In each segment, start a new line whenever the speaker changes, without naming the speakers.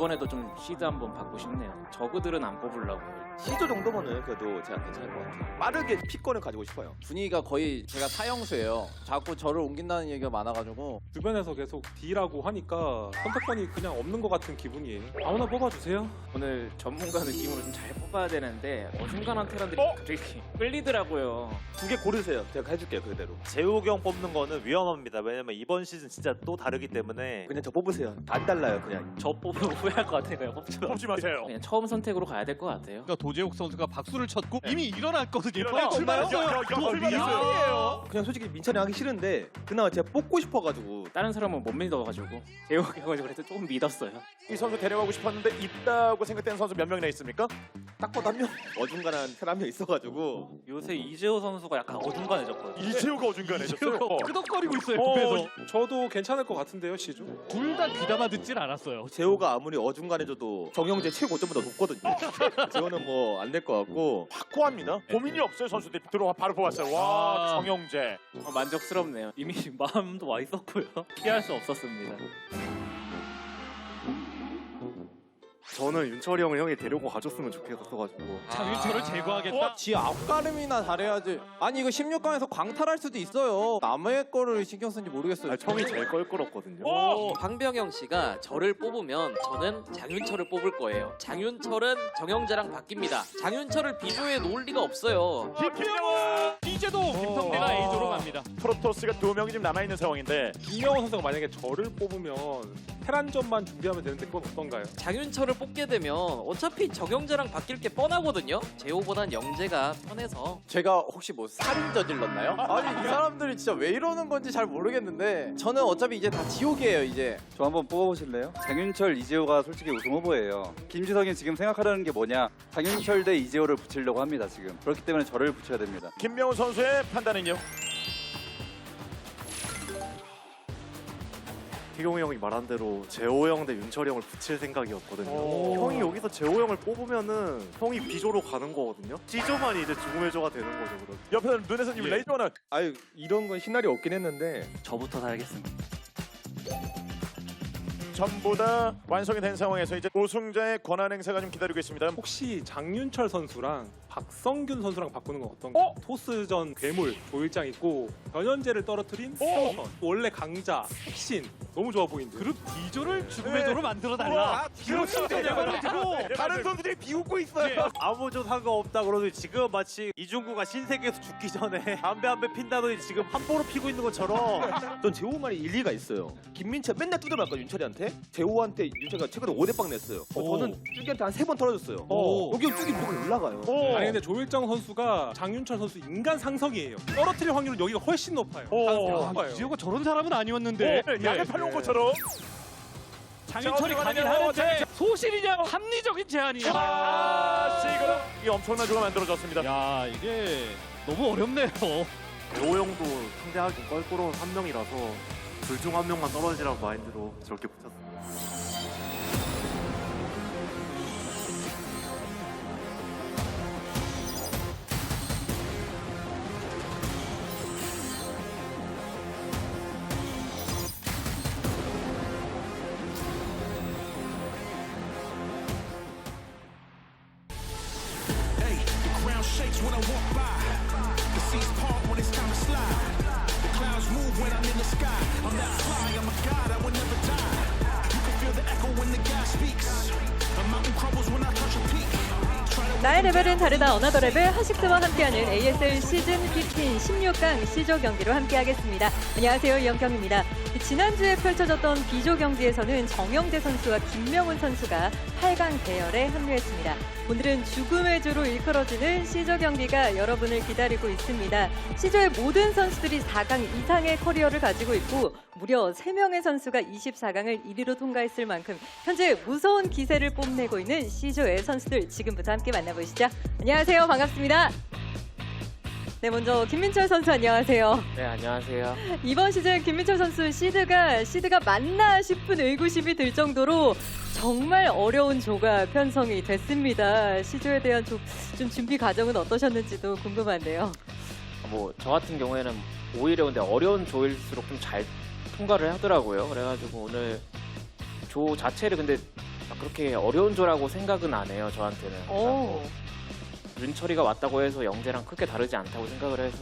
이번에도 좀 시드 한번 받고 싶네요. 저그들은 안 뽑으려고.
시조 정도면은 그래도 제가 괜찮을 것 같아요. 빠르게 픽권을 가지고 싶어요.
분위기가 거의 제가 사형수예요. 자꾸 저를 옮긴다는 얘기가 많아가지고
주변에서 계속 D라고 하니까 선택권이 그냥 없는 것 같은 기분이에요. 아무나 뽑아주세요.
오늘 전문가 느낌으로 좀 잘 뽑아야 되는데 어중간한 테란들이 갑자기 끌리더라고요.
2개 고르세요. 제가 해줄게요 그대로.
재욱형 뽑는 거는 위험합니다. 왜냐면 이번 시즌 진짜 또 다르기 때문에.
그냥 저 뽑으세요. 안 달라요 그냥.
저 뽑으면 후회할 것 같으니까요.
뽑지 마세요.
그냥 처음 선택으로 가야 될 것 같아요.
그러니까 도재욱 선수가 박수를 쳤고 이미 일어났거든요.
출발했어요.
그냥 솔직히 민찬이 하기 싫은데 그나마 제가 뽑고 싶어가지고.
다른 사람은 못 믿어가지고 제호해가지고 그래서 조금 믿었어요.
이 선수 데려가고 싶었는데 있다고 생각되는 선수 몇 명이나 있습니까?
딱 봐도 한 명 어중간한 사람 한 명 있어가지고.
요새 이재호 선수가 약간 어중간해졌거든요.
이재우가 어중간해졌어요.
끄덕거리고 있어요. 급해서.
저도 괜찮을 것 같은데요, 시조?
둘 다 귀담아 듣진 않았어요.
재호가 아무리 어중간해져도 정영재 최고 고점보다 높거든요. 재호는 뭐 안 될 것 같고.
확고합니다. 고민이 없어요. 선수들이 들어와 바로 뽑았어요. 와, 정영재.
만족스럽네요. 이미 마음도 와 있었고요. 피할 수 없었습니다.
저는 윤철이 형이 데리고 가줬으면 좋겠어가지고.
장윤철을 제거하겠다.
지 앞가름이나 잘해야지. 아니 이거 16강에서 광탈할 수도 있어요. 남의 거를 신경 쓴지 모르겠어요.
형이 제일 껄끄럽거든요.
황병영 씨가 저를 뽑으면 저는 장윤철을 뽑을 거예요. 장윤철은 정영재랑 바뀝니다. 장윤철을 비조에 놓을 리가 없어요.
김명훈!
이제도 김성대가 A조로 갑니다.
프로토스가 2명이 지금 남아있는 상황인데
김명훈 선수가 만약에 저를 뽑으면 테란전만 준비하면 되는데 그건 어떤가요?
장윤철을 뽑게 되면 어차피 정영재랑 바뀔 게 뻔하거든요. 재호보단 영재가 편해서.
제가 혹시 뭐 살인 저질렀나요? 아니 이 사람들이 진짜 왜 이러는 건지 잘 모르겠는데 저는 어차피 이제 다 지옥이에요 이제.
저 한번 뽑아보실래요? 장윤철, 이재호가 솔직히 우승 후보예요. 김지석이 지금 생각하려는 게 뭐냐? 장윤철 대 이재호를 붙이려고 합니다 지금. 그렇기 때문에 저를 붙여야 됩니다.
김명훈 선수의 판단은요?
희경이 형이 말한 대로 재호 형 대 윤철이 형을 붙일 생각이었거든요. 형이 여기서 재호 형을 뽑으면은 형이 비조로 가는 거거든요. C조만이 이제 죽음의 조가 되는 거죠. 그럼.
옆에는 눈에서 지금 레이저 하나.
아유 이런 건 신날이 없긴 했는데.
저부터 살겠습니다.
전부 다 완성이 된 상황에서 이제 우승자의 권한 행사가 좀 기다리고 있습니다.
혹시 장윤철 선수랑 박성균 선수랑 바꾸는 건 어떤가요? 토스전 괴물 조일장 있고 변현재를 떨어뜨린 스타우선 원래 강자 핵신 너무 좋아 보이는데.
그룹 D조를 죽음의 조로 만들어 달라.
다른 선수들이 비웃고 있어요.
아무도 상관없다 그러더니 지금 마치 이중구가 신세계에서 죽기 전에 담배 한 배 핀다더니 지금 함부로 피고 있는 것처럼.
전 재호 말이 일리가 있어요. 김민철 맨날 두드려놨거든요 윤철이한테. 재호한테 윤철이가 최근에 5대빵 냈어요. 저는 쭈기한테 한 3번 털어줬어요. 여기 쭈기 무조건 올라가요.
아니 근데 조일장 선수가 장윤철 선수 인간 상성이에요. 떨어뜨릴 확률은 여기가 훨씬 높아요.
이재호가 저런 사람은 아니었는데.
약간 팔려온 것처럼.
장윤철이 가긴 하는데 소실이냐 합리적인 제안이야.
지금 이 엄청난 조가 만들어졌습니다.
야 이게 너무 어렵네요.
재호 형도 상대하기 껄끄러운 한 명이라서 둘 중 한 명만 떨어지라고 마인드로 저렇게 붙였습니다.
Shakes when I walk by. The seas part when it's time to slide. The clouds move when I'm in the sky. I'm that fly, I'm a god, I will never die. You can feel the echo when the guy speaks. A mountain crumbles when I touch a peak.
나의 레벨은 다르다 어나더 레벨 하식스와 함께하는 ASL 시즌 15 16강 C조 경기로 함께하겠습니다. 안녕하세요, 이영경입니다. 지난주에 펼쳐졌던 B조 경기에서는 정영재 선수와 김명훈 선수가 8강 대열에 합류했습니다. 오늘은 죽음의 조로 일컬어지는 C조 경기가 여러분을 기다리고 있습니다. C조의 모든 선수들이 4강 이상의 커리어를 가지고 있고 무려 3명의 선수가 24강을 1위로 통과했을 만큼 현재 무서운 기세를 뽐내고 있는 C조의 선수들 지금부터 함께 만나보시죠. 안녕하세요. 반갑습니다. 네, 먼저 김민철 선수 안녕하세요.
네, 안녕하세요.
이번 시즌 김민철 선수 시드가 맞나 싶은 의구심이 들 정도로 정말 어려운 조가 편성이 됐습니다. 시조에 대한 좀 준비 과정은 어떠셨는지도 궁금한데요.
뭐 저 같은 경우에는 오히려 근데 어려운 조일수록 좀 잘 통과를 하더라고요. 그래가지고 오늘 조 자체를 근데 그렇게 어려운 조라고 생각은 안 해요, 저한테는. 윤철이가 왔다고 해서 영재랑 크게 다르지 않다고 생각을 해서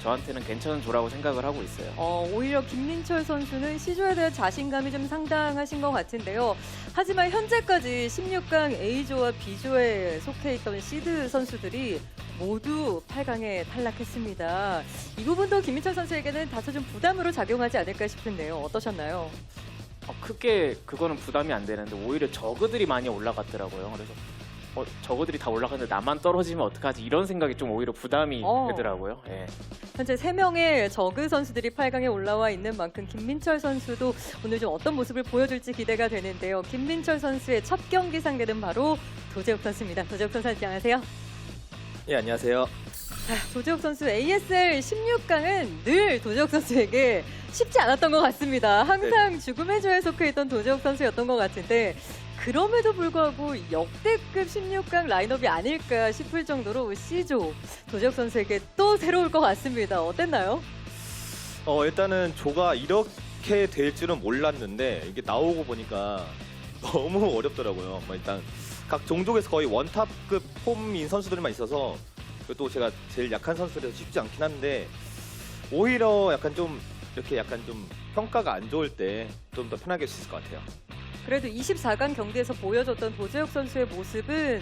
저한테는 괜찮은 조라고 생각을 하고 있어요.
오히려 김민철 선수는 C조에 대한 자신감이 좀 상당하신 것 같은데요. 하지만 현재까지 16강 A조와 B조에 속해 있던 시드 선수들이 모두 8강에 탈락했습니다. 이 부분도 김민철 선수에게는 다소 좀 부담으로 작용하지 않을까 싶은데요. 어떠셨나요?
크게 그거는 부담이 안 되는데 오히려 저그들이 많이 올라갔더라고요. 그래서 저그들이 다 올라갔는데 나만 떨어지면 어떡하지 이런 생각이 좀 오히려 부담이 되더라고요. 예.
현재 3명의 저그 선수들이 8강에 올라와 있는 만큼 김민철 선수도 오늘 좀 어떤 모습을 보여줄지 기대가 되는데요. 김민철 선수의 첫 경기 상대는 바로 도재욱 선수입니다. 도재욱 선수 안녕하세요.
예, 안녕하세요.
도재욱 선수 ASL 16강은 늘 도재욱 선수에게 쉽지 않았던 것 같습니다. 항상 죽음의 조에 속해 있던 도재욱 선수였던 것 같은데 그럼에도 불구하고 역대급 16강 라인업이 아닐까 싶을 정도로 C조 도재욱 선수에게 또 새로울 것 같습니다. 어땠나요?
일단은 조가 이렇게 될 줄은 몰랐는데 이게 나오고 보니까 너무 어렵더라고요. 일단 각 종족에서 거의 원탑급 폼인 선수들만 있어서 또 제가 제일 약한 선수라서 쉽지 않긴 한데 오히려 약간 좀 이렇게 약간 좀 평가가 안 좋을 때 좀 더 편하게 할 수 있을 것 같아요.
그래도 24강 경기에서 보여줬던 도재욱 선수의 모습은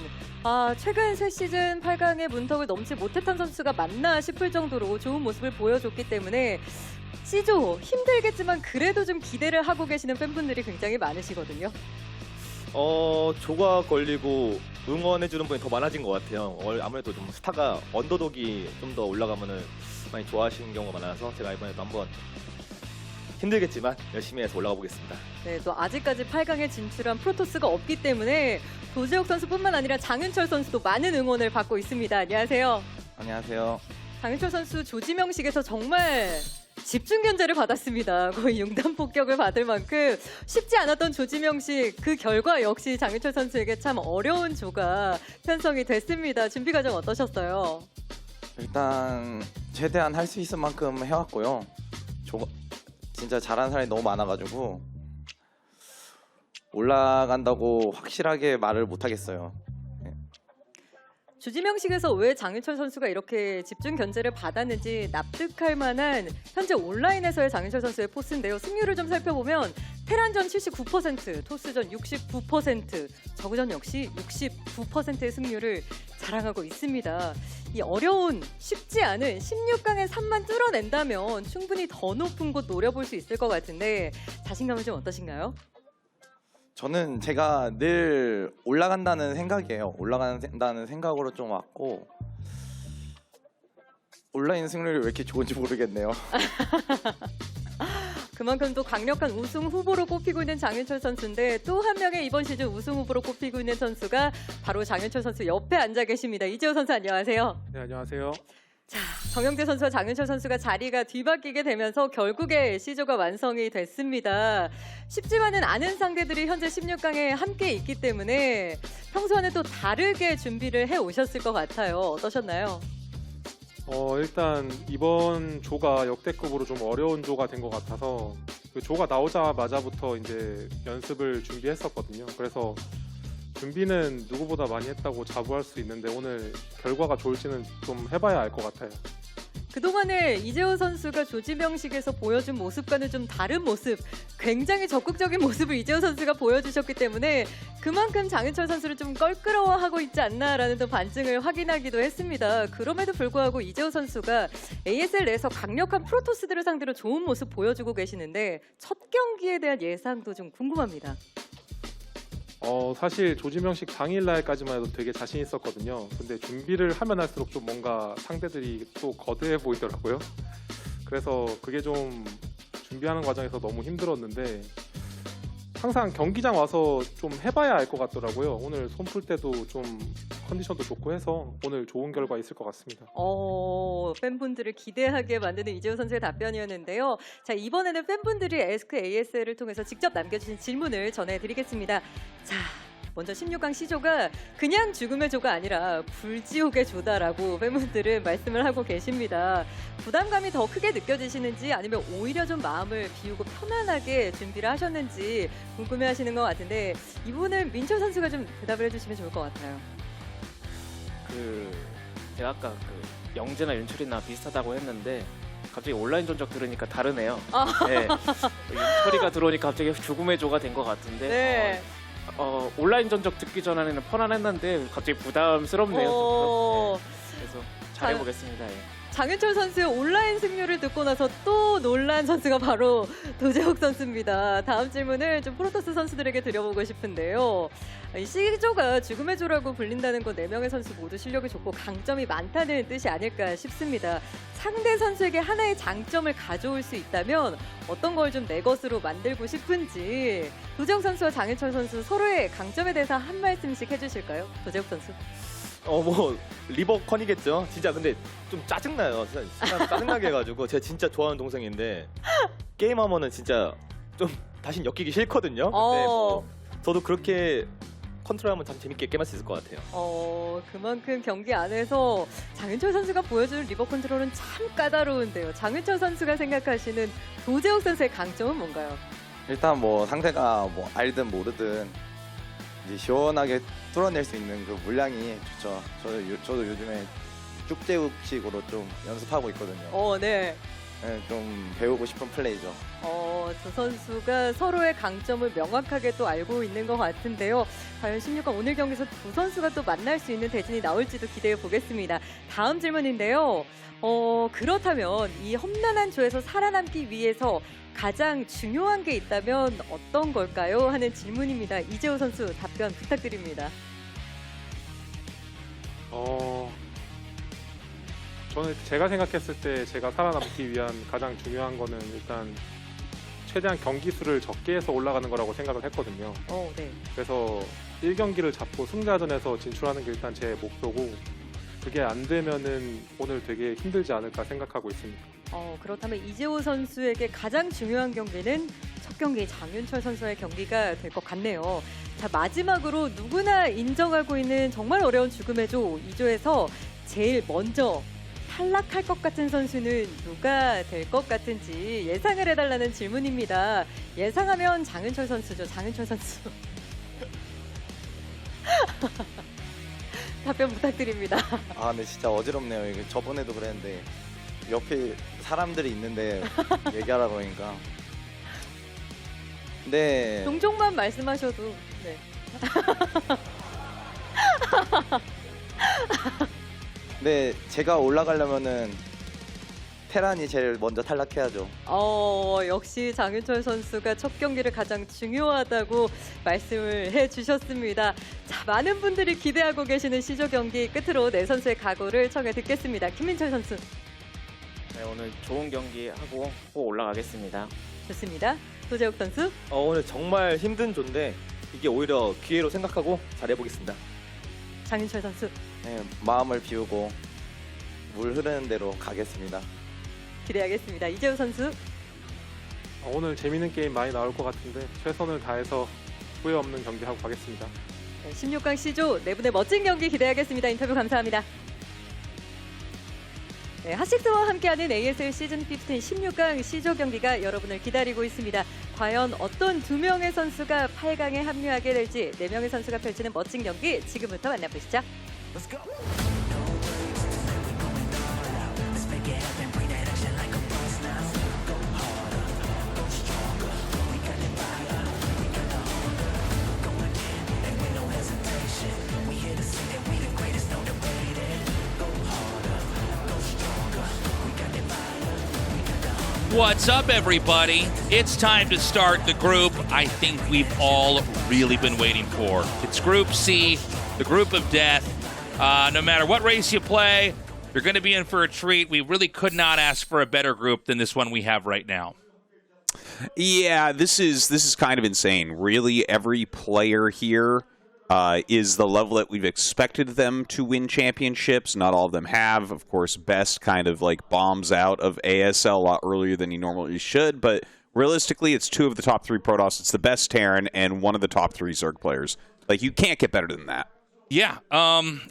최근 새 시즌 8강의 문턱을 넘지 못했던 선수가 맞나 싶을 정도로 좋은 모습을 보여줬기 때문에 C조 힘들겠지만 그래도 좀 기대를 하고 계시는 팬분들이 굉장히 많으시거든요.
조가 걸리고 응원해주는 분이 더 많아진 것 같아요. 아무래도 좀 스타가 언더독이 좀 더 올라가면은 많이 좋아하시는 경우가 많아서 제가 이번에도 한번 힘들겠지만 열심히 해서 올라가 보겠습니다.
네, 또 아직까지 8강에 진출한 프로토스가 없기 때문에 도재욱 선수뿐만 아니라 장윤철 선수도 많은 응원을 받고 있습니다. 안녕하세요.
안녕하세요.
장윤철 선수 조지명식에서 정말 집중 견제를 받았습니다. 거의 융단 폭격을 받을 만큼 쉽지 않았던 조지명식 그 결과 역시 장윤철 선수에게 참 어려운 조가 편성이 됐습니다. 준비 과정 어떠셨어요?
일단 최대한 할 수 있을 만큼 해왔고요. 진짜 잘하는 사람이 너무 많아가지고 올라간다고 확실하게 말을 못하겠어요.
조지명식에서 왜 장윤철 선수가 이렇게 집중 견제를 받았는지 납득할 만한 현재 온라인에서의 장윤철 선수의 포스인데요. 승률을 좀 살펴보면 테란전 79%, 토스전 69%, 저그전 역시 69%의 승률을 자랑하고 있습니다. 이 어려운 쉽지 않은 16강의 3만 뚫어낸다면 충분히 더 높은 곳 노려볼 수 있을 것 같은데 자신감은 좀 어떠신가요?
저는 제가 늘 올라간다는 생각이에요. 올라간다는 생각으로 좀 왔고 온라인 승률이 왜 이렇게 좋은지 모르겠네요.
그만큼 또 강력한 우승 후보로 꼽히고 있는 장윤철 선수인데 또 한 명의 이번 시즌 우승 후보로 꼽히고 있는 선수가 바로 장윤철 선수 옆에 앉아 계십니다. 이재호 선수 안녕하세요.
네, 안녕하세요.
자, 정영재 선수와 장윤철 선수가 자리가 뒤바뀌게 되면서 결국에 C조가 완성이 됐습니다. 쉽지만은 않은 상대들이 현재 16강에 함께 있기 때문에 평소와는 또 다르게 준비를 해오셨을 것 같아요. 어떠셨나요?
일단 이번 조가 역대급으로 좀 어려운 조가 된 것 같아서 그 조가 나오자마자부터 이제 연습을 준비했었거든요. 그래서 준비는 누구보다 많이 했다고 자부할 수 있는데 오늘 결과가 좋을지는 좀 해봐야 알 것 같아요.
그동안에 이재호 선수가 조지명식에서 보여준 모습과는 좀 다른 모습, 굉장히 적극적인 모습을 이재호 선수가 보여주셨기 때문에 그만큼 장윤철 선수를 좀 껄끄러워하고 있지 않나라는 또 반증을 확인하기도 했습니다. 그럼에도 불구하고 이재호 선수가 ASL 내에서 강력한 프로토스들을 상대로 좋은 모습 보여주고 계시는데 첫 경기에 대한 예상도 좀 궁금합니다.
사실 조지명식 당일날까지만 해도 되게 자신 있었거든요. 근데 준비를 하면 할수록 좀 뭔가 상대들이 또 거대해 보이더라고요. 그래서 그게 좀 준비하는 과정에서 너무 힘들었는데 항상 경기장 와서 좀 해봐야 알 것 같더라고요. 오늘 손 풀 때도 좀 컨디션도 좋고 해서 오늘 좋은 결과 있을 것 같습니다.
팬분들을 기대하게 만드는 이재호 선수의 답변이었는데요. 자, 이번에는 팬분들이 에스크 ASL을 통해서 직접 남겨주신 질문을 전해드리겠습니다. 자, 먼저 16강 C조가 그냥 죽음의 조가 아니라 불지옥의 조다라고 팬분들은 말씀을 하고 계십니다. 부담감이 더 크게 느껴지시는지 아니면 오히려 좀 마음을 비우고 편안하게 준비를 하셨는지 궁금해하시는 것 같은데 이 부분은 민철 선수가 좀 대답을 해주시면 좋을 것 같아요.
제가 아까 영재나 윤철이나 비슷하다고 했는데 갑자기 온라인 전적 들으니까 다르네요. 네. 윤철이가 들어오니까 갑자기 죽음의 조가 된 것 같은데
네.
온라인 전적 듣기 전에는 편안했는데 갑자기 부담스럽네요. 그래서 잘해보겠습니다. 예.
장윤철 선수의 온라인 승률을 듣고 나서 또 놀란 선수가 바로 도재욱 선수입니다. 다음 질문을 좀 프로토스 선수들에게 드려보고 싶은데요. 이 C조가 죽음의 조라고 불린다는 건 4명의 선수 모두 실력이 좋고 강점이 많다는 뜻이 아닐까 싶습니다. 상대 선수에게 하나의 장점을 가져올 수 있다면 어떤 걸 좀 내 것으로 만들고 싶은지 도재욱 선수와 장윤철 선수 서로의 강점에 대해서 한 말씀씩 해주실까요? 도재욱 선수.
뭐 리버컨이겠죠. 진짜 근데 좀 짜증나요. 진짜 짜증나게 해가지고 제가 진짜 좋아하는 동생인데 게임하면은 진짜 좀 다시 엮이기 싫거든요. 근데 뭐 저도 그렇게 컨트롤하면 참 재밌게 게임할 수 있을 것 같아요.
그만큼 경기 안에서 장윤철 선수가 보여준 리버 컨트롤은 참 까다로운데요. 장윤철 선수가 생각하시는 도재욱 선수의 강점은 뭔가요?
일단 뭐 상대가 뭐 알든 모르든 이제 시원하게 뚫어낼 수 있는 그 물량이 좋죠. 저도 요즘에 쭉제욱식으로 좀 연습하고 있거든요.
네.
네, 좀 배우고 싶은 플레이죠.
두 선수가 서로의 강점을 명확하게 또 알고 있는 것 같은데요. 과연 16강 오늘 경기에서 두 선수가 또 만날 수 있는 대진이 나올지도 기대해 보겠습니다. 다음 질문인데요. 그렇다면 이 험난한 조에서 살아남기 위해서 가장 중요한 게 있다면 어떤 걸까요? 하는 질문입니다. 이재호 선수 답변 부탁드립니다.
저는 제가 생각했을 때 제가 살아남기 위한 가장 중요한 거는 일단 최대한 경기 수를 적게 해서 올라가는 거라고 생각을 했거든요.
네.
그래서 1경기를 잡고 승자전에서 진출하는 게 일단 제 목표고 그게 안 되면은 오늘 되게 힘들지 않을까 생각하고 있습니다.
그렇다면 이재호 선수에게 가장 중요한 경기는 첫 경기 장윤철 선수의 경기가 될 것 같네요. 자, 마지막으로 누구나 인정하고 있는 정말 어려운 죽음의 조 2조에서 제일 먼저 탈락할 것 같은 선수는 누가 될 것 같은지 예상을 해달라는 질문입니다. 예상하면 장윤철 선수죠. 장윤철 선수. 답변 부탁드립니다.
근데 진짜 어지럽네요. 이게 저번에도 그랬는데 옆에 사람들이 있는데 얘기하라고 하니까. 네.
종종만 말씀하셔도. 네.
네, 제가 올라가려면은 테란이 제일 먼저 탈락해야죠.
역시 장윤철 선수가 첫 경기를 가장 중요하다고 말씀을 해주셨습니다. 자, 많은 분들이 기대하고 계시는 C조 경기 끝으로 네 선수의 각오를 청해 듣겠습니다. 김민철 선수.
네, 오늘 좋은 경기 하고 꼭 올라가겠습니다.
좋습니다. 도재욱 선수.
오늘 정말 힘든 조인데 이게 오히려 기회로 생각하고 잘해보겠습니다.
장윤철 선수.
네, 마음을 비우고 물 흐르는 대로 가겠습니다.
기대하겠습니다. 이재우 선수.
오늘 재밌는 게임 많이 나올 것 같은데 최선을 다해서 후회 없는 경기 하고 가겠습니다.
네, 16강 C조 네 분의 멋진 경기 기대하겠습니다. 인터뷰 감사합니다. 네, 핫식스와 함께하는 ASL 시즌 15 16강 C조 경기가 여러분을 기다리고 있습니다. 과연 어떤 두 명의 선수가 8강에 합류하게 될지 네 명의 선수가 펼치는 멋진 경기 지금부터 만나보시죠.
Let's go.
What's up, everybody? It's time to start the group I think we've all really been waiting for. It's Group C, the group of death. No matter what race you play, you're going to be in for a treat. We really could not ask for a better group than this one we have right now.
Yeah, this is kind of insane. Really, every player here is the level that we've expected them to win championships. Not all of them have. Of course, Best kind of like bombs out of ASL a lot earlier than he normally should, but realistically, it's two of the top three Protoss. It's the best Terran and one of the top three Zerg players. Like, you can't get better than that.
Yeah,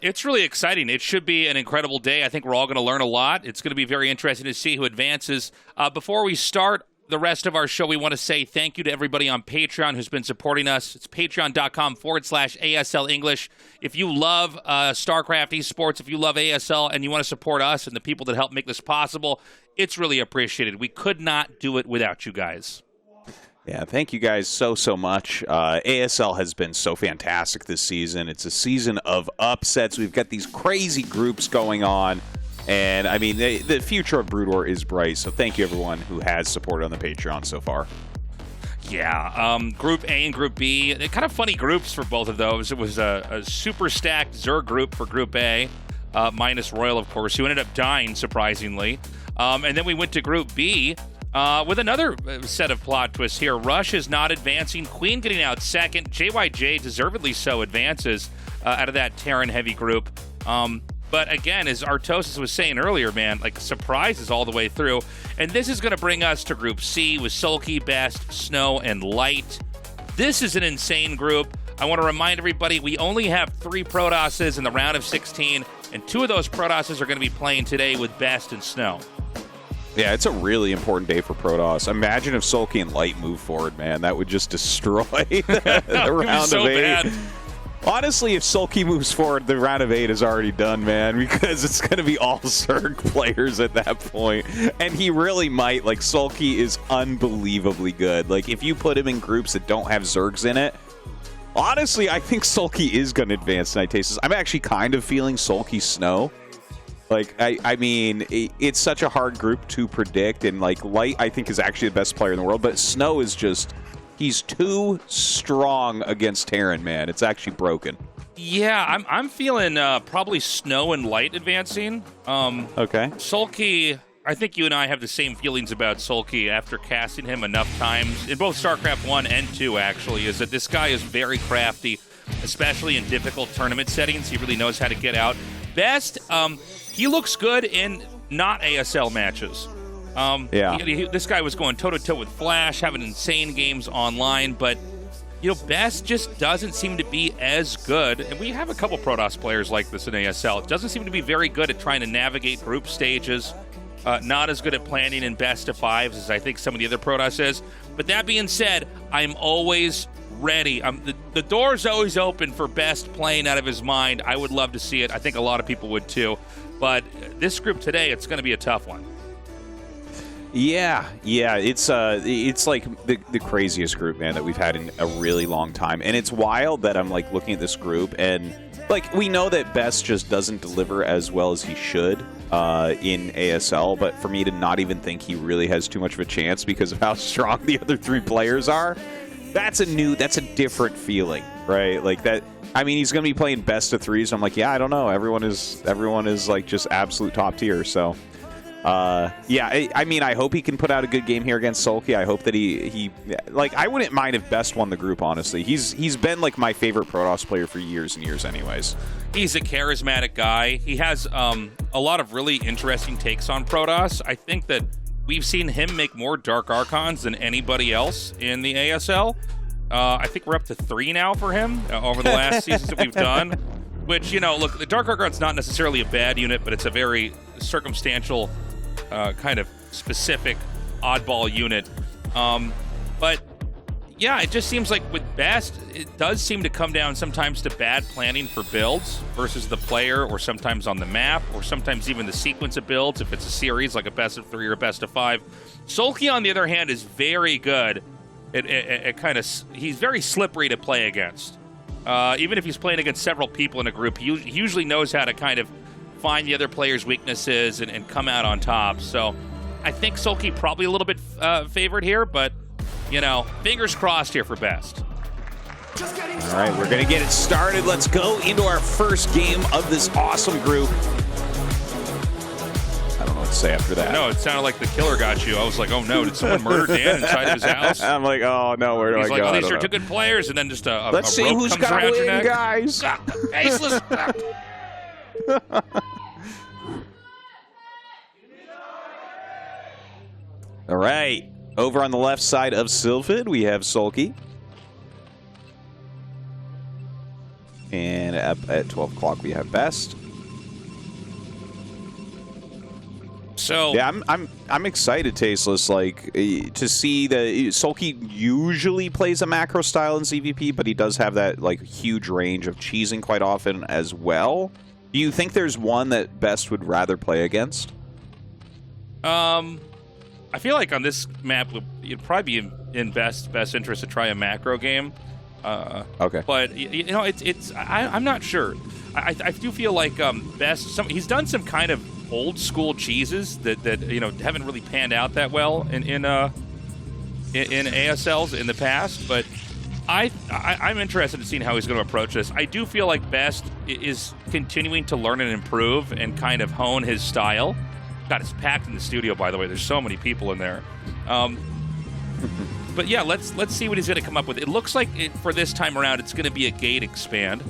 it's really exciting. It should be an incredible day. I think we're all going to learn a lot. It's going to be very interesting to see who advances. Before we start the rest of our show, we want to say thank you to everybody on Patreon who's been supporting us. It's patreon.com/ASL English. If you love StarCraft esports, if you love ASL, and you want to support us and the people that help make this possible, it's really appreciated. We could not do it without you guys.
Yeah, thank you guys so much. ASL has been so fantastic this season. It's a season of upsets. We've got these crazy groups going on. And, I mean, the future of Brood War is bright. So thank you, everyone who has supported on the Patreon so far.
Yeah, Group A and Group B, they're kind of funny groups for both of those. It was a super stacked Zerg group for Group A, minus Royal, of course, who ended up dying, surprisingly. And then we went to Group B, with another set of plot twists here. Rush is not advancing. Queen getting out second. JYJ, deservedly so, advances out of that Terran-heavy group. But again, as Artosis was saying earlier, man, like, surprises all the way through. And this is going to bring us to Group C with Sulky, Best, Snow, and Light. This is an insane group. I want to remind everybody, we only have 3 Protosses in the round of 16, and 2 of those Protosses are going to be playing today with Best and Snow.
Yeah, it's a really important day for Protoss. Imagine if Sulky and Light move forward, man. That would just destroy the round of 8. Bad. Honestly, if Sulky moves forward, the round of 8 is already done, man, because it's going to be all Zerg players at that point. And he really might. Like, Sulky is unbelievably good. Like, if you put him in groups that don't have Zergs in it, honestly, I think Sulky is going to advance tonight. I'm actually kind of feeling Sulky Snow. Like, I mean, it's such a hard group to predict, and, like, Light, I think, is actually the best player in the world, but Snow is just, he's too strong against Terran, man. It's actually broken.
Yeah, I'm feeling probably Snow and Light advancing.
Okay.
Sulky, I think you and I have the same feelings about Sulky after casting him enough times, in both StarCraft 1 and 2, actually, is that this guy is very crafty, especially in difficult tournament settings. He really knows how to get out. Best, he looks good in not ASL matches.
Yeah.
This guy was going toe-to-toe with Flash, having insane games online, but, you know, Best just doesn't seem to be as good. And we have a couple Protoss players like this in ASL. It doesn't seem to be very good at trying to navigate group stages. Not as good at planning in best of 5s as I think some of the other Protoss is. But that being said, I'm always ready. The door's always open for Best playing out of his mind. I would love to see it. I think a lot of people would too. But this group today, it's going to be a tough one.
Yeah, it's like the craziest group, man, that we've had in a really long time. And it's wild that I'm, like, looking at this group, and, like, we know that Best just doesn't deliver as well as he should in ASL, but for me to not even think he really has too much of a chance because of how strong the other 3 players are, that's a different feeling, right? Like, that, I mean, he's going to be playing best of 3s. So I'm like, yeah, I don't know. Everyone is like just absolute top tier. So, yeah, I mean, I hope he can put out a good game here against Sulky. I hope that he like, I wouldn't mind if Best won the group, honestly. He's been, like, my favorite Protoss player for years and years anyways.
He's a charismatic guy. He has a lot of really interesting takes on Protoss. I think that we've seen him make more Dark Archons than anybody else in the ASL. I think we're up to 3 now for him over the last seasons that we've done. Which, you know, look, the Dark Archon's not necessarily a bad unit, but it's a very circumstantial, kind of specific, oddball unit. But, yeah, it just seems like with Best, it does seem to come down sometimes to bad planning for builds versus the player, or sometimes on the map, or sometimes even the sequence of builds, if it's a series like a best of 3 or a best of 5. Sulky, on the other hand, is very good. He's very slippery to play against. Even if he's playing against several people in a group, he usually knows how to kind of find the other player's weaknesses and come out on top. So I think Sulky probably a little bit favored here, but, you know, fingers crossed here for Best.
All right, we're going to get it started. Let's go into our first game of this awesome group. I don't know what to say after that.
No, it sounded like the killer got you. I was like, oh no, did someone murder Dan inside of his house?
I'm like, oh no, where do
He's
I
like,
go?
Oh, these are 2 good players, and then just a
Let's see
rope
who's
comes
gonna
around your
win,
neck.
guys.
Faceless.
All right, over on the left side of Sylphid, we have Sulky. at 12 o'clock we have Best.
So
yeah, I'm excited, Tasteless, like to see that Sulky usually plays a macro style in ZVP, but he does have that like huge range of cheesing quite often as well. Do you think there's one that Best would rather play against?
I feel like on this map it'd probably be in best interest to try a macro game.
Okay.
But you know, I'm not sure. I do feel like Best. He's done some kind of old school cheeses that you know haven't really panned out that well in ASLs in the past. But I'm interested in seeing how he's going to approach this. I do feel like Best is continuing to learn and improve and kind of hone his style. God, it's packed in the studio, by the way. There's so many people in there. But yeah, let's see what he's going to come up with. It looks like for this time around, it's going to be a gate expand.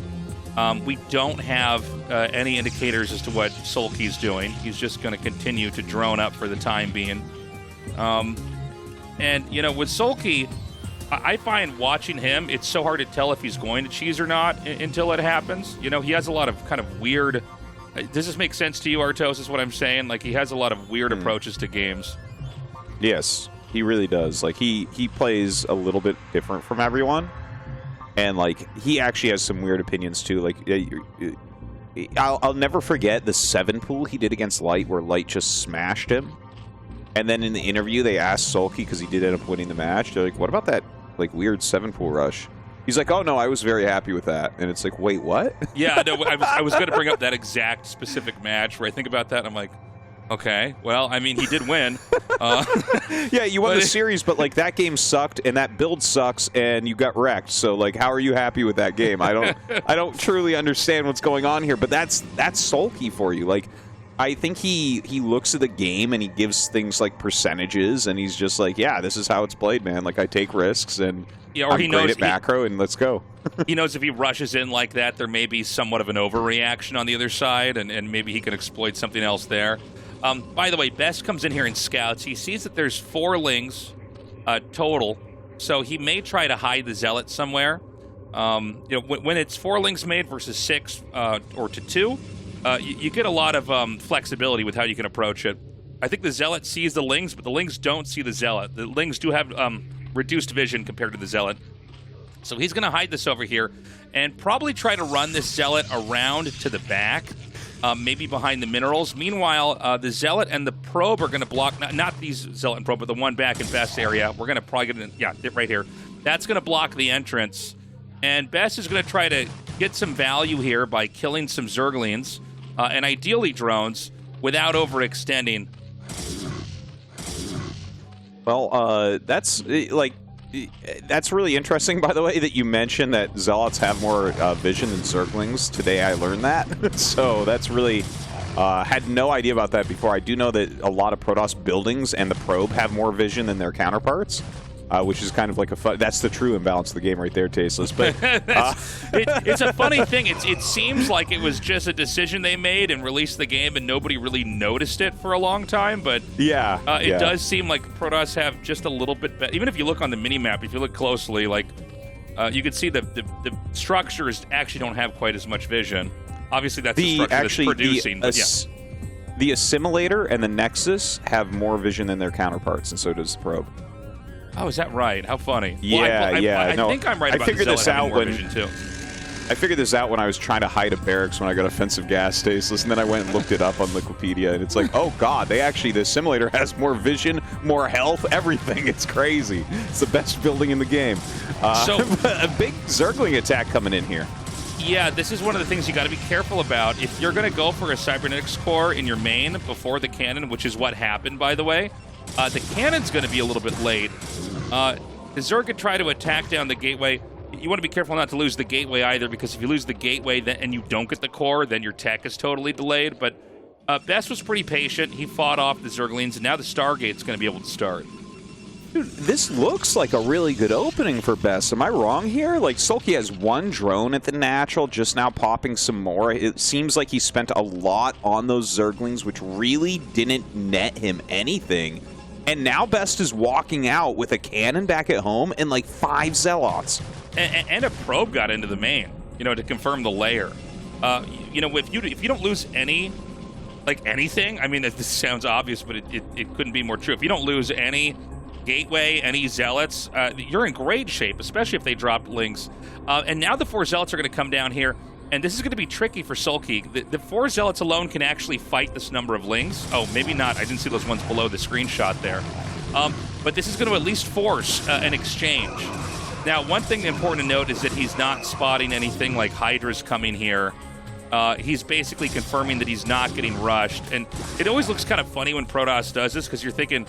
We don't have any indicators as to what Sulky's doing. He's just going to continue to drone up for the time being. And, you know, with Sulky, I find watching him, it's so hard to tell if he's going to cheese or not until it happens. You know, he has a lot of kind of weird... Does this make sense to you, Artos, is what I'm saying? Like, he has a lot of weird approaches to games.
Yes, he really does. Like, he plays a little bit different from everyone. And, like, he actually has some weird opinions, too. Like, I'll never forget the 7 pool he did against Light, where Light just smashed him. And then in the interview, they asked Sulky, because he did end up winning the match, they're like, what about that, like, weird 7 pool rush? He's like, oh, no, I was very happy with that. And it's like, wait, what?
Yeah, no, I was going to bring up that exact specific match where I think about that, and I'm like, okay, well, I mean, he did win.
Yeah, you won the series, but, like, that game sucked, and that build sucks, and you got wrecked. So, like, how are you happy with that game? I don't truly understand what's going on here, but that's Sulky for you. Like, I think he looks at the game, and he gives things, like, percentages, and he's just like, yeah, this is how it's played, man. Like, I take risks, and...
Yeah, or
I'm great at macro, and let's go.
He knows if he rushes in like that, there may be somewhat of an overreaction on the other side, and maybe he can exploit something else there. By the way, Best comes in here and scouts. He sees that there's 4 lings total, so he may try to hide the Zealot somewhere. You know, when it's 4 lings made versus 6 or to 2, you get a lot of flexibility with how you can approach it. I think the Zealot sees the lings, but the lings don't see the Zealot. The lings do have... reduced vision compared to the Zealot. So he's going to hide this over here and probably try to run this Zealot around to the back, maybe behind the minerals. Meanwhile, the Zealot and the Probe are going to block, not these Zealot and Probe, but the one back in Best area. We're going to probably get in, yeah, right here. That's going to block the entrance. And Best is going to try to get some value here by killing some Zerglings and ideally drones without overextending.
Well, that's really interesting, by the way, that you mentioned that Zealots have more vision than Zerglings. Today I learned that. So that's really... had no idea about that before. I do know that a lot of Protoss buildings and the Probe have more vision than their counterparts, which is kind of like a fun... That's the true imbalance of the game right there, Tasteless. But
it's a funny thing. It seems like it was just a decision they made and released the game, and nobody really noticed it for a long time. But
yeah,
it does seem like Protoss have just a little bit better. Even if you look on the mini-map, if you look closely, like you can see the structures actually don't have quite as much vision. Obviously, that's the structure that's producing.
The Assimilator and the Nexus have more vision than their counterparts, and so does the Probe.
Oh, is that right? How funny.
Yeah,
I think I'm right about
figured
the
this
Zealot
out
having more
when
vision, too.
I figured this out when I was trying to hide a barracks when I got offensive gas Tasteless, and then I went and looked it up on Wikipedia, and it's like, oh god, the Assimilator has more vision, more health, everything. It's crazy. It's the best building in the game. So a big Zergling attack coming in here.
Yeah, this is one of the things you got to be careful about. If you're going to go for a Cybernetics core in your main before the cannon, which is what happened, by the way, the cannon's going to be a little bit late. The Zerg could try to attack down the gateway. You want to be careful not to lose the gateway either, because if you lose the gateway and you don't get the core, then your tech is totally delayed. But Best was pretty patient. He fought off the Zerglings, and now the Stargate's going to be able to start.
Dude, this looks like a really good opening for Best. Am I wrong here? Like, Sulky has 1 drone at the natural, just now popping some more. It seems like he spent a lot on those Zerglings, which really didn't net him anything. And now Best is walking out with a cannon back at home and, like, 5 Zealots.
And a Probe got into the main. to confirm the layer. If you don't lose anything, I mean, this sounds obvious, but it couldn't be more true. If you don't lose any Gateway, any Zealots, you're in great shape, especially if they drop Links. And now the 4 Zealots are going to come down here, and this is going to be tricky for Sulky. The 4 Zealots alone can actually fight this number of Links. Oh, maybe not. I didn't see those ones below the screenshot there. But this is going to at least force an exchange. Now, one thing important to note is that he's not spotting anything like Hydra's coming here. He's basically confirming that he's not getting rushed. And it always looks kind of funny when Protoss does this, because you're thinking,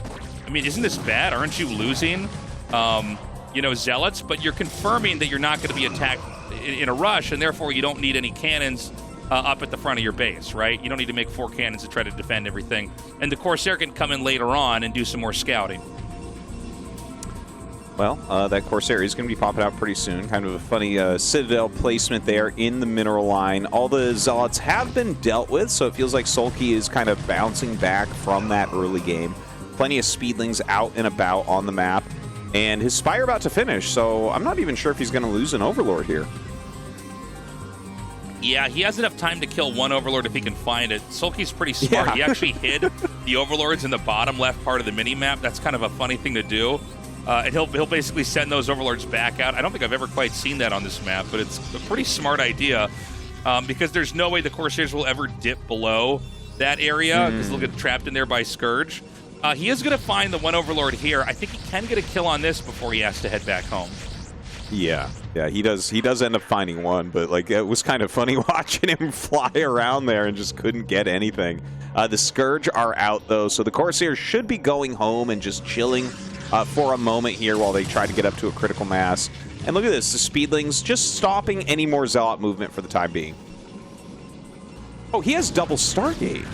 I mean, isn't this bad? Aren't you losing, Zealots? But you're confirming that you're not going to be attacked in a rush, and therefore you don't need any cannons up at the front of your base, right? You don't need to make 4 cannons to try to defend everything. And the Corsair can come in later on and do some more scouting.
Well, that Corsair is going to be popping out pretty soon. Kind of a funny Citadel placement there in the mineral line. All the Zealots have been dealt with, so it feels like SoulKey is kind of bouncing back from that early game. Plenty of Speedlings out and about on the map. And his Spire about to finish, so I'm not even sure if he's going to lose an Overlord here.
Yeah, he has enough time to kill one Overlord if he can find it. Sulky's pretty smart. Yeah. He actually hid the Overlords in the bottom left part of the mini-map. That's kind of a funny thing to do. And he'll basically send those Overlords back out. I don't think I've ever quite seen that on this map, but it's a pretty smart idea because there's no way the Corsairs will ever dip below that area because they'll get trapped in there by Scourge. He is going to find the one Overlord here. I think he can get a kill on this before he has to head back home.
Yeah, he does end up finding one, but like it was kind of funny watching him fly around there and just couldn't get anything. The Scourge are out though, so the Corsairs should be going home and just chilling for a moment here while they try to get up to a critical mass. And look at this, the Speedlings just stopping any more Zealot movement for the time being. Oh, he has double Stargate.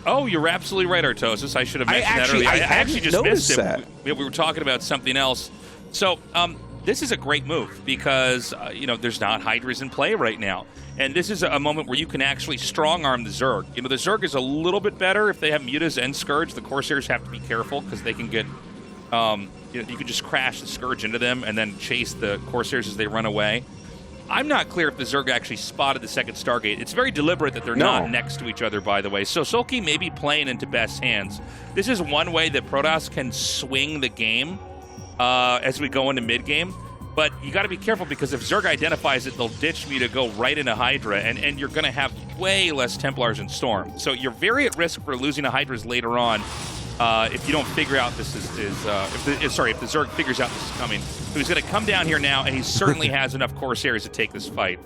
Oh, you're absolutely right, Artosis. I should have mentioned that earlier. I actually just missed it. We were talking about something else. So this is a great move because, there's not Hydras in play right now. And this is a moment where you can actually strong-arm the Zerg. The Zerg is a little bit better if they have Mutas and Scourge. The Corsairs have to be careful because they can get, you can just crash the Scourge into them and then chase the Corsairs as they run away. I'm not clear if the Zerg actually spotted the second Stargate. It's very deliberate that they're not next to each other, by the way. So Sulky may be playing into Best's hands. This is one way that Protoss can swing the game as we go into mid-game. But you got to be careful because if Zerg identifies it, they'll ditch me to go right into Hydra, and you're going to have way less Templars and Storm. So you're very at risk for losing a Hydras later on if you don't figure out this if the Zerg figures out this is coming. So he's going to come down here now, and he certainly has enough Corsairs to take this fight.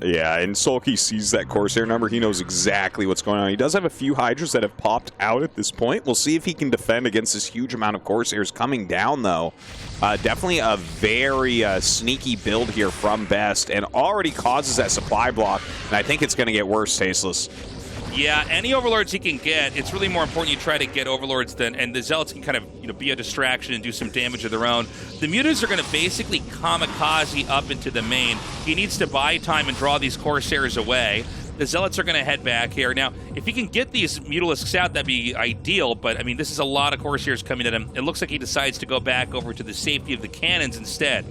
Yeah, and Sulky sees that Corsair number. He knows exactly what's going on. He does have a few Hydras that have popped out at this point. We'll see if he can defend against this huge amount of Corsairs coming down, though. Definitely a very sneaky build here from Best, and already causes that supply block, and I think it's going to get worse, Tasteless.
Yeah, any Overlords he can get, it's really more important you try to get Overlords and the Zealots can kind of be a distraction and do some damage of their own. The Mutas are going to basically kamikaze up into the main. He needs to buy time and draw these Corsairs away. The Zealots are going to head back here. Now, if he can get these Mutalisks out, that'd be ideal, but, I mean, this is a lot of Corsairs coming at him. It looks like he decides to go back over to the safety of the cannons instead.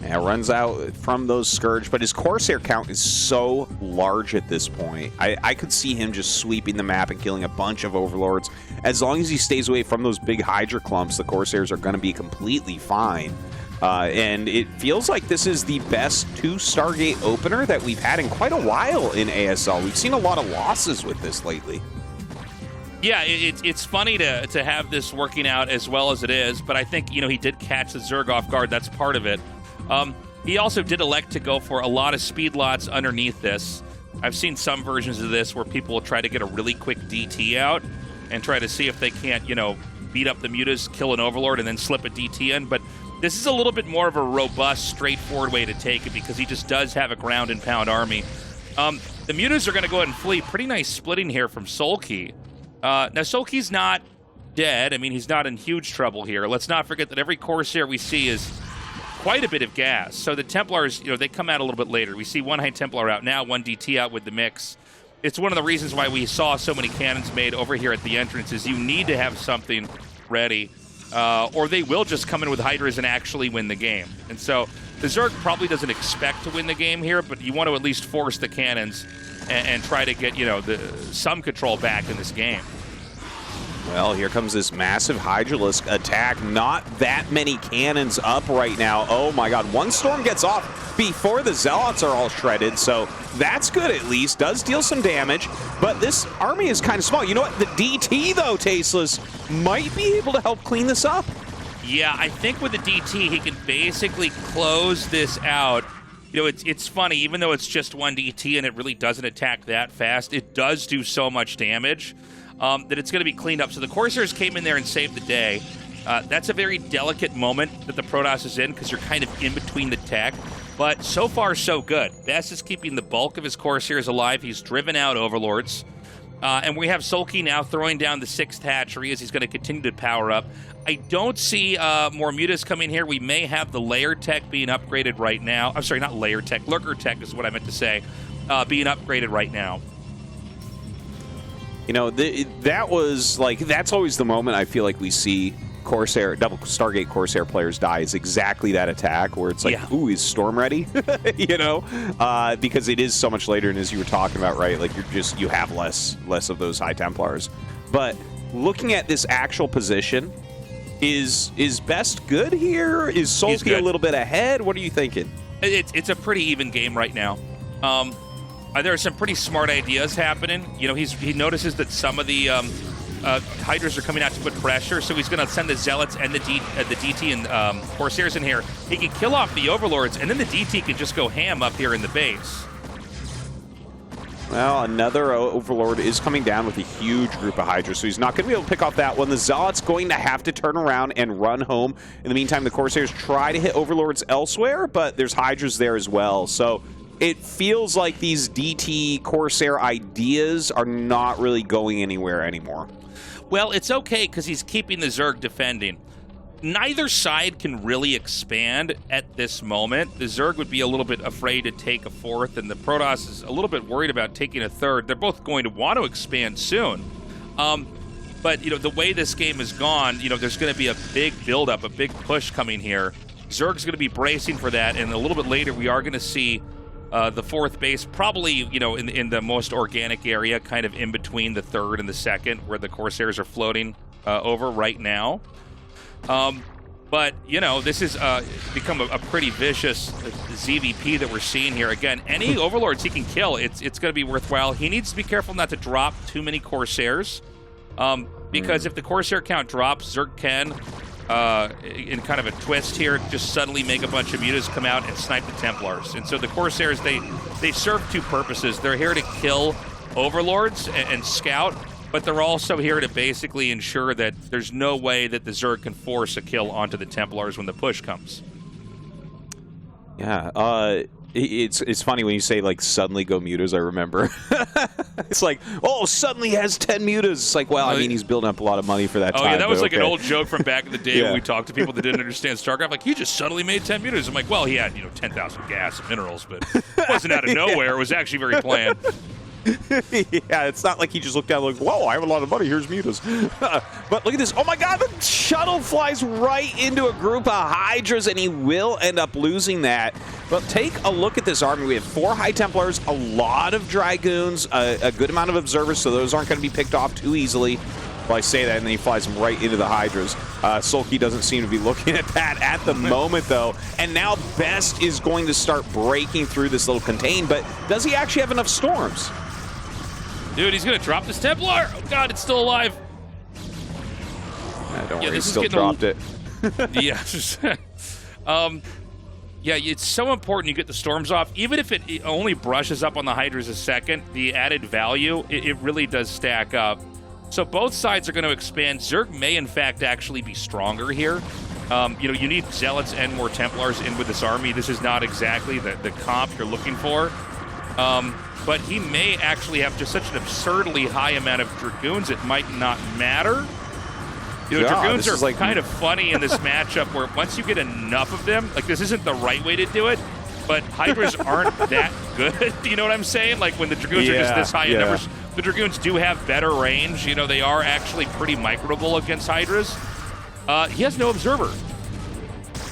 Yeah, runs out from those Scourge, but his Corsair count is so large at this point. I could see him just sweeping the map and killing a bunch of Overlords. As long as he stays away from those big Hydra clumps, the Corsairs are going to be completely fine. And it feels like this is the best 2 Stargate opener that we've had in quite a while in ASL. We've seen a lot of losses with this lately.
Yeah, it's funny to have this working out as well as it is, but I think, he did catch the Zerg off guard. That's part of it. He also did elect to go for a lot of speed lots underneath this. I've seen some versions of this where people will try to get a really quick DT out and try to see if they can't, beat up the Mutas, kill an Overlord, and then slip a DT in. But this is a little bit more of a robust, straightforward way to take it because he just does have a ground and pound army. The Mutas are going to go ahead and flee. Pretty nice splitting here from SoulKey. Now, SoulKey's not dead. I mean, he's not in huge trouble here. Let's not forget that every Corsair we see is quite a bit of gas. So the Templars, they come out a little bit later. We see one High Templar out now, one DT out with the mix. It's one of the reasons why we saw so many cannons made over here at the entrance is you need to have something ready. or they will just come in with Hydras and actually win the game. And so the Zerg probably doesn't expect to win the game here, but you want to at least force the cannons and try to get, some control back in this game.
Well, here comes this massive Hydralisk attack. Not that many cannons up right now. Oh my god, one storm gets off before the Zealots are all shredded, so that's good at least. Does deal some damage, but this army is kind of small. You know what? The DT, though, Tasteless, might be able to help clean this up.
Yeah, I think with the DT, he can basically close this out. It's funny, even though it's just one DT and it really doesn't attack that fast, it does do so much damage that it's going to be cleaned up. So the Corsairs came in there and saved the day. That's a very delicate moment that the Protoss is in because you're kind of in between the tech. But so far, so good. Best is keeping the bulk of his Corsairs alive. He's driven out Overlords. And we have Sulky now throwing down the 6th hatchery as he's going to continue to power up. I don't see more mutas coming here. We may have the layer tech being upgraded right now. I'm sorry, not layer tech. Lurker tech is what I meant to say, being upgraded right now.
That's always the moment I feel like we see Corsair, double Stargate Corsair players die, is exactly that attack where it's like, yeah. Ooh, is Storm ready? Because it is so much later, and as you were talking about, right, like you have less of those High Templars. But looking at this actual position, is Best good here? Is Sulky a little bit ahead? What are you thinking?
It's a pretty even game right now. There are some pretty smart ideas happening. He notices that some of the Hydras are coming out to put pressure, so he's going to send the Zealots and the DT and Corsairs in here. He can kill off the Overlords, and then the DT can just go ham up here in the base.
Well, another Overlord is coming down with a huge group of Hydras, so he's not going to be able to pick off that one. The Zealot's going to have to turn around and run home. In the meantime, the Corsairs try to hit Overlords elsewhere, but there's Hydras there as well. So it feels like these DT Corsair ideas are not really going anywhere anymore.
Well, it's okay because he's keeping the Zerg defending. Neither side can really expand at this moment. The Zerg would be a little bit afraid to take a 4th, and the Protoss is a little bit worried about taking a 3rd. They're both going to want to expand soon. But, the way this game is gone, there's going to be a big buildup, a big push coming here. Zerg's going to be bracing for that, and a little bit later we are going to see the 4th base, probably, in the most organic area, kind of in between the 3rd and the 2nd, where the Corsairs are floating over right now. But, this has become a pretty vicious ZVP that we're seeing here. Again, any Overlords he can kill, it's going to be worthwhile. He needs to be careful not to drop too many Corsairs, because if the Corsair count drops, Zerg can, in kind of a twist here, just suddenly make a bunch of mutas come out and snipe the Templars. And so the Corsairs, they serve two purposes. They're here to kill Overlords and scout, but they're also here to basically ensure that there's no way that the Zerg can force a kill onto the Templars when the push comes.
Yeah, it's funny when you say, like, suddenly go mutas, I remember. It's like, oh, suddenly has 10 mutas. It's like, well, I mean, he's building up a lot of money for that time.
Oh, yeah, that was like
okay.
an old joke from back in the day when we talked to people that didn't understand StarCraft. Like, he just suddenly made 10 mutas. I'm like, well, he had, 10,000 gas and minerals, but it wasn't out of nowhere. It was actually very planned.
Yeah, it's not like he just looked down like, whoa, I have a lot of money, here's mutas. But look at this. Oh my god, the shuttle flies right into a group of Hydras, and he will end up losing that. But take a look at this army. We have 4 High Templars, a lot of Dragoons, a good amount of Observers, so those aren't going to be picked off too easily. Well, I say that, and then he flies them right into the Hydras. Sulky doesn't seem to be looking at that at the moment, though. And now Best is going to start breaking through this little contain, but does he actually have enough storms?
Dude, he's going to drop this Templar. Oh, God, it's still alive.
Don't worry, he still dropped it.
Yeah. Yeah, it's so important you get the storms off. Even if it only brushes up on the Hydras a second, the added value, it really does stack up. So both sides are going to expand. Zerg may, in fact, actually be stronger here. You need Zealots and more Templars in with this army. This is not exactly the comp you're looking for. But he may actually have just such an absurdly high amount of Dragoons, it might not matter. Dragoons are like kind of funny in this matchup where once you get enough of them, like this isn't the right way to do it, but Hydras aren't that good. You know what I'm saying? Like when the Dragoons are just this high in numbers, the Dragoons do have better range. They are actually pretty microable against Hydras. He has no observer.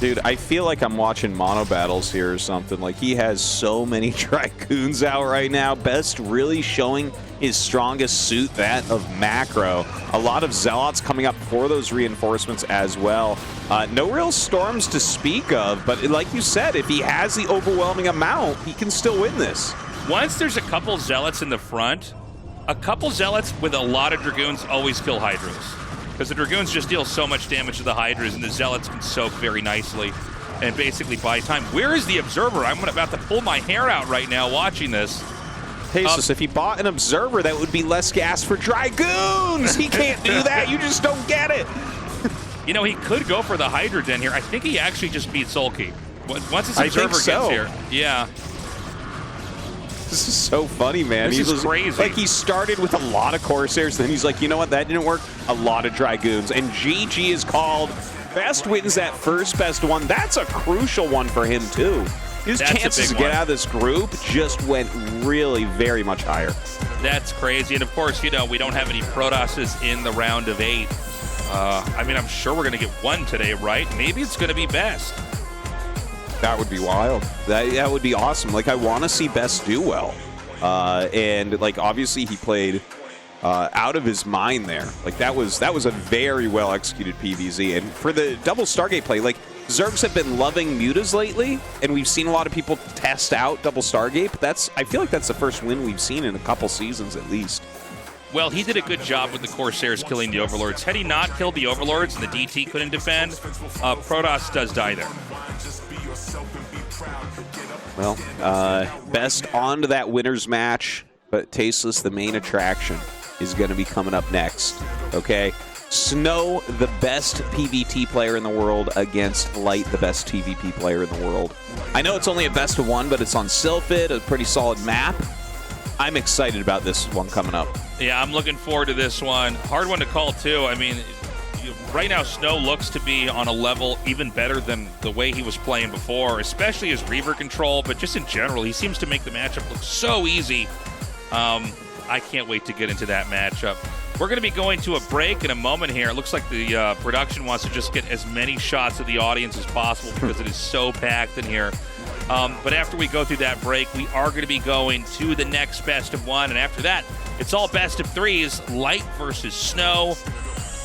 Dude, I feel like I'm watching mono battles here or something. Like, he has so many Dragoons out right now. Best really showing his strongest suit, that of macro. A lot of Zealots coming up for those reinforcements as well. No real Storms to speak of, but like you said, if he has the overwhelming amount, he can still win this.
Once there's a couple Zealots in the front, a couple Zealots with a lot of Dragoons always kill Hydras. Because the Dragoons just deal so much damage to the Hydras, and the Zealots can soak very nicely and basically buy time. Where is the Observer? I'm about to pull my hair out right now watching this.
Tastosis, if he bought an Observer, that would be less gas for Dragoons! He can't do that, you just don't get it!
You know, he could go for the Hydra Den here. I think he actually just beat SoulKey. Once his Observer gets here. Yeah.
This is so funny, man.
This is crazy.
Like, he started with a lot of Corsairs, then he's like, you know what, that didn't work? A lot of Dragoons. And GG is called. Best wins that first best one. That's a crucial one for him, too. His chances to get out of this group just went really very much higher.
That's crazy. And, of course, you know, we don't have any Protosses in the round of 8. I mean, I'm sure we're going to get one today, right? Maybe it's going to be Best.
That would be wild. That would be awesome. Like, I want to see Best do well. And, like, obviously he played out of his mind there. Like, that was a very well-executed PvZ. And for the double Stargate play, like, Zergs have been loving mutas lately, and we've seen a lot of people test out double Stargate, but I feel like that's the first win we've seen in a couple seasons at least.
Well, he did a good job with the Corsairs killing the Overlords. Had he not killed the Overlords and the DT couldn't defend, Protoss does die there.
Well, Best on to that winner's match, but Tasteless, the main attraction, is going to be coming up next, okay? Snow, the best PvT player in the world, against Light, the best TVP player in the world. I know it's only a best of one, but it's on Sylphid, a pretty solid map. I'm excited about this one coming up.
Yeah, I'm looking forward to this one. Hard one to call, too. I mean, right now, Snow looks to be on a level even better than the way he was playing before, especially his Reaver control, but just in general, he seems to make the matchup look so easy. I can't wait to get into that matchup. We're going to be going to a break in a moment here. It looks like the production wants to just get as many shots of the audience as possible because it is so packed in here. But after we go through that break, we are going to be going to the next best of one, and after that, it's all best of threes, Light versus Snow.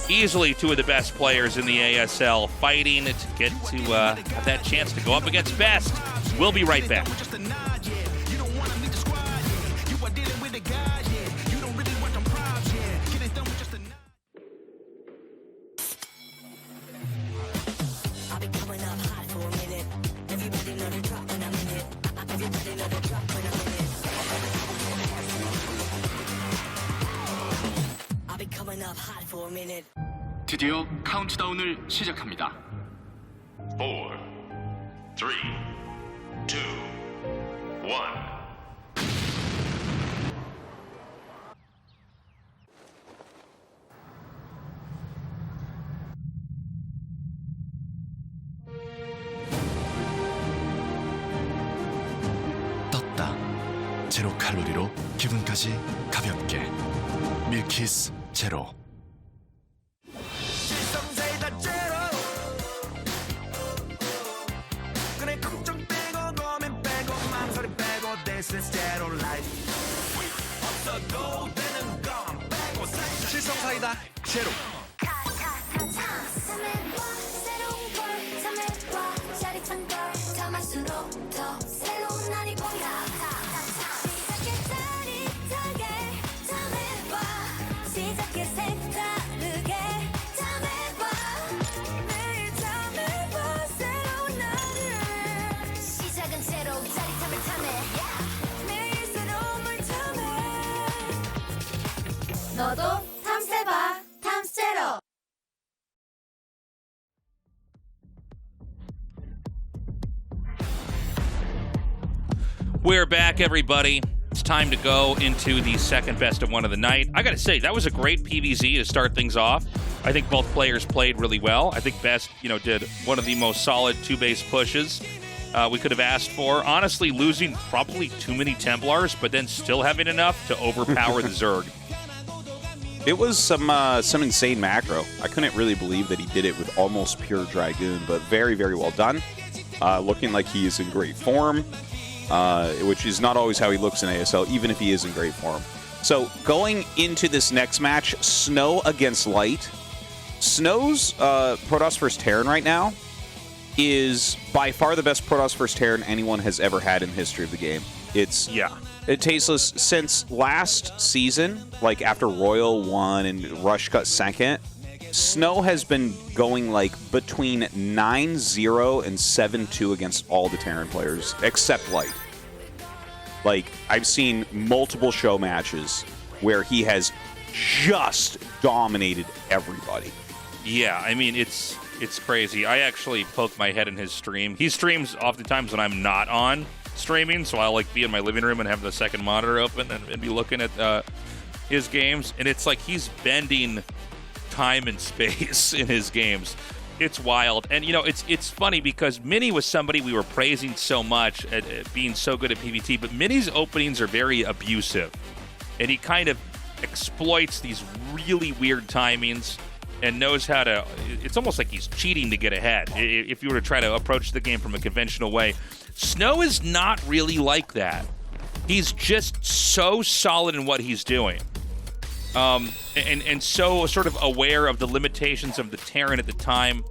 Easily two of the best players in the ASL fighting to get to have that chance to go up against Best. We'll be right back.
드디어 카운트다운을 시작합니다.
4, 3, 2, 1.
떴다. 제로 칼로리로 기분까지 가볍게. 밀키스 제로.
실성사이다 제로.
너도 탐세봐, 탐세로.
We're back, everybody. It's time to go into the second best of one of the night. I gotta say, that was a great PvZ to start things off. I think both players played really well. I think Best, did one of the most solid two-base pushes we could have asked for. Honestly, losing probably too many Templars, but then still having enough to overpower the Zerg.
It was some insane macro. I couldn't really believe that he did it with almost pure Dragoon, but very, very well done. Looking like he is in great form, which is not always how he looks in ASL, even if he is in great form. So going into this next match, Snow against Light. Snow's Protoss vs. Terran right now is by far the best Protoss vs. Terran anyone has ever had in the history of the game. It's Tasteless. Since last season, like after Royal won and Rush got second, Snow has been going like between 9-0 and 7-2 against all the Terran players, except Light. Like, I've seen multiple show matches where he has just dominated everybody.
Yeah, I mean, it's crazy. I actually poke my head in his stream. He streams oftentimes when I'm not on streaming, so I'll like be in my living room and have the second monitor open and be looking at his games, and it's like he's bending time and space in his games. It's wild. And, you know, it's funny because Mini was somebody we were praising so much at being so good at PvT, but Mini's openings are very abusive, and he kind of exploits these really weird timings and knows how to... It's almost like he's cheating to get ahead if you were to try to approach the game from a conventional way. Snow is not really like that. He's just so solid in what he's doing. And so sort of aware of the limitations of the Terran at the time.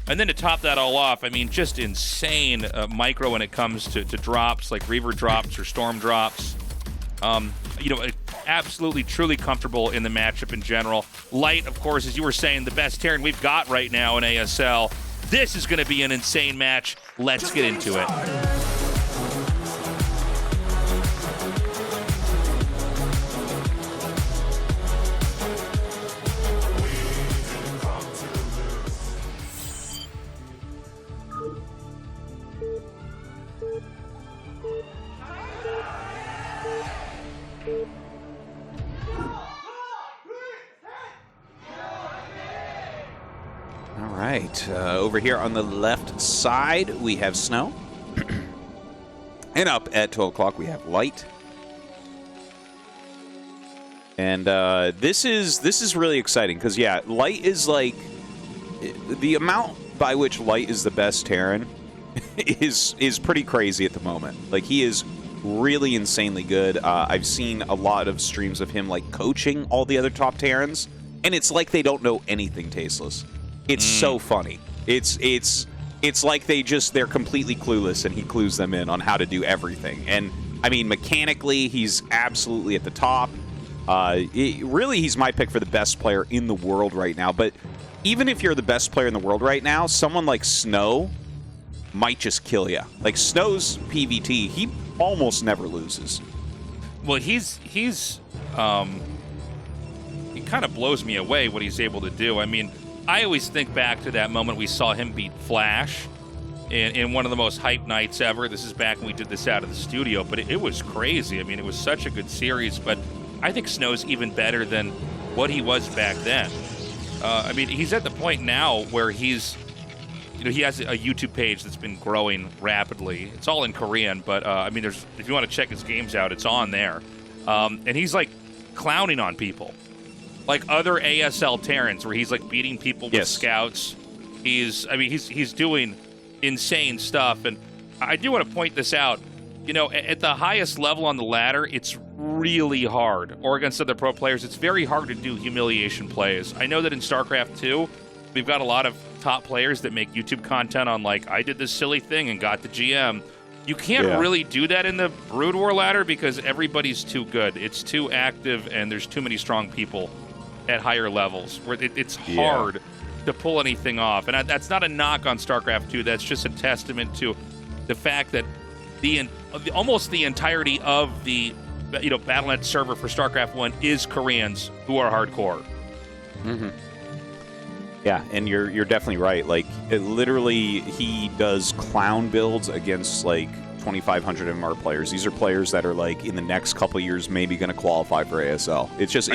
And then to top that all off, I mean, just insane micro when it comes to drops, like Reaver drops or Storm drops. You know, absolutely, truly comfortable in the matchup in general. Light, of course, as you were saying, the best Terran we've got right now in ASL. This is going to be an insane match. Let's get into it.
All right, over here on the left side, we have Snow. And up at 12 o'clock, we have Light. And this is really exciting because, yeah, Light is like... The amount by which Light is the best Terran is pretty crazy at the moment. Like, he is really insanely good. I've seen a lot of streams of him, like, coaching all the other top Terrans, and it's like they don't know anything Tasteless. It's so funny. It's like they're completely clueless, and he clues them in on how to do everything. And I mean, mechanically, he's absolutely at the top. Really, he's my pick for the best player in the world right now. But even if you're the best player in the world right now, someone like Snow might just kill you. Like Snow's PvT, he almost never loses.
Well, he kind of blows me away what he's able to do. I mean, I always think back to that moment we saw him beat Flash in one of the most hyped nights ever. This is back when we did this out of the studio, but it was crazy. I mean, it was such a good series, but I think Snow's even better than what he was back then. I mean, he's at the point now where he's, you know, he has a YouTube page that's been growing rapidly. It's all in Korean, but I mean, if you want to check his games out, it's on there. And he's like clowning on people. Like other ASL Terrans, where he's like beating people with scouts. He's doing insane stuff, and I do want to point this out. You know, at the highest level on the ladder, it's really hard, or against other pro players, it's very hard to do humiliation plays. I know that in StarCraft 2, we've got a lot of top players that make YouTube content on like, I did this silly thing and got the GM. You can't really do that in the Brood War ladder because everybody's too good. It's too active, and there's too many strong people at higher levels where it's hard to pull anything off. And that's not a knock on StarCraft 2. That's just a testament to the fact that almost the entirety of the Battle.net server for StarCraft 1 is Koreans who are hardcore.
Mm-hmm. Yeah, and you're definitely right. Like, literally, he does clown builds against like 2,500 MMR players. These are players that are like in the next couple years maybe going to qualify for ASL. It's just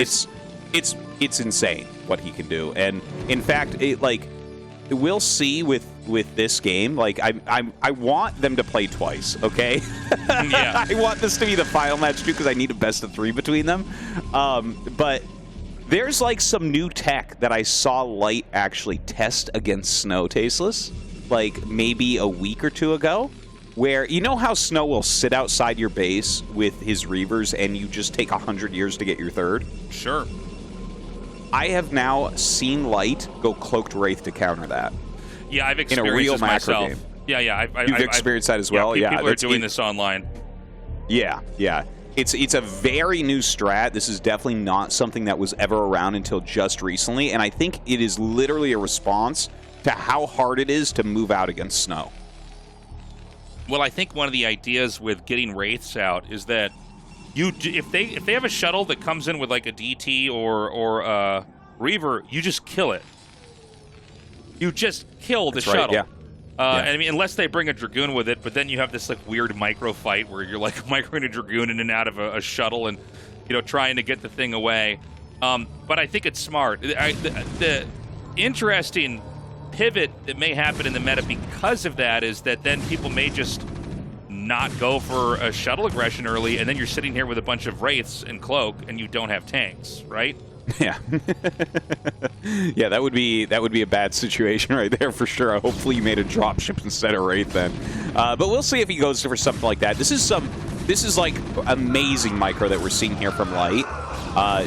it's insane what he can do. And in fact, we'll see with this game. Like, I want them to play twice, okay? Yeah. I want this to be the final match too because I need a best of 3 between them. But There's like some new tech that I saw Light actually test against Snow Tasteless, like maybe a week or two ago, where you know how Snow will sit outside your base with his Reavers and you just take 100 years to get your third?
Sure.
I have now seen Light go Cloaked Wraith to counter that.
Yeah, I've
in
experienced
a real
this
macro
myself.
game.
Yeah.
You've experienced that as well?
Yeah,
Yeah,
people are doing this online.
Yeah. It's a very new strat. This is definitely not something that was ever around until just recently, and I think it is literally a response to how hard it is to move out against Snow.
Well, I think one of the ideas with getting Wraiths out is that if they have a shuttle that comes in with like a DT or a Reaver, you just kill it. You just kill the shuttle.
Yeah.
I mean, unless they bring a Dragoon with it, but then you have this like weird micro fight where you're like microing a Dragoon in and out of a shuttle and, you know, trying to get the thing away. But I think it's smart. The interesting pivot that may happen in the meta because of that is that then people may just not go for a shuttle aggression early, and then you're sitting here with a bunch of Wraiths and Cloak, and you don't have tanks, right?
Yeah. Yeah, that would be a bad situation right there for sure. Hopefully you made a dropship instead of Wraith then. But we'll see if he goes for something like that. This is like amazing micro that we're seeing here from Light.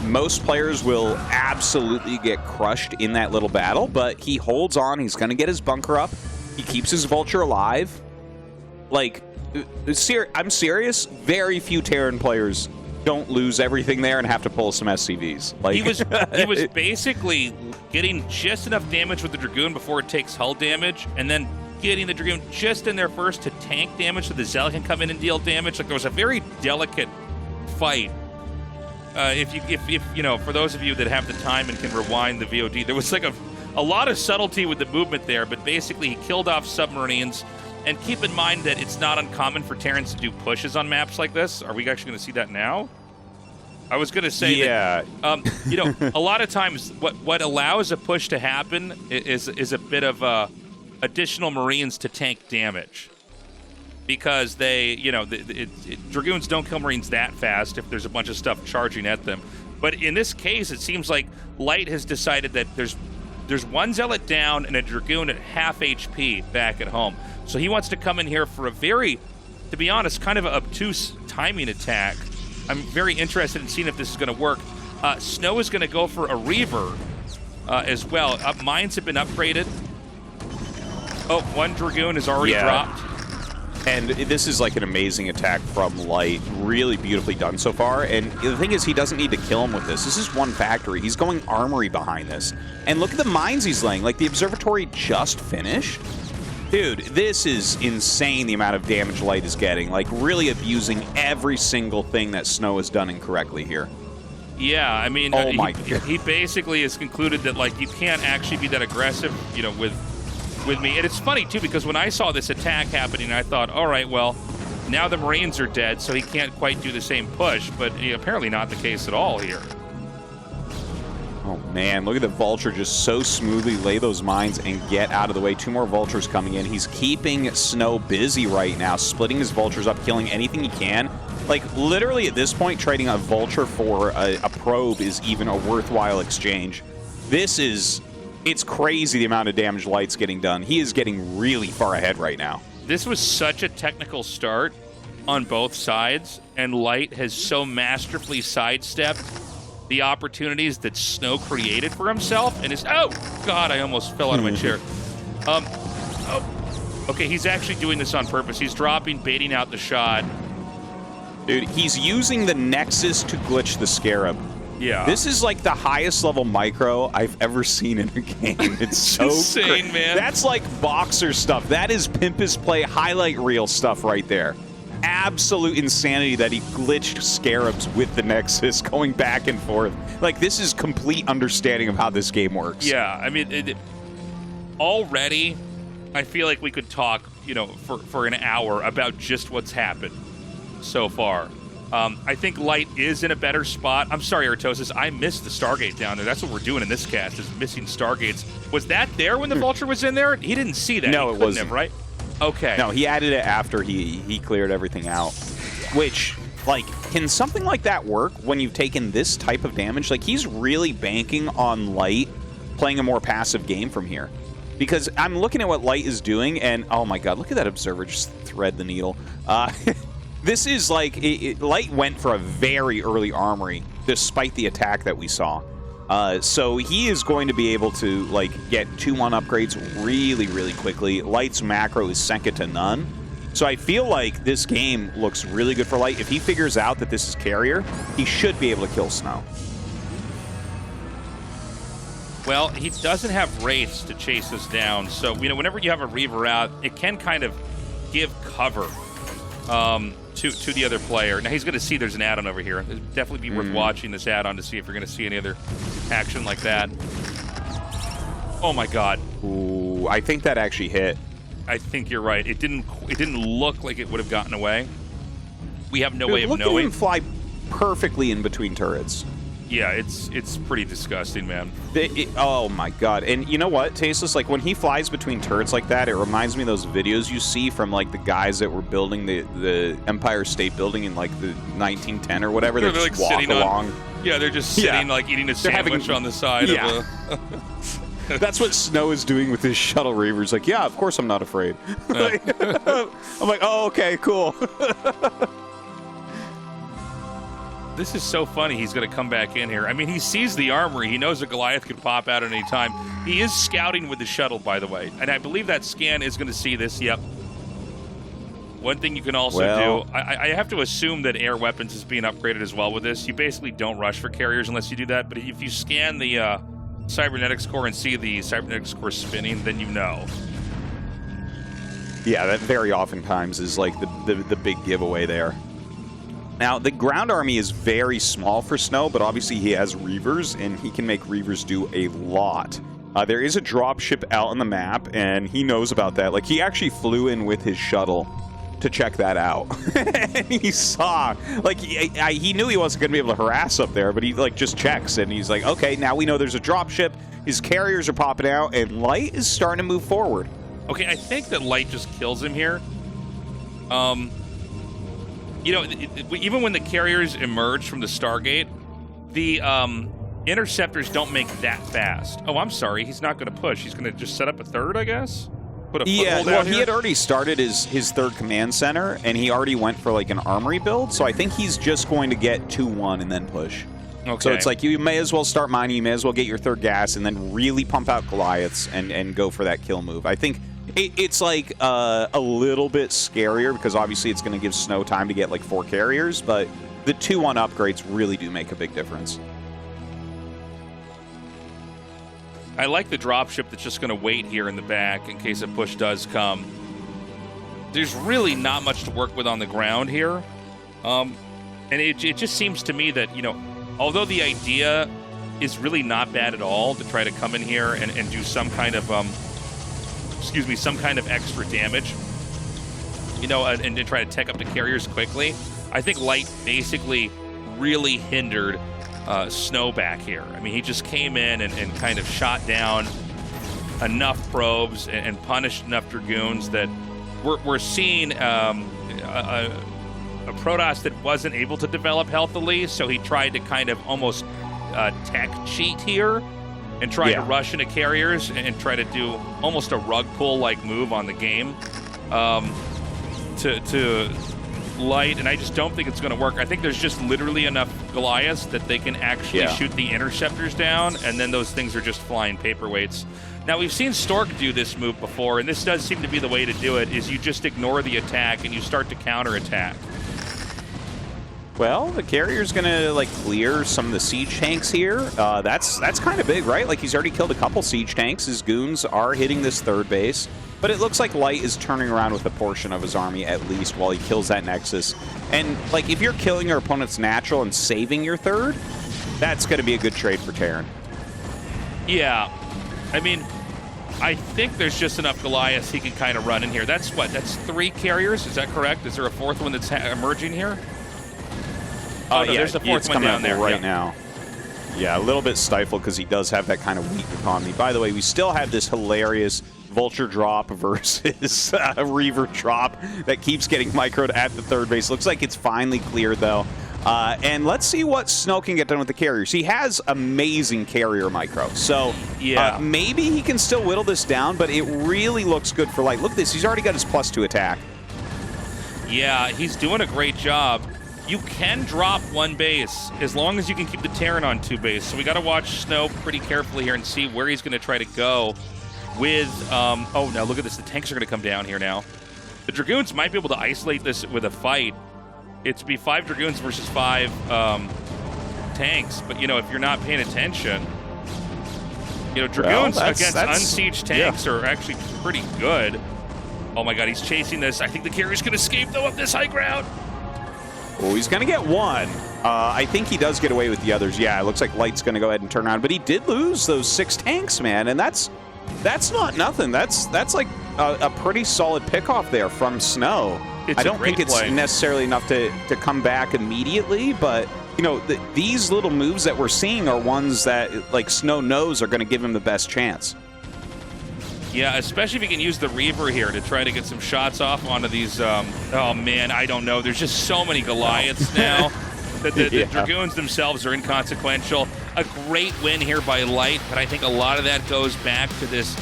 Most players will absolutely get crushed in that little battle, but he holds on. He's going to get his bunker up. He keeps his Vulture alive. Like, I'm serious. Very few Terran players don't lose everything there and have to pull some SCVs. Like,
he was basically getting just enough damage with the Dragoon before it takes hull damage, and then getting the Dragoon just in there first to tank damage so the Zealot can come in and deal damage. Like, there was a very delicate fight. If you know, for those of you that have the time and can rewind the VOD, there was like a lot of subtlety with the movement there, but basically he killed off submarines. And keep in mind that it's not uncommon for Terrans to do pushes on maps like this. Are we actually going to see that now? I was going to say that, you know, a lot of times what allows a push to happen is a bit of additional Marines to tank damage. Because they, you know, Dragoons don't kill Marines that fast if there's a bunch of stuff charging at them. But in this case, it seems like Light has decided that there's one Zealot down and a Dragoon at half HP back at home. So he wants to come in here for a very, to be honest, kind of an obtuse timing attack. I'm very interested in seeing if this is going to work. Snow is going to go for a Reaver as well. Mines have been upgraded. Oh, one Dragoon is already dropped.
And this is like an amazing attack from Light. Really beautifully done so far. And the thing is, he doesn't need to kill him with this. This is one factory. He's going armory behind this. And look at the mines he's laying. Like, the observatory just finished. Dude, this is insane, the amount of damage Light is getting. Like, really abusing every single thing that Snow has done incorrectly here.
Yeah, I mean,
oh my God.
He basically has concluded that, like, you can't actually be that aggressive, you know, with me. And it's funny, too, because when I saw this attack happening, I thought, all right, well, now the Marines are dead, so he can't quite do the same push. But apparently not the case at all here.
Oh, man, look at the Vulture just so smoothly lay those mines and get out of the way. Two more Vultures coming in. He's keeping Snow busy right now, splitting his Vultures up, killing anything he can. Like, literally at this point, trading a Vulture for a probe is even a worthwhile exchange. It's crazy the amount of damage Light's getting done. He is getting really far ahead right now.
This was such a technical start on both sides, and Light has so masterfully sidestepped the opportunities that Snow created for himself, and oh God, I almost fell out of my chair. Okay, he's actually doing this on purpose. He's dropping, baiting out the shot.
Dude, he's using the Nexus to glitch the Scarab.
Yeah.
This is like the highest level micro I've ever seen in a game. It's so
insane, man.
That's like boxer stuff. That is Pimpus Play highlight reel stuff right there. Absolute insanity that he glitched Scarabs with the Nexus going back and forth. Like, this is complete understanding of how this game works.
Yeah, I mean, already, I feel like we could talk, you know, for an hour about just what's happened so far. I think Light is in a better spot. I'm sorry, Tastosis, I missed the Stargate down there. That's what we're doing in this cast, is missing Stargates. Was that there when the Vulture was in there? He didn't see that.
No, it wasn't.
Right? Okay.
No, he added it after he cleared everything out. Which, like, can something like that work when you've taken this type of damage? Like, he's really banking on Light playing a more passive game from here. Because I'm looking at what Light is doing, and oh my god, look at that Observer just thread the needle. This is like, Light went for a very early armory, despite the attack that we saw. So he is going to be able to like get 2-1 upgrades really, really quickly. Light's macro is second to none. So I feel like this game looks really good for Light. If he figures out that this is carrier, he should be able to kill Snow.
Well, he doesn't have Wraiths to chase us down, so whenever you have a Reaver out, it can kind of give cover to the other player. Now he's going to see there's an add-on over here. It'd definitely be worth watching this add-on to see if you're going to see any other action like that. Oh my god.
Ooh, I think that actually hit.
I think you're right. It didn't look like it would have gotten away. We have no way of knowing.
Look at him fly perfectly in between turrets.
Yeah, it's pretty disgusting, man.
Oh my god. And you know what, Tasteless? Like, when he flies between turrets like that, it reminds me of those videos you see from, like, the guys that were building the Empire State Building in, like, the 1910 or whatever. They just like walk along.
Yeah, they're just sitting, like, eating a sandwich on the side of a...
That's what Snow is doing with his shuttle Reavers. Like, yeah, of course I'm not afraid. I'm like, oh, okay, cool.
This is so funny. He's going to come back in here. I mean, he sees the armory. He knows a Goliath could pop out at any time. He is scouting with the shuttle, by the way. And I believe that scan is going to see this. Yep. One thing you can also do, I have to assume that air weapons is being upgraded as well with this. You basically don't rush for carriers unless you do that. But if you scan the cybernetics core and see the cybernetics core spinning, then you know.
Yeah, that very oftentimes is like the big giveaway there. Now, the ground army is very small for Snow, but obviously he has Reavers, and he can make Reavers do a lot. There is a dropship out on the map, and he knows about that. Like, he actually flew in with his shuttle to check that out. And he saw, like, he knew he wasn't going to be able to harass up there, but he, like, just checks, and he's like, okay, now we know there's a dropship. His carriers are popping out, and Light is starting to move forward.
Okay, I think that Light just kills him here. You know, even when the carriers emerge from the Stargate, the interceptors don't make that fast. Oh, I'm sorry. He's not going to push. He's going to just set up a third, I guess? Put a foothold
well,
down
he
here?
had already started his third command center, and he already went for, like, an armory build, so I think he's just going to get 2-1 and then push.
Okay.
So it's like you may as well start mining, you may as well get your third gas, and then really pump out Goliaths and go for that kill move. I think it's like a little bit scarier because obviously it's going to give Snow time to get like 4 carriers, but the 2-1 upgrades really do make a big difference.
I like the dropship that's just going to wait here in the back in case a push does come. There's really not much to work with on the ground here. And it just seems to me that, you know, although the idea is really not bad at all to try to come in here and do some kind of some kind of extra damage, you know, and try to tech up the carriers quickly. I think Light basically really hindered Snow back here. I mean, he just came in and kind of shot down enough probes and punished enough Dragoons that we're seeing a Protoss that wasn't able to develop healthily, so he tried to kind of almost tech cheat here and try to rush into carriers and try to do almost a rug pull like move on the game to Light, and I just don't think it's going to work. I think there's just literally enough Goliaths that they can actually shoot the interceptors down, and then those things are just flying paperweights. Now, we've seen Stork do this move before, and this does seem to be the way to do it, is you just ignore the attack and you start to counterattack.
Well, the carrier's going to, like, clear some of the siege tanks here. That's kind of big, right? Like, he's already killed a couple siege tanks. His goons are hitting this third base. But it looks like Light is turning around with a portion of his army, at least, while he kills that Nexus. And, like, if you're killing your opponent's natural and saving your third, that's going to be a good trade for Terran.
Yeah. I mean, I think there's just enough Goliaths he can kind of run in here. That's what? That's 3 carriers? Is that correct? Is there a 4th one that's emerging here? Oh, no, there's a 4th one down there.
Right now. Yeah, a little bit stifled because he does have that kind of weak economy. By the way, we still have this hilarious Vulture drop versus Reaver drop that keeps getting microed at the third base. Looks like it's finally cleared, though. And let's see what Snow can get done with the carriers. He has amazing carrier micro, so maybe he can still whittle this down, but it really looks good for Light. Look at this. He's already got his +2 attack.
Yeah, he's doing a great job. You can drop one base as long as you can keep the Terran on 2 base. So we got to watch Snow pretty carefully here and see where he's going to try to go with... oh, now look at this. The tanks are going to come down here now. The Dragoons might be able to isolate this with a fight. It's be 5 Dragoons versus 5 tanks. But, you know, if you're not paying attention, you know, Dragoons against unsieged tanks are actually pretty good. Oh, my God, he's chasing this. I think the carrier's going to escape, though, up this high ground.
Oh, he's going to get one. I think he does get away with the others. Yeah, it looks like Light's going to go ahead and turn around. But he did lose those 6 tanks, man, and that's not nothing. That's like a pretty solid pickoff there from Snow. I don't think it's necessarily enough to come back immediately, but you know, these little moves that we're seeing are ones that like Snow knows are going to give him the best chance.
Yeah, especially if you can use the Reaver here to try to get some shots off onto these. Oh man, I don't know. There's just so many Goliaths now. The Dragoons themselves are inconsequential. A great win here by Light, but I think a lot of that goes back to this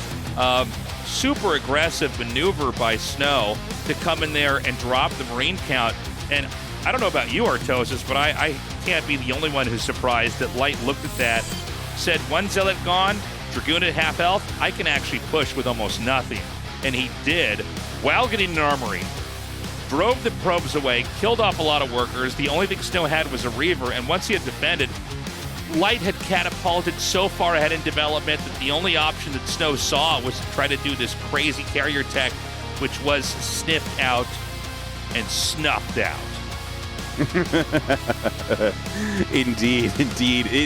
super aggressive maneuver by Snow to come in there and drop the Marine count. And I don't know about you, Artosis, but I can't be the only one who's surprised that Light looked at that, said 1 Zealot gone, Dragoon at half health, I can actually push with almost nothing. And he did, while getting an armory. Drove the probes away, killed off a lot of workers. The only thing Snow had was a Reaver, and once he had defended, Light had catapulted so far ahead in development that the only option that Snow saw was to try to do this crazy carrier tech, which was sniffed out and snuffed out.
Indeed.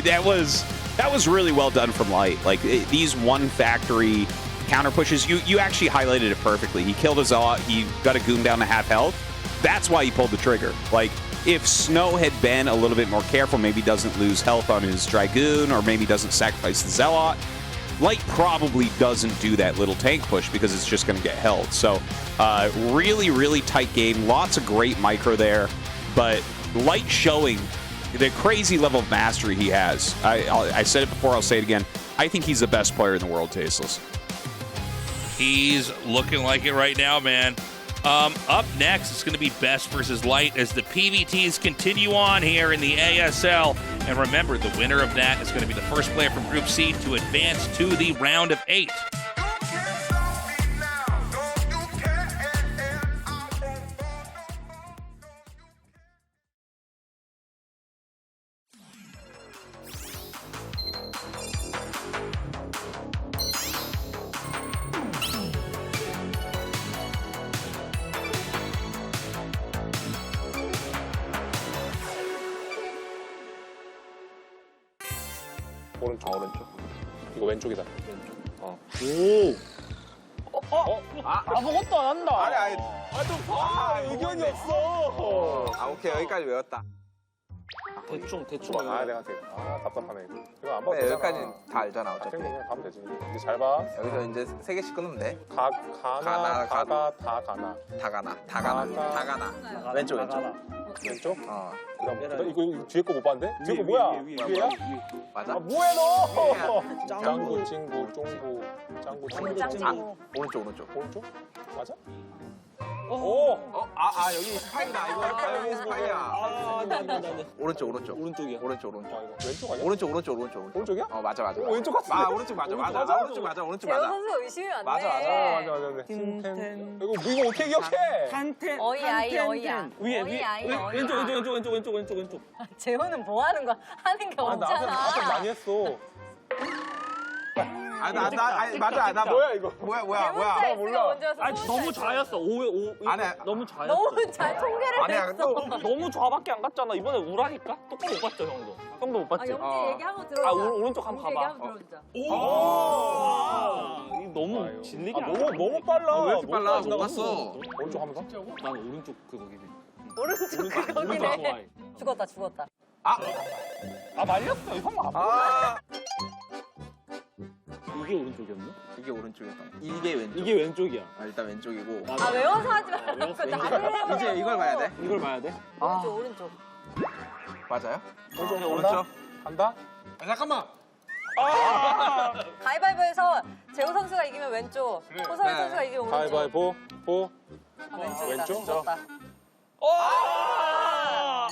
That was really well done from Light. Like these one factory counter pushes, you actually highlighted it perfectly. He killed a Zealot, he got a Goon down to half health. That's why he pulled the trigger. Like if Snow had been a little bit more careful, maybe doesn't lose health on his Dragoon, or maybe doesn't sacrifice the Zealot, Light probably doesn't do that little tank push because it's just going to get held. So really tight game, lots of great micro there, but Light showing the crazy level of mastery he has. I said it before, I'll say it again. I think he's the best player in the world, Tasteless.
He's looking like it right now, man. Up next, it's going to be Best versus Light as the PVTs continue on here in the ASL. And remember, the winner of that is going to be the first player from Group C to advance to the round of 8.
오른쪽. 이거 왼쪽이다. 왼쪽.
아무것도 안 한다.
의견이 없어. 오케이, 여기까지 외웠다.
대충.
내가 답답하네. 이거 안 봐도 되잖아.
여기까지 다 알잖아, 어차피.
그냥 가면 되지. 이제 잘 봐.
여기서 이제 3개씩 끊으면 돼.
가나.
다 가나. 왼쪽.
왼쪽? 그다음 이거 뒤에 거 못 봤는데? 뒤에 거
위에,
뭐야?
위에.
위에야?
맞아?
뭐해 너? 짱구, 찡구, 쫑구, 짱구, 찡구. 오른쪽? 맞아?
여기 스파이다. 여기 스파이야. 오른쪽이야.
왼쪽 아니야?
오른쪽이야? 맞아.
왼쪽 같은데?
오른쪽 맞아.
재호 선수 의심이 안 돼.
맞아.
이거 어떻게 기억해?
어이야.
왼쪽.
재호는 뭐 하는 거야? 하는 게 없잖아.
나한테 많이 했어.
맞아. 나 뭐야 이거? 뭐야?
나 몰라.
너무 좌였어. 너무 좌였어.
너무 잘 통계를 냈어.
너무 좌밖에 안 갔잖아. 이번에 우라니까? 똑바로 못 봤죠, 형도. 형도 못 봤지?
영지 얘기하고 들어오자.
오른쪽 한번 가봐. 너무 질리게 안 가.
너무 빨라.
왜 이렇게 빨라? 못 봤어.
오른쪽 한번 가?
난 오른쪽 그거기네.
오른쪽 그거기네. 죽었다.
말렸어. 형 이게 오른쪽이었나?
이게 오른쪽이었던 거. 이게 왼쪽.
이게 왼쪽이야.
일단 왼쪽이고.
아 외워서 하지 말라고. 나를
이제 이걸 봐야 돼.
이걸 봐야 돼?
오른쪽 오른쪽.
맞아요?
오른쪽. 간다.
잠깐만.
가위바위보에서 재호 선수가 이기면 왼쪽, 호성희 선수가 이기면 오른쪽.
가위바위보. 보.
아, 왼쪽이다.
왼쪽?
졌다.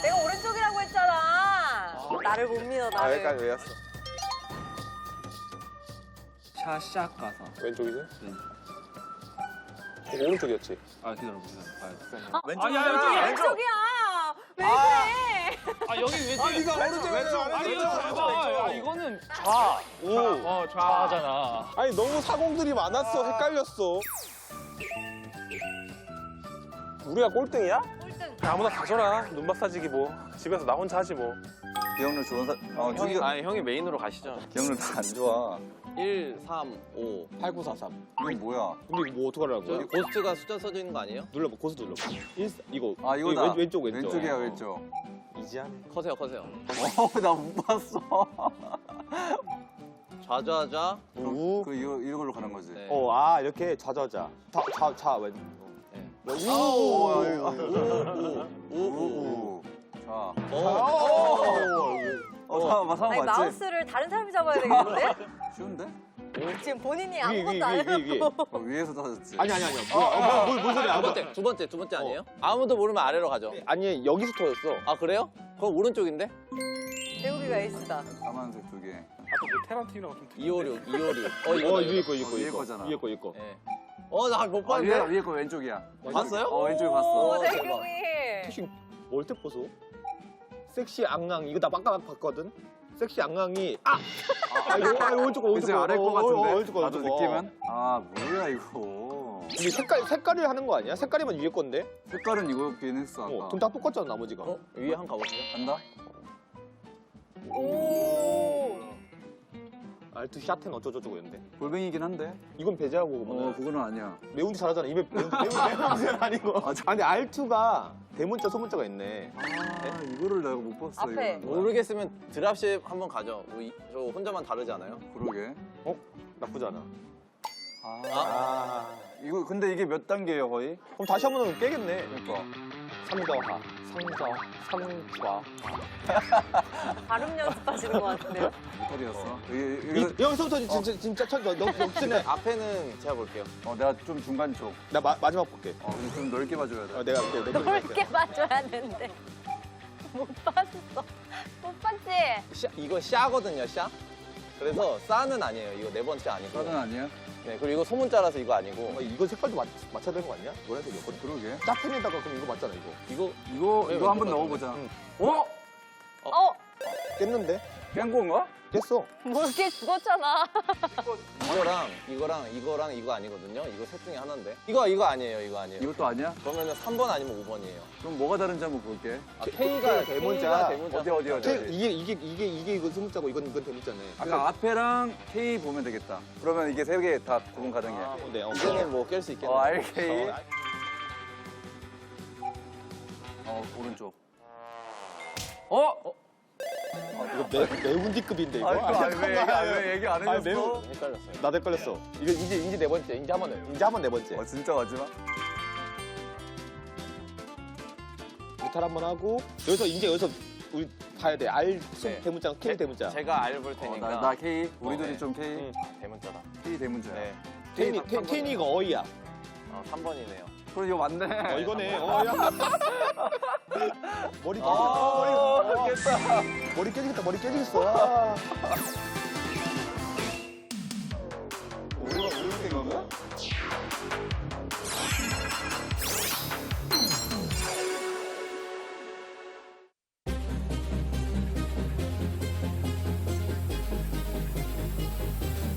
내가 오른쪽이라고 했잖아. 나를 못 믿어 나를.
여기까지 외웠어.
샷 가서.
왼쪽이지? 오른쪽이었지.
아 기다려.
왼쪽이야. 왼쪽이야. 왜 그래?
아 여기 왼쪽.
네가
왼쪽. 이거는 좌. 좌잖아.
아니 너무 사공들이 많았어. 헷갈렸어.
우리가 꼴등이야?
꼴등.
아무나 가져라. 눈 마사지기 뭐. 집에서 나 혼자 하지 뭐.
기억력 좋은
형이 메인으로 가시죠.
기억력 다 안 좋아.
1, 3, 5, 8, 9, 4, 3.
이건 뭐야?
근데 이거 뭐 어떡하라고?
저기 고스트가 숫자 써져 있는 거 아니에요?
눌러봐. 고스 눌러봐. 이거.
아 이거다.
왼쪽.
왼쪽이야 왼쪽.
이지하네.
커세요.
나 못 봤어.
좌좌좌.
그 이걸로 가는 거지.
네.
이렇게 좌좌좌. 좌 왼.
오. 자. 상황
아니,
맞지?
마우스를 다른 사람이 잡아야 되겠는데?
쉬운데?
지금 본인이 아무것도 안 해놓고.
위에서 터졌지.
아니야. 뭔 소리야?
두 번째 아니에요? 아무도 모르면 아래로 가죠.
아니 여기서 터졌어.
아 그래요? 그럼 오른쪽인데?
재욱이가 에이스다.
까만색 2개.
테란티라고 좀.
256.
위에
거잖아.
위에 거.
네. 나 못 봤는데?
위에 거 왼쪽이야.
봤어요?
왼쪽에
오,
봤어.
재욱이.
뭘때 보소? 섹시 앙앙 이거 나 아까 봤거든. 섹시 앙앙이 이거 오른쪽
그치 아래 거 같은데.
오른쪽
나도 느낌은. 뭐야 이거.
근데 색깔을 하는 거 아니야? 색깔이면 위에 건데.
색깔은 이거긴 했어 아까.
그럼 다 똑같잖아 나머지가.
위에 한 번 가보세요.
간다.
오.
알투 샤텐 어쩌고저쩌고 했는데.
골뱅이긴 한데.
이건 배제하고 그러면.
그거는 아니야.
매운지 잘하잖아. 입에 매운지는 아니고. 아니 알투가 대문자 소문자가 있네.
이거를 내가 못 봤어.
앞에.
이거는.
모르겠으면 드랍십 한번 가죠. 저 혼자만 다르지 않아요?
그러게.
나쁘지 않아.
이거 근데 이게 몇 단계예요 거의?
그럼 다시 한번 깨겠네.
그러니까.
상좌하, 상좌.
발음 연습하시는 것 같은데요?
털이었어.
여기서부터 진짜 너
앞에는 제가 볼게요.
내가 좀 중간 쪽.
나 마지막 볼게.
좀 넓게 봐줘야 돼.
내가
넓게 봐줘야 되는데. 못 봤어. 못 봤지?
이거 샤거든요, 샤. 그래서 싸는 아니에요. 이거 네 번째 아니고.
싸는 아니야?
네, 그리고 이거 소문자라서 이거 아니고.
이거 색깔도 맞춰야 되는 거 아니야? 뭐야 되게.
그러게.
짝퉁에다가 그럼 이거 맞잖아 이거.
이거 한번 넣어보자.
깼는데?
깬 건가?
깼어.
뭘게 죽었잖아.
이거랑 이거 아니거든요. 이거 셋 중에 하나인데. 이거 아니에요.
이것도 아니야?
그러면은 3번 아니면 5번이에요.
그럼 뭐가 다른지 한번 볼게.
K가
대문자.
어디?
이게 이거 소문자고 이건 대문자네.
아까 앞에랑 K 보면 되겠다. 그러면 이게 세 개 다 구분 가능해.
네.
이거는 뭐 깰 수 있겠네요.
RK. 오른쪽.
이거 매운 D급인데 이거.
왜 얘기 안 해줬어?
매운.
헷갈렸어요.
나도 헷갈렸어. 이거 이제 네 번째. 이제 한번 네 번째.
진짜 마지막?
무탈 한번 하고 여기서 우리 봐야 돼. R
네.
대문자, K 대문자.
제가 R 볼 테니까.
나 K. 우리들이 좀 K.
대문자다.
K 대문자야.
네.
K니가 어이야.
3번이네요.
그럼 이거 맞네.
이거네. 야. 머리 깨지겠다. 머리 깨지겠어. 우리가 모르는 건가?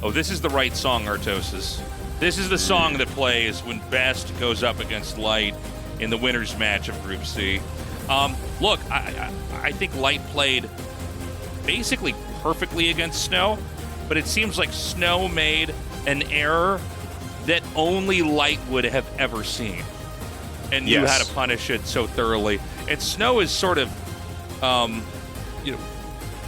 Oh, this is the right song, Tastosis. This is the song that plays when Best goes up against Light in the winners match of Group C. Look, I think Light played basically perfectly against Snow, but it seems like Snow made an error that only Light would have ever seen, and knew how to punish it so thoroughly. And Snow is sort of,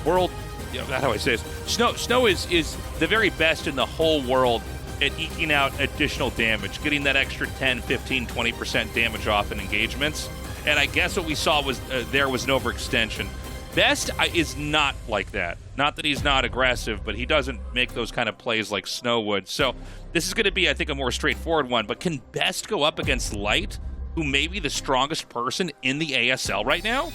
world you know, that's how I say it. Snow is the very best in the whole world at eking out additional damage, getting that extra 10, 15, 20% damage off in engagements. And I guess what we saw was there was an overextension. Best is not like that. Not that he's not aggressive, but he doesn't make those kind of plays like Snow would. So this is going to be, I think, a more straightforward one. But can Best go up against Light, who may be the strongest person in the ASL right now?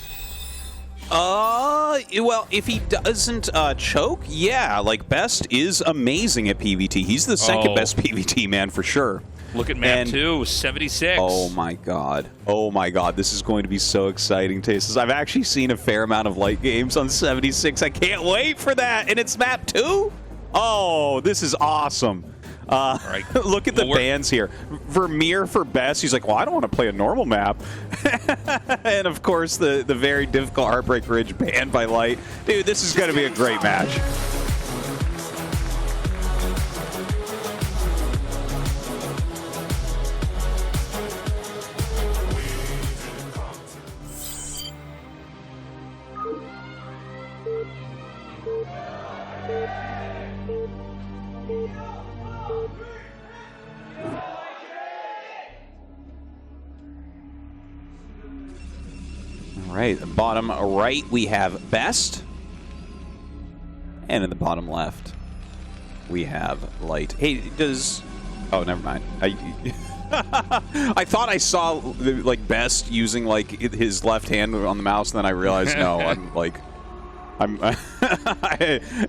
Well, if he doesn't choke, yeah, like Best is amazing at PvT. He's the second best PvT man for sure.
Look at map 2, 76.
Oh my god. Oh my god, this is going to be so exciting, Tastosis. I've actually seen a fair amount of Light games on 76. I can't wait for that. And it's map 2? Oh, this is awesome.
Right.
Look at the bans here. Vermeer for Best. He's like, well, I don't want to play a normal map. And of course, the very difficult Heartbreak Ridge banned by Light. Dude, this is going to be a great match. All right, the bottom right we have Best, and in the bottom left we have Light. Hey, does... Oh, never mind. I thought I saw like Best using like his left hand on the mouse, and then I realized no,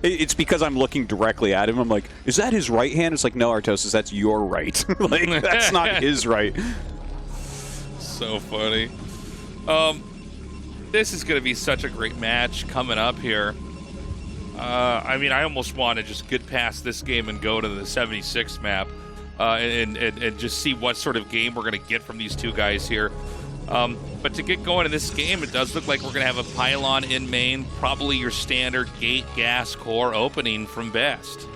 it's because I'm looking directly at him. I'm like, is that his right hand? It's like, no, Artosis, that's your right. Like, that's not his right.
So funny. This is going to be such a great match coming up here. I mean, I almost want to just get past this game and go to the 76 map and just see what sort of game we're going to get from these two guys here. But to get going in this game, it does look like we're going to have a pylon in main, probably your standard gate gas core opening from Best.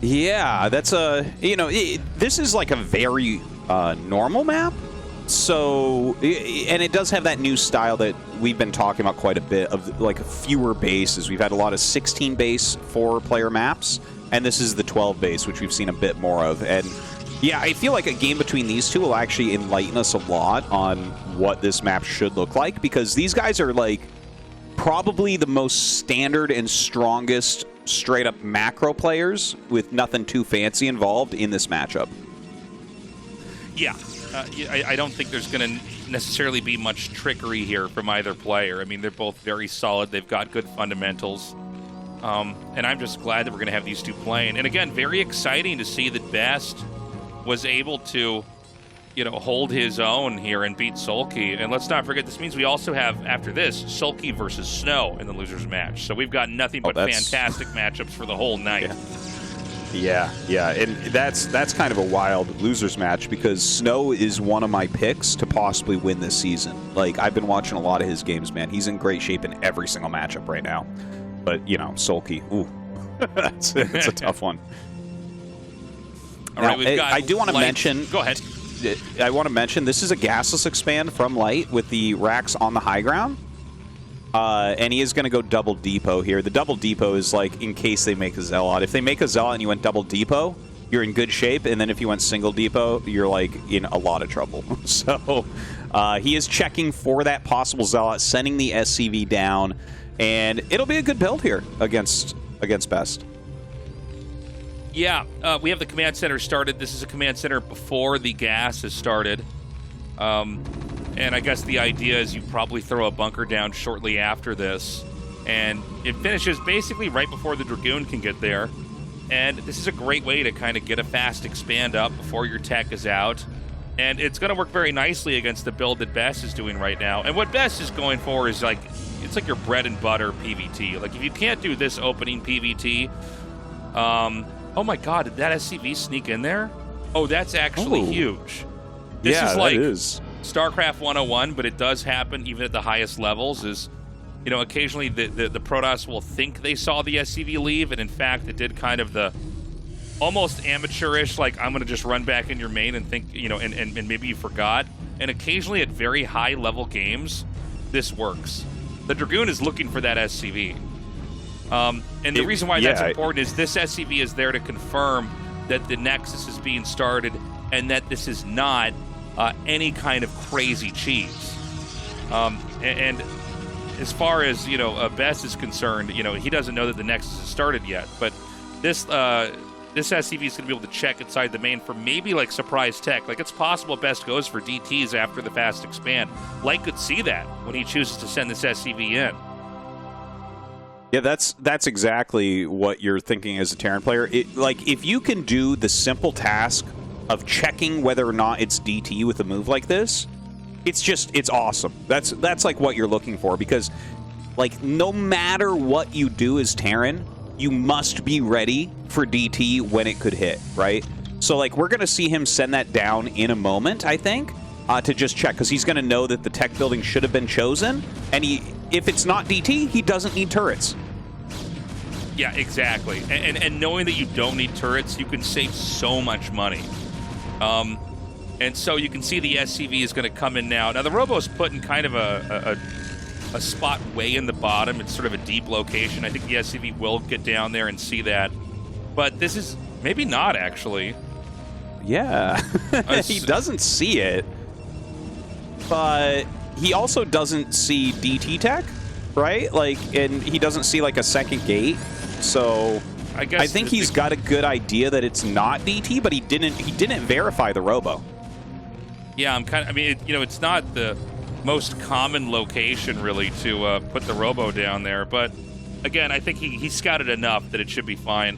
Yeah, that's this is like a very normal map. So, and it does have that new style that we've been talking about quite a bit of, like, fewer bases. We've had a lot of 16 base 4-player maps, and this is the 12 base, which we've seen a bit more of. And yeah, I feel like a game between these two will actually enlighten us a lot on what this map should look like, because these guys are like probably the most standard and strongest straight up macro players with nothing too fancy involved in this matchup.
Yeah. I don't think there's going to necessarily be much trickery here from either player. I mean, they're both very solid. They've got good fundamentals. And I'm just glad that we're going to have these two playing. And again, very exciting to see that Best was able to, hold his own here and beat Sulky. And let's not forget, this means we also have, after this, Sulky versus Snow in the losers match. So we've got nothing but fantastic matchups for the whole night.
Yeah, and that's kind of a wild losers match, because Snow is one of my picks to possibly win this season. Like, I've been watching a lot of his games, man. He's in great shape in every single matchup right now. But, Sulky, ooh, it's a tough one.
All right, we've got
I do want to mention...
Go ahead.
I want to mention, this is a gasless expand from Light with the racks on the high ground. And he is going to go double depot here. The double depot is like in case they make a Zealot. If they make a Zealot and you went double depot, you're in good shape. And then if you went single depot, you're like in a lot of trouble. So he is checking for that possible Zealot, sending the SCV down. And it'll be a good build here against Best.
Yeah, we have the command center started. This is a command center before the gas has started. And I guess the idea is you probably throw a bunker down shortly after this. And it finishes basically right before the Dragoon can get there. And this is a great way to kind of get a fast expand up before your tech is out. And it's going to work very nicely against the build that Best is doing right now. And what Best is going for is like, it's like your bread and butter PvT. Like, if you can't do this opening PvT, oh my God, did that SCV sneak in there? Oh, that's actually huge. This is like StarCraft 101, but it does happen even at the highest levels. Is, occasionally the Protoss will think they saw the SCV leave, and in fact, it did kind of the almost amateurish, like, I'm going to just run back in your main and think, and maybe you forgot. And occasionally at very high level games, this works. The Dragoon is looking for that SCV. And the reason why that's important is this SCV is there to confirm that the Nexus is being started and that this is not any kind of crazy cheese. And as far as, Best is concerned, he doesn't know that the Nexus has started yet. But this SCV is going to be able to check inside the main for maybe like surprise tech. Like, it's possible Best goes for DTs after the fast expand. Light could see that when he chooses to send this SCV in.
Yeah, that's exactly what you're thinking as a Terran player. If you can do the simple task of checking whether or not it's DT with a move like this, it's awesome. That's like what you're looking for, because like no matter what you do as Terran, you must be ready for DT when it could hit, right? So like we're gonna see him send that down in a moment, I think, to just check, because he's gonna know that the tech building should have been chosen, and if it's not DT, he doesn't need turrets.
Yeah, exactly. And knowing that you don't need turrets, you can save so much money. And so you can see the SCV is going to come in now. Now, the Robo's put in kind of a spot way in the bottom. It's sort of a deep location. I think the SCV will get down there and see that. But this is maybe not, actually.
Yeah. He doesn't see it. But he also doesn't see DT tech, right? Like, and he doesn't see like a second gate. So I think he's got a good idea that it's not DT, but he didn't verify the Robo.
Yeah, it's not the most common location really to put the Robo down there, but again, I think he scouted enough that it should be fine.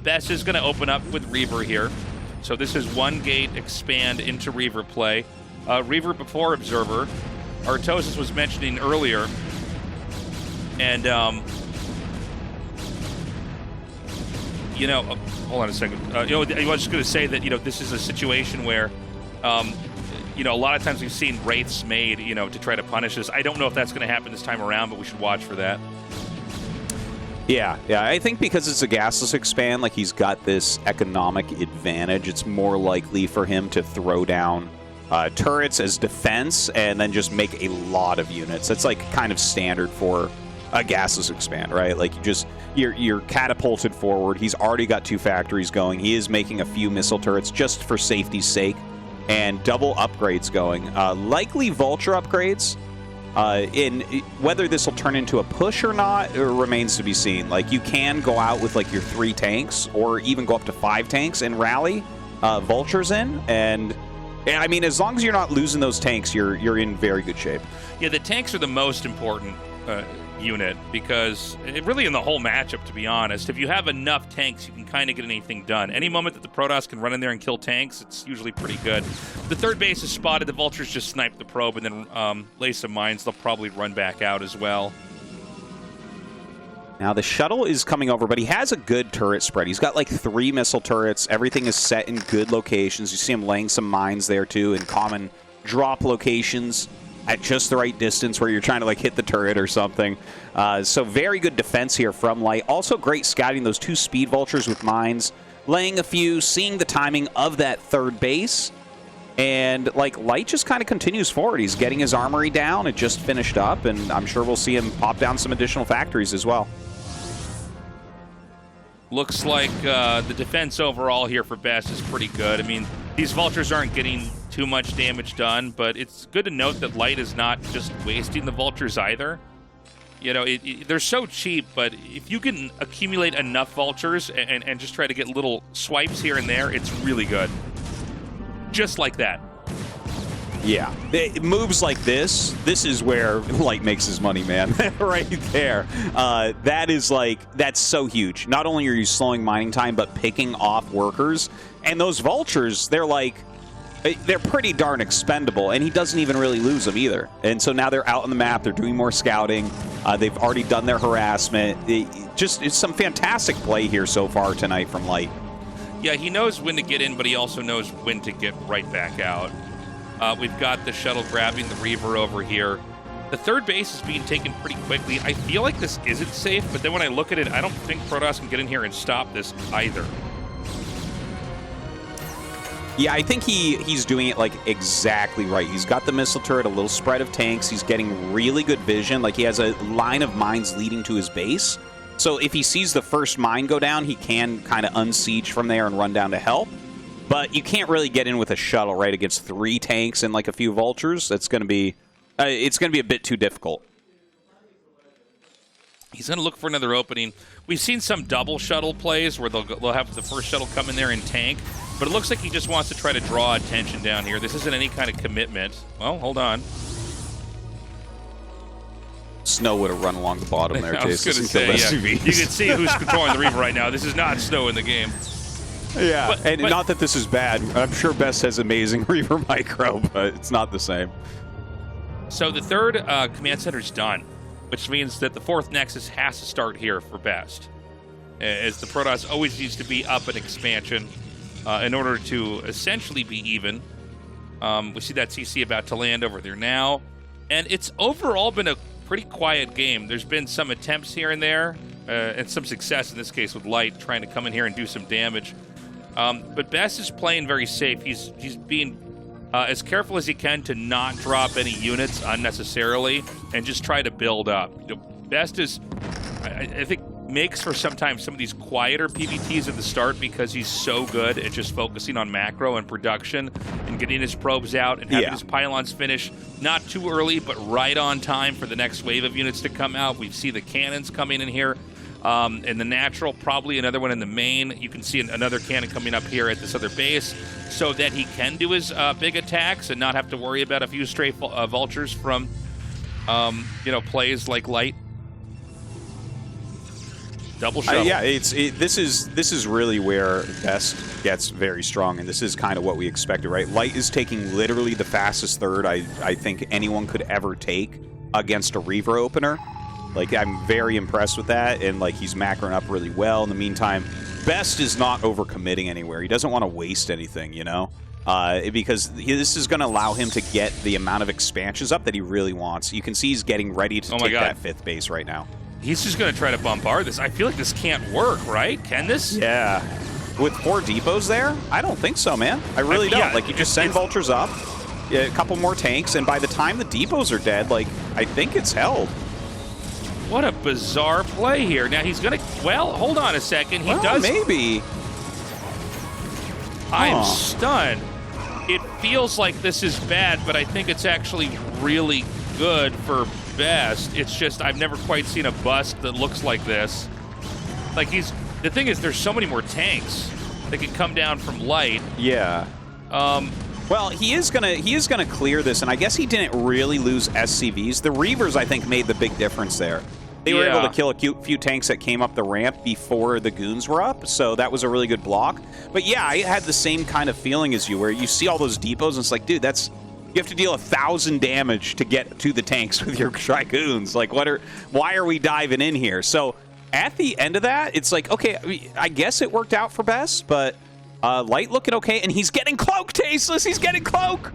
Best is going to open up with Reaver here. So this is one gate expand into Reaver play. Reaver before Observer. Tastosis was mentioning earlier, and hold on a second. I was just going to say that, this is a situation where, a lot of times we've seen wraiths made, to try to punish us. I don't know if that's going to happen this time around, but we should watch for that.
Yeah. I think because it's a gasless expand, like he's got this economic advantage, it's more likely for him to throw down turrets as defense and then just make a lot of units. That's like kind of standard for a gasless expand, right? Like you're catapulted forward. He's already got 2 factories going. He is making a few missile turrets just for safety's sake, and double upgrades going. Likely Vulture upgrades. In whether this will turn into a push or not, it remains to be seen. Like, you can go out with like your 3 tanks, or even go up to 5 tanks and rally Vultures in, and I mean, as long as you're not losing those tanks, you're in very good shape.
Yeah, the tanks are the most important unit, because really in the whole matchup, to be honest, if you have enough tanks, you can kind of get anything done. Any moment that the Protoss can run in there and kill tanks, it's usually pretty good. The third base is spotted. The Vultures just snipe the probe and then lay some mines. They'll probably run back out as well.
Now the shuttle is coming over, but he has a good turret spread. He's got like 3 missile turrets. Everything is set in good locations. You see him laying some mines there too, in common drop locations at just the right distance where you're trying to like hit the turret or something. So very good defense here from Light. Also great scouting those 2 speed vultures with mines, laying a few, seeing the timing of that third base. And like Light just kind of continues forward. He's getting his armory down. It just finished up, and I'm sure we'll see him pop down some additional factories as well.
Looks like the defense overall here for Best is pretty good. I mean, these Vultures aren't getting too much damage done, but it's good to note that Light is not just wasting the Vultures either. They're so cheap, but if you can accumulate enough Vultures and just try to get little swipes here and there, it's really good. Just like that.
Yeah, moves like this is where Light makes his money, man. Right there. That's so huge. Not only are you slowing mining time, but picking off workers. And those Vultures, they're pretty darn expendable, and he doesn't even really lose them either. And so now they're out on the map. They're doing more scouting. They've already done their harassment. It's some fantastic play here so far tonight from Light.
Yeah, he knows when to get in, but he also knows when to get right back out. We've got the shuttle grabbing the Reaver over here. The third base is being taken pretty quickly. I feel like this isn't safe, but then when I look at it, I don't think Protoss can get in here and stop this either.
Yeah, I think he's doing it like exactly right. He's got the missile turret, a little spread of tanks. He's getting really good vision. Like he has a line of mines leading to his base. So if he sees the first mine go down, he can kind of unsiege from there and run down to help. But you can't really get in with a shuttle, right, against 3 tanks and like a few vultures. That's going to be it's going to be a bit too difficult.
He's going to look for another opening. We've seen some double shuttle plays where they'll have the first shuttle come in there and tank, but it looks like he just wants to try to draw attention down here. This isn't any kind of commitment. Well, hold on.
Snow would have run along the bottom there,
I was
Jason.
going to say, yeah. You can see who's controlling the Reaver right now. This is not Snow in the game.
Yeah, but not that this is bad. I'm sure Best has amazing Reaver micro, but it's not the same.
So the third command center is done, which means that the 4th Nexus has to start here for Best, as the Protoss always needs to be up an expansion in order to essentially be even. We see that CC about to land over there now, and it's overall been a pretty quiet game. There's been some attempts here and there, and some success in this case with Light trying to come in here and do some damage. But Best is playing very safe. He's being as careful as he can to not drop any units unnecessarily and just try to build up. You know, Best is, I think, makes for sometimes some of these quieter PvTs at the start because he's so good at just focusing on macro and production and getting his probes out and having his pylons finish not too early, but right on time for the next wave of units to come out. We see the cannons coming in here. In the natural, probably another one in the main. You can see another cannon coming up here at this other base so that he can do his big attacks and not have to worry about a few stray vultures from, plays like Light. Double shuttle.
Yeah, this is really where Best gets very strong, and this is kind of what we expected, right? Light is taking literally the fastest third I think anyone could ever take against a Reaver opener. Like, I'm very impressed with that, and like he's macroing up really well. In the meantime, Best is not overcommitting anywhere. He doesn't want to waste anything, you know? Because this is going to allow him to get the amount of expansions up that he really wants. You can see he's getting ready to take that 5th base right now.
He's just going to try to bombard this. I feel like this can't work, right? Can this?
Yeah. With 4 depots there? I don't think so, man. I really don't.
Yeah,
like, you just send vultures up, a couple more tanks, and by the time the depots are dead, like, I think it's held.
What a bizarre play here. Now he's going to... Well, hold on a second. He does...
maybe.
I'm stunned. It feels like this is bad, but I think it's actually really good for Best. It's just I've never quite seen a bust that looks like this. Like the thing is, there's so many more tanks that can come down from Light.
Yeah. Well, he is gonna clear this, and I guess he didn't really lose SCVs. The Reavers, I think, made the big difference there. They were able to kill a few tanks that came up the ramp before the goons were up, so that was a really good block. But yeah, I had the same kind of feeling as you, where you see all those depots, and it's like, dude, you have to deal 1,000 damage to get to the tanks with your Dragoons. Like, why are we diving in here? So at the end of that, it's like, okay, I guess it worked out for Best, but Light looking okay, and he's getting cloak, Tasteless. He's getting cloak.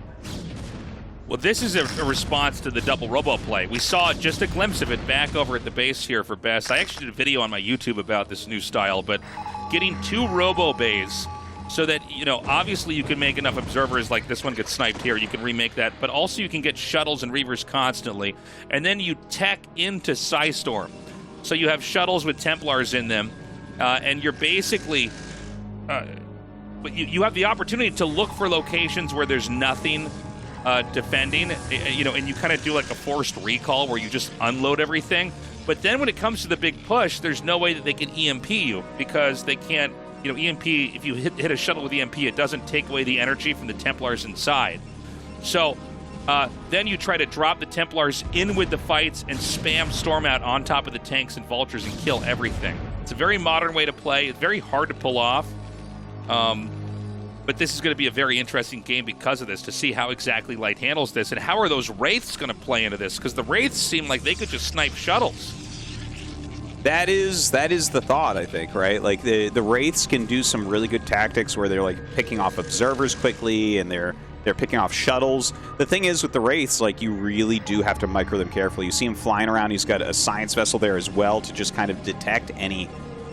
Well, this is a response to the double robo play. We saw just a glimpse of it back over at the base here for Best. I actually did a video on my YouTube about this new style, but getting 2 robo bays so that, obviously you can make enough observers like this one gets sniped here. You can remake that, but also you can get shuttles and Reavers constantly. And then you tech into Psystorm. So you have shuttles with Templars in them, and you're basically... but you have the opportunity to look for locations where there's nothing defending, and you kind of do like a forced recall where you just unload everything. But then when it comes to the big push, there's no way that they can EMP you, because they can't, EMP, if you hit a shuttle with EMP, it doesn't take away the energy from the Templars inside. So then you try to drop the Templars in with the fights and spam Storm out on top of the tanks and Vultures and kill everything. It's a very modern way to play. It's very hard to pull off. But this is going to be a very interesting game because of this, to see how exactly Light handles this, and how are those Wraiths going to play into this, because the Wraiths seem like they could just snipe shuttles.
That is the thought, I think, right? Like, the Wraiths can do some really good tactics where they're, like, picking off observers quickly, and they're picking off shuttles. The thing is, with the Wraiths, like, you really do have to micro them carefully. You see him flying around. He's got a science vessel there as well to just kind of detect any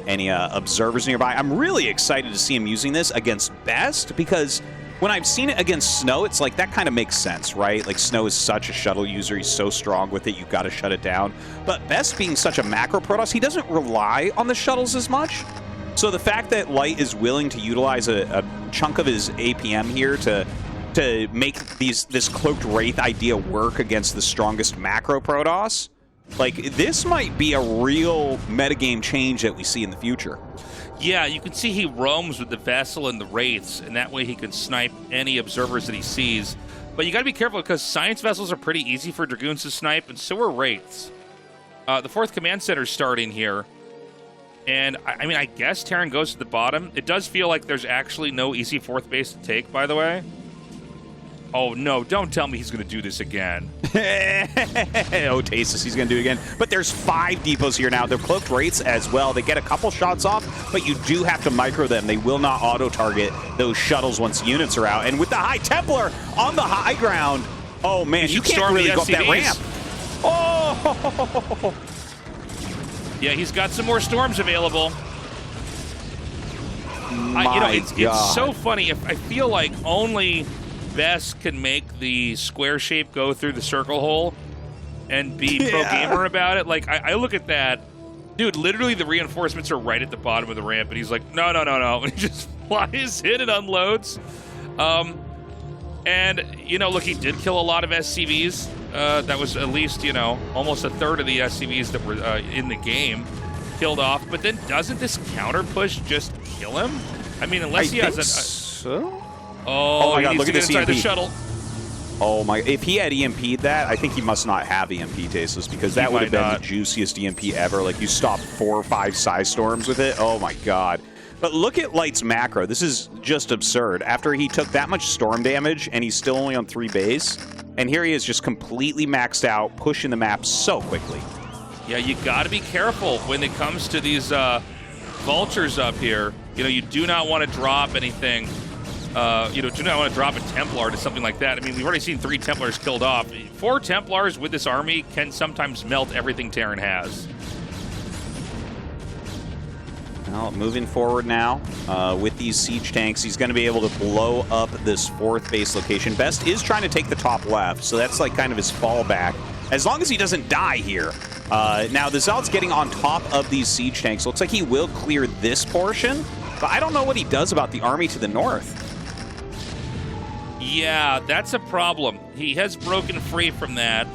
observers nearby. I'm really excited to see him using this against Best, because when I've seen it against Snow, it's like that kind of makes sense, right? Like Snow is such a shuttle user. He's so strong with it. You've got to shut it down. But Best being such a macro Protoss, he doesn't rely on the shuttles as much. So the fact that Light is willing to utilize a chunk of his APM here to make this Cloaked Wraith idea work against the strongest macro Protoss, like, this might be a real metagame change that we see in the future.
Yeah, you can see he roams with the Vessel and the Wraiths, and that way he can snipe any observers that he sees. But you got to be careful because Science Vessels are pretty easy for Dragoons to snipe, and so are Wraiths. The 4th Command Center's starting here. And, I mean, I guess Terran goes to the bottom. It does feel like there's actually no easy 4th base to take, by the way. Oh, no, don't tell me he's going to do this again.
Oh, Tastosis, he's going to do it again. But there's 5 depots here now. They're Cloaked Wraiths as well. They get a couple shots off, but you do have to micro them. They will not auto-target those shuttles once units are out. And with the High Templar on the high ground, oh, man, you can't really go up that ramp. Oh!
Yeah, he's got some more storms available. It's so funny. I feel like only Best can make the square shape go through the circle hole and be pro gamer about it. Like, I look at that. Dude, literally the reinforcements are right at the bottom of the ramp, and he's like, no. And he just flies in and unloads. And, look, he did kill a lot of SCVs. That was at least, almost a third of the SCVs that were in the game killed off. But then doesn't this counter push just kill him? I mean, unless he has
so?
Oh
my God, look at this
inside
EMP.
the shuttle.
Oh my, if he had EMP'd that, I think he must not have EMP Tastosis, because that would have been the juiciest EMP ever. Like, you stop 4 or 5 Psy Storms with it. Oh my God. But look at Light's macro. This is just absurd. After he took that much storm damage and he's still only on 3 base, and here he is just completely maxed out, pushing the map so quickly.
Yeah, you got to be careful when it comes to these vultures up here. You do not want to drop anything. Do not want to drop a Templar to something like that. I mean, we've already seen 3 Templars killed off. 4 Templars with this army can sometimes melt everything Terran has.
Well, moving forward now with these siege tanks, he's going to be able to blow up this 4th base location. Best is trying to take the top left, so that's like kind of his fallback, as long as he doesn't die here. Now, the Zealot's getting on top of these siege tanks. Looks like he will clear this portion, but I don't know what he does about the army to the north.
Yeah, that's a problem. He has broken free from that.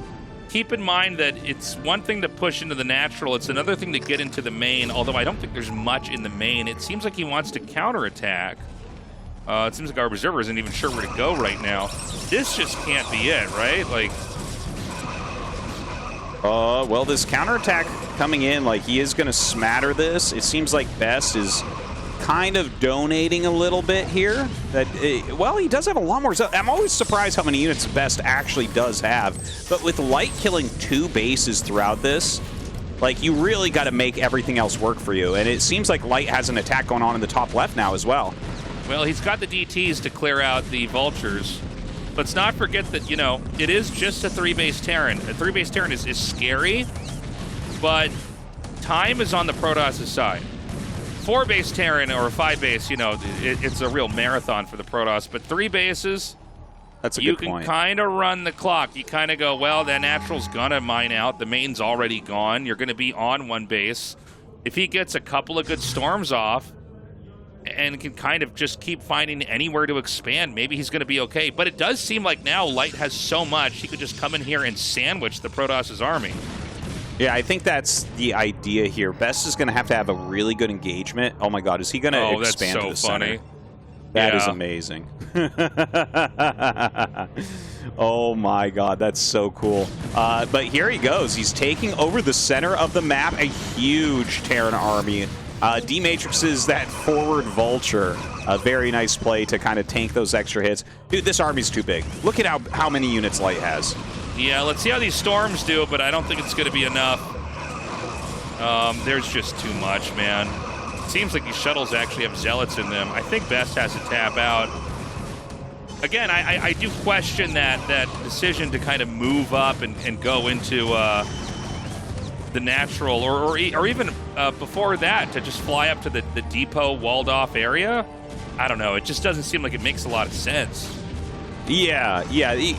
Keep in mind that it's one thing to push into the natural, it's another thing to get into the main, although I don't think there's much in the main. It seems like he wants to counterattack. It seems like our observer isn't even sure where to go right now. This just can't be it, right? Like,
well, this counterattack coming in, like, he is going to smatter this. It seems like Best is kind of donating a little bit here. Well, he does have a lot more. I'm always surprised how many units Best actually does have. But with Light killing 2 bases throughout this, like, you really got to make everything else work for you. And it seems like Light has an attack going on in the top left now as well.
Well, he's got the DTs to clear out the vultures. Let's not forget that, it is just a 3-base Terran. A 3-base Terran is scary, but time is on the Protoss' side. 4-base Terran or a 5-base, it's a real marathon for the Protoss. But 3 bases,
that's a good point.
You can kind of run the clock. You kind of go, well, the natural's gonna mine out. The main's already gone. You're going to be on 1 base. If he gets a couple of good storms off and can kind of just keep finding anywhere to expand, maybe he's going to be okay. But it does seem like now Light has so much, he could just come in here and sandwich the Protoss' army.
Yeah, I think that's the idea here. Best is going to have a really good engagement. Oh my God, is he going to expand to the center? That is amazing. Oh my God, that's so cool. But here he goes. He's taking over the center of the map, a huge Terran army. D-Matrixes that forward vulture. A very nice play to kind of tank those extra hits. Dude, this army's too big. Look at how many units Light has.
Yeah, let's see how these storms do, but I don't think it's going to be enough. There's just too much, man. It seems like these shuttles actually have zealots in them. I think Best has to tap out. Again, I do question that decision to kind of move up and go into the natural, or even before that, to just fly up to the depot walled-off area. I don't know. It just doesn't seem like it makes a lot of sense.
Yeah,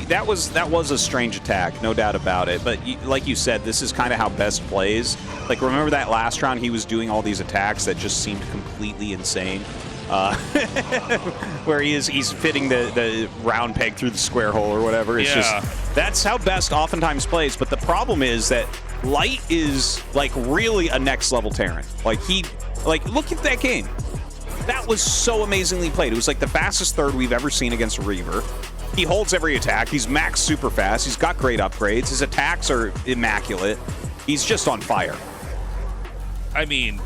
that was a strange attack, no doubt about it. But like you said, this is kind of how Best plays. Like, remember that last round he was doing all these attacks that just seemed completely insane? Where he's fitting the round peg through the square hole or whatever. It's just, that's how Best oftentimes plays. But the problem is that Light is like really a next level Terran. Like look at that game. That was so amazingly played. It was like the fastest third we've ever seen against a Reaver. He holds every attack. He's maxed super fast. He's got great upgrades. His attacks are immaculate. He's just on fire.
I mean,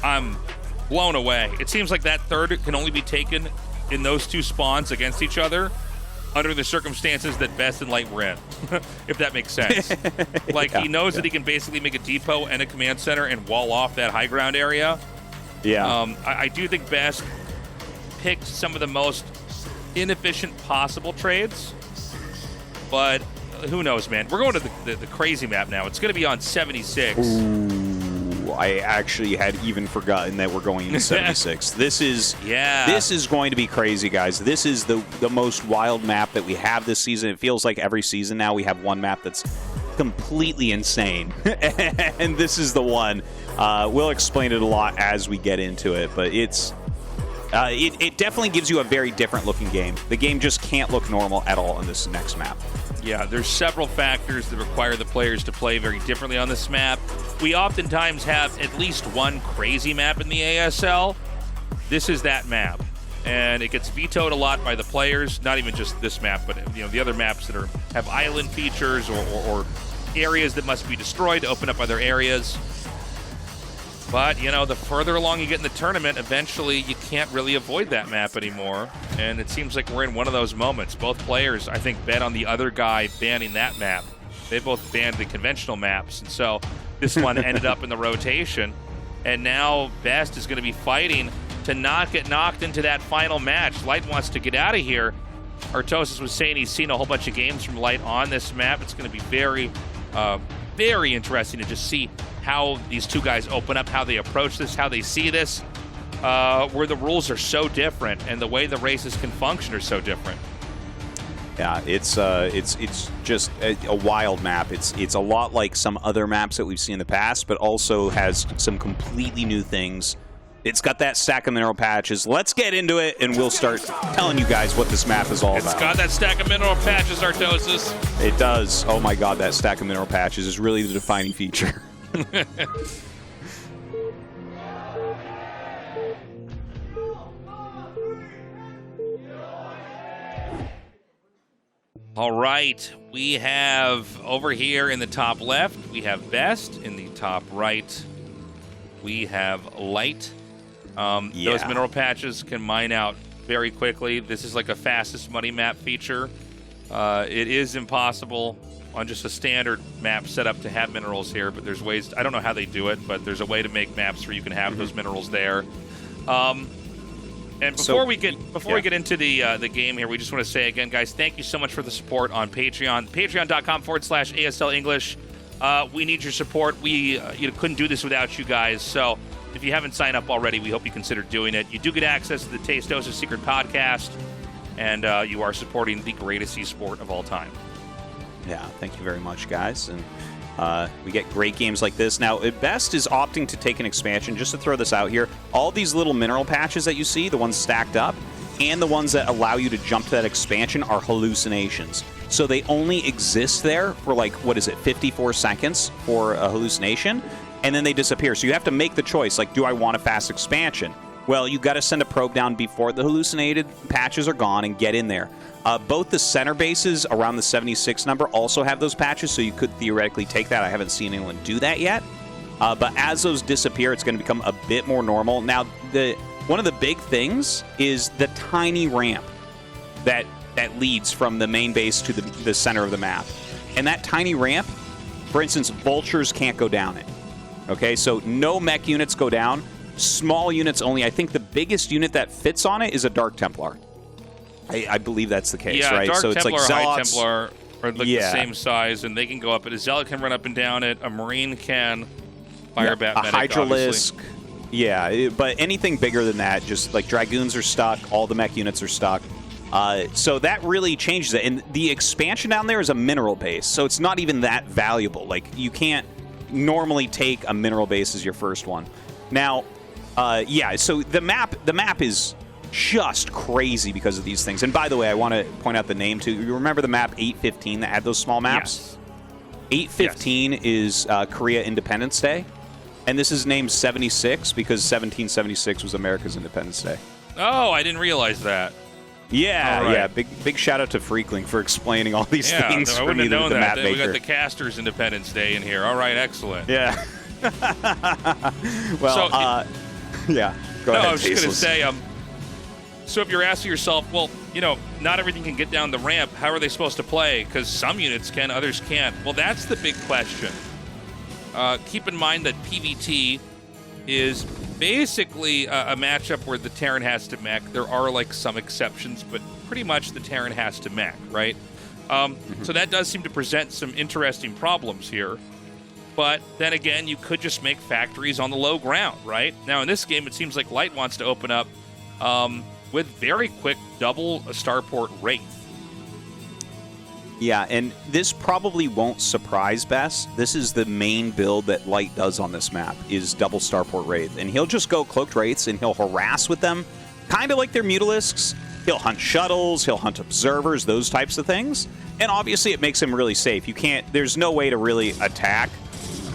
I'm blown away. It seems like that third can only be taken in those two spawns against each other under the circumstances that Best and Light were in, if that makes sense. Like, he knows that he can basically make a depot and a command center and wall off that high ground area.
Yeah.
I do think Best picked some of the most inefficient possible trades, but who knows, man. We're going to the crazy map now. It's going to be on 76.
Ooh, I actually had even forgotten that we're going into 76. This is going to be crazy, guys. This is the most wild map that we have this season. It feels like every season now we have one map that's completely insane, and this is the one. We'll explain it a lot as we get into it, but it definitely gives you a very different looking game. The game just can't look normal at all on this next map.
Yeah, there's several factors that require the players to play very differently on this map. We oftentimes have at least one crazy map in the ASL. This is that map, and it gets vetoed a lot by the players. Not even just this map, but the other maps that have island features or areas that must be destroyed to open up other areas. But, the further along you get in the tournament, eventually you can't really avoid that map anymore. And it seems like we're in one of those moments. Both players, I think, bet on the other guy banning that map. They both banned the conventional maps. And so this one ended up in the rotation. And now Best is going to be fighting to not get knocked into that final match. Light wants to get out of here. Tastosis was saying he's seen a whole bunch of games from Light on this map. It's going to be very, very interesting to just see how these two guys open up, how they approach this, how they see this, where the rules are so different and the way the races can function are so different.
Yeah, it's just a wild map. It's a lot like some other maps that we've seen in the past, but also has some completely new things. It's got that stack of mineral patches. Let's get into it, and we'll start telling you guys what this map is all about.
It's got that stack of mineral patches, Tastosis.
It does. Oh my god, that stack of mineral patches is really the defining feature.
All right, we have over here in the top left, we have Best. In the top right, we have Light. Those mineral patches can mine out very quickly. This is like a fastest money map feature. It is impossible on just a standard map setup to have minerals here, but there's ways. I don't know how they do it, but there's a way to make maps where you can have those minerals there. And before we get into the game here, we just want to say again, guys, thank you so much for the support on Patreon. Patreon.com/ASL English. We need your support. We couldn't do this without you guys. So if you haven't signed up already, we hope you consider doing it. You do get access to the Tastosis Secret Podcast, and you are supporting the greatest esport of all time.
Yeah, thank you very much, guys. And we get great games like this. Now, Best is opting to take an expansion. Just to throw this out here, all these little mineral patches that you see, the ones stacked up, and the ones that allow you to jump to that expansion are hallucinations. So they only exist there for, 54 seconds for a hallucination, and then they disappear. So you have to make the choice, do I want a fast expansion? Well, you got to send a probe down before the hallucinated patches are gone and get in there. Both the center bases around the 76 number also have those patches, so you could theoretically take that. I haven't seen anyone do that yet. But as those disappear, it's going to become a bit more normal. Now, one of the big things is the tiny ramp that leads from the main base to the center of the map. And that tiny ramp, for instance, vultures can't go down it. Okay, so no mech units go down. Small units only. I think the biggest unit that fits on it is a Dark Templar. I believe that's the case, right?
Dark
so it's
Templar,
like
High Templar are the same size, and they can go up. But a Zealot can run up and down it. A Marine can. Fire Bat
a
Medic,
Hydralisk. Yeah, but anything bigger than that, just like Dragoons are stuck, all the mech units are stuck. So that really changes it. And the expansion down there is a mineral base, so it's not even that valuable. Like, you can't normally take a mineral base as your first one. Now, yeah, so the map is just crazy because of these things. And by the way, I want to point out the name too. You remember the map 815 that had those small maps? Yes. 815 is Korea Independence Day. And this is named 76 because 1776 was America's Independence Day.
Oh, I didn't realize that.
Yeah,
right.
yeah. Big shout out to Freakling for explaining all these things
I
for
wouldn't
me,
have known
the
that.
map
We
maker.
got the Casters Independence Day in here. All right, excellent.
Yeah. Well, yeah. Go ahead,
I was just going to
Tasteless.
say, so if you're asking yourself, well, you know, not everything can get down the ramp. How are they supposed to play? Because some units can, others can't. Well, that's the big question. Keep in mind that PvT is basically a matchup where the Terran has to mech. There are like some exceptions, but pretty much the Terran has to mech, right? So that does seem to present some interesting problems here. But then again, you could just make factories on the low ground, right? Now in this game, it seems like Light wants to open up with very quick double starport Wraith.
Yeah, and this probably won't surprise Bess. This is the main build that Light does on this map, is double Starport Wraith. And he'll just go Cloaked Wraiths, and he'll harass with them, kind of like their Mutalisks. He'll hunt shuttles, he'll hunt observers, those types of things. And obviously it makes him really safe. There's no way to really attack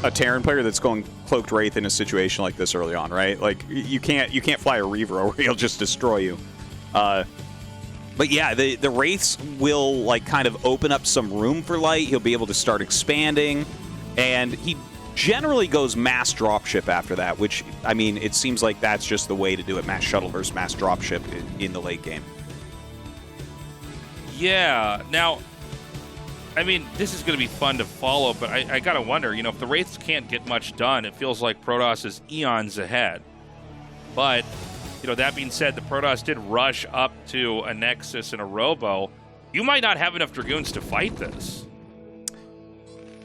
a Terran player that's going Cloaked Wraith in a situation like this early on, right? Like, you can't fly a Reaver or he'll just destroy you. But yeah, the Wraiths will like kind of open up some room for Light. He'll be able to start expanding, and he generally goes mass dropship after that, which, I mean, it seems like that's just the way to do it, mass shuttle versus mass dropship in the late game.
Yeah, now, I mean, this is going to be fun to follow, but I got to wonder, you know, if the Wraiths can't get much done, it feels like Protoss is eons ahead. But, you know, that being said, the Protoss did rush up to a Nexus and a Robo. You might not have enough Dragoons to fight this.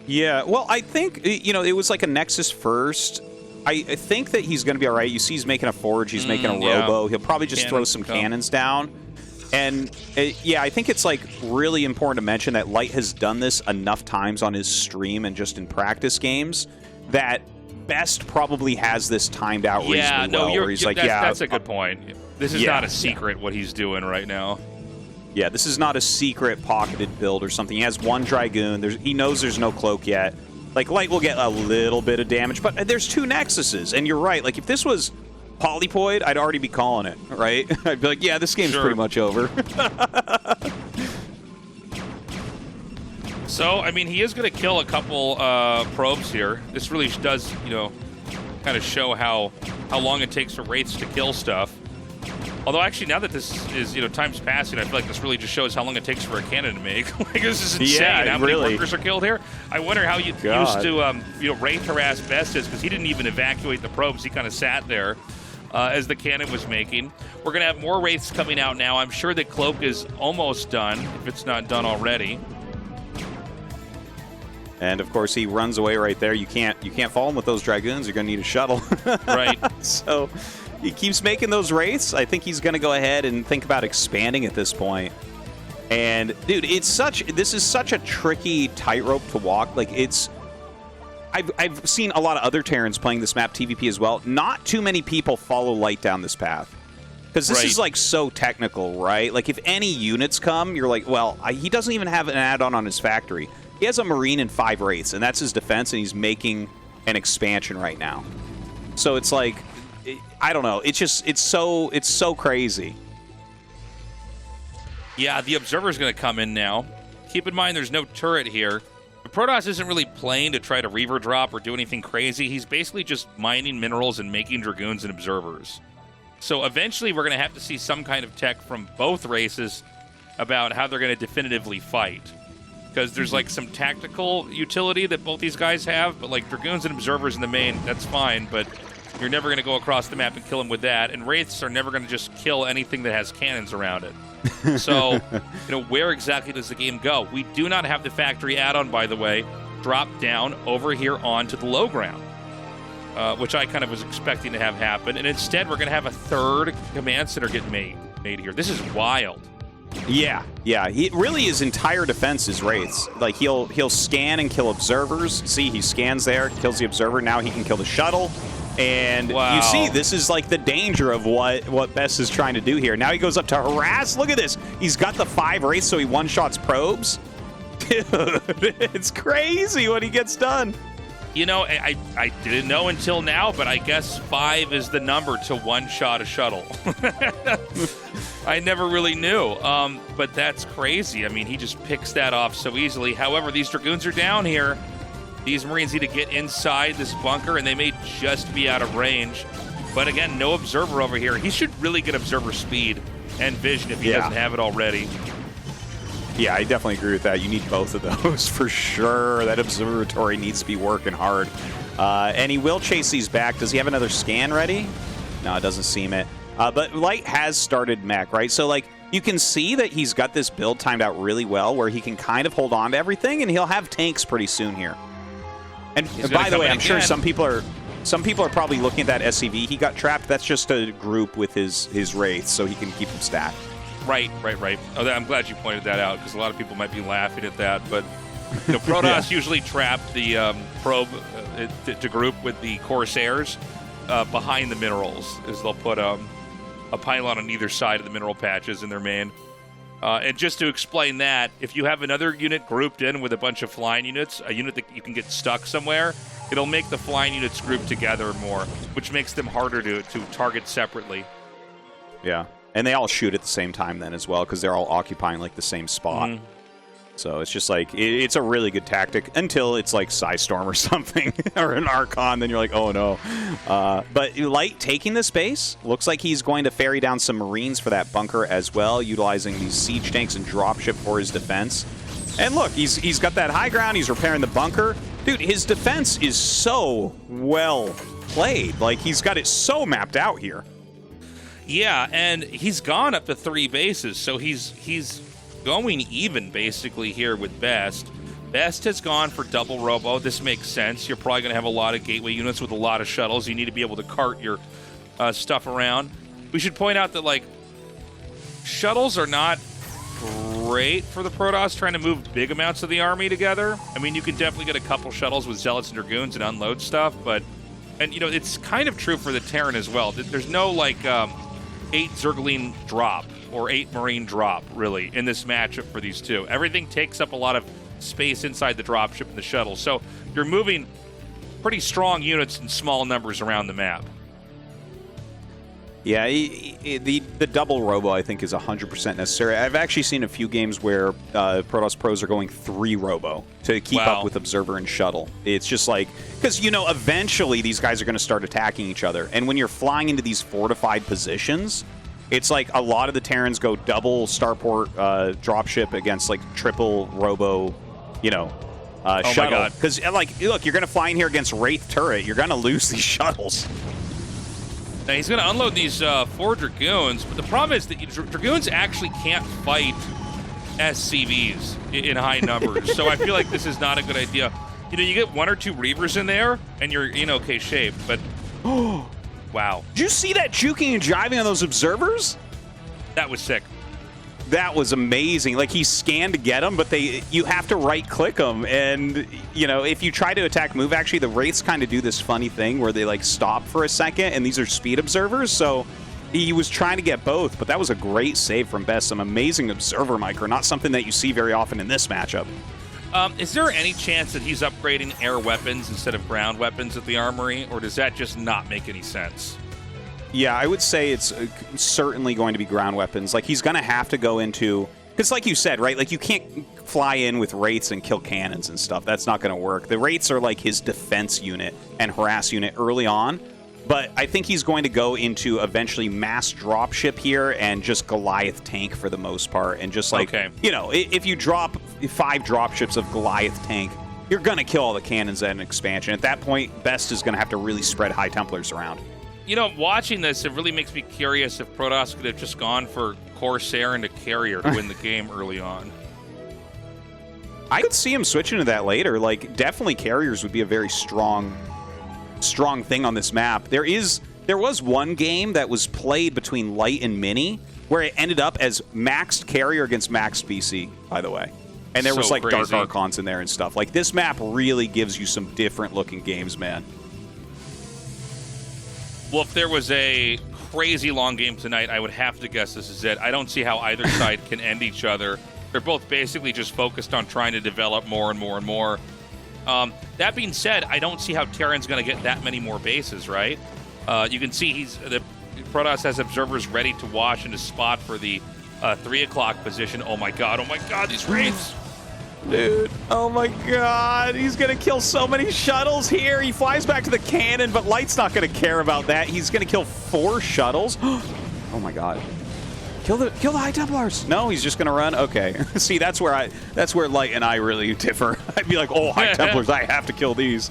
Yeah, well, I think, you know, it was like a Nexus first. I think that he's going to be all right. You see he's making a Forge, he's making a Robo. He'll probably just throw some cannons down. And, yeah, I think it's, like, really important to mention that Light has done this enough times on his stream and just in practice games that Best probably has this timed out reasonably well. Where he's like,
that's a good point. This is not a secret what he's doing right now.
Yeah, this is not a secret pocketed build or something. He has one Dragoon. He knows there's no cloak yet. Like, Light will get a little bit of damage, but there's two Nexuses, and you're right. Like, if this was Polypoid, I'd already be calling it, right? I'd be like, yeah, this game's pretty much over.
So, I mean, he is going to kill a couple probes here. This really does, you know, kind of show how long it takes for Wraiths to kill stuff. Although, actually, now that this is, you know, time's passing, I feel like this really just shows how long it takes for a cannon to make. Like, this is insane.
Yeah,
how many workers are killed here? I wonder how you used to, you know, Wraith harass Best is, because he didn't even evacuate the probes. He kind of sat there as the cannon was making. We're going to have more Wraiths coming out now. I'm sure that Cloak is almost done, if it's not done already.
And of course, he runs away right there. You can't follow him with those Dragoons. You're going to need a shuttle.
Right.
So he keeps making those Wraiths. I think he's going to go ahead and think about expanding at this point. And dude, this is such a tricky tightrope to walk. Like, I've seen a lot of other Terrans playing this map TVP as well. Not too many people follow Light down this path. Because this is, like, so technical, right? Like, if any units come, you're like, well, he doesn't even have an add-on on his factory. He has a Marine and 5 Wraiths, and that's his defense, and he's making an expansion right now. So it's like, I don't know. It's so crazy.
Yeah, the Observer's going to come in now. Keep in mind, there's no turret here. But Protoss isn't really playing to try to Reaver drop or do anything crazy. He's basically just mining minerals and making Dragoons and Observers. So eventually, we're going to have to see some kind of tech from both races about how they're going to definitively fight. Because there's, like, some tactical utility that both these guys have, but, like, Dragoons and Observers in the main, that's fine, but you're never going to go across the map and kill them with that, and Wraiths are never going to just kill anything that has cannons around it. So, you know, where exactly does the game go? We do not have the factory add-on, by the way, drop down over here onto the low ground. which I kind of was expecting to have happen. And instead, we're going to have a third command center get made here. This is wild.
Yeah. Really, his entire defense is wraiths. Like he'll scan and kill observers. See, he scans there, kills the observer. Now he can kill the shuttle. And you see, this is like the danger of what Best is trying to do here. Now he goes up to harass. Look at this. He's got the 5 wraiths, so he one-shots probes. Dude, it's crazy what he gets done.
You know, I didn't know until now, but I guess 5 is the number to one-shot a shuttle. I never really knew, but that's crazy. I mean, he just picks that off so easily. However, these Dragoons are down here. These Marines need to get inside this bunker, and they may just be out of range. But again, no observer over here. He should really get observer speed and vision if he doesn't have it already.
Yeah, I definitely agree with that. You need both of those for sure. That observatory needs to be working hard. And he will chase these back. Does he have another scan ready? No, it doesn't seem it. But Light has started mech, right? So, like, you can see that he's got this build timed out really well where he can kind of hold on to everything, and he'll have tanks pretty soon here. And by the way, I'm sure some people are probably looking at that SCV he got trapped. That's just a group with his wraiths, so he can keep them stacked.
Right. Oh, I'm glad you pointed that out because a lot of people might be laughing at that. But you know, Protoss usually trap the probe to group with the Corsairs behind the minerals. Is they'll put a pylon on either side of the mineral patches in their main. And just to explain that, if you have another unit grouped in with a bunch of flying units, a unit that you can get stuck somewhere, it'll make the flying units group together more, which makes them harder to target separately.
Yeah. And they all shoot at the same time then as well because they're all occupying like the same spot. Mm-hmm. So it's just like, it's a really good tactic until it's like Psystorm or something or an Archon. Then you're like, oh no. But Light taking this base, looks like he's going to ferry down some Marines for that bunker as well, utilizing these siege tanks and dropship for his defense. And look, he's got that high ground. He's repairing the bunker. Dude, his defense is so well played. Like, he's got it so mapped out here.
Yeah, and he's gone up to 3 bases, so he's going even basically here with Best. Best has gone for double robo. This makes sense. You're probably going to have a lot of gateway units with a lot of shuttles. You need to be able to cart your stuff around. We should point out that, like, shuttles are not great for the Protoss trying to move big amounts of the army together. I mean, you can definitely get a couple shuttles with Zealots and Dragoons and unload stuff, but, and you know, it's kind of true for the Terran as well. There's no, like, 8 Zergling drop or 8 Marine drop, really, in this matchup for these two. Everything takes up a lot of space inside the dropship and the shuttle, so you're moving pretty strong units in small numbers around the map.
Yeah, the double robo, I think, is 100% necessary. I've actually seen a few games where Protoss pros are going 3 robo to keep up with Observer and Shuttle. It's just like, because, you know, eventually these guys are going to start attacking each other. And when you're flying into these fortified positions, it's like a lot of the Terrans go double starport dropship against, like, triple robo, you know, shuttle. Because, like, look, you're going to fly in here against Wraith turret. You're going to lose these shuttles.
Now, he's going to unload these 4 Dragoons, but the problem is that Dragoons actually can't fight SCVs in high numbers. So I feel like this is not a good idea. You know, you get 1 or 2 Reavers in there, and you're in okay shape, but... wow.
Did you see that juking and jiving on those observers?
That was sick.
That was amazing. Like, he scanned to get them, but you have to right-click them. And, you know, if you try to attack move, actually, the Wraiths kind of do this funny thing where they, like, stop for a second, and these are speed observers, so he was trying to get both, but that was a great save from Best. Some amazing observer micro, not something that you see very often in this matchup.
Is there any chance that he's upgrading air weapons instead of ground weapons at the armory, or does that just not make any sense?
Yeah, I would say it's certainly going to be ground weapons. Like, he's going to have to go into... Because like you said, right, like, you can't fly in with Wraiths and kill cannons and stuff. That's not going to work. The Wraiths are, like, his defense unit and harass unit early on. But I think he's going to go into eventually mass dropship here and just Goliath tank for the most part. And just, like, you know, if you drop 5 dropships of Goliath tank, you're going to kill all the cannons at an expansion. At that point, Best is going to have to really spread High Templars around.
You know, watching this, it really makes me curious if Protoss could have just gone for Corsair and a Carrier to win the game early on.
I could see him switching to that later. Like, definitely Carriers would be a very strong strong thing on this map. There was one game that was played between Light and Mini where it ended up as maxed carrier against maxed BC, by the way. And there was like
crazy.
Dark Archons in there and stuff. Like, this map really gives you some different looking games, man.
Well, if there was a crazy long game tonight, I would have to guess this is it. I don't see how either side can end each other. They're both basically just focused on trying to develop more and more and more. That being said, I don't see how Terran's going to get that many more bases, right? You can see Protoss has observers ready to watch and to spot for the 3 o'clock position. Oh my god, these Wraiths!
Dude, oh my god, he's gonna kill so many shuttles here. He flies back to the cannon, but Light's not gonna care about that. He's gonna kill 4 shuttles. Oh my god. Kill the High Templars. No, he's just gonna run. Okay. See, that's where Light and I really differ. I'd be like, oh, High Templars, I have to kill these.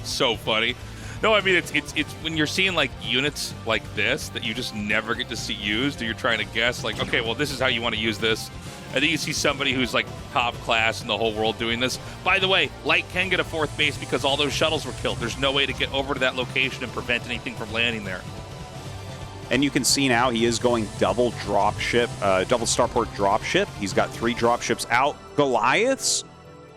So funny. No, I mean, it's when you're seeing like units like this that you just never get to see used, or you're trying to guess like, okay, well, this is how you want to use this. I think you see somebody who's like top class in the whole world doing this. By the way, Light can get a 4th base because all those shuttles were killed. There's no way to get over to that location and prevent anything from landing there.
And you can see now he is going double dropship, double starport dropship. He's got 3 dropships out. Goliaths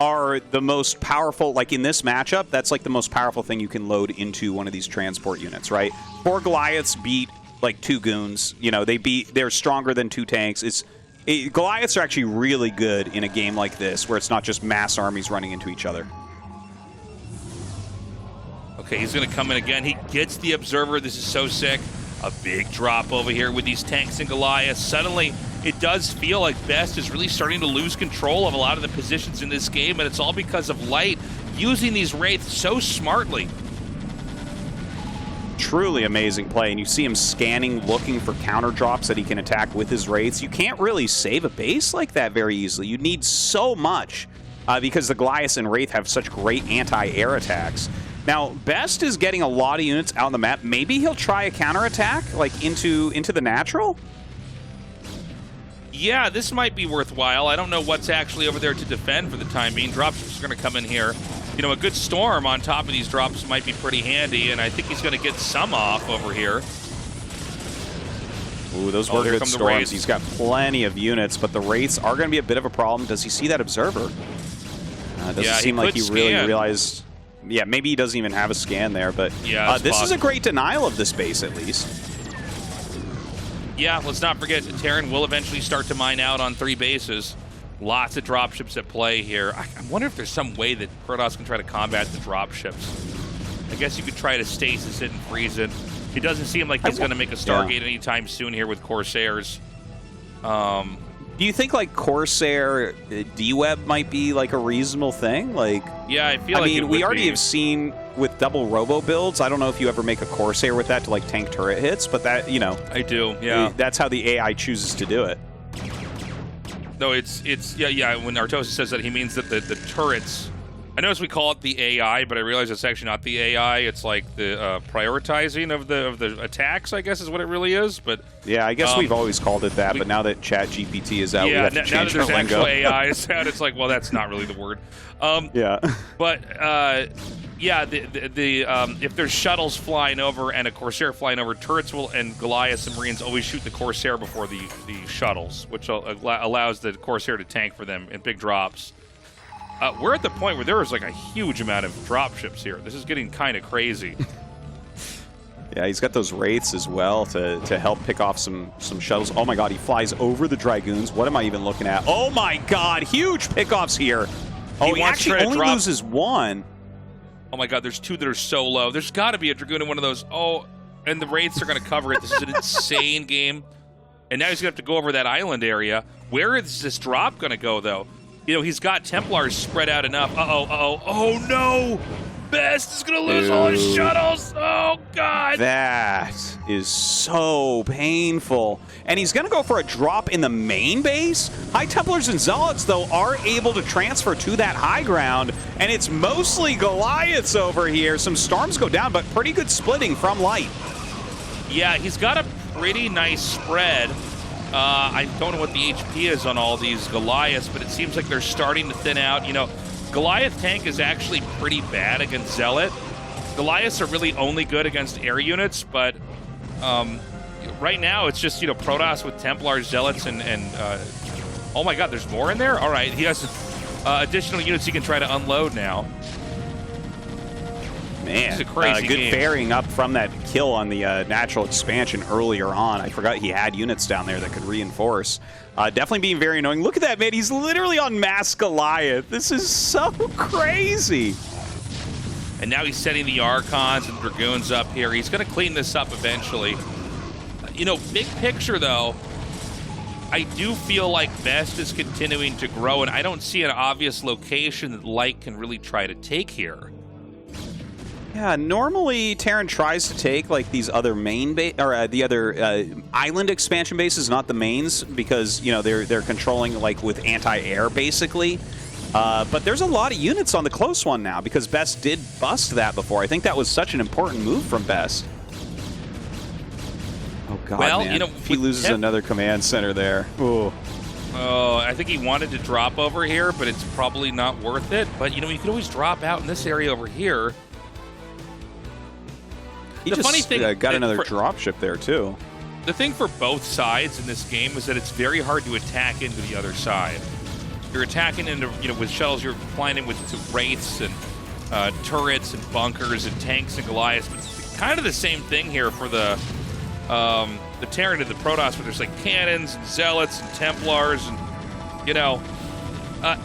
are the most powerful, like in this matchup, that's like the most powerful thing you can load into one of these transport units, right? 4 Goliaths beat like 2 goons. You know, they're stronger than 2 tanks. Goliaths are actually really good in a game like this, where it's not just mass armies running into each other.
Okay, he's going to come in again. He gets the observer. This is so sick. A big drop over here with these tanks and Goliaths. Suddenly, it does feel like Best is really starting to lose control of a lot of the positions in this game, and it's all because of Light using these Wraiths so smartly.
Truly amazing play, and you see him scanning, looking for counter drops that he can attack with his Wraiths. You can't really save a base like that very easily. You need so much because the Goliaths and Wraith have such great anti-air attacks. Now, Best is getting a lot of units out on the map. Maybe he'll try a counterattack, like into the natural?
Yeah, this might be worthwhile. I don't know what's actually over there to defend for the time being. Dropships are going to come in here. You know, a good storm on top of these drops might be pretty handy, and I think he's going to get some off over here.
Ooh, those were good storms. He's got plenty of units, but the Wraiths are going to be a bit of a problem. Does he see that observer? Doesn't seem like he really realized... Yeah, maybe he doesn't even have a scan there, but
yeah,
this is a great denial of this base, at least.
Yeah, let's not forget, Terran will eventually start to mine out on 3 bases. Lots of dropships at play here. I wonder if there's some way that Protoss can try to combat the dropships. I guess you could try to stasis it and freeze it. It doesn't seem like he's going to make a Stargate anytime soon here with Corsairs.
Do you think like Corsair D-Web might be like a reasonable thing? Like,
yeah, I feel like
we already have seen with double robo builds. I don't know if you ever make a Corsair with that to like tank turret hits, but that, you know,
I do. Yeah,
that's how the AI chooses to do it.
No, it's yeah. When Tastosis says that, he means that the turrets. I notice we call it the AI, but I realize it's actually not the AI. It's like the prioritizing of the attacks, I guess, is what it really is. But
yeah, I guess we've always called it that. But now that ChatGPT is out, we have to change
now that there's
lingo.
actual AIs out, it's like, well, that's not really the word.
Yeah.
But yeah, if there's shuttles flying over and a Corsair flying over, turrets will and Goliaths and Marines always shoot the Corsair before the shuttles, which allows the Corsair to tank for them in big drops. We're at the point where there is like a huge amount of dropships here. This is getting kind of crazy.
Yeah, he's got those Wraiths as well to help pick off some shuttles. Oh my god, he flies over the Dragoons. What am I even looking at? Oh my god, huge pickoffs here. Oh, he actually only loses 1.
Oh my god, there's 2 that are so low. There's got to be a Dragoon in one of those. Oh, and the Wraiths are going to cover it. This is an insane game. And now he's going to have to go over that island area. Where is this drop going to go, though? You know, he's got Templars spread out enough. Oh no! Best is going to lose all his shuttles. Oh, God.
That is so painful. And he's going to go for a drop in the main base. High Templars and Zealots, though, are able to transfer to that high ground. And it's mostly Goliaths over here. Some Storms go down, but pretty good splitting from Light.
Yeah, he's got a pretty nice spread. I don't know what the HP is on all these Goliaths, but it seems like they're starting to thin out. You know, Goliath tank is actually pretty bad against Zealot. Goliaths are really only good against air units, but right now it's just, Protoss with Templars, Zealots, and oh my god, there's more in there? All right, he has additional units he can try to unload now.
Man,
it's a crazy
good
game.
fairing up from that kill on the natural expansion earlier on. I forgot he had units down there that could reinforce. Definitely being very annoying. Look at that, man. He's literally on Mass Goliath. This is so crazy.
And now he's setting the Archons and Dragoons up here. He's going to clean this up eventually. Big picture, though, I do feel like Best is continuing to grow, and I don't see an obvious location that Light can really try to take here.
Yeah, normally Terran tries to take like these other main the other island expansion bases, not the mains, because they're controlling like with anti-air basically. But there's a lot of units on the close one now because Best did bust that before. I think that was such an important move from Best. Oh god,
well,
man. If he loses another command center there. Ooh.
Oh, I think he wanted to drop over here, but it's probably not worth it. But you could always drop out in this area over here.
He funny thing got another dropship there too.
The thing for both sides in this game is that it's very hard to attack into the other side. You're attacking into, with shells, you're flying in with wraiths and turrets and bunkers and tanks and Goliaths. But it's kind of the same thing here for the Terran and the Protoss, where there's like cannons and zealots and Templars and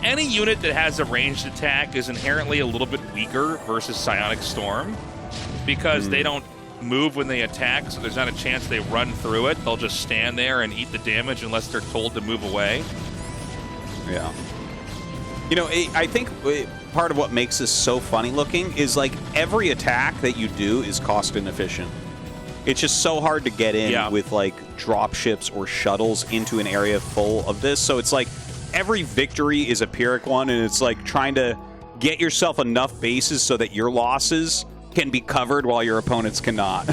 any unit that has a ranged attack is inherently a little bit weaker versus Psionic Storm because they don't move when they attack, so there's not a chance they run through it. They'll just stand there and eat the damage unless they're told to move away.
Yeah. I think part of what makes this so funny looking is like every attack that you do is cost inefficient. It's just so hard to get in with like dropships or shuttles into an area full of this. So it's like every victory is a Pyrrhic one, and it's like trying to get yourself enough bases so that your losses can be covered while your opponents cannot.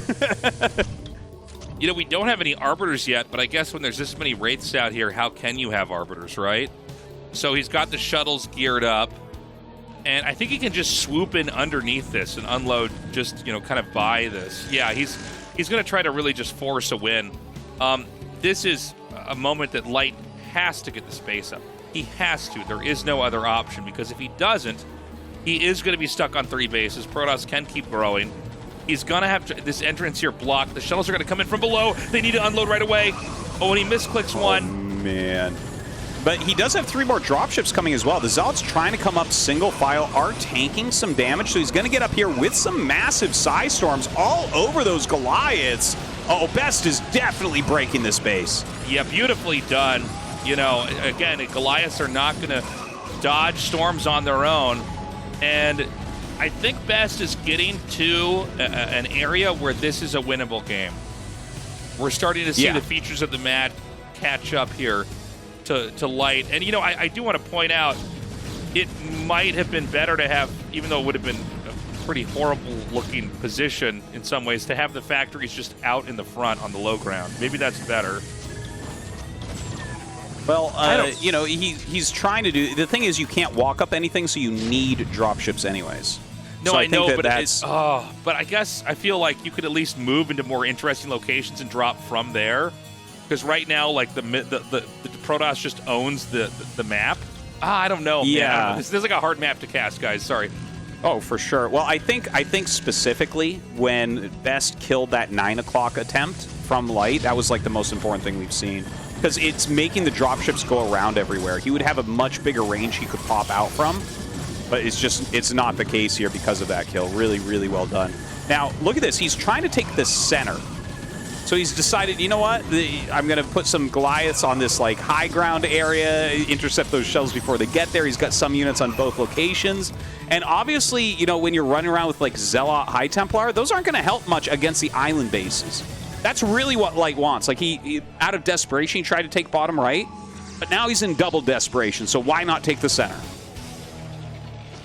We don't have any Arbiters yet, but I guess when there's this many Wraiths out here, how can you have Arbiters, right? So he's got the shuttles geared up, and I think he can just swoop in underneath this and unload just, kind of by this. Yeah, he's going to try to really just force a win. This is a moment that Light has to get the space up. He has to. There is no other option, because if he doesn't, he is going to be stuck on 3 bases. Protoss can keep growing. He's going to have this entrance here blocked. The shuttles are going to come in from below. They need to unload right away. Oh, and he misclicks one.
Oh, man. But he does have 3 more dropships coming as well. The Zealots trying to come up single file are tanking some damage, so he's going to get up here with some massive Psy Storms all over those Goliaths. Oh, Best is definitely breaking this base.
Yeah, beautifully done. Again, Goliaths are not going to dodge storms on their own. And I think Best is getting to an area where this is a winnable game. We're starting to see the features of the map catch up here to Light. And, I do want to point out, it might have been better to have, even though it would have been a pretty horrible-looking position in some ways, to have the factories just out in the front on the low ground. Maybe that's better.
Well, he's trying to do... The thing is, you can't walk up anything, so you need dropships anyways.
No,
so
I know, but
that's...
but I guess I feel like you could at least move into more interesting locations and drop from there. Because right now, like, the Protoss just owns the map. I don't know, man. I don't know. This is like a hard map to cast, guys. Sorry.
Oh, for sure. Well, I think specifically when Best killed that 9 o'clock attempt from Light, that was like the most important thing we've seen. Because it's making the dropships go around everywhere. He would have a much bigger range he could pop out from, but it's not the case here because of that kill. Really, really well done. Now, look at this. He's trying to take the center. So he's decided, you know what? I'm going to put some Goliaths on this like high ground area, intercept those shells before they get there. He's got some units on both locations. And obviously, when you're running around with like Zealot High Templar, those aren't going to help much against the island bases. That's really what Light wants. Like, he out of desperation, he tried to take bottom right, but now he's in double desperation, so why not take the center?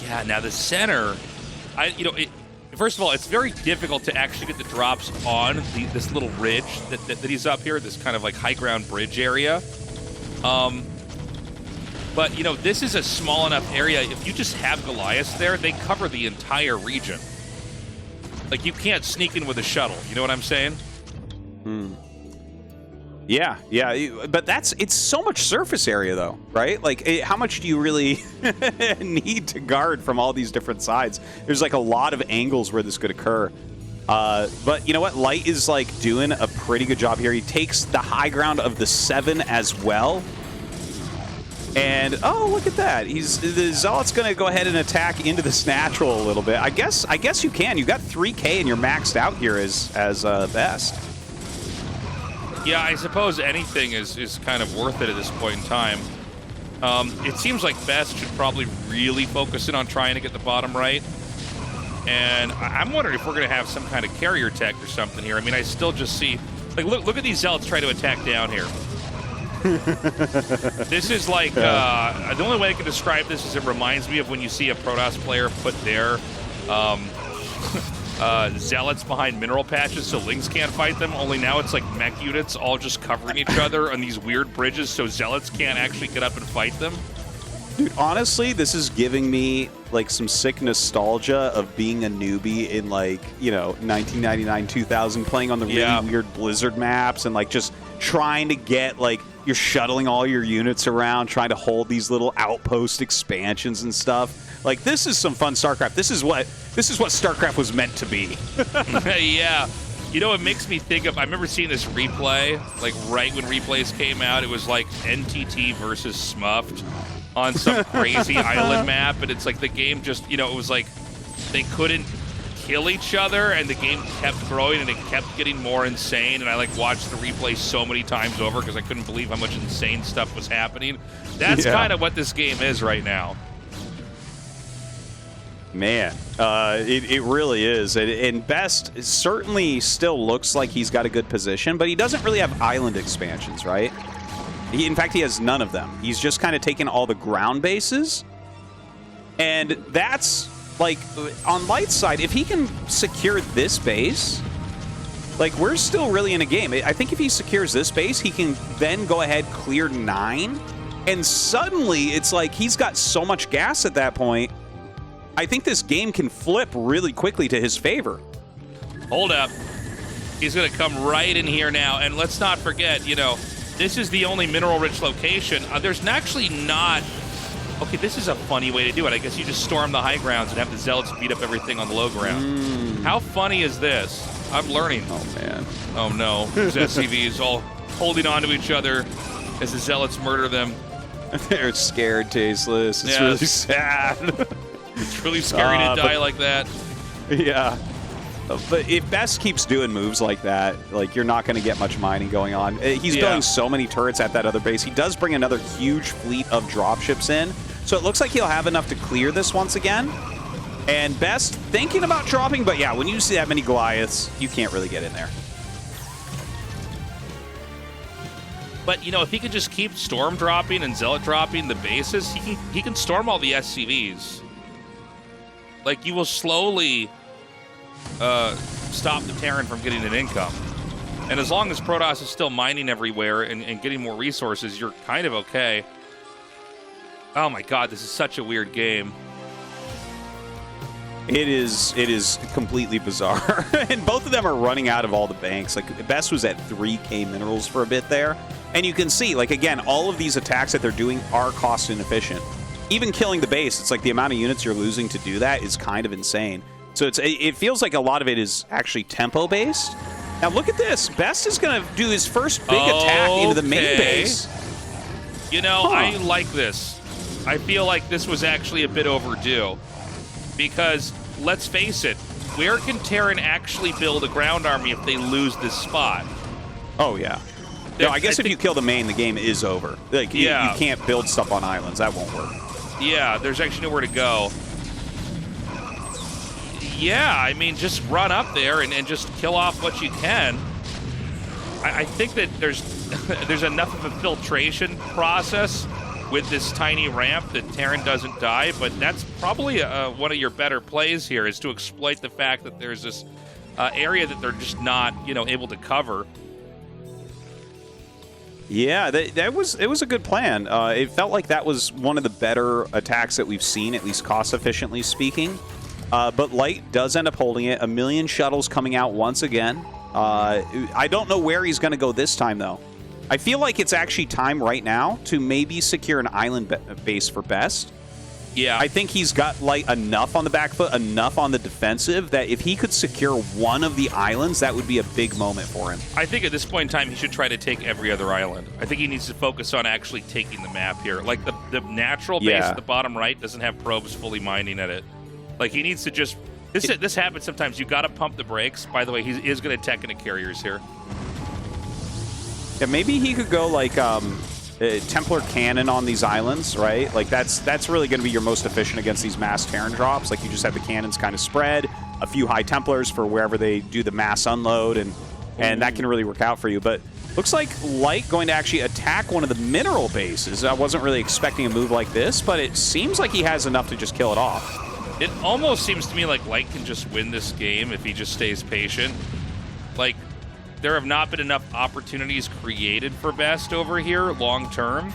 Yeah, now the center, first of all, it's very difficult to actually get the drops on this little ridge that he's up here, this kind of like high ground bridge area. But, this is a small enough area. If you just have Goliaths there, they cover the entire region. Like, you can't sneak in with a shuttle. You know what I'm saying?
Yeah, but it's so much surface area though, right? Like, how much do you really need to guard from all these different sides? There's like a lot of angles where this could occur. But you know what? Light is like doing a pretty good job here. He takes the high ground of the 7 as well. And oh, look at that! The Zealot's going to go ahead and attack into this natural a little bit. I guess you can. You got 3K and you're maxed out here as best.
Yeah, I suppose anything is kind of worth it at this point in time. It seems like Best should probably really focus in on trying to get the bottom right. And I'm wondering if we're going to have some kind of carrier tech or something here. I mean, I still just see... Like, look at these Zealots try to attack down here. This is like... the only way I can describe this is it reminds me of when you see a Protoss player put their... Zealots behind mineral patches so Lings can't fight them, only now it's like mech units all just covering each other on these weird bridges so Zealots can't actually get up and fight them.
Dude, honestly, this is giving me like some sick nostalgia of being a newbie in like, 1999, 2000, playing on the really weird Blizzard maps and like just trying to get like, you're shuttling all your units around, trying to hold these little outpost expansions and stuff. Like, this is some fun StarCraft. This is what StarCraft was meant to be.
Yeah. You know, it makes me think of, I remember seeing this replay, like right when replays came out. It was like NTT versus Smuffed on some crazy island map. And it's like the game just, it was like they couldn't kill each other and the game kept growing and it kept getting more insane. And I like watched the replay so many times over because I couldn't believe how much insane stuff was happening. That's kind of what this game is right now.
Man, it really is. And Best certainly still looks like he's got a good position, but he doesn't really have island expansions, right? In fact, he has none of them. He's just kind of taken all the ground bases. And that's, like, on Light's side, if he can secure this base, like, we're still really in a game. I think if he secures this base, he can then go ahead, clear 9. And suddenly, it's like he's got so much gas at that point. I think this game can flip really quickly to his favor.
Hold up. He's going to come right in here now. And let's not forget, this is the only mineral-rich location. There's actually not... Okay, this is a funny way to do it. I guess you just storm the high grounds and have the Zealots beat up everything on the low ground. How funny is this? I'm learning.
Oh, man.
Oh, no. These SCVs all holding on to each other as the Zealots murder them.
They're scared, Tasteless. It's really sad.
It's really scary to die like that.
Yeah. But if Best keeps doing moves like that, like, you're not going to get much mining going on. He's building so many turrets at that other base. He does bring another huge fleet of dropships in. So it looks like he'll have enough to clear this once again. And Best thinking about dropping, but yeah, when you see that many Goliaths, you can't really get in there.
But, if he could just keep storm dropping and Zealot dropping the bases, he can storm all the SCVs. Like, you will slowly stop the Terran from getting an income. And as long as Protoss is still mining everywhere and getting more resources, you're kind of okay. Oh my god, this is such a weird game.
It is completely bizarre. And both of them are running out of all the banks. Like, Best was at 3K minerals for a bit there. And you can see, like, again, all of these attacks that they're doing are cost inefficient. Even killing the base, it's like the amount of units you're losing to do that is kind of insane. So it feels like a lot of it is actually tempo-based. Now look at this. Best is going to do his first big attack into the main base.
I like this. I feel like this was actually a bit overdue. Because, let's face it, where can Terran actually build a ground army if they lose this spot?
Oh, yeah. No, I guess if you kill the main, the game is over. Like, you can't build stuff on islands. That won't work.
Yeah, there's actually nowhere to go. Yeah, I mean, just run up there and just kill off what you can. I think that there's enough of a filtration process with this tiny ramp that Terran doesn't die, but that's probably one of your better plays here, is to exploit the fact that there's this area that they're just not, able to cover.
Yeah, it was a good plan. It felt like that was one of the better attacks that we've seen, at least cost efficiently speaking. But Light does end up holding it. A million shuttles coming out once again. I don't know where he's going to go this time, though. I feel like it's actually time right now to maybe secure an island base for Best.
Yeah.
I think he's got Light enough on the back foot, enough on the defensive, that if he could secure one of the islands, that would be a big moment for him.
I think at this point in time, he should try to take every other island. I think he needs to focus on actually taking the map here. Like, the natural base at the bottom right doesn't have probes fully mining at it. Like, he needs to just... This happens sometimes. You got to pump the brakes. By the way, he is going to attack into carriers here.
Yeah, maybe he could go, like... Templar Cannon on these islands, right? Like, that's really going to be your most efficient against these mass Terran drops. Like, you just have the cannons kind of spread, a few high Templars for wherever they do the mass unload, and that can really work out for you. But looks like Light going to actually attack one of the mineral bases. I wasn't really expecting a move like this, but it seems like he has enough to just kill it off.
It almost seems to me like Light can just win this game if he just stays patient. Like, there have not been enough opportunities created for Best over here long term.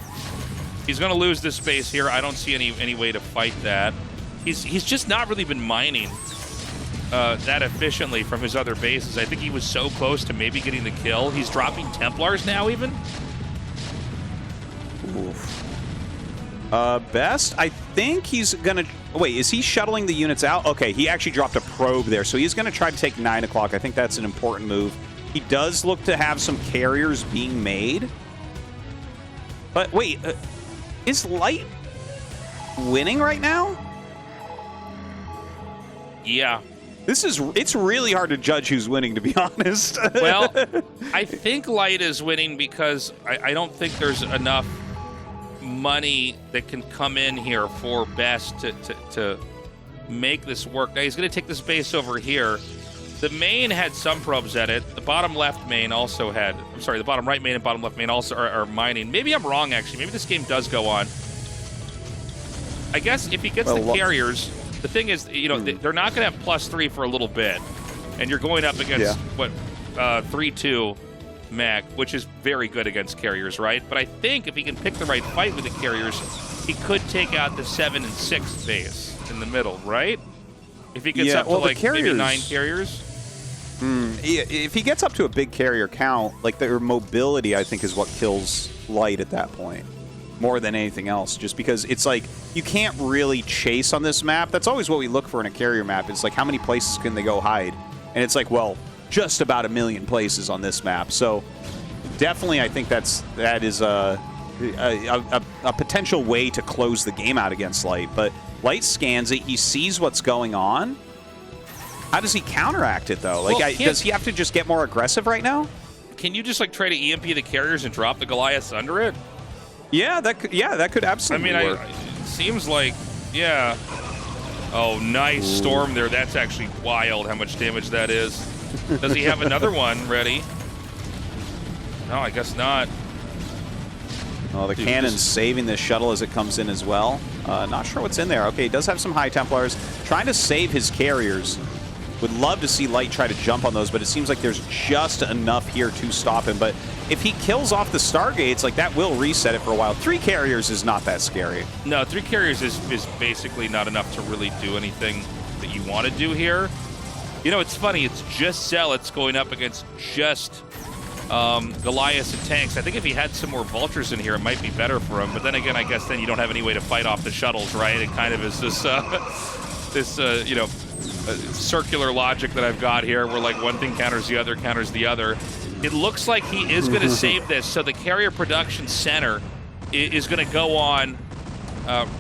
He's going to lose this space here. I don't see any way to fight that. He's just not really been mining that efficiently from his other bases. I think he was so close to maybe getting the kill. He's dropping Templars now even.
Oof. Best, I think he's going to... Wait, is he shuttling the units out? Okay, he actually dropped a probe there, so he's going to try to take 9 o'clock. I think that's an important move. He does look to have some carriers being made. But wait, is Light winning right now?
Yeah.
It's really hard to judge who's winning, to be honest.
Well, I think Light is winning because I don't think there's enough money that can come in here for Best to make this work. Now, he's going to take this base over here. The main had some probes at it. The bottom left main also had... I'm sorry, the bottom right main and bottom left main also are mining. Maybe I'm wrong, actually. Maybe this game does go on. I guess if he gets the carriers, the thing is, you know, they're not going to have +3 for a little bit. And you're going up against, 3-2 mech, which is very good against carriers, right? But I think if he can pick the right fight with the carriers, he could take out the 7 and 6 base in the middle, right? If he gets up to, like, maybe 9 carriers...
If he gets up to a big carrier count, like their mobility, I think, is what kills Light at that point, more than anything else. Just because it's like you can't really chase on this map. That's always what we look for in a carrier map. It's like how many places can they go hide, and it's like, well, just about 1 million places on this map. So definitely, I think that is a potential way to close the game out against Light. But Light scans it. He sees what's going on. How does he counteract it, though? Like, does he have to just get more aggressive right now?
Can you just, like, try to EMP the carriers and drop the Goliaths under it?
Yeah, that could absolutely work.
It seems like, yeah. Oh, nice storm there. That's actually wild how much damage that is. Does he have another one ready? No, I guess not.
Oh, the cannon's saving this shuttle as it comes in as well. Not sure what's in there. Okay, he does have some high Templars. Trying to save his carriers. Would love to see Light try to jump on those, but it seems like there's just enough here to stop him. But if he kills off the Stargates, like, that will reset it for a while. 3 carriers is not that scary.
No, 3 carriers is basically not enough to really do anything that you want to do here. You know, it's funny. It's just Zealots going up against just Goliaths and tanks. I think if he had some more Vultures in here, it might be better for him. But then again, I guess then you don't have any way to fight off the shuttles, right? It kind of is this, you know, circular logic that I've got here where, like, one thing counters the other. It looks like he is going to save this, so the carrier production center is going to go on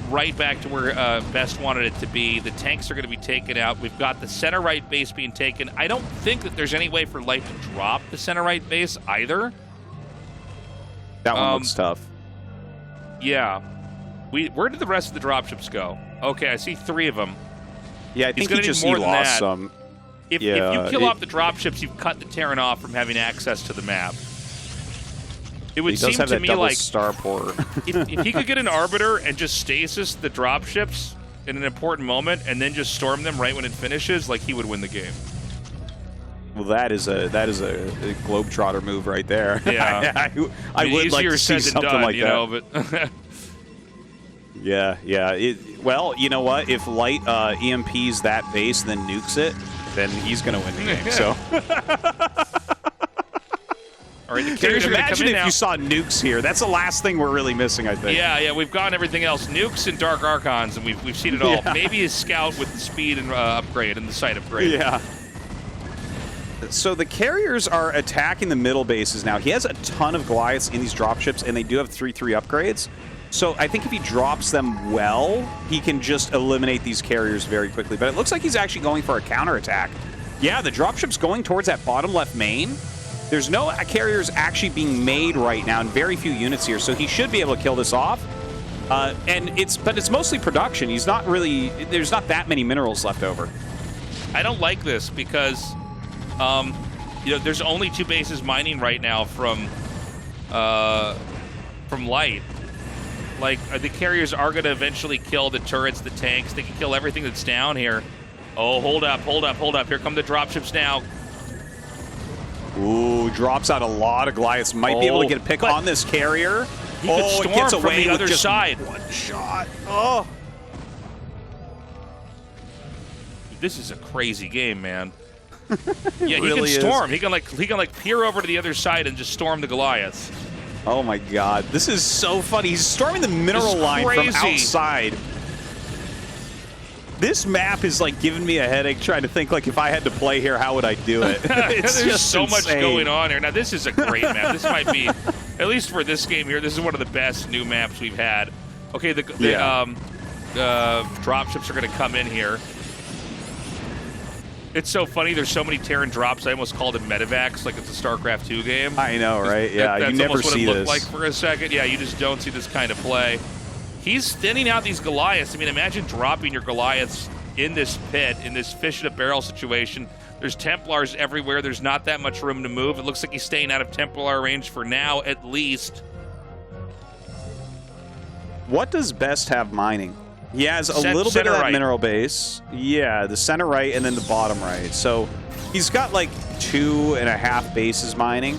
right back to where Best wanted it to be. The tanks are going to be taken out. We've got the center right base being taken. I don't think that there's any way for Light to drop the center right base either.
That one looks tough.
Yeah. Where did the rest of the dropships go? Okay, I see 3 of them.
Yeah, I think he lost some.
If you kill off the dropships, you've cut the Terran off from having access to the map. It would seem to me like
starport.
if he could get an Arbiter and just stasis the dropships in an important moment and then just storm them right when it finishes, like, he would win the game.
Well, that is a globetrotter move right there.
Yeah,
I would like to see something like that.
You know, but
Yeah. Well, you know what? If Light EMPs that base and then nukes it, then he's going to win the game. So.
All right, the carriers are going to come
Imagine
in
if
now.
you saw nukes here. That's the last thing we're really missing, I think.
Yeah, we've gotten everything else. Nukes and Dark Archons, and we've seen it all.
Yeah.
Maybe his Scout with the speed and upgrade and the sight upgrade.
Yeah. So the carriers are attacking the middle bases now. He has a ton of Goliaths in these dropships, and they do have 3/3 upgrades. So I think if he drops them well, he can just eliminate these carriers very quickly. But it looks like he's actually going for a counterattack. Yeah, the dropship's going towards that bottom left main. There's no carriers actually being made right now, and very few units here, so he should be able to kill this off. But it's mostly production. He's not really. There's not that many minerals left over.
I don't like this because, there's only 2 bases mining right now from Light. Like the carriers are going to eventually kill the turrets, the tanks. They can kill everything that's down here. Oh, hold up. Here come the dropships now.
Ooh, drops out a lot of Goliaths. Might be able to get a pick on this carrier.
He could
it
storm
gets
from
away
the
with
other
just
side.
One shot. Oh.
This is a crazy game, man. Yeah, he
really
can storm. He can like peer over to the other side and just storm the Goliaths.
Oh my God, this is so funny. He's storming the mineral line from outside. This map is like giving me a headache trying to think like if I had to play here, how would I do it? It's
There's
just
so much
insane.
going on here. Now this is a great map. This might be, at least for this game here, this is one of the best new maps we've had. Okay, the dropships are going to come in here. It's so funny. There's so many Terran drops. I almost called it Medivacs, like it's a StarCraft 2 game.
I know, right? Yeah,
That's
you never
almost what
see
it looked
this.
like for a second. Yeah, you just don't see this kind of play. He's thinning out these Goliaths. I mean, imagine dropping your Goliaths in this pit, in this fish in a barrel situation. There's Templars everywhere. There's not that much room to move. It looks like he's staying out of Templar range for now, at least.
What does Best have mining? He has a little bit of
center
that
right.
mineral base. Yeah, the center right and then the bottom right. So he's got like 2.5 bases mining.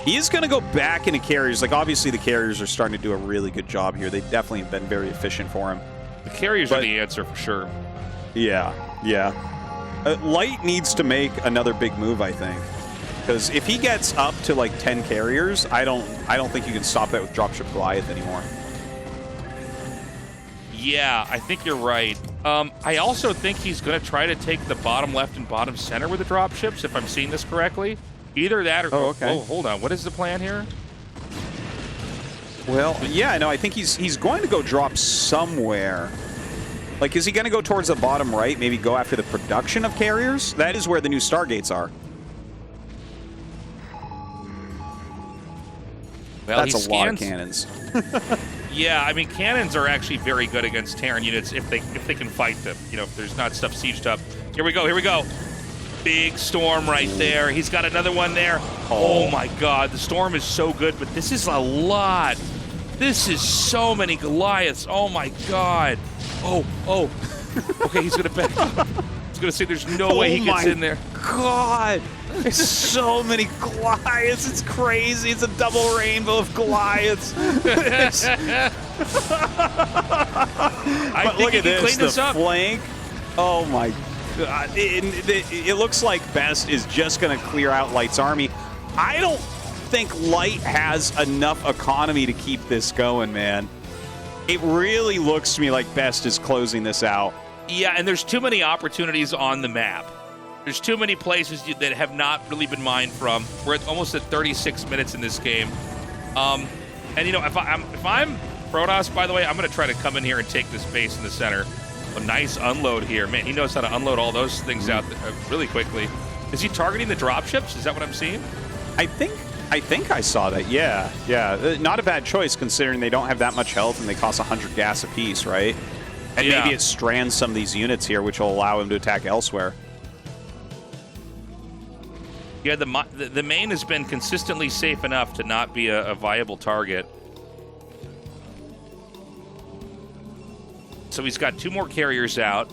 He is going to go back into carriers. Like, obviously, the carriers are starting to do a really good job here. They definitely have been very efficient for him.
The carriers are the answer for sure.
Yeah. Light needs to make another big move, I think. Because if he gets up to like 10 carriers, I don't think you can stop that with Dropship Goliath anymore.
Yeah, I think you're right. I also think he's going to try to take the bottom left and bottom center with the dropships, if I'm seeing this correctly. Either that or...
okay.
Oh, hold on. What is the plan here?
Well, yeah, no, I think he's going to go drop somewhere. Like, is he going to go towards the bottom right? Maybe go after the production of carriers? That is where the new Stargates are.
Well,
That's a lot of cannons.
Yeah, I mean, cannons are actually very good against Terran units if they can fight them. You know, if there's not stuff sieged up. Here we go. Big storm right there. He's got another one there. Oh my God, the storm is so good, but this is a lot. This is so many Goliaths. Oh my God. Oh. Okay, he's gonna back up. He's gonna say there's no way he gets in there.
God, there's so many Goliaths. It's crazy. It's a double rainbow of Goliaths.
I think
look at this,
clean this
the
up.
flank. Oh my God. It looks like Best is just going to clear out Light's army. I don't think Light has enough economy to keep this going, man. It really looks to me like Best is closing this out.
Yeah, and there's too many opportunities on the map. There's too many places that have not really been mined from. We're almost at 36 minutes in this game. And, you know, if I'm Protoss, by the way, I'm going to try to come in here and take this base in the center. A nice unload here. Man, he knows how to unload all those things out really quickly. Is he targeting the dropships? Is that what I'm seeing?
I think I saw that. Yeah. Not a bad choice considering they don't have that much health and they cost 100 gas apiece, right? And maybe it strands some of these units here, which will allow him to attack elsewhere.
Yeah, the main has been consistently safe enough to not be a viable target. So he's got 2 more carriers out.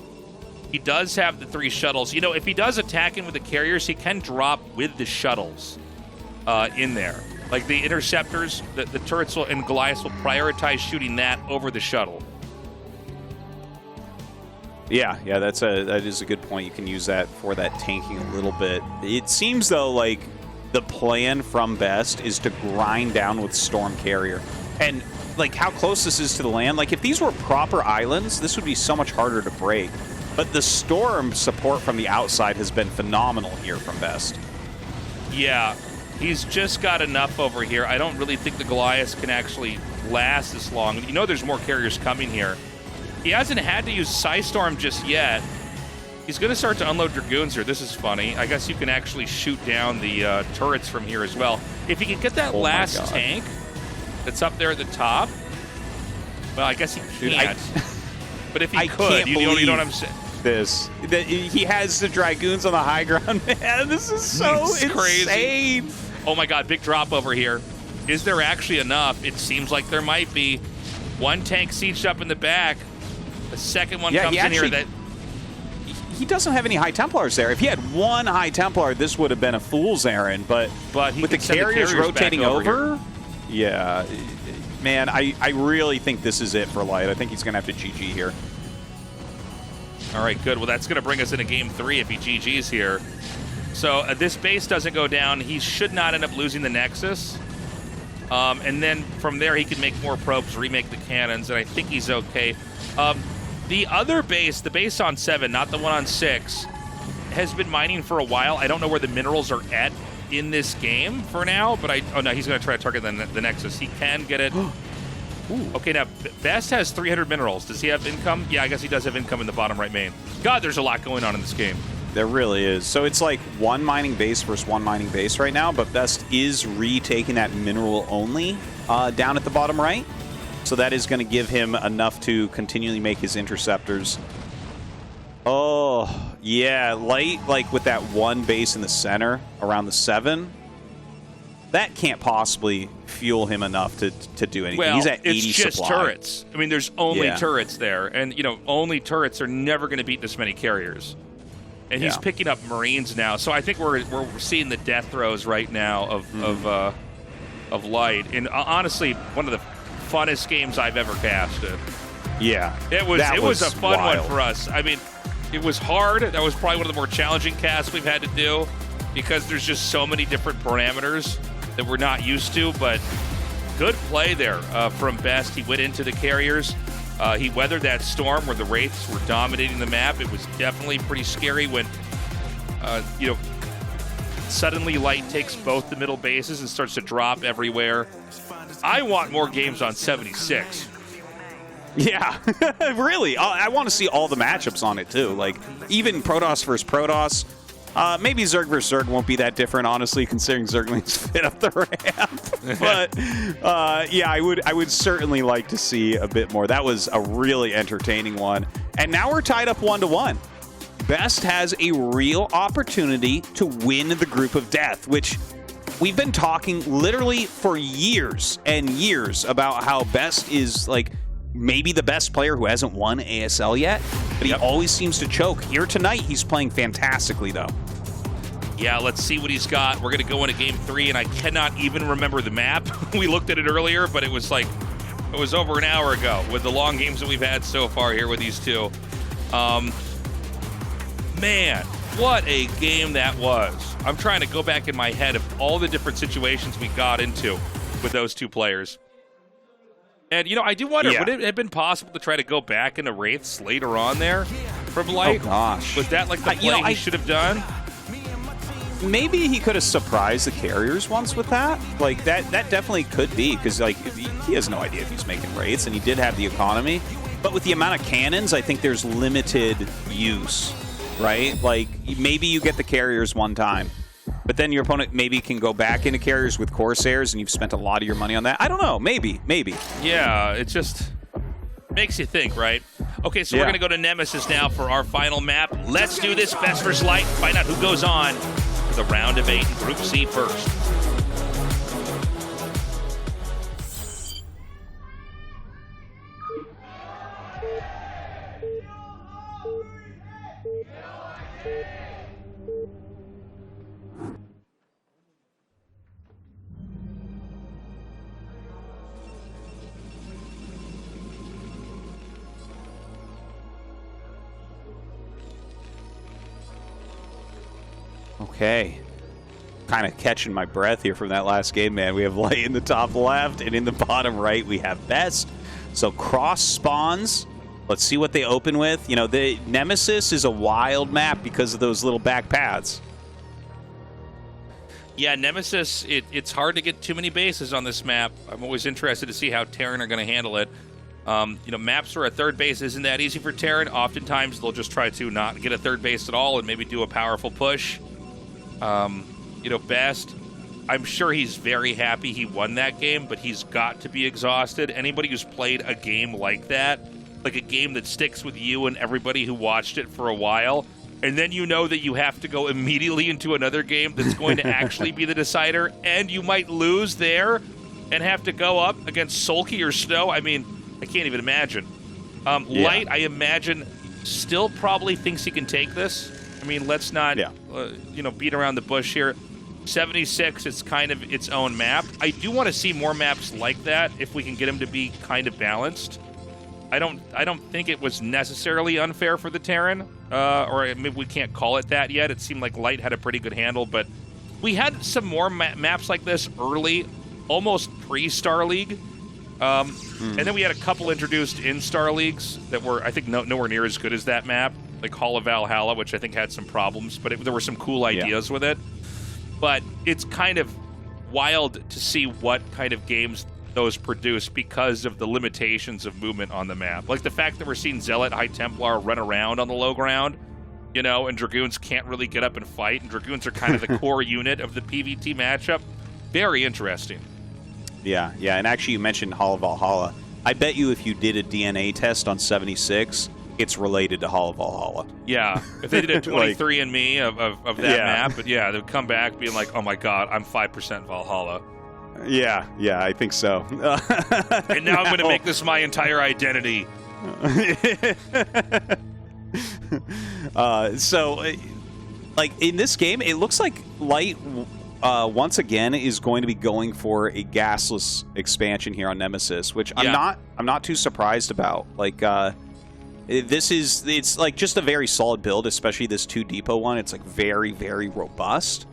He does have the 3 shuttles. You know, if he does attack in with the carriers, he can drop with the shuttles in there. Like the interceptors, the turrets and Goliaths will prioritize shooting that over the shuttle.
Yeah, that is a good point. You can use that for that tanking a little bit. It seems though like the plan from Best is to grind down with Storm Carrier, and like how close this is to the land. Like if these were proper islands, this would be so much harder to break. But the Storm support from the outside has been phenomenal here from Best.
Yeah. He's just got enough over here. I don't really think the Goliaths can actually last this long. You know there's more carriers coming here. He hasn't had to use Psystorm just yet. He's going to start to unload Dragoons here. This is funny. I guess you can actually shoot down the turrets from here as well. If he can get that last tank that's up there at the top, well, I guess he can't. But if he could, you know what I'm saying?
He has the Dragoons on the high ground, man. This is so insane.
Crazy. Oh my God, big drop over here. Is there actually enough? It seems like there might be. One tank sieged up in the back. The second one comes in here.
He doesn't have any High Templars there. If he had one High Templar, this would have been a fool's errand. But with the carriers rotating over, yeah, man, I really think this is it for Light. I think he's going to have to GG here.
All right, good. Well, that's going to bring us into Game 3 if he GG's here. So this base doesn't go down. He should not end up losing the Nexus. And then from there, he can make more probes, remake the cannons, and I think he's okay. The other base, the base on 7, not the one on 6, has been mining for a while. I don't know where the minerals are at in this game for now, but oh no, he's going to try to target the Nexus. He can get it. Okay, now Best has 300 minerals. Does he have income? Yeah, I guess he does have income in the bottom right main. God, there's a lot going on in this game.
There really is. So it's like one mining base versus one mining base right now, but Best is retaking that mineral only down at the bottom right. So that is going to give him enough to continually make his interceptors. Oh, yeah. Light, like with that one base in the center around the 7, that can't possibly fuel him enough to do anything.
Well,
he's at 80
it's just
supply.
turrets. I mean, there's only turrets there. And, you know, only turrets are never going to beat this many carriers. And he's picking up Marines now. So I think we're seeing the death throes right now of Light. And honestly, one of the funnest games I've ever casted.
Yeah.
It was a fun one for us. I mean, it was hard. That was probably one of the more challenging casts we've had to do because there's just so many different parameters that we're not used to. But good play there from Best. He went into the carriers. He weathered that storm where the Wraiths were dominating the map. It was definitely pretty scary when, you know, suddenly Light takes both the middle bases and starts to drop everywhere. I want more games on 76.
Yeah, really. I want to see all the matchups on it, too. Like, even Protoss versus Protoss. Maybe Zerg versus Zerg won't be that different, honestly, considering Zerglings fit up the ramp. But, yeah, I would certainly like to see a bit more. That was a really entertaining one. And now we're tied up 1-1. Best has a real opportunity to win the Group of Death, which we've been talking literally for years and years about how Best is, like, maybe the best player who hasn't won ASL yet, but he always seems to choke. Here tonight, he's playing fantastically, though.
Yeah, let's see what he's got. We're going to go into Game 3, and I cannot even remember the map. We looked at it earlier, but it was like, it was over an hour ago with the long games that we've had so far here with these two. Man, what a game that was. I'm trying to go back in my head of all the different situations we got into with those two players. And, you know, I do wonder, would it have been possible to try to go back into Wraiths later on there from Light?
Oh, gosh.
Was that like the play he should have done?
Maybe he could have surprised the carriers once with that. Like, that definitely could be, because, like, he has no idea if he's making Wraiths, and he did have the economy. But with the amount of cannons, I think there's limited use, right? Like, maybe you get the carriers one time, but then your opponent maybe can go back into carriers with Corsairs, and you've spent a lot of your money on that. I don't know. Maybe.
Yeah, it just makes you think, right? Okay, so we're going to go to Nemesis now for our final map. Let's do this. Best versus Light. Find out who goes on to the round of 8 in Group C first.
Okay. Kind of catching my breath here from that last game, man. We have Light in the top left, and in the bottom right, we have Best. So cross spawns. Let's see what they open with. You know, the Nemesis is a wild map because of those little back paths.
Yeah, Nemesis, it's hard to get too many bases on this map. I'm always interested to see how Terran are going to handle it. You know, maps where a third base isn't that easy for Terran. Oftentimes, they'll just try to not get a third base at all and maybe do a powerful push. You know, Best, I'm sure he's very happy he won that game, but he's got to be exhausted. Anybody who's played a game like that, like a game that sticks with you and everybody who watched it for a while, and then you know that you have to go immediately into another game that's going to actually be the decider, and you might lose there and have to go up against Sulky or Snow. I mean, I can't even imagine. Light, I imagine, still probably thinks he can take this. I mean, let's not, you know, beat around the bush here. 76, it's kind of its own map. I do want to see more maps like that if we can get them to be kind of balanced. I don't think it was necessarily unfair for the Terran, or maybe we can't call it that yet. It seemed like Light had a pretty good handle, but we had some more maps like this early, almost pre-StarLeague. And then we had a couple introduced in StarLeagues that were, I think, nowhere near as good as that map, like Hall of Valhalla, which I think had some problems, but there were some cool ideas with it. But it's kind of wild to see what kind of games those produce because of the limitations of movement on the map. Like the fact that we're seeing Zealot, High Templar run around on the low ground, you know, and Dragoons can't really get up and fight, and Dragoons are kind of the core unit of the PvT matchup. Very interesting.
Yeah, and actually you mentioned Hall of Valhalla. I bet you if you did a DNA test on 76, it's related to Hall of Valhalla.
Yeah, if they did a 23andMe of that map, but yeah, they'd come back being like, oh my god, I'm 5% Valhalla.
Yeah, I think so.
And now I'm going to make this my entire identity.
Like, in this game, it looks like Light, once again, is going to be going for a gasless expansion here on Nemesis, which I'm not too surprised about. Like, it's like just a very solid build, especially this 2 depot one. It's like very, very robust.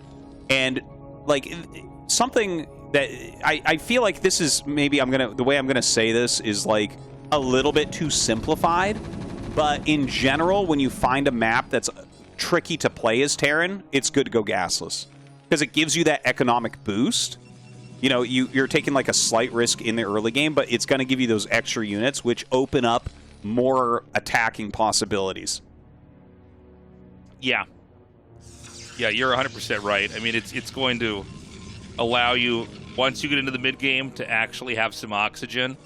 And like something that I feel like this is maybe the way I'm gonna say this is like a little bit too simplified. But in general, when you find a map that's tricky to play as Terran, it's good to go gasless because it gives you that economic boost. You know, you're taking like a slight risk in the early game, but it's going to give you those extra units, which open up more attacking possibilities.
Yeah, you're 100% right. I mean, it's going to allow you, once you get into the mid game, to actually have some oxygen.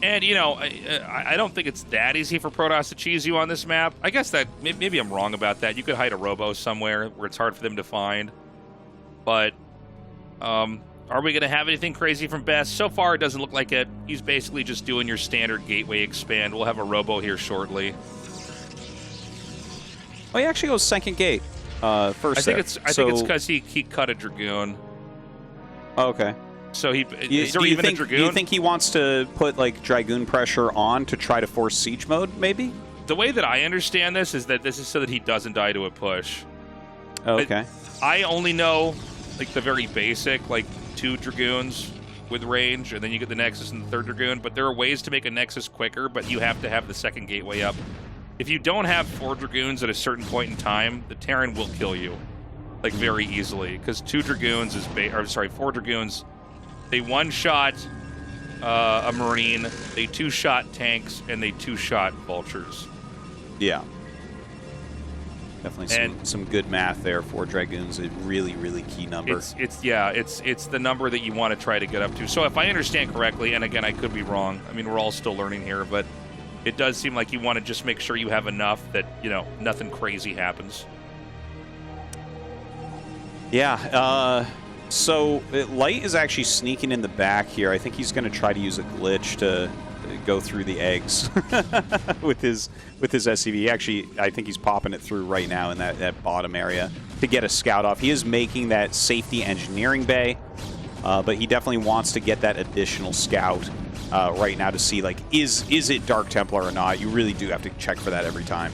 And, you know, I don't think it's that easy for Protoss to cheese you on this map. I guess that maybe I'm wrong about that. You could hide a Robo somewhere where it's hard for them to find. But are we going to have anything crazy from Best? So far, it doesn't look like it. He's basically just doing your standard gateway expand. We'll have a Robo here shortly.
Oh, he actually goes second gate first.
I think it's because he cut a Dragoon.
Oh, okay.
So is there
do you
even
think,
a Dragoon?
Do you think he wants to put like Dragoon pressure on to try to force siege mode, maybe?
The way that I understand this is that this is so that he doesn't die to a push.
Okay.
I only know like the very basic, like 2 Dragoons with range, and then you get the Nexus and the 3rd Dragoon, but there are ways to make a Nexus quicker, but you have to have the 2nd gateway up. If you don't have 4 Dragoons at a certain point in time, the Terran will kill you, like very easily, because 4 Dragoons, they one-shot a Marine, they 2-shot tanks, and they 2-shot Vultures.
Yeah. Definitely some good math there for Dragoons. A really, really key number.
It's the number that you want to try to get up to. So if I understand correctly, and again, I could be wrong. I mean, we're all still learning here, but it does seem like you want to just make sure you have enough that, you know, nothing crazy happens.
Yeah, so Light is actually sneaking in the back here. I think he's going to try to use a glitch to go through the eggs with his SCV. Actually, I think he's popping it through right now in that bottom area to get a scout off. He is making that safety engineering bay, but he definitely wants to get that additional scout right now to see, like, is it Dark Templar or not? You really do have to check for that every time.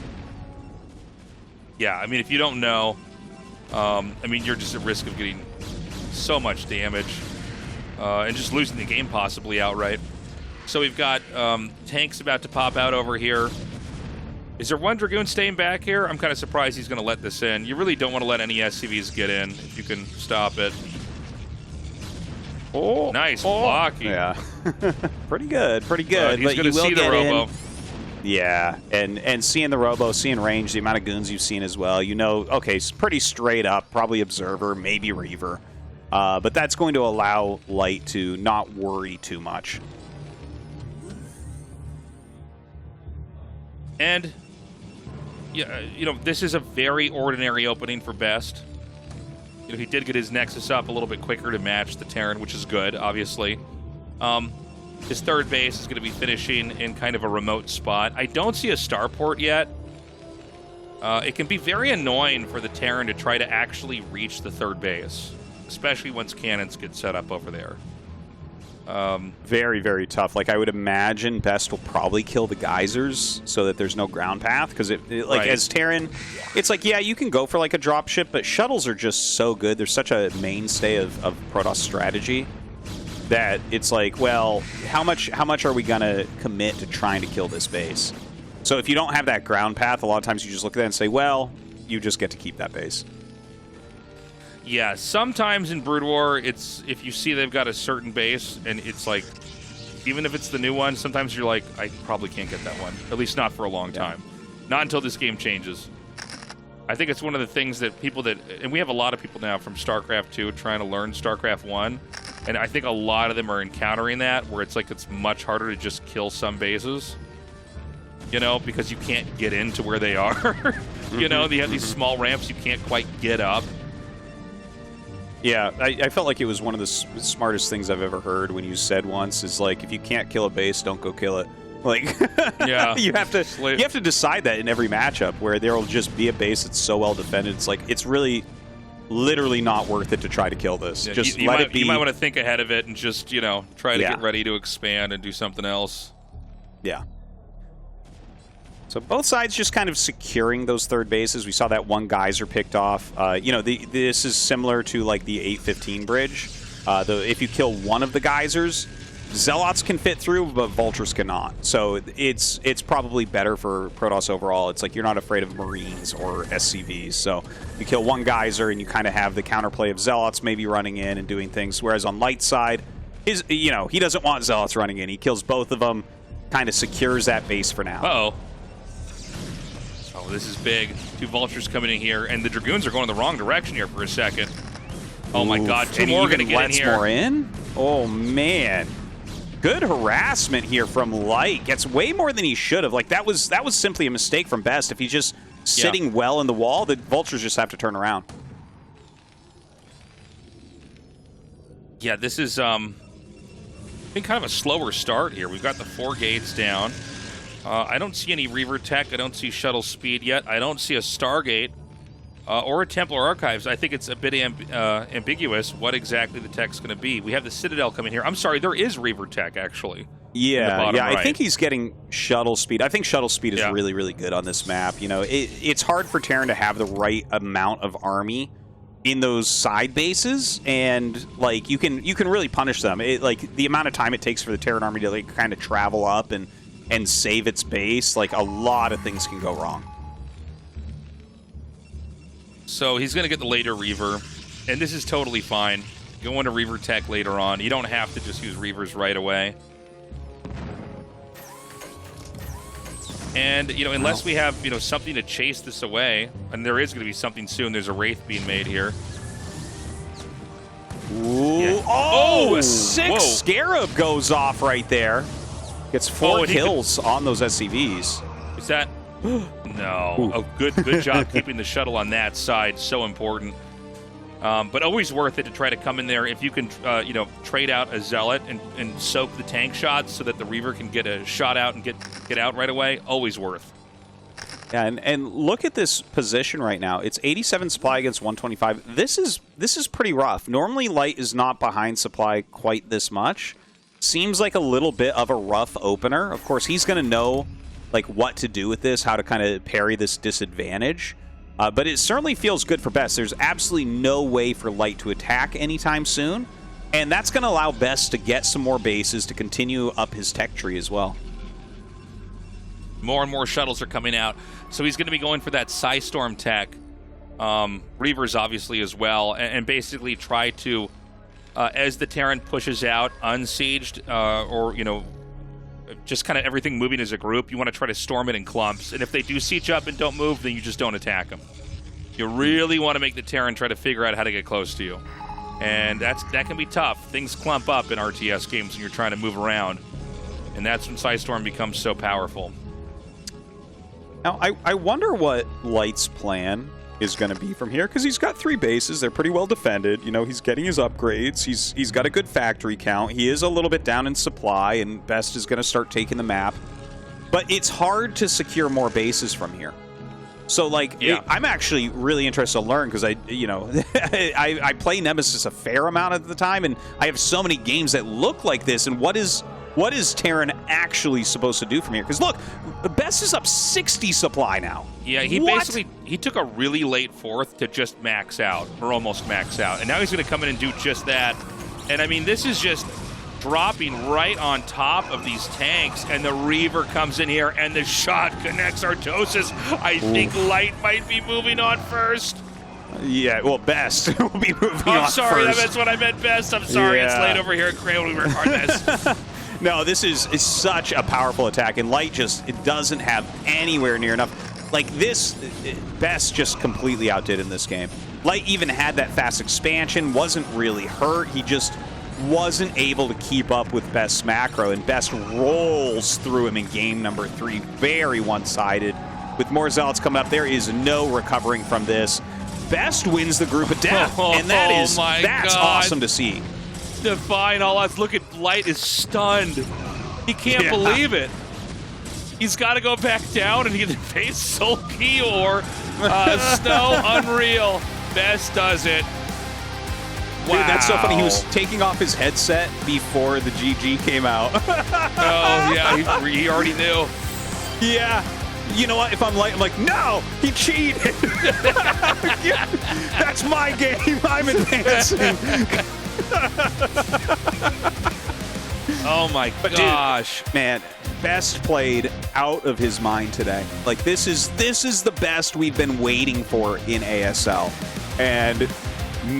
Yeah, I mean, if you don't know, I mean, you're just at risk of getting so much damage and just losing the game possibly outright. So we've got tanks about to pop out over here. Is there one Dragoon staying back here? I'm kind of surprised he's going to let this in. You really don't want to let any SCVs get in if you can stop it.
Oh,
nice blocking.
Yeah, pretty good, pretty good.
He's going to see the Robo.
Yeah, and seeing the Robo, seeing range, the amount of goons you've seen as well, you know, okay, it's pretty straight up, probably Observer, maybe Reaver. But that's going to allow Light to not worry too much.
And, yeah, you know, this is a very ordinary opening for Best. You know, he did get his Nexus up a little bit quicker to match the Terran, which is good, obviously. His third base is going to be finishing in kind of a remote spot. I don't see a starport yet. It can be very annoying for the Terran to try to actually reach the third base, especially once cannons get set up over there.
Very, very tough. Like, I would imagine Best will probably kill the geysers so that there's no ground path, because like, as Terran, it's like, yeah, you can go for like a drop ship, but shuttles are just so good. They're such a mainstay of Protoss strategy that it's like, well, how much are we gonna commit to trying to kill this base? So if you don't have that ground path, a lot of times you just look at that and say, well, you just get to keep that base.
Yeah, sometimes in Brood War, it's if you see they've got a certain base, and it's like, even if it's the new one, sometimes you're like, I probably can't get that one. At least not for a long time. Not until this game changes. I think it's one of the things that people that, and we have a lot of people now from StarCraft 2 trying to learn StarCraft 1, and I think a lot of them are encountering that, where it's like it's much harder to just kill some bases. You know, because you can't get into where they are. You know, they have these small ramps you can't quite get up.
Yeah, I felt like it was one of the smartest things I've ever heard when you said once is like, if you can't kill a base, don't go kill it. Like,
yeah,
you have to decide that in every matchup where there will just be a base that's so well defended. It's like, it's really, literally not worth it to try to kill this.
Yeah,
just
you
let
might,
it be.
You might want to think ahead of it and just, you know, try to get ready to expand and do something else.
Yeah. So both sides just kind of securing those third bases. We saw that one geyser picked off. You know, this is similar to like the 815 bridge. If you kill one of the geysers, Zealots can fit through, but Vultures cannot. So it's probably better for Protoss overall. It's like you're not afraid of Marines or SCVs. So you kill one geyser and you kind of have the counterplay of Zealots maybe running in and doing things. Whereas on Light side, you know, he doesn't want Zealots running in. He kills both of them, kind of secures that base for now.
Uh-oh. Oh, this is big. Two Vultures coming in here, and the Dragoons are going the wrong direction here for a second. Oh my God, two more going to get in here.
More in? Oh man. Good harassment here from Light. Gets way more than he should have. Like, that was simply a mistake from Best. If he's just sitting well in the wall, the Vultures just have to turn around.
Yeah, this is been kind of a slower start here. We've got the 4 gates down. I don't see any Reaver tech. I don't see shuttle speed yet. I don't see a Stargate or a Templar Archives. I think it's a bit ambiguous what exactly the tech's going to be. We have the Citadel coming here. I'm sorry, there is Reaver tech, actually.
Yeah,
right.
I think he's getting shuttle speed. I think shuttle speed is really, really good on this map. You know, it's hard for Terran to have the right amount of army in those side bases, and like you can really punish them. Like the amount of time it takes for the Terran army to like kind of travel up and save its base, like a lot of things can go wrong.
So he's going to get the later Reaver, and this is totally fine. Go into Reaver tech later on. You don't have to just use Reavers right away. And, you know, unless we have, you know, something to chase this away, and there is going to be something soon. There's a Wraith being made here.
Ooh.
Yeah.
Oh, a 6 Scarab goes off right there. Gets 4 kills on those SCVs.
Is that? No.
Ooh.
Oh, good job keeping the shuttle on that side. So important. But always worth it to try to come in there if you can, you know, trade out a Zealot and soak the tank shots so that the Reaver can get a shot out and get out right away. Always worth.
Yeah, and look at this position right now. It's 87 supply against 125. This is pretty rough. Normally, Light is not behind supply quite this much. Seems like a little bit of a rough opener. Of course, he's going to know like what to do with this, how to kind of parry this disadvantage. But it certainly feels good for Best. There's absolutely no way for Light to attack anytime soon. And that's going to allow Best to get some more bases to continue up his tech tree as well.
More and more shuttles are coming out. So he's going to be going for that Psystorm tech. Reavers obviously as well. And basically try to, as the Terran pushes out, unsieged, or, you know, just kind of everything moving as a group, you want to try to storm it in clumps. And if they do siege up and don't move, then you just don't attack them. You really want to make the Terran try to figure out how to get close to you. And that can be tough. Things clump up in RTS games when you're trying to move around. And that's when Psystorm becomes so powerful.
Now, I wonder what Light's plan is going to be from here, because he's got 3 bases. They're pretty well defended. You know, he's getting his upgrades. He's got a good factory count. He is a little bit down in supply, and Best is going to start taking the map. But it's hard to secure more bases from here. So, like, I'm actually really interested to learn, because I play Nemesis a fair amount of the time, and I have so many games that look like this. And what is Terran actually supposed to do from here? Because look, Best is up 60 supply now.
Yeah, he took a really late 4th to just max out, or almost max out. And now he's going to come in and do just that. And I mean, this is just dropping right on top of these tanks, and the Reaver comes in here, and the shot connects Tastosis. I think Light might be moving on first.
Yeah, well, Best will be moving on
I'm sorry,
first.
that's what I meant, Best. I'm sorry, It's late over here at Cradle. We record this.
No, this is such a powerful attack, and Light it doesn't have anywhere near enough. Like this, Best just completely outdid in this game. Light even had that fast expansion, wasn't really hurt. He just wasn't able to keep up with Best's macro, and Best rolls through him in game number 3. Very one-sided. With more Zealots coming up, there is no recovering from this. Best wins the group of death, and that's awesome to see.
Defying all odds. Look at Light is stunned. He can't believe it. He's got to go back down and either face Sulky or Snow. Unreal. Best does it.
Wow. Dude, that's so funny. He was taking off his headset before the GG came out.
Oh, yeah. He already knew.
Yeah. You know what? If I'm Light, I'm like, no, he cheated. That's my game. I'm advancing.
Oh my gosh.
Dude, man, Best played out of his mind today. Like this is the best we've been waiting for in ASL. And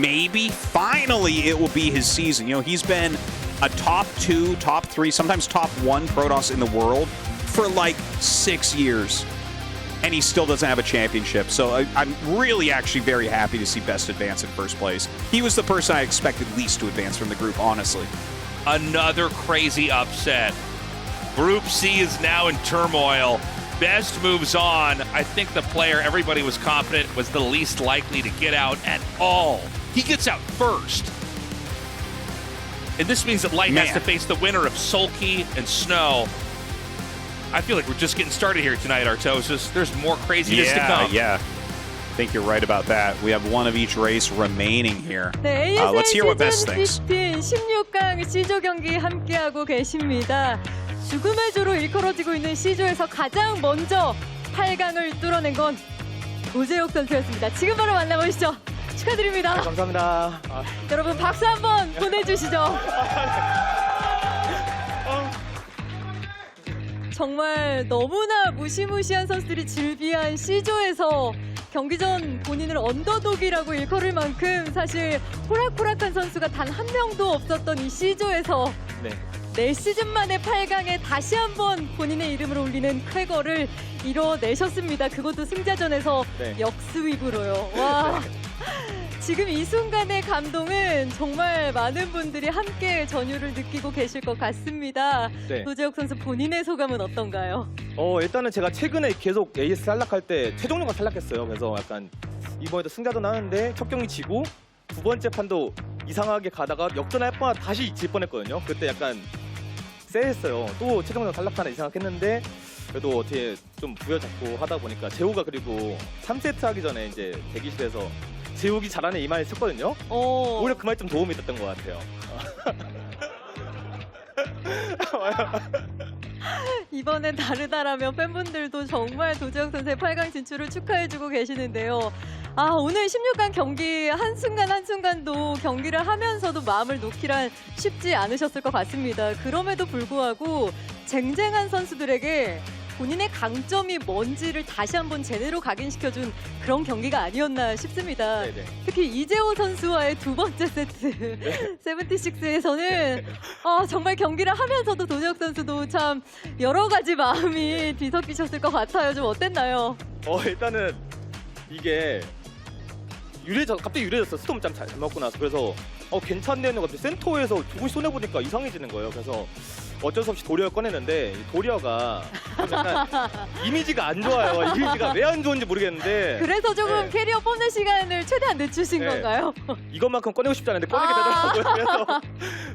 maybe finally it will be his season. You know, he's been a top 2, top 3, sometimes top 1 Protoss in the world for like 6 years. And he still doesn't have a championship. So I'm really actually very happy to see Best advance in first place. He was the person I expected least to advance from the group, honestly.
Another crazy upset. Group C is now in turmoil. Best moves on. I think the player everybody was confident was the least likely to get out at all. He gets out first. And this means that Light has to face the winner of Sulky and Snow. I feel like we're just getting started here tonight, Tastosis. There's more craziness to come.
Yeah, I think you're right about that. We have one of each race remaining here.
네,
Let's hear what Best thinks.
S15 16강 C조 경기 함께하고 계십니다. 죽음의 조로 일컬어지고 있는 C조에서 가장 먼저 8강을 뚫어낸 건 도재욱 선수였습니다. 지금 바로 만나보시죠. 축하드립니다.
네, 감사합니다.
여러분 박수 한번 보내주시죠. 정말 너무나 무시무시한 선수들이 즐비한 C조에서 경기 전 본인을 언더독이라고 일컬을 만큼 사실 호락호락한 선수가 단 한 명도 없었던 이 C조에서 4시즌 만에 8강에 다시 한번 본인의 이름을 올리는 쾌거를 이뤄내셨습니다. 그것도 승자전에서 역스윕으로요. 와. 지금 이 순간의 감동은 정말 많은 분들이 함께 전율을 느끼고 계실 것 같습니다. 도재욱 선수 본인의 소감은 어떤가요?
일단은 제가 최근에 계속 AS 탈락할 때 최종료가 탈락했어요. 그래서 약간 이번에도 승자전 하는데 첫 경기 지고 두 번째 판도 이상하게 가다가 역전할 뻔 다시 질 뻔했거든요. 그때 약간 쎄했어요. 또 최종전 탈락하나 이상하겠는데 그래도 어떻게 좀 부여잡고 하다 보니까 재호가 그리고 3세트 하기 전에 이제 대기실에서 재욱이 잘하네 이 말 했었거든요. 오히려 그 말이 좀 도움이 됐던 것 같아요.
이번엔 다르다라면 팬분들도 정말 도재욱 선수의 8강 진출을 축하해주고 계시는데요. 아, 오늘 16강 경기 한순간 한순간도 경기를 하면서도 마음을 놓기란 쉽지 않으셨을 것 같습니다. 그럼에도 불구하고 쟁쟁한 선수들에게 본인의 강점이 뭔지를 다시 한번 제대로 각인시켜준 그런 경기가 아니었나 싶습니다.
네네.
특히 이재호 선수와의 두 번째 세트 세븐티식스에서는 정말 경기를 하면서도 도재욱 선수도 참 여러 가지 마음이 뒤섞이셨을 것 같아요. 좀 어땠나요?
일단은 이게 갑자기 유리해졌어. 스톰 잘 먹고 나서. 그래서 괜찮네 했는데 갑자기 센터에서 조금씩 손해보니까 이상해지는 거예요. 그래서 어쩔 수 없이 도리어 꺼냈는데 이 도리어가 좀 약간 이미지가 안 좋아요. 이미지가 왜 안 좋은지 모르겠는데
그래서 조금
네.
캐리어 뽑는 시간을 최대한 늦추신
네.
건가요?
이것만큼 꺼내고 싶지 않은데 꺼내게 되더라고요. 그래서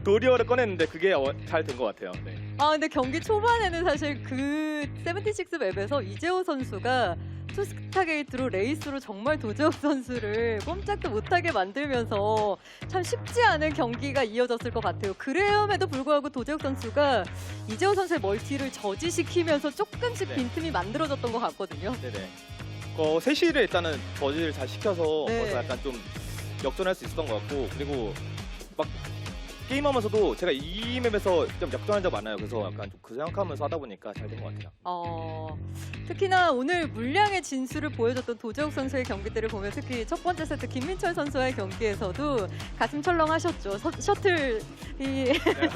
도리어를 꺼냈는데 그게 잘 된 것 같아요. 네.
근데 경기 초반에는 사실 그 세븐티식스 맵에서 이재호 선수가 투스타 게이트로 레이스로 정말 도재욱 선수를 꼼짝도 못하게 만들면서 참 쉽지 않은 경기가 이어졌을 것 같아요. 그럼에도 불구하고 도재욱 선수가 이재호 선수의 멀티를 저지시키면서 조금씩
네.
빈틈이 만들어졌던 것 같거든요.
네네. 세시를 일단은 저지를 잘 시켜서
네.
거기서 약간 좀 역전할 수 있었던 것 같고 그리고 막 게임하면서도 제가 이 맵에서 좀 역전한 적 많아요. 그래서 약간 좀 그 생각하면서 하다 보니까 잘 된 것 같아요.
특히나 오늘 물량의 진수를 보여줬던 도재욱 선수의 경기들을 보면 특히 첫 번째 세트 김민철 선수와의 경기에서도 가슴 철렁하셨죠. 셔틀이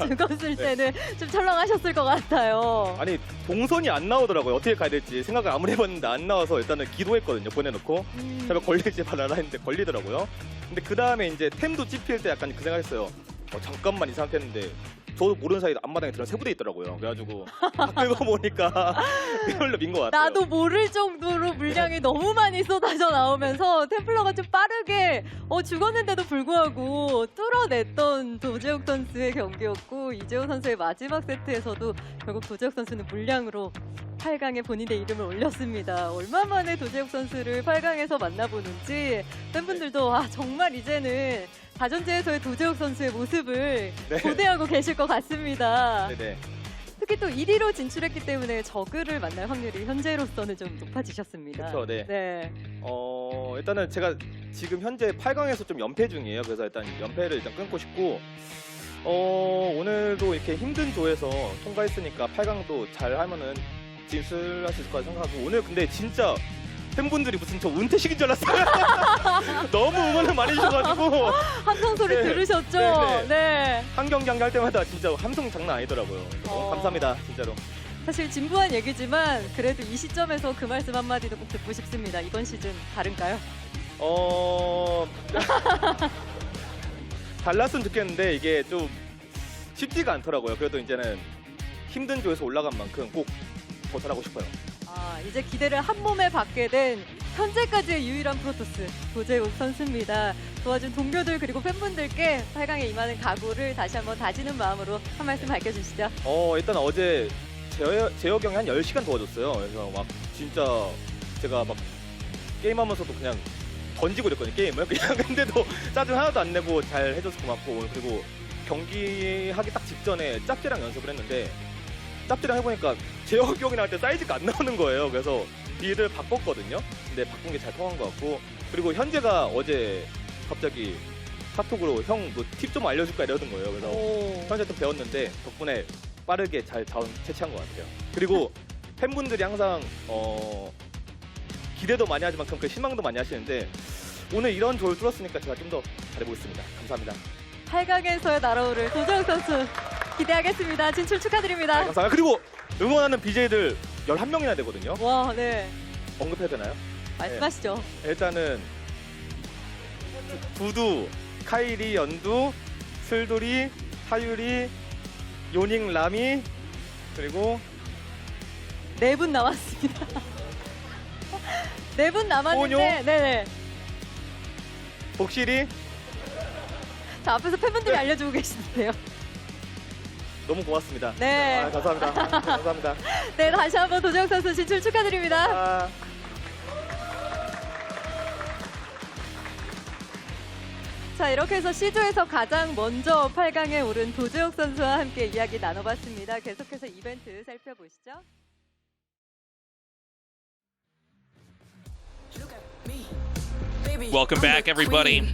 죽었을 때는 좀 철렁하셨을 것 같아요.
아니 동선이 안 나오더라고요. 어떻게 가야 될지 생각을 아무리 해봤는데 안 나와서 일단은 기도했거든요. 보내놓고 제발 걸릴지 말아라 했는데 걸리더라고요. 근데 그 다음에 이제 템도 찝힐 때 약간 그 생각했어요. 잠깐만 이 생각했는데 저도 모르는 사이에 앞마당에 들어간 세 부대 있더라고요. 그래가지고 그거 보니까 이걸로 민 것 같아요.
나도 모를 정도로 물량이 너무 많이 쏟아져 나오면서 템플러가 좀 빠르게 죽었는데도 불구하고 뚫어냈던 도재욱 선수의 경기였고 이재호 선수의 마지막 세트에서도 결국 도재욱 선수는 물량으로 8강에 본인의 이름을 올렸습니다. 얼마 만에 도재욱 선수를 8강에서 만나보는지 팬분들도 정말 이제는 다전제에서의 도재욱 선수의 모습을
네.
고대하고 계실 것 같습니다.
네네.
특히 또 1위로 진출했기 때문에 저그를 만날 확률이 현재로서는 좀 높아지셨습니다.
그렇죠, 네.
네.
일단은 제가 지금 현재 8강에서 좀 연패 중이에요. 그래서 일단 연패를 일단 끊고 싶고 오늘도 이렇게 힘든 조에서 통과했으니까 8강도 잘 하면은 진출할 수 있을 거라 생각하고 오늘 근데 진짜 팬분들이 무슨 저 은퇴식인 줄 알았어요. 너무 응원을 많이 해주셔가지고
함성 소리
네.
들으셨죠?
네.
네.
한 경기 한 할 때마다 진짜 함성 장난 아니더라고요. 너무 감사합니다, 진짜로.
사실 진부한 얘기지만 그래도 이 시점에서 그 말씀 한마디도 꼭 듣고 싶습니다. 이번 시즌 다른가요?
달랐으면 좋겠는데 이게 좀 쉽지가 않더라고요. 그래도 이제는 힘든 조에서 올라간 만큼 꼭 벗어나고 싶어요.
이제 기대를 한 몸에 받게 된 현재까지의 유일한 프로토스 도재욱 선수입니다. 도와준 동료들 그리고 팬분들께 8강에 임하는 각오를 다시 한번 다지는 마음으로 한 말씀 밝혀주시죠.
일단 어제 재혁 형이 한 10시간 도와줬어요. 그래서 막 진짜 제가 막 게임하면서도 그냥 던지고 이랬거든요, 게임을. 그냥 근데도 짜증 하나도 안 내고 잘 해줘서 고맙고 그리고 경기하기 딱 직전에 짭지랑 연습을 했는데 짭지랑 해보니까 재혁이 형이랑 할 때 사이즈가 안 나오는 거예요. 그래서 딜을 바꿨거든요. 근데 바꾼 게 잘 통한 것 같고 그리고 현재가 어제 갑자기 카톡으로 형 뭐 팁 좀 알려줄까 이러는 거예요. 그래서 현재 또 배웠는데 덕분에 빠르게 잘 자원 채취한 것 같아요. 그리고 팬분들이 항상 기대도 많이 하지만 그 실망도 많이 하시는데 오늘 이런 조를 뚫었으니까 제가 좀 더 잘해보겠습니다. 감사합니다.
8강에서의 날아오를 도재욱 선수 기대하겠습니다. 진출 축하드립니다.
네, 감사합니다. 그리고 응원하는 BJ들 11명이나 되거든요.
와, 네.
언급해야 되나요?
말씀하시죠.
네. 일단은 두두, 카이리, 연두, 슬두리, 하유리, 요닝, 라미 그리고
4분 남았습니다. 4분 남았는데
호뇨?
네네.
복실이
자, 앞에서 팬분들이 알려주고 계시는데요.
너무 고맙습니다.
네.
감사합니다. 감사합니다.
네, 다시 한번 도재욱 선수 진출 축하드립니다. 자, 이렇게 해서 C조에서 가장 먼저 8강에 오른 도재욱 선수와 함께 이야기 나눠봤습니다. 계속해서 이벤트 살펴보시죠.
Welcome back, everybody.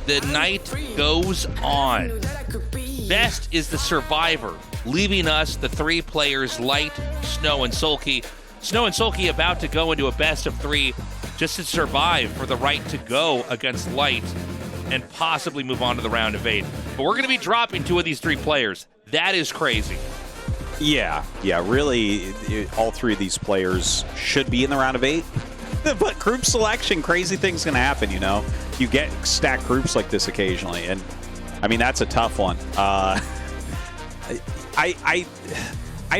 The night goes on. Best is the survivor, leaving us the 3 players, Light, Snow, and Sulky. Snow and Sulky about to go into a best of 3 just to survive for the right to go against Light and possibly move on to the round of 8. But we're going to be dropping 2 of these 3 players. That is crazy.
Yeah, really, all 3 of these players should be in the round of 8. But group selection, crazy things can happen, you know? You get stacked groups like this occasionally, and I mean, that's a tough one. I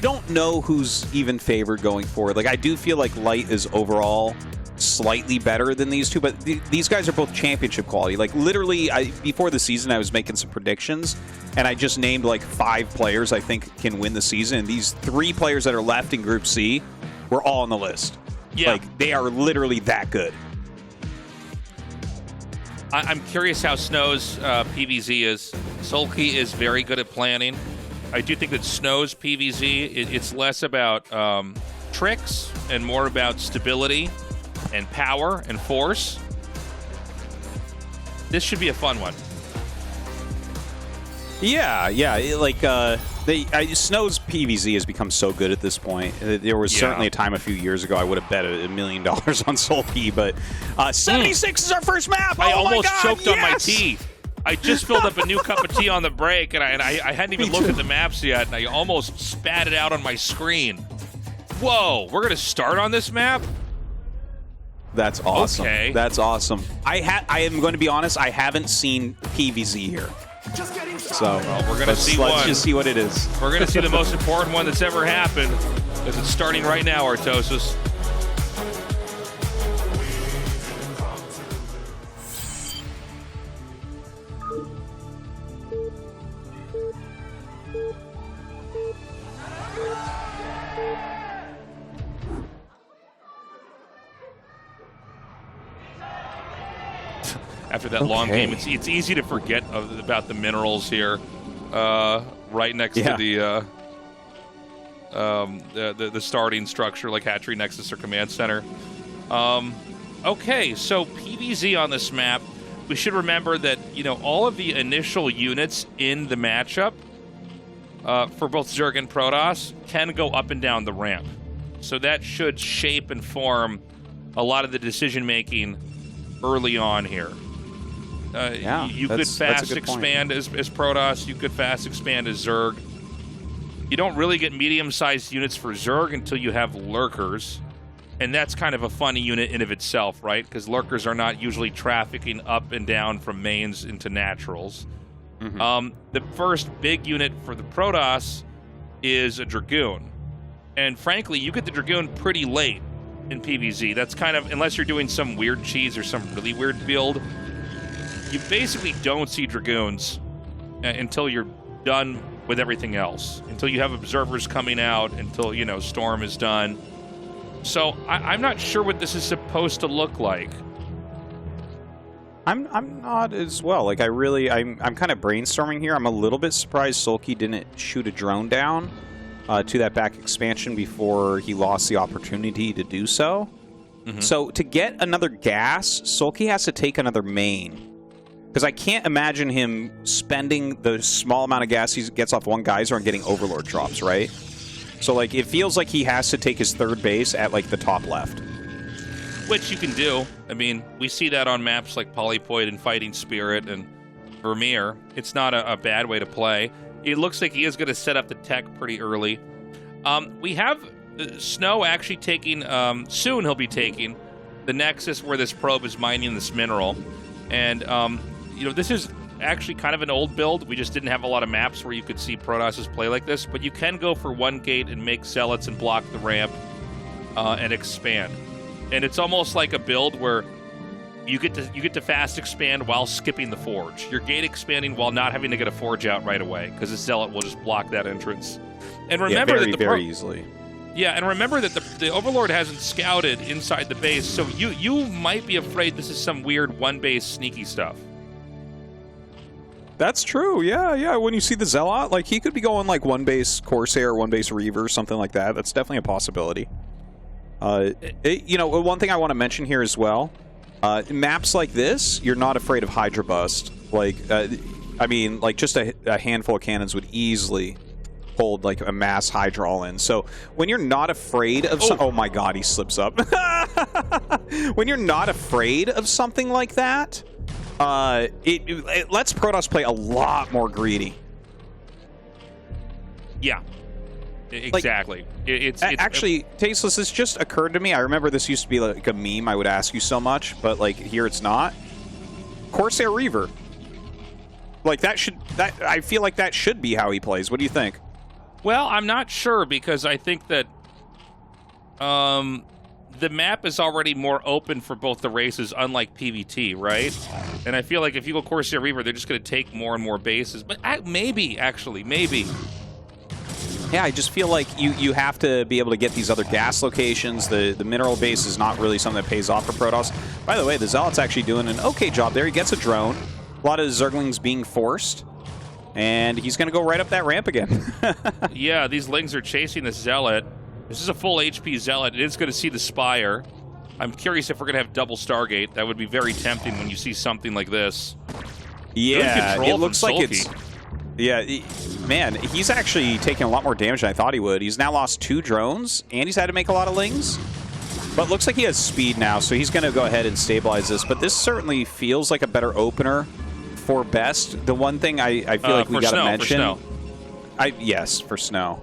don't know who's even favored going forward. Like, I do feel like Light is overall slightly better than these 2, but these guys are both championship quality. Like, literally, before the season, I was making some predictions, and I just named like 5 players I think can win the season, and these 3 players that are left in Group C were all on the list.
Yeah.
Like, they are literally that good.
I'm curious how Snow's PVZ is. Sulky is very good at planning. I do think that Snow's PVZ, it's less about tricks and more about stability and power and force. This should be a fun one.
Yeah, like Snow's PVZ has become so good at this point. There was certainly a time a few years ago I would have bet $1 million on SoulKey, but 76 is our first map.
I
oh
almost
my God,
choked on my tea. I just filled up a new cup of tea on the break, and I hadn't even looked at the maps yet, and I almost spat it out on my screen. Whoa, we're going to start on this map?
That's awesome.
Okay.
That's awesome. I am going to be honest, I haven't seen PVZ here. So
we're going to see one.
Let's just see what it is.
We're going to see the most important one that's ever happened, because it's starting right now, Tastosis. After that long game, it's easy to forget about the minerals here, right next to the starting structure, like hatchery next to their command center. Okay, so PVZ on this map. We should remember that all of the initial units in the matchup for both Zerg and Protoss can go up and down the ramp, so that should shape and form a lot of the decision making early on here. You could fast expand as Protoss. You could fast expand as Zerg. You don't really get medium-sized units for Zerg until you have Lurkers. And that's kind of a funny unit in of itself, right? Because Lurkers are not usually trafficking up and down from mains into naturals. The first big unit for the Protoss is a Dragoon. And frankly, you get the Dragoon pretty late in PVZ. That's kind of, unless you're doing some weird cheese or some really weird build, you basically don't see Dragoons until you're done with everything else, until you have observers coming out, until, Storm is done. So I'm not sure what this is supposed to look like.
I'm not as well. Like, I'm kind of brainstorming here. I'm a little bit surprised Sulky didn't shoot a drone down to that back expansion before he lost the opportunity to do so. So to get another gas, Sulky has to take another main. Because I can't imagine him spending the small amount of gas he gets off one geyser and getting Overlord drops, right? So, like, it feels like he has to take his third base at, like, the top left.
Which you can do. I mean, we see that on maps like Polypoid and Fighting Spirit and Vermeer. It's not a bad way to play. It looks like he is going to set up the tech pretty early. We have Snow actually taking, soon he'll be taking, the Nexus where this probe is mining this mineral. And, this is actually kind of an old build. We just didn't have a lot of maps where you could see Protoss play like this. But you can go for one gate and make zealots and block the ramp and expand. And it's almost like a build where you get to fast expand while skipping the forge. You're gate expanding while not having to get a forge out right away, because the zealot will just block that entrance. And remember
very easily.
Yeah, and remember that the Overlord hasn't scouted inside the base, so you might be afraid this is some weird one-base sneaky stuff.
That's true, yeah. When you see the Zealot, like, he could be going, like, one-base Corsair, one-base Reaver, something like that. That's definitely a possibility. One thing I want to mention here as well, Maps like this, you're not afraid of Hydra Bust. Like, I mean, like just a handful of cannons would easily hold like a mass Hydra all in. So when you're not afraid of oh my god, he slips up. When you're not afraid of something like that, it lets Protoss play a lot more greedy.
Yeah. Exactly.
Like,
it's
actually, Tasteless, this just occurred to me. I remember this used to be like a meme I would ask you so much, but like here it's not. Corsair Reaver. Like that I feel like that should be how he plays. What do you think?
Well, I'm not sure because I think that the map is already more open for both the races, unlike PvT, right? And I feel like if you go Corsair Reaver, they're just going to take more and more bases. But maybe, actually, maybe.
Yeah, I just feel like you have to be able to get these other gas locations. The mineral base is not really something that pays off for Protoss. By the way, the Zealot's actually doing an okay job there. He gets a drone. A lot of Zerglings being forced. And he's going to go right up that ramp again.
Yeah, these Lings are chasing the Zealot. This is a full HP Zealot. It is going to see the Spire. I'm curious if we're going to have double Stargate. That would be very tempting when you see something like this.
Yeah, it looks like it's... Yeah, man, he's actually taking a lot more damage than I thought he would. He's now lost 2 drones, and he's had to make a lot of Lings. But looks like he has speed now, so he's going to go ahead and stabilize this. But this certainly feels like a better opener for Best. The one thing I feel like we got to mention... Yes, for Snow.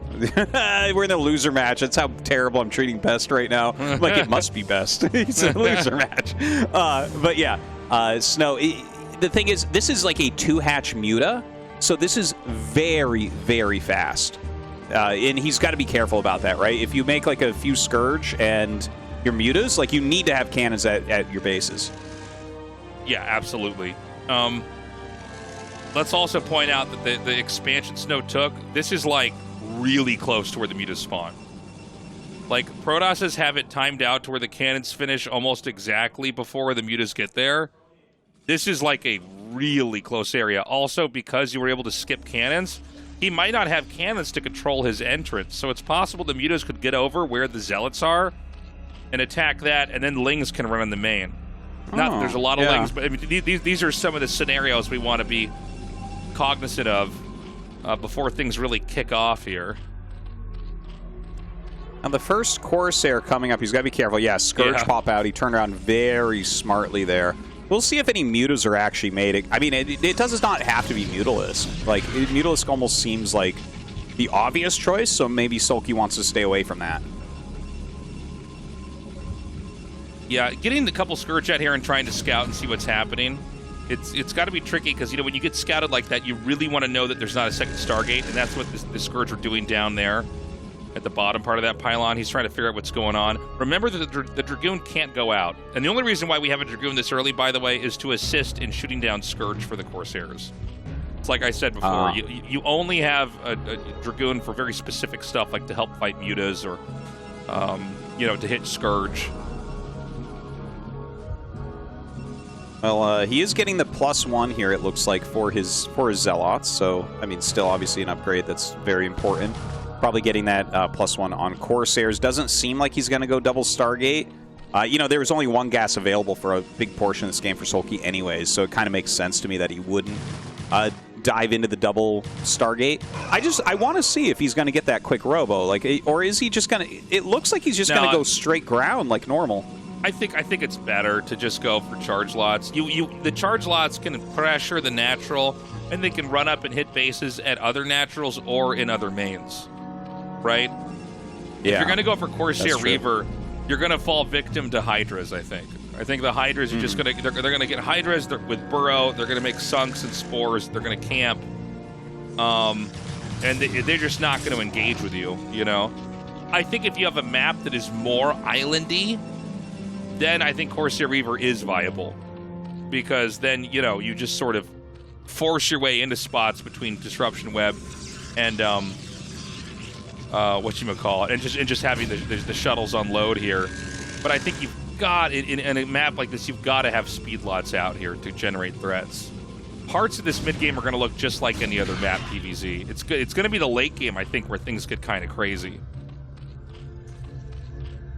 We're in a loser match. That's how terrible I'm treating Best right now. Like, it must be Best. It's a loser match. But yeah, Snow, the thing is, this is like a 2-hatch Muta. So this is very, very fast. And he's got to be careful about that, right? If you make like a few Scourge and your Mutas, like you need to have cannons at your bases.
Yeah, absolutely. Let's also point out that the expansion Snow took, this is like really close to where the Mutas spawn. Like Protosses have it timed out to where the cannons finish almost exactly before the Mutas get there. This is like a really close area. Also, because you were able to skip cannons, he might not have cannons to control his entrance. So it's possible the Mutas could get over where the Zealots are and attack that, and then Lings can run in the main. Not that there's a lot of Lings, but I mean, these are some of the scenarios we want to be cognizant of before things really kick off here.
Now the first Corsair coming up, he's got to be careful. Yeah, Scourge pop out. He turned around very smartly there. We'll see if any Mutas are actually made. I mean, it does not have to be Mutalisk. Like, Mutalisk almost seems like the obvious choice, so maybe Sulky wants to stay away from that.
Yeah, getting the couple Scourge out here and trying to scout and see what's happening, it's got to be tricky because, you know, when you get scouted like that, you really want to know that there's not a second Stargate, and that's what the Scourge are doing down there at the bottom part of that pylon. He's trying to figure out what's going on. Remember that the Dragoon can't go out. And the only reason why we have a Dragoon this early, by the way, is to assist in shooting down Scourge for the Corsairs. It's like I said before, you only have a Dragoon for very specific stuff, like to help fight Mutas or, you know, to hit Scourge.
Well, he is getting the +1 here, it looks like, for his Zealots. So, I mean, still obviously an upgrade that's very important. Probably getting that +1 on Corsairs. Doesn't seem like he's going to go double Stargate. You know, there was only 1 gas available for a big portion of this game for Sulky anyways, so it kind of makes sense to me that he wouldn't dive into the double Stargate. I want to see if he's going to get that quick robo, like, or is he just going to... It looks like he's just going to go straight ground like normal.
I think it's better to just go for charge lots. The charge lots can pressure the natural, and they can run up and hit bases at other naturals or in other mains. Right?
Yeah.
If you're going to go for Corsair Reaver, you're going to fall victim to Hydras, I think. I think the Hydras are just going to... They're going to get Hydras with Burrow. They're going to make Sunks and Spores. They're going to camp. And they're just not going to engage with you, you know? I think if you have a map that is more islandy, then I think Corsair Reaver is viable. Because then, you know, you just sort of force your way into spots between Disruption Web and... whatchamacallit, and just having the shuttles unload here. But I think you've got, in a map like this, you've got to have speed lots out here to generate threats. Parts of this mid-game are going to look just like any other map PvZ. It's going to be the late game, I think, where things get kind of crazy.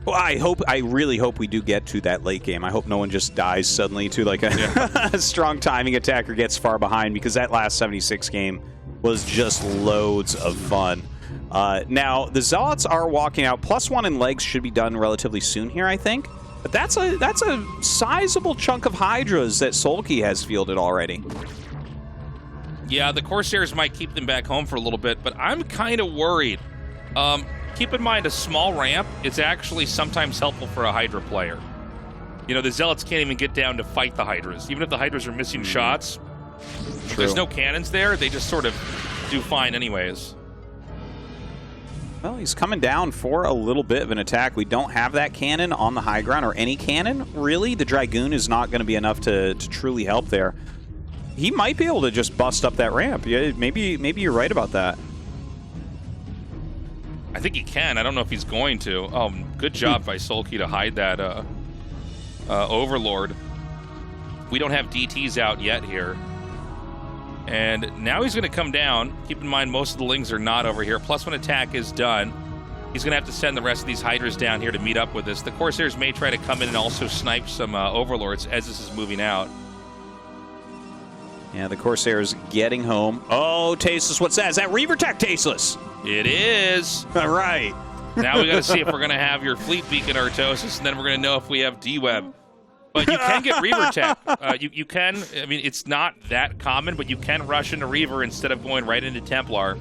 Well, I really hope we do get to that late game. I hope no one just dies suddenly to like a strong timing attack or gets far behind, because that last 76 game was just loads of fun. Now, the Zealots are walking out. +1 in legs should be done relatively soon here, I think. But that's a sizable chunk of Hydras that Sulky has fielded already.
Yeah, the Corsairs might keep them back home for a little bit, but I'm kind of worried. Keep in mind, a small ramp is actually sometimes helpful for a Hydra player. You know, the Zealots can't even get down to fight the Hydras. Even if the Hydras are missing shots, if there's no cannons there, they just sort of do fine anyways.
Well, he's coming down for a little bit of an attack. We don't have that cannon on the high ground, or any cannon, really. The Dragoon is not going to be enough to truly help there. He might be able to just bust up that ramp. Yeah, maybe you're right about that.
I think he can. I don't know if he's going to. Oh, good job by Sulky to hide that Overlord. We don't have DTs out yet here. And now he's going to come down. Keep in mind, most of the Lings are not over here. +1 attack is done. He's going to have to send the rest of these Hydras down here to meet up with us. The Corsairs may try to come in and also snipe some Overlords as this is moving out.
Yeah, the Corsairs getting home. Oh, Tastosis, what's that? Is that Reaver Tech, Tastosis?
It is.
All right.
Now we got to see if we're going to have your Fleet Beacon Artosis, and then we're going to know if we have D-Web. But you can get Reaver Tech. You can, I mean, it's not that common, but you can rush into Reaver instead of going right into Templar.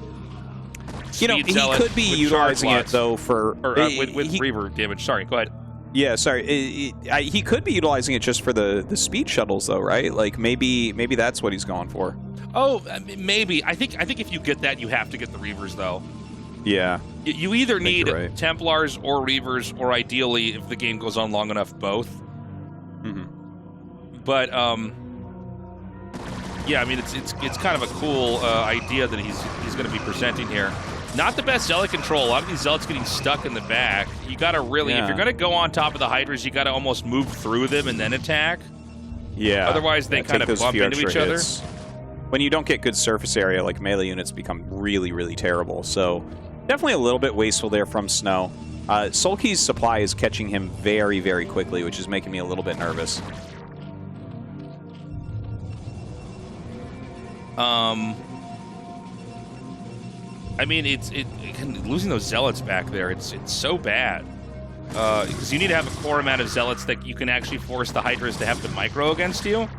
You know, he could be utilizing it, though, for...
Or, with Reaver damage. Sorry, go ahead.
Yeah, sorry. He could be utilizing it just for the speed shuttles, though, right? Like, maybe that's what he's going for.
Oh, maybe. I think if you get that, you have to get the Reavers, though.
Yeah.
You either need Templars or Reavers, or ideally, if the game goes on long enough, both.
Mm-hmm.
But yeah, I mean, it's kind of a cool idea that he's going to be presenting here. Not the best zealot control. A lot of these zealots getting stuck in the back. You got to really, if you're going to go on top of the Hydras, you got to almost move through them and then attack.
Yeah.
Otherwise, they kind of bump into each other.
When you don't get good surface area, like melee units become really, really terrible. So definitely a little bit wasteful there from Snow. Sulky's supply is catching him very, very quickly, which is making me a little bit nervous.
I mean, losing those zealots back there, it's so bad. Because you need to have a core amount of zealots that you can actually force the Hydras to have to micro against you.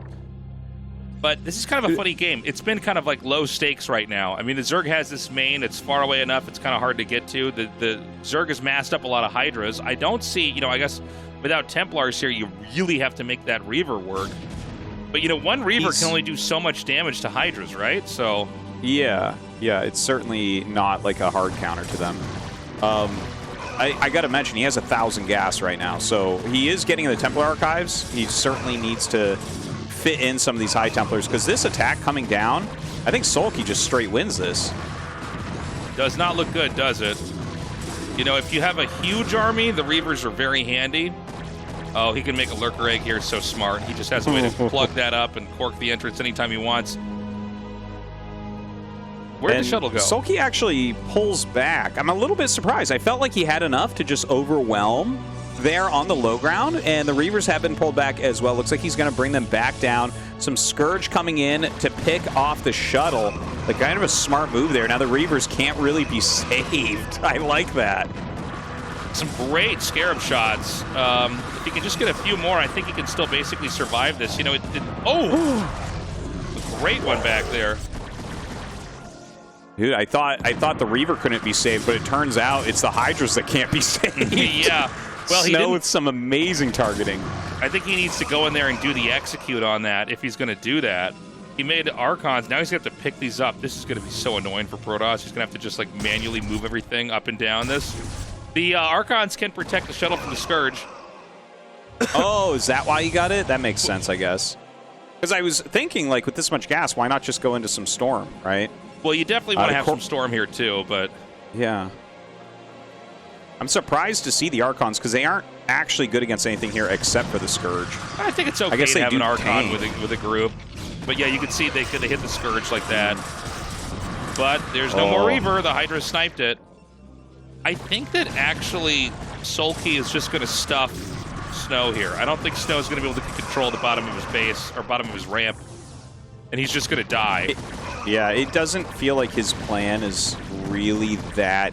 But this is kind of a funny game. It's been kind of like low stakes right now. I mean, the Zerg has this main. It's far away enough. It's kind of hard to get to. The Zerg has masked up a lot of Hydras. I don't see, you know, I guess without Templars here, you really have to make that Reaver work. But, you know, one Reaver can only do so much damage to Hydras, right? So...
Yeah, it's certainly not like a hard counter to them. I got to mention, he has 1,000 gas right now, so he is getting the Templar Archives. He certainly needs to fit in some of these High Templars, because this attack coming down, I think Sulky just straight wins this.
Does not look good, does it? You know, if you have a huge army, the Reavers are very handy. Oh, he can make a Lurker Egg here, so smart. He just has a way to plug that up and cork the entrance anytime he wants. Where'd the shuttle go?
Sulky actually pulls back. I'm a little bit surprised. I felt like he had enough to just overwhelm there on the low ground, and the Reavers have been pulled back as well. Looks like he's going to bring them back down. Some Scourge coming in to pick off the shuttle. Like, kind of a smart move there. Now the Reavers can't really be saved. I like that.
Some great Scarab shots. If he can just get a few more, I think he can still basically survive this. You know, a great one back there.
Dude, I thought the Reaver couldn't be saved, but it turns out it's the Hydras that can't be saved.
Yeah. Well,
Snow with some amazing targeting.
I think he needs to go in there and do the execute on that if he's going to do that. He made Archons. Now he's going to have to pick these up. This is going to be so annoying for Protoss. He's going to have to just like manually move everything up and down this. The Archons can protect the shuttle from the Scourge.
Oh, is that why you got it? That makes sense, I guess. Because I was thinking, like, with this much gas, why not just go into some Storm, right?
Well, you definitely want to have some Storm here, too, but...
Yeah. I'm surprised to see the Archons, because they aren't actually good against anything here except for the Scourge.
I think it's okay to have an Archon with a group. But yeah, you can see they hit the Scourge like that. But there's no more Reaver. The Hydra sniped it. I think that actually SoulKey is just going to stuff Snow here. I don't think Snow's going to be able to control the bottom of his base or bottom of his ramp, and he's just going to die.
Yeah, it doesn't feel like his plan is really that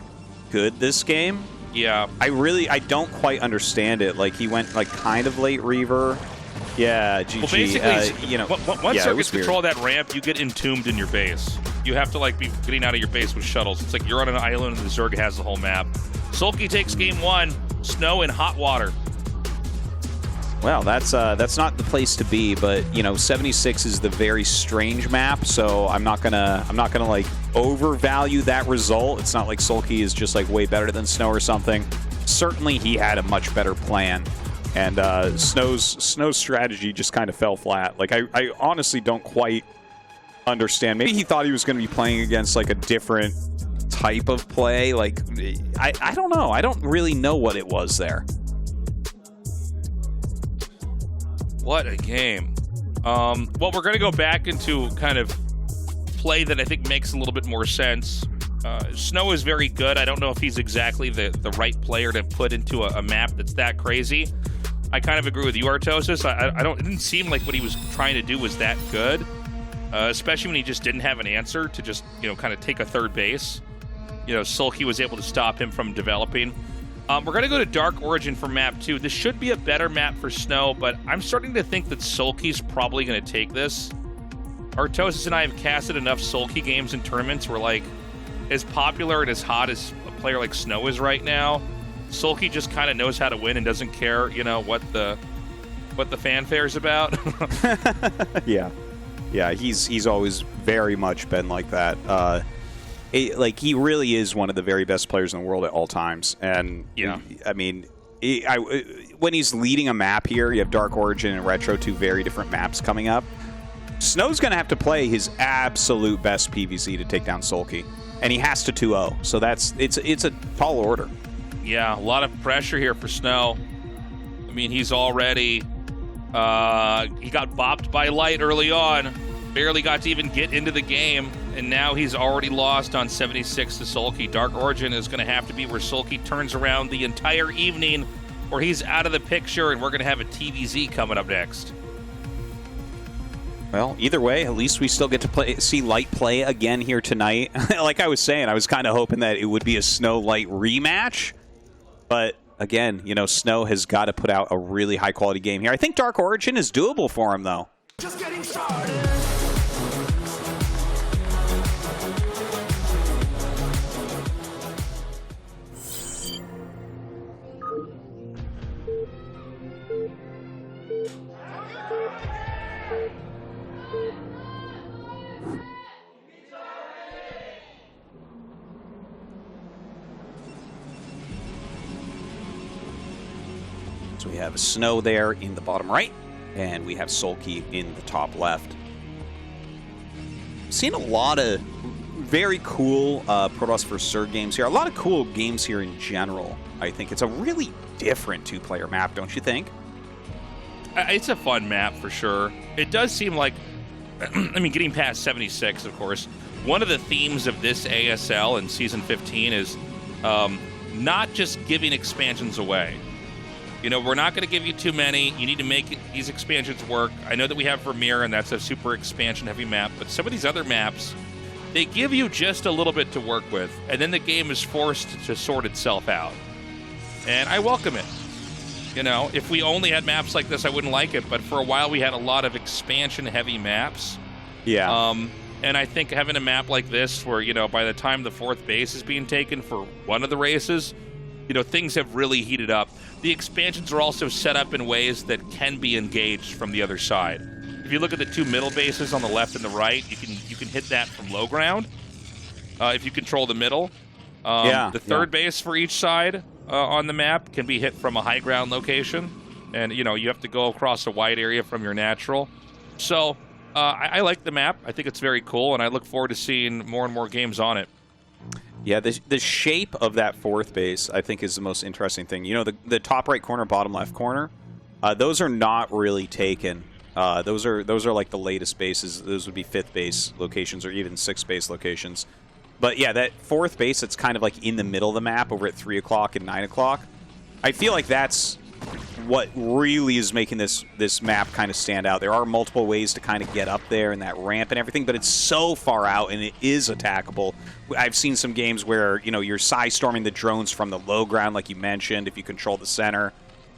good this game.
Yeah.
I don't quite understand it. Like, he went, like, kind of late Reaver. Yeah, GG.
Well, basically,
you know,
once
yeah,
Zerg gets control of that ramp, you get entombed in your base. You have to, like, be getting out of your base with shuttles. It's like you're on an island and the Zerg has the whole map. SoulKey takes game 1, Snow in hot water.
Well, that's not the place to be, but you know, 76 is the very strange map, so I'm not gonna like overvalue that result. It's not like SoulKey is just like way better than Snow or something. Certainly, he had a much better plan, and Snow's strategy just kind of fell flat. Like I honestly don't quite understand. Maybe he thought he was going to be playing against like a different type of play. Like I don't know. I don't really know what it was there.
What a game. Well, we're going to go back into kind of play that I think makes a little bit more sense. Snow is very good. I don't know if he's exactly the right player to put into a map that's that crazy. I kind of agree with you, Artosis. It didn't seem like what he was trying to do was that good, especially when he just didn't have an answer to just, you know, kind of take a third base. You know, SoulKey was able to stop him from developing. We're going to go to Dark Origin for map 2. This should be a better map for Snow, but I'm starting to think that SoulKey's probably going to take this. Artosis and I have casted enough SoulKey games and tournaments where, like, as popular and as hot as a player like Snow is right now, SoulKey just kind of knows how to win and doesn't care, you know, what the fanfare's about.
Yeah, he's always very much been like that. Like, he really is one of the very best players in the world at all times. And,
yeah,
I mean, when he's leading a map here, you have Dark Origin and Retro, 2 very different maps coming up. Snow's going to have to play his absolute best PvZ to take down SoulKey. And he has to 2-0. So it's a tall order.
Yeah, a lot of pressure here for Snow. I mean, he's already... he got bopped by Light early on. Barely got to even get into the game, and now he's already lost on 76 to SoulKey. Dark Origin is going to have to be where SoulKey turns around the entire evening, or he's out of the picture, and we're going to have a TVZ coming up next.
Well, either way, at least we still get to see Light play again here tonight. Like I was saying, I was kind of hoping that it would be a Snow-Light rematch, but again, you know, Snow has got to put out a really high-quality game here. I think Dark Origin is doable for him, though.
Just getting started.
So we have Snow there in the bottom right, and we have SoulKey in the top left. Seen a lot of very cool Protoss vs. Zerg games here. A lot of cool games here in general. I think it's a really different two-player map, don't you think?
It's a fun map for sure. It does seem like, I mean, getting past 76, of course, one of the themes of this ASL in Season 15 is not just giving expansions away. You know, we're not going to give you too many. You need to make these expansions work. I know that we have Vermeer, and that's a super expansion-heavy map, but some of these other maps, they give you just a little bit to work with, and then the game is forced to sort itself out. And I welcome it. You know, if we only had maps like this, I wouldn't like it, but for a while we had a lot of expansion-heavy maps.
Yeah.
And I think having a map like this where, you know, by the time the 4th base is being taken for one of the races, you know, things have really heated up. The expansions are also set up in ways that can be engaged from the other side. If you look at the 2 middle bases on the left and the right, you can hit that from low ground if you control the middle. The 3rd base for each side on the map can be hit from a high ground location, and you know you have to go across a wide area from your natural. So I like the map. I think it's very cool, and I look forward to seeing more and more games on it.
Yeah, the shape of that 4th base, I think, is the most interesting thing. You know, the top right corner, bottom left corner, those are not really taken. Those are like the latest bases. Those would be 5th base locations or even 6th base locations. But yeah, that 4th base, it's kind of like in the middle of the map over at 3 o'clock and 9 o'clock. I feel like that's what really is making this map kind of stand out. There are multiple ways to kind of get up there and that ramp and everything, but it's so far out and it is attackable. I've seen some games where, you know, you're storming the drones from the low ground, like you mentioned, if you control the center.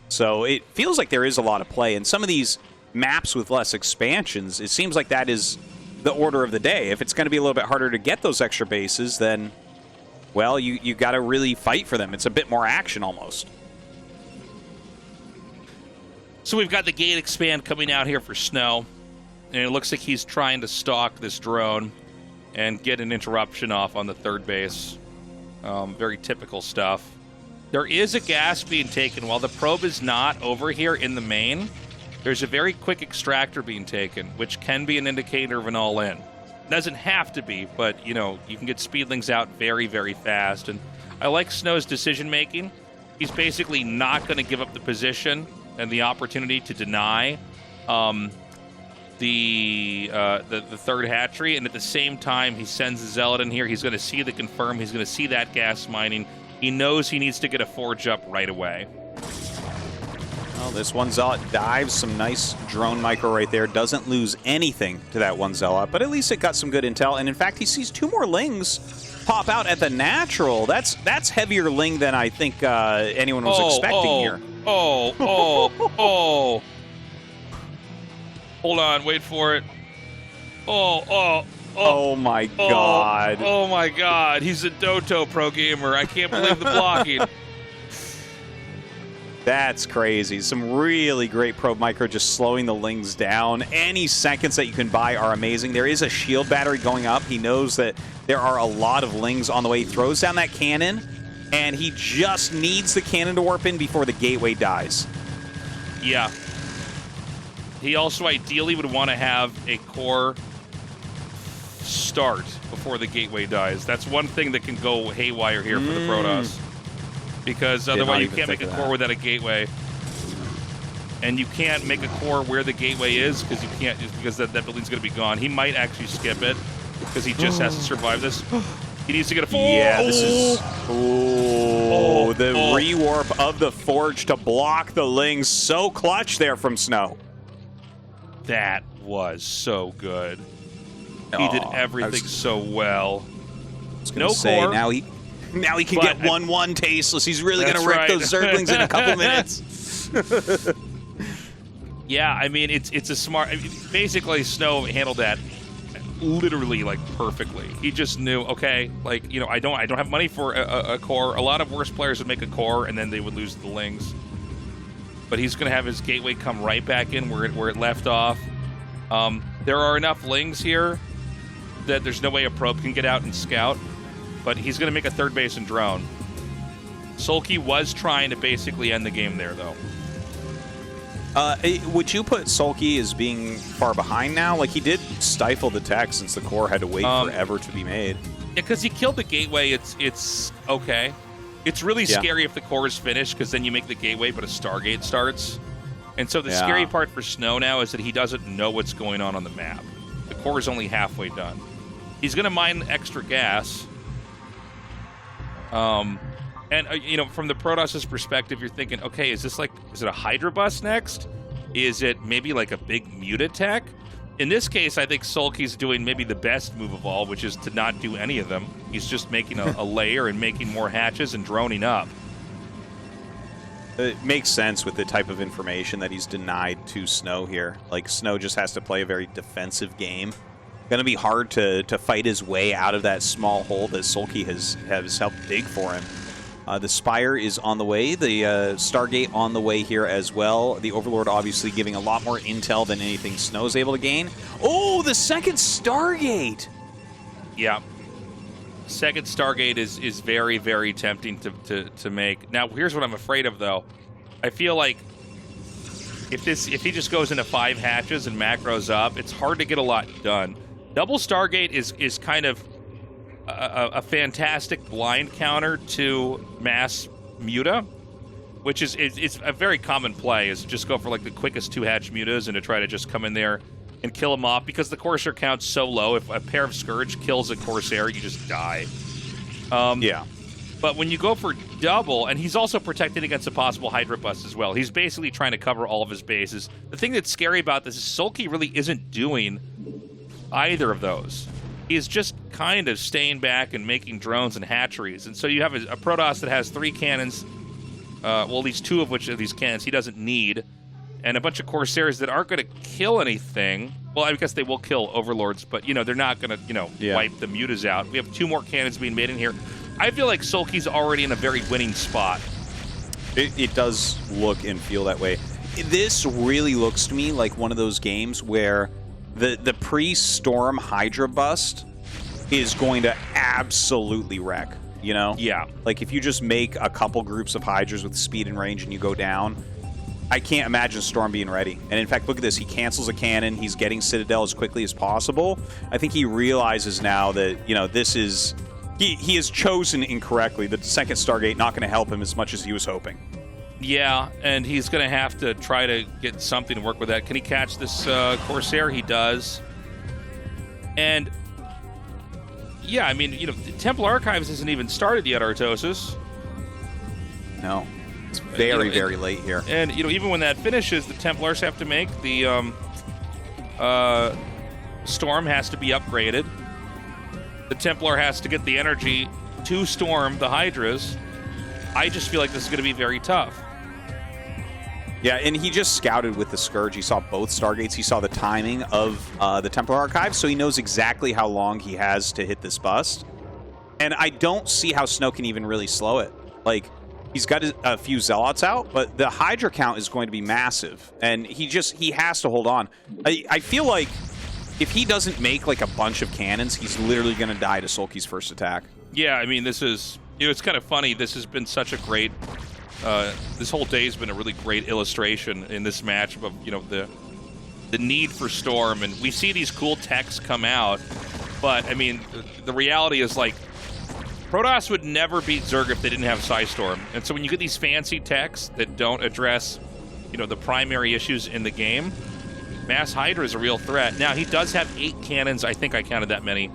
So it feels like there is a lot of play. And some of these maps with less expansions, it seems like that is the order of the day. If it's going to be a little bit harder to get those extra bases, then, well, you got to really fight for them. It's a bit more action almost.
So we've got the gate expand coming out here for Snow, and it looks like he's trying to stalk this drone and get an interruption off on the third base. Very typical stuff. There is a gas being taken. While the probe is not over here in the main, there's a very quick extractor being taken, which can be an indicator of an all-in. Doesn't have to be, but, you know, you can get speedlings out very, very fast. And I like Snow's decision-making. He's basically not going to give up the position and the opportunity to deny the third hatchery, and at the same time, he sends the Zealot in here. He's going to see the confirm. He's going to see that gas mining. He knows he needs to get a forge up right away.
Well, this one Zealot dives, some nice drone micro right there. Doesn't lose anything to that one Zealot, but at least it got some good intel. And in fact, he sees 2 more Lings pop out at the natural. That's heavier Ling than I think anyone was expecting here.
Oh. Hold on, wait for it.
Oh my God.
Oh my God. He's a Doto pro gamer. I can't believe the blocking.
That's crazy. Some really great probe micro just slowing the Lings down. Any seconds that you can buy are amazing. There is a shield battery going up. He knows that there are a lot of Lings on the way. He throws down that cannon, and he just needs the cannon to warp in before the gateway dies.
Yeah. He also ideally would want to have a core start before the gateway dies. That's one thing that can go haywire here for the Protoss. Because otherwise you can't make a core without a gateway. And you can't make a core where the gateway is because you can't, because that building's going to be gone. He might actually skip it because he just has to survive this. He needs to get a...
Yeah, this is... the rewarp of the Forge to block the Lings. So clutch there from Snow.
That was so good. He did everything so well.
No core. Now he can get 1-1 tasteless. He's really going to wreck those Zerglings in a couple minutes.
Yeah, I mean, it's a smart... I mean, basically, Snow handled that literally, like, perfectly. He just knew, okay, like, you know, I don't have money for a core. A lot of worse players would make a core, and then they would lose the Lings. But he's going to have his gateway come right back in where it left off. There are enough Lings here that there's no way a probe can get out and scout. But he's going to make a third base and drone. Sulky was trying to basically end the game there, though.
Would you put Sulky as being far behind now? Like, he did stifle the tech since the core had to wait forever to be made.
Yeah, because he killed the gateway. It's okay. It's really scary if the core is finished, because then you make the gateway, but a Stargate starts. And so the scary part for Snow now is that he doesn't know what's going on the map. The core is only halfway done. He's going to mine extra gas. And, you know, from the Protoss's perspective, you're thinking, okay, is it a Hydra bus next? Is it maybe like a big Muta tech? In this case, I think Sulky's doing maybe the best move of all, which is to not do any of them. He's just making a layer and making more hatches and droning up.
It makes sense with the type of information that he's denied to Snow here. Like, Snow just has to play a very defensive game. Going to be hard to fight his way out of that small hole that Sulky has helped dig for him. The Spire is on the way. The Stargate on the way here as well. The Overlord obviously giving a lot more intel than anything Snow's able to gain. Oh, the second Stargate!
Yeah. Second Stargate is very, very tempting to make. Now, here's what I'm afraid of, though. I feel like if he just goes into 5 hatches and macros up, it's hard to get a lot done. Double Stargate is kind of a fantastic blind counter to mass Muta, which is it's a very common play, is just go for like the quickest 2-hatch Mutas and to try to just come in there and kill them off, because the Corsair count's so low. If a pair of Scourge kills a Corsair, you just die.
Yeah.
But when you go for double, and he's also protected against a possible Hydra bust as well. He's basically trying to cover all of his bases. The thing that's scary about this is Sulky really isn't doing either of those. He's just kind of staying back and making drones and hatcheries. And so you have a Protoss that has 3 cannons, well, at least 2 of which of these cannons he doesn't need, and a bunch of Corsairs that aren't going to kill anything. Well, I guess they will kill Overlords, but, you know, they're not going to, wipe the Mutas out. We have 2 more cannons being made in here. I feel like Sulky's already in a very winning spot.
It does look and feel that way. This really looks to me like one of those games where the pre-Storm Hydra bust is going to absolutely wreck, you know?
Yeah.
Like, if you just make a couple groups of Hydras with speed and range and you go down, I can't imagine Storm being ready. And in fact, look at this. He cancels a cannon. He's getting Citadel as quickly as possible. I think he realizes now that, you know, this is... He has chosen incorrectly. The second Stargate not going to help him as much as he was hoping.
Yeah, and he's going to have to try to get something to work with that. Can he catch this Corsair? He does. And, yeah, I mean, you know, Temple Archives isn't even started yet, Artosis.
No. It's very, very late here.
And, you know, even when that finishes, the Templars have to make the Storm has to be upgraded. The Templar has to get the energy to storm the Hydras. I just feel like this is going to be very tough.
Yeah, and he just scouted with the Scourge. He saw both Stargates. He saw the timing of the Templar Archive, so he knows exactly how long he has to hit this bust. And I don't see how Snow can even really slow it. Like, he's got a few Zealots out, but the Hydra count is going to be massive. And he has to hold on. I feel like if he doesn't make, like, a bunch of cannons, he's literally going to die to Sulky's first attack.
Yeah, I mean, this is... You know, it's kind of funny. This has been such a great... this whole day has been a really great illustration in this match of, you know, the need for Storm. And we see these cool techs come out, but, I mean, the reality is, like, Protoss would never beat Zerg if they didn't have Psystorm. And so when you get these fancy techs that don't address, you know, the primary issues in the game... Mass Hydra is a real threat. Now, he does have 8 cannons. I think I counted that many.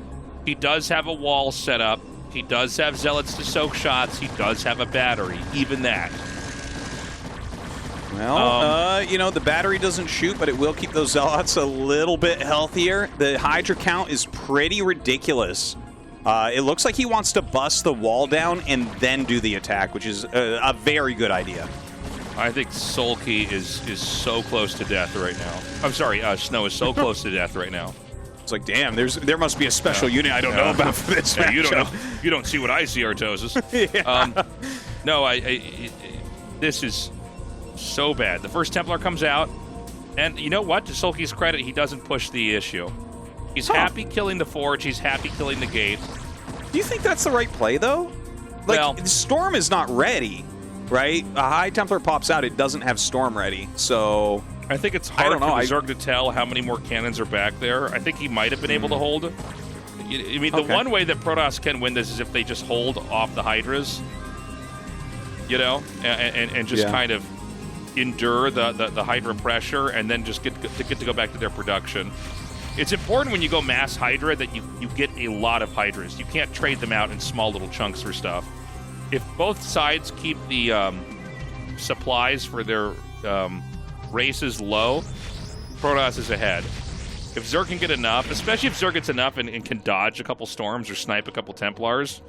He does have a wall set up. He does have Zealots to soak shots. He does have a battery. Even that.
Well, you know, the battery doesn't shoot, but it will keep those Zealots a little bit healthier. The Hydra count is pretty ridiculous. It looks like he wants to bust the wall down and then do the attack, which is a very good idea.
I think Sulky is so close to death right now. I'm sorry, Snow is so close to death right now.
It's like, damn, there must be a special unit I don't know about for this matchup.
You don't know. You don't see what I see, Artosis.
Yeah.
No, this is so bad. The first Templar comes out, and you know what? To Sulky's credit, he doesn't push the issue. He's happy killing the Forge. He's happy killing the Gate.
Do you think that's the right play, though? Like, well, Storm is not ready. Right? A High Templar pops out, it doesn't have Storm ready, so...
I think it's hard for the Zerg to tell how many more cannons are back there. I think he might have been able to hold. I mean, the one way that Protoss can win this is if they just hold off the Hydras, you know, and just kind of endure the Hydra pressure and then just get to go back to their production. It's important when you go mass Hydra that you get a lot of Hydras. You can't trade them out in small little chunks for stuff. If both sides keep the supplies for their races low, Protoss is ahead. If Zerg can get enough, especially if Zerg gets enough and can dodge a couple Storms or snipe a couple Templars.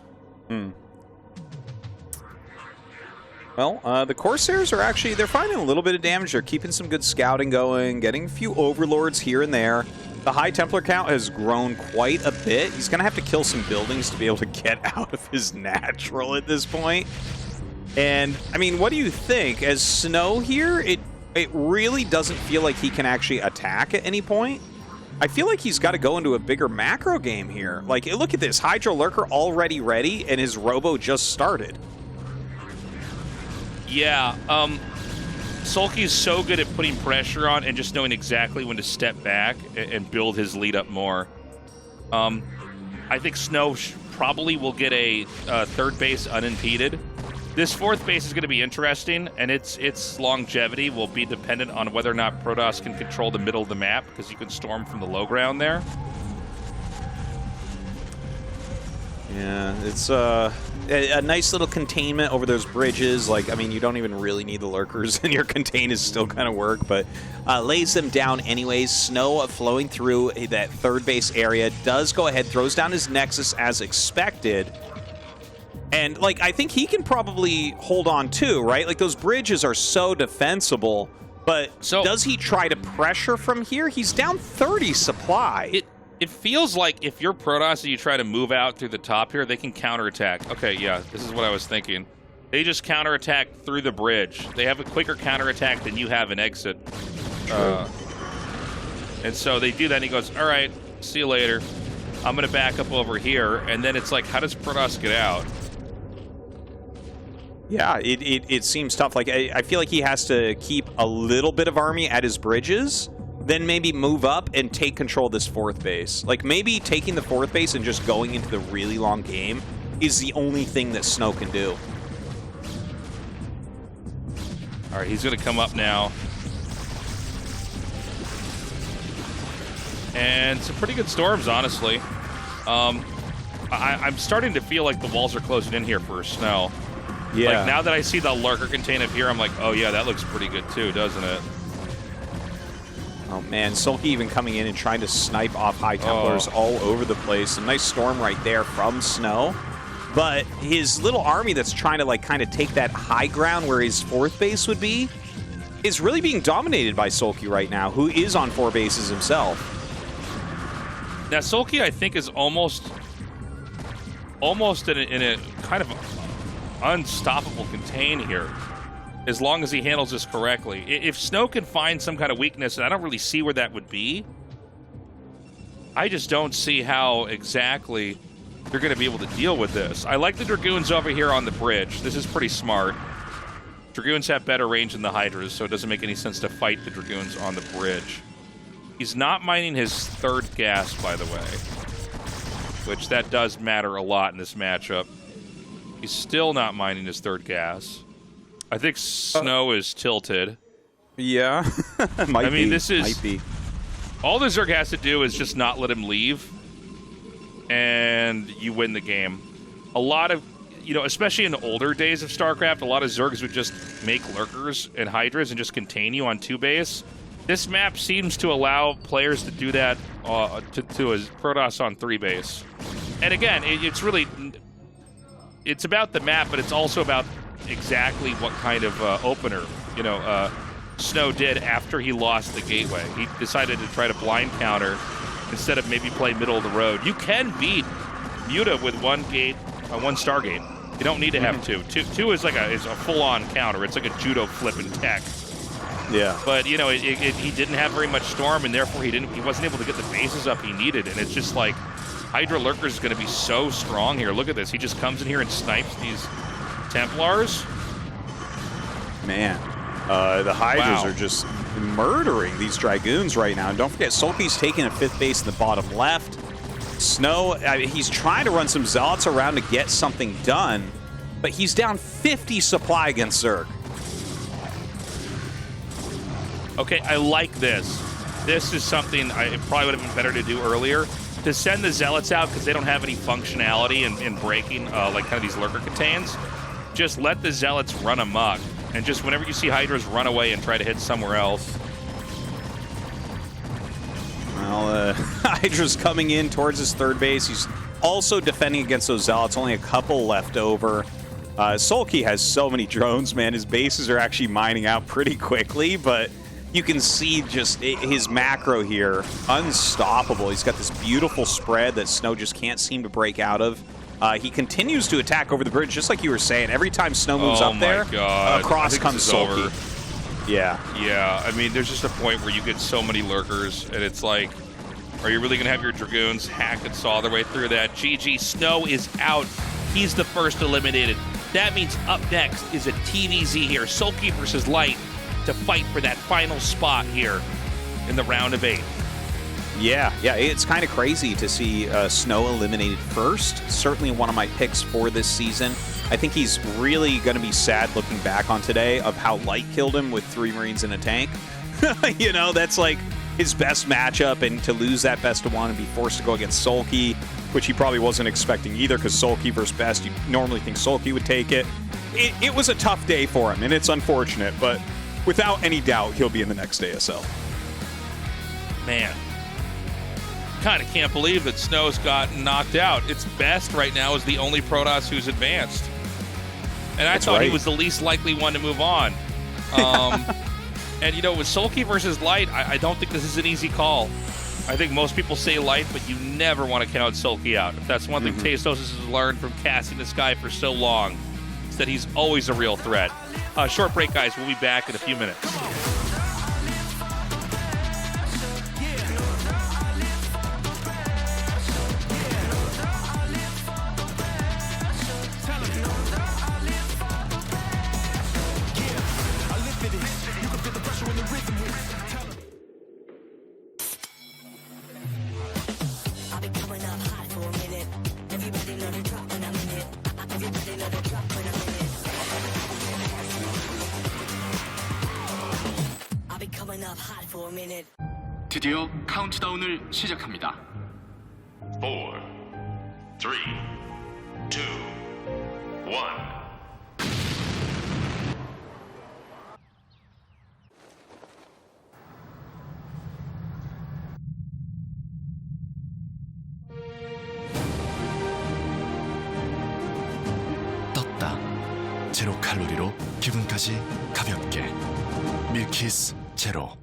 Well, the Corsairs are actually, they're finding a little bit of damage. They're keeping some good scouting going, getting a few Overlords here and there. The High Templar count has grown quite a bit. He's going to have to kill some buildings to be able to get out of his natural at this point. And, I mean, what do you think? As Snow here, it really doesn't feel like he can actually attack at any point. I feel like he's got to go into a bigger macro game here. Like, look at this. Hydra Lurker already ready, and his Robo just started.
Yeah, Sulky's so good at putting pressure on and just knowing exactly when to step back and build his lead up more. I think Snow probably will get a third base unimpeded. This fourth base is going to be interesting, and its longevity will be dependent on whether or not Protoss can control the middle of the map, because you can storm from the low ground there.
Yeah, it's a nice little containment over those bridges. Like, I mean, you don't even really need the lurkers, and your contain is still kind of work, but lays them down anyways. Snow flowing through that third base area, does go ahead, throws down his Nexus as expected. And, like, I think he can probably hold on too, right? Like, those bridges are so defensible, but does he try to pressure from here? He's down 30 supply.
It feels like if you're Protoss and you try to move out through the top here, they can counterattack. Okay, yeah, this is what I was thinking. They just counterattack through the bridge. They have a quicker counterattack than you have an exit. And so they do that, and he goes, all right, see you later. I'm going to back up over here. And then it's like, how does Protoss get out?
Yeah, it seems tough. Like, I feel like he has to keep a little bit of army at his bridges, then maybe move up and take control of this fourth base. Like, maybe taking the fourth base and just going into the really long game is the only thing that Snow can do.
All right, he's going to come up now. And some pretty good storms, honestly. I'm starting to feel like the walls are closing in here for Snow.
Yeah.
Like, now that I see the lurker contain up here, I'm like, oh yeah, that looks pretty good too, doesn't it?
Oh man, Sulky even coming in and trying to snipe off High Templars all over the place. A nice storm right there from Snow. But his little army that's trying to, like, kind of take that high ground where his fourth base would be is really being dominated by Sulky right now, who is on 4 bases himself.
Now, Sulky, I think, is almost in a kind of unstoppable contain here, as long as he handles this correctly. If Snow can find some kind of weakness, and I don't really see where that would be, I just don't see how exactly they're going to be able to deal with this. I like the Dragoons over here on the bridge. This is pretty smart. Dragoons have better range than the Hydras, so it doesn't make any sense to fight the Dragoons on the bridge. He's not mining his third gas, by the way, which that does matter a lot in this matchup. He's still not mining his third gas. I think Snow is tilted.
Yeah. Might be.
This is...
Might be.
All the Zerg has to do is just not let him leave, and you win the game. A lot of, especially in the older days of StarCraft, a lot of Zergs would just make Lurkers and Hydras and just contain you on 2 base. This map seems to allow players to do that to a Protoss on 3 base. And again, it's about the map, but it's also about exactly what kind of opener, Snow did after he lost the gateway. He decided to try to blind counter instead of maybe play middle of the road. You can beat Muta with 1 gate, 1 Stargate. You don't need to have 2. 2 is like a full-on counter. It's like a judo flip in tech.
Yeah.
But he didn't have very much storm, and therefore he wasn't able to get the bases up he needed. And it's just like Hydra Lurker is going to be so strong here. Look at this. He just comes in here and snipes these Templars.
Man, the Hydras are just murdering these Dragoons right now. And don't forget, Sulky's taking a 5th base in the bottom left. Snow, he's trying to run some Zealots around to get something done, but he's down 50 supply against Zerg.
Okay, I like this. This is something it probably would have been better to do earlier. To send the Zealots out because they don't have any functionality in breaking, like kind of these Lurker contains. Just let the Zealots run amok. And just whenever you see Hydras, run away and try to hit somewhere else.
Well, Hydra's coming in towards his 3rd base. He's also defending against those Zealots. Only a couple left over. SoulKey has so many drones, man. His bases are actually mining out pretty quickly, but you can see just his macro here, unstoppable. He's got this beautiful spread that Snow just can't seem to break out of. He continues to attack over the bridge, just like you were saying. Every time Snow moves up there, across comes SoulKey. Yeah.
Yeah, I mean, there's just a point where you get so many Lurkers, and it's like, are you really going to have your Dragoons hack and saw their way through that? GG, Snow is out. He's the first eliminated. That means up next is a TVZ here, SoulKey versus Light, to fight for that final spot here in the round of 8.
Yeah, it's kind of crazy to see Snow eliminated first. Certainly one of my picks for this season. I think he's really going to be sad looking back on today of how Light killed him with 3 Marines in a tank. That's like his best matchup, and to lose that best of 1 and be forced to go against SoulKey. which he probably wasn't expecting either because Sulky versus Best, you normally think Sulky would take it. It was a tough day for him, and it's unfortunate, but without any doubt, he'll be in the next ASL.
Man. Kind of can't believe that Snow's got knocked out. It's Best right now is the only Protoss who's advanced. And I thought he was the least likely one to move on. And, you know, with Sulky versus Light, I don't think this is an easy call. I think most people say Light, but you never want to count Sulky out. If that's one thing Tastosis has learned from casting this guy for so long, it's that he's always a real threat. Short break, guys. We'll be back in a few minutes.
드디어 카운트다운을 시작합니다.
4, 3, 2, 1.
떴다. 제로 칼로리로 기분까지 가볍게. 밀키스 제로.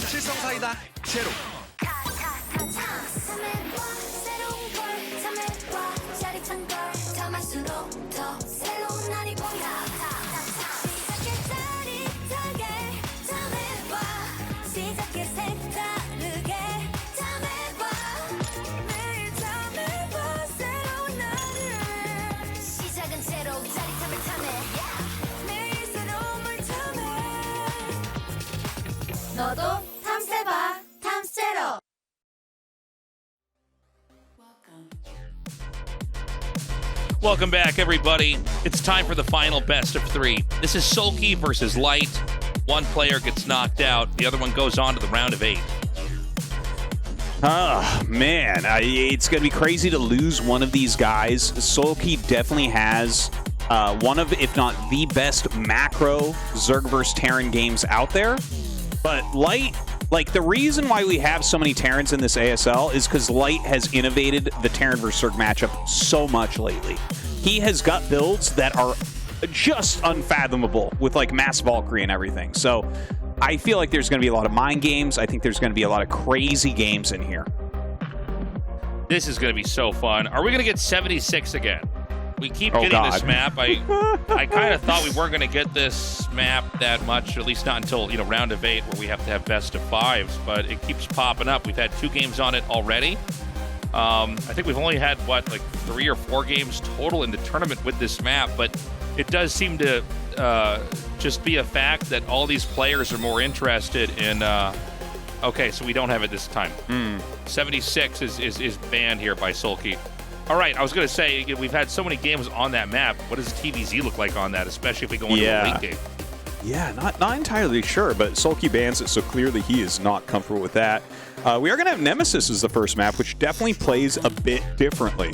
실성사이다 제로.
너도 탐세봐 탐세로.
Welcome back, everybody. It's time for the final best of 3. This is Sulky versus Light. One player gets knocked out. The other one goes on to the round of 8.
Man, it's going to be crazy to lose one of these guys. Sulky definitely has one of, if not the best macro Zerg vs. Terran games out there. But Light, like, the reason why we have so many Terrans in this ASL is because Light has innovated the Terran vs. Zerg matchup so much lately. He has got builds that are just unfathomable with, like, Mass Valkyrie and everything. So I feel like there's going to be a lot of mind games. I think there's going to be a lot of crazy games in here.
This is going to be so fun. Are we going to get 76 again? We keep getting this map. I kind of thought we weren't going to get this map that much, at least not until, you know, round of 8 where we have to have best of 5s, but it keeps popping up. We've had 2 games on it already. I think we've only had, what, like 3 or 4 games total in the tournament with this map, but it does seem to just be a fact that all these players are more interested in... okay, so we don't have it this time. 76 is banned here by Sulky. All right, I was going to say, we've had so many games on that map. What does TVZ look like on that, especially if we go into a late game?
Yeah, not entirely sure, but Sulky bans it, so clearly he is not comfortable with that. We are going to have Nemesis as the first map, which definitely plays a bit differently,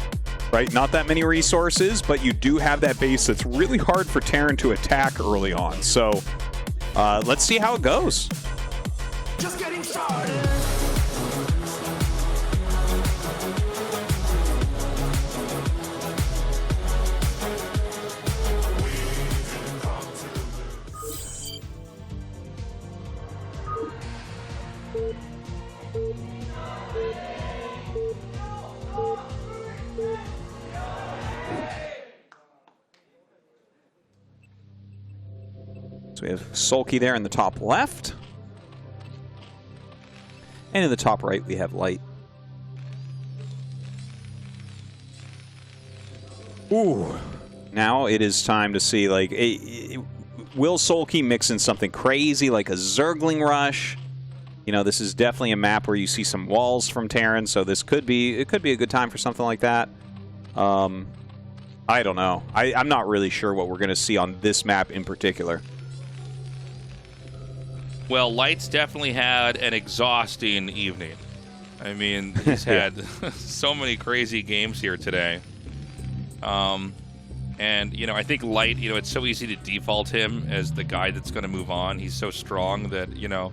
right? Not that many resources, but you do have that base that's really hard for Terran to attack early on. So let's see how it goes.
Just getting started.
So we have Sulky there in the top left. And in the top right, we have Light. Ooh. Now it is time to see, like, will Sulky mix in something crazy like a Zergling Rush? You know, this is definitely a map where you see some walls from Terran, so this could be a good time for something like that. I don't know. I'm not really sure what we're going to see on this map in particular.
Well, Light's definitely had an exhausting evening. I mean, he's had so many crazy games here today. And, you know, I think Light, you know, it's so easy to default him as the guy that's going to move on. He's so strong that, you know,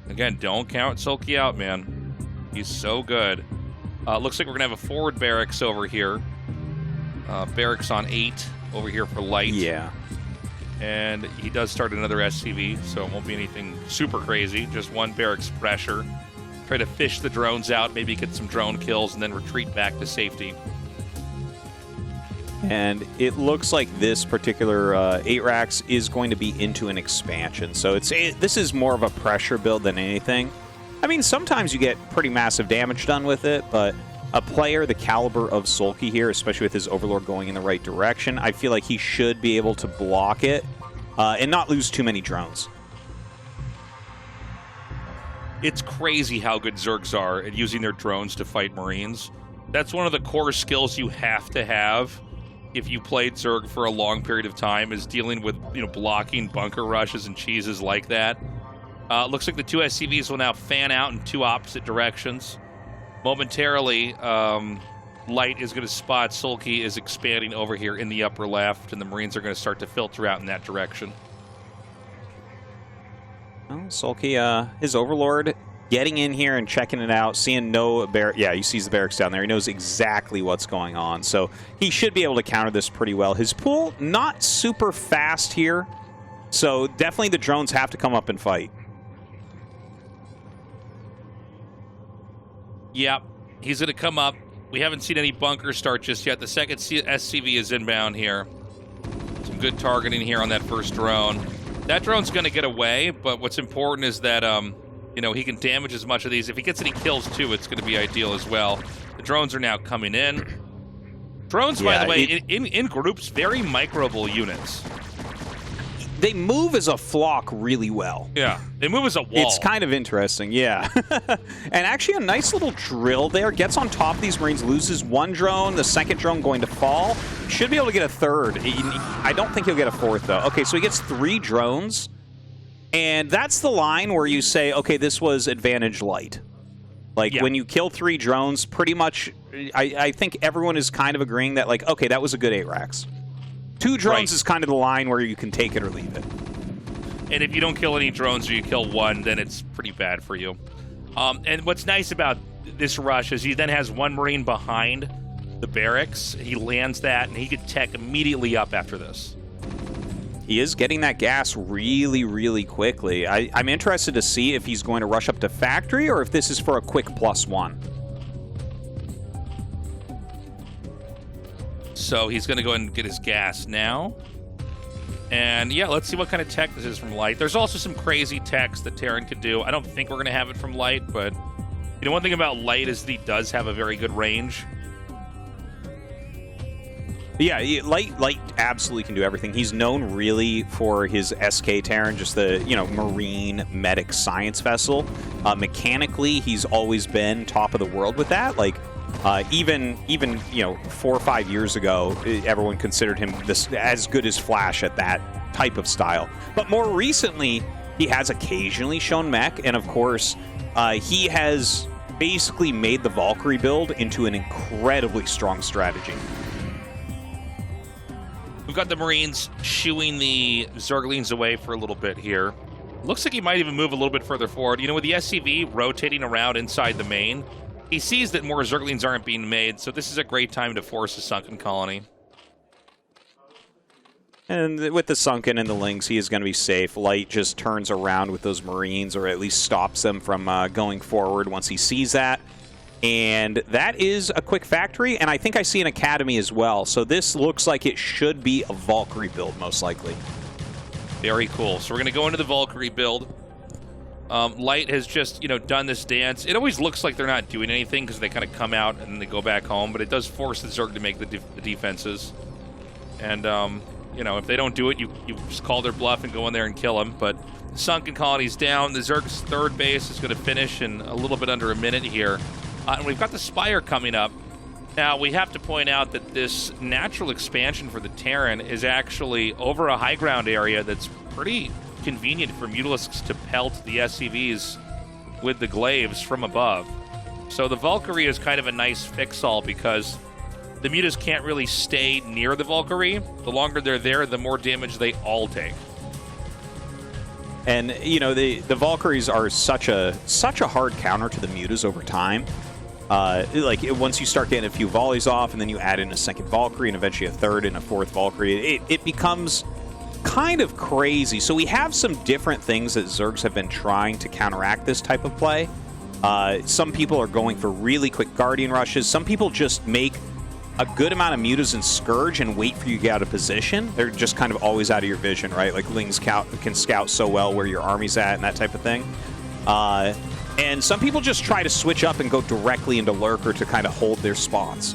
again, don't count Sulky out, man. He's so good. Looks like we're going to have a forward barracks over here. Barracks on 8 over here for Light.
Yeah.
And he does start another SCV, so it won't be anything super crazy. Just one barracks pressure. Try to fish the drones out, maybe get some drone kills, and then retreat back to safety.
And it looks like this particular 8-Racks is going to be into an expansion. So this is more of a pressure build than anything. I mean, sometimes you get pretty massive damage done with it, but a player the caliber of Sulky here, especially with his Overlord going in the right direction, I feel like he should be able to block it and not lose too many drones.
It's crazy how good Zergs are at using their drones to fight Marines. That's one of the core skills you have to have if you played Zerg for a long period of time, is dealing with, you know, blocking bunker rushes and cheeses like that. Looks like the 2 SCVs will now fan out in 2 opposite directions. Momentarily, Light is going to spot Sulky is expanding over here in the upper left, and the Marines are going to start to filter out in that direction.
Well, Sulky, his Overlord, getting in here and checking it out, seeing no barracks. Yeah, he sees the barracks down there. He knows exactly what's going on, so he should be able to counter this pretty well. His pool, not super fast here, so definitely the drones have to come up and fight.
Yep, he's going to come up. We haven't seen any bunker start just yet. The second SCV is inbound here. Some good targeting here on that first drone. That drone's going to get away, but what's important is that, you know, he can damage as much of these. If he gets any kills, too, it's going to be ideal as well. The drones are now coming in. Drones, by the way, in groups, very microable units.
They move as a flock really well.
Yeah, they move as a wall.
It's kind of interesting, yeah. And actually a nice little drill there. Gets on top of these Marines, loses 1 drone, the second drone going to fall. Should be able to get a 3rd. I don't think he'll get a 4th, though. Okay, so he gets 3 drones. And that's the line where you say, okay, this was advantage Light. Like, when you kill 3 drones, pretty much, I think everyone is kind of agreeing that, like, okay, that was a good 8-Racks. 2 drones is kind of the line where you can take it or leave it.
And if you don't kill any drones or you kill 1, then it's pretty bad for you. And what's nice about this rush is he then has 1 Marine behind the barracks. He lands that, and he can tech immediately up after this.
He is getting that gas really, really quickly. I'm interested to see if he's going to rush up to factory or if this is for a quick +1.
So he's going to go ahead and get his gas now. And yeah, let's see what kind of tech this is from Light. There's also some crazy techs that Terran could do. I don't think we're going to have it from Light, but you know, one thing about Light is that he does have a very good range.
Yeah, Light absolutely can do everything. He's known really for his SK Terran, just the, you know, Marine medic science vessel. Mechanically, he's always been top of the world with that. Like, even you know, 4 or 5 years ago, everyone considered him as good as Flash at that type of style. But more recently, he has occasionally shown mech, and of course, he has basically made the Valkyrie build into an incredibly strong strategy.
We've got the Marines shooing the Zerglings away for a little bit here. Looks like he might even move a little bit further forward. You know, with the SCV rotating around inside the main, he sees that more Zerglings aren't being made, so this is a great time to force a Sunken colony.
And with the Sunken and the Lings, he is going to be safe. Light just turns around with those Marines, or at least stops them from going forward once he sees that. And that is a quick factory, and I think I see an academy as well. So this looks like it should be a Valkyrie build, most likely.
Very cool. So we're going to go into the Valkyrie build. Light has just, you know, done this dance. It always looks like they're not doing anything because they kind of come out and then they go back home, but it does force the Zerg to make the defenses. And, you know, if they don't do it, you just call their bluff and go in there and kill them. But Sunken colony's down. The Zerg's 3rd base is going to finish in a little bit under a minute here. And we've got the Spire coming up. Now, we have to point out that this natural expansion for the Terran is actually over a high ground area that's pretty convenient for Mutalisks to pelt the SCVs with the glaives from above. So the Valkyrie is kind of a nice fix-all because the Mutas can't really stay near the Valkyrie. The longer they're there, the more damage they all take.
And, you know, the Valkyries are such a hard counter to the Mutas over time. Like, once you start getting a few volleys off, and then you add in a second Valkyrie, and eventually a third and a fourth Valkyrie, it becomes kind of crazy. So we have some different things that Zergs have been trying to counteract this type of play. Some people are going for really quick Guardian rushes. Some people just make a good amount of Mutas and Scourge and wait for you to get out of position. They're just kind of always out of your vision, right? Like, Lings can scout so well where your army's at and that type of thing. And some people just try to switch up and go directly into Lurker to kind of hold their spots.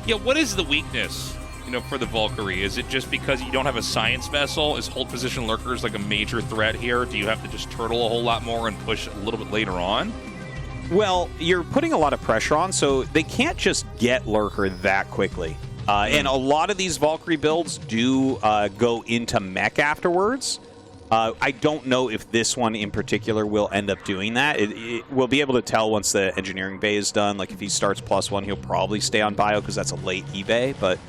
Yeah, what is the weakness, you know, for the Valkyrie? Is it just because you don't have a science vessel? Is hold position Lurkers like a major threat here? Do you have to just turtle a whole lot more and push a little bit later on?
Well, you're putting a lot of pressure on, so they can't just get Lurker that quickly. And a lot of these Valkyrie builds do go into mech afterwards. I don't know if this one in particular will end up doing that. We'll be able to tell once the engineering bay is done. Like, if he starts +1, he'll probably stay on bio because that's a late eBay. But,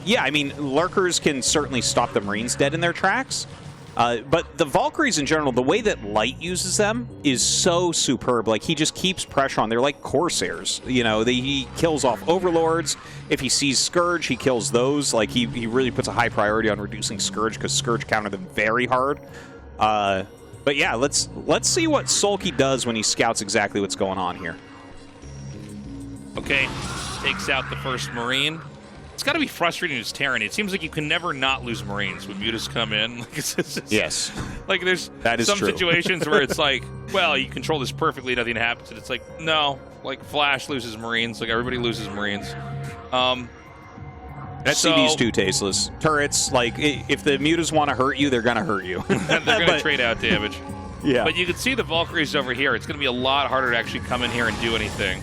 yeah, I mean, Lurkers can certainly stop the Marines dead in their tracks. But the Valkyries in general, the way that Light uses them is so superb. Like, he just keeps pressure on. They're like Corsairs. You know, he kills off Overlords. If he sees Scourge, he kills those. Like, he really puts a high priority on reducing Scourge because Scourge counter them very hard. But yeah, let's see what Sulky does when he scouts exactly what's going on here.
Okay, takes out the first Marine. It's got to be frustrating as Terran. It seems like you can never not lose Marines when Mutas come in. Like,
yes.
Like, there's some situations where it's like, well, you control this perfectly, nothing happens. And it's like, no. Like, Flash loses Marines. Like, everybody loses Marines.
SCVs too tasteless. Turrets, like, if the Mutas want to hurt you, they're going to hurt you.
They're going to trade out damage.
Yeah.
But you can see the Valkyries over here. It's going to be a lot harder to actually come in here and do anything.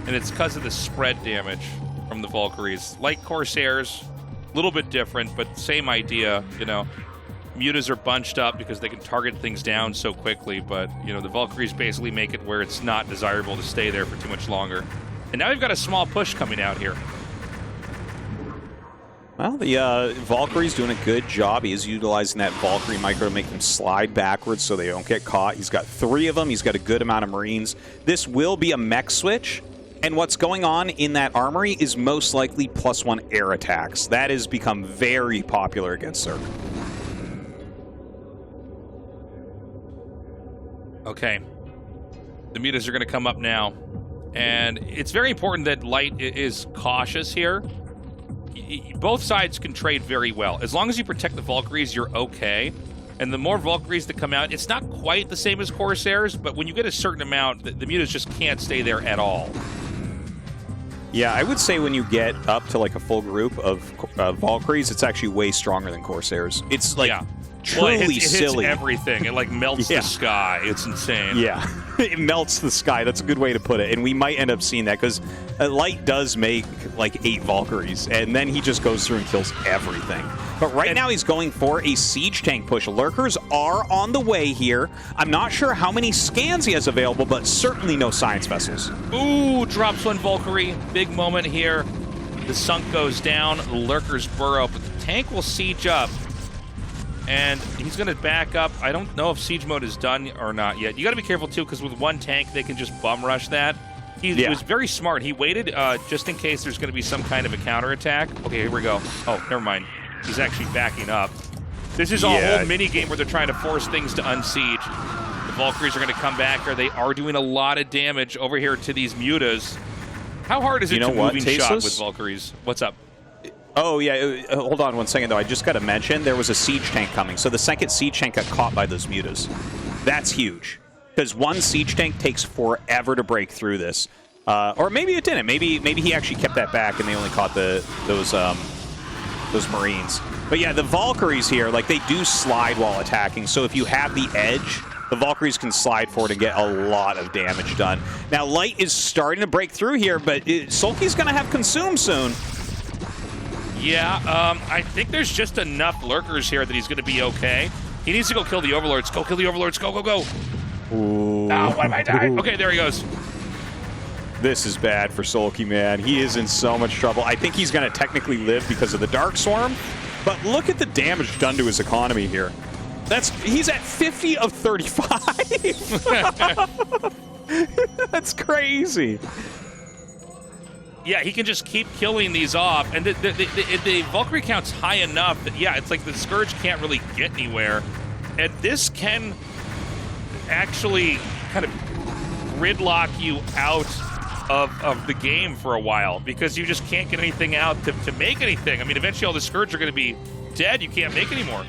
And it's because of the spread damage from the Valkyries. Like Corsairs, a little bit different, but same idea. You know, Mutas are bunched up because they can target things down so quickly, but, you know, the Valkyries basically make it where it's not desirable to stay there for too much longer. And now we've got a small push coming out here.
Well, the Valkyrie's doing a good job. He is utilizing that Valkyrie micro to make them slide backwards so they don't get caught. He's got 3 of them. He's got a good amount of Marines. This will be a mech switch. And what's going on in that armory is most likely +1 air attacks. That has become very popular against Zerg.
Okay. The Mutas are going to come up now. And it's very important that Light is cautious here. Both sides can trade very well. As long as you protect the Valkyries, you're okay. And the more Valkyries that come out, it's not quite the same as Corsairs, but when you get a certain amount, the Mutas just can't stay there at all.
Yeah, I would say when you get up to like a full group of Valkyries, it's actually way stronger than Corsairs. It's like truly
it
silly.
Hits everything. It like melts the sky. It's insane.
Yeah, it melts the sky. That's a good way to put it. And we might end up seeing that because Light does make like 8 Valkyries, and then he just goes through and kills everything. But right now he's going for a siege tank push. Lurkers are on the way here. I'm not sure how many scans he has available, but certainly no science vessels.
Ooh, drops 1 Valkyrie. Big moment here. The sunk goes down. The Lurkers burrow, but the tank will siege up. And he's going to back up. I don't know if siege mode is done or not yet. You got to be careful, too, because with 1 tank, they can just bum rush that. He was very smart. He waited just in case there's going to be some kind of a counterattack. Okay, here we go. Oh, never mind. He's actually backing up. This is a whole mini-game where they're trying to force things to unsiege. The Valkyries are going to come back here. They are doing a lot of damage over here to these Mutas. How hard is it to moving shot with Valkyries? What's up?
Oh, yeah. Hold on 1 second, though. I just got to mention there was a siege tank coming. So the second siege tank got caught by those Mutas. That's huge. Because 1 siege tank takes forever to break through this. Or maybe it didn't. Maybe he actually kept that back and they only caught those Marines. But yeah, the Valkyries here, like, they do slide while attacking. So if you have the edge, the Valkyries can slide forward and get a lot of damage done. Now, Light is starting to break through here, but Sulky's going to have Consume soon.
Yeah, I think there's just enough lurkers here that he's going to be okay. He needs to go kill the Overlords. Go kill the Overlords. Go, go, go.
Ooh.
Oh, what am I dying? Okay, there he goes.
This is bad for Sulky, man. He is in so much trouble. I think he's going to technically live because of the Dark Swarm, but look at the damage done to his economy here. He's at 50 of 35. That's crazy.
Yeah, he can just keep killing these off, and the Valkyrie count's high enough that, yeah, it's like the Scourge can't really get anywhere, and this can actually kind of gridlock you out of the game for a while because you just can't get anything out to make anything. I mean, eventually all the Scourge are going to be dead. You can't make anymore.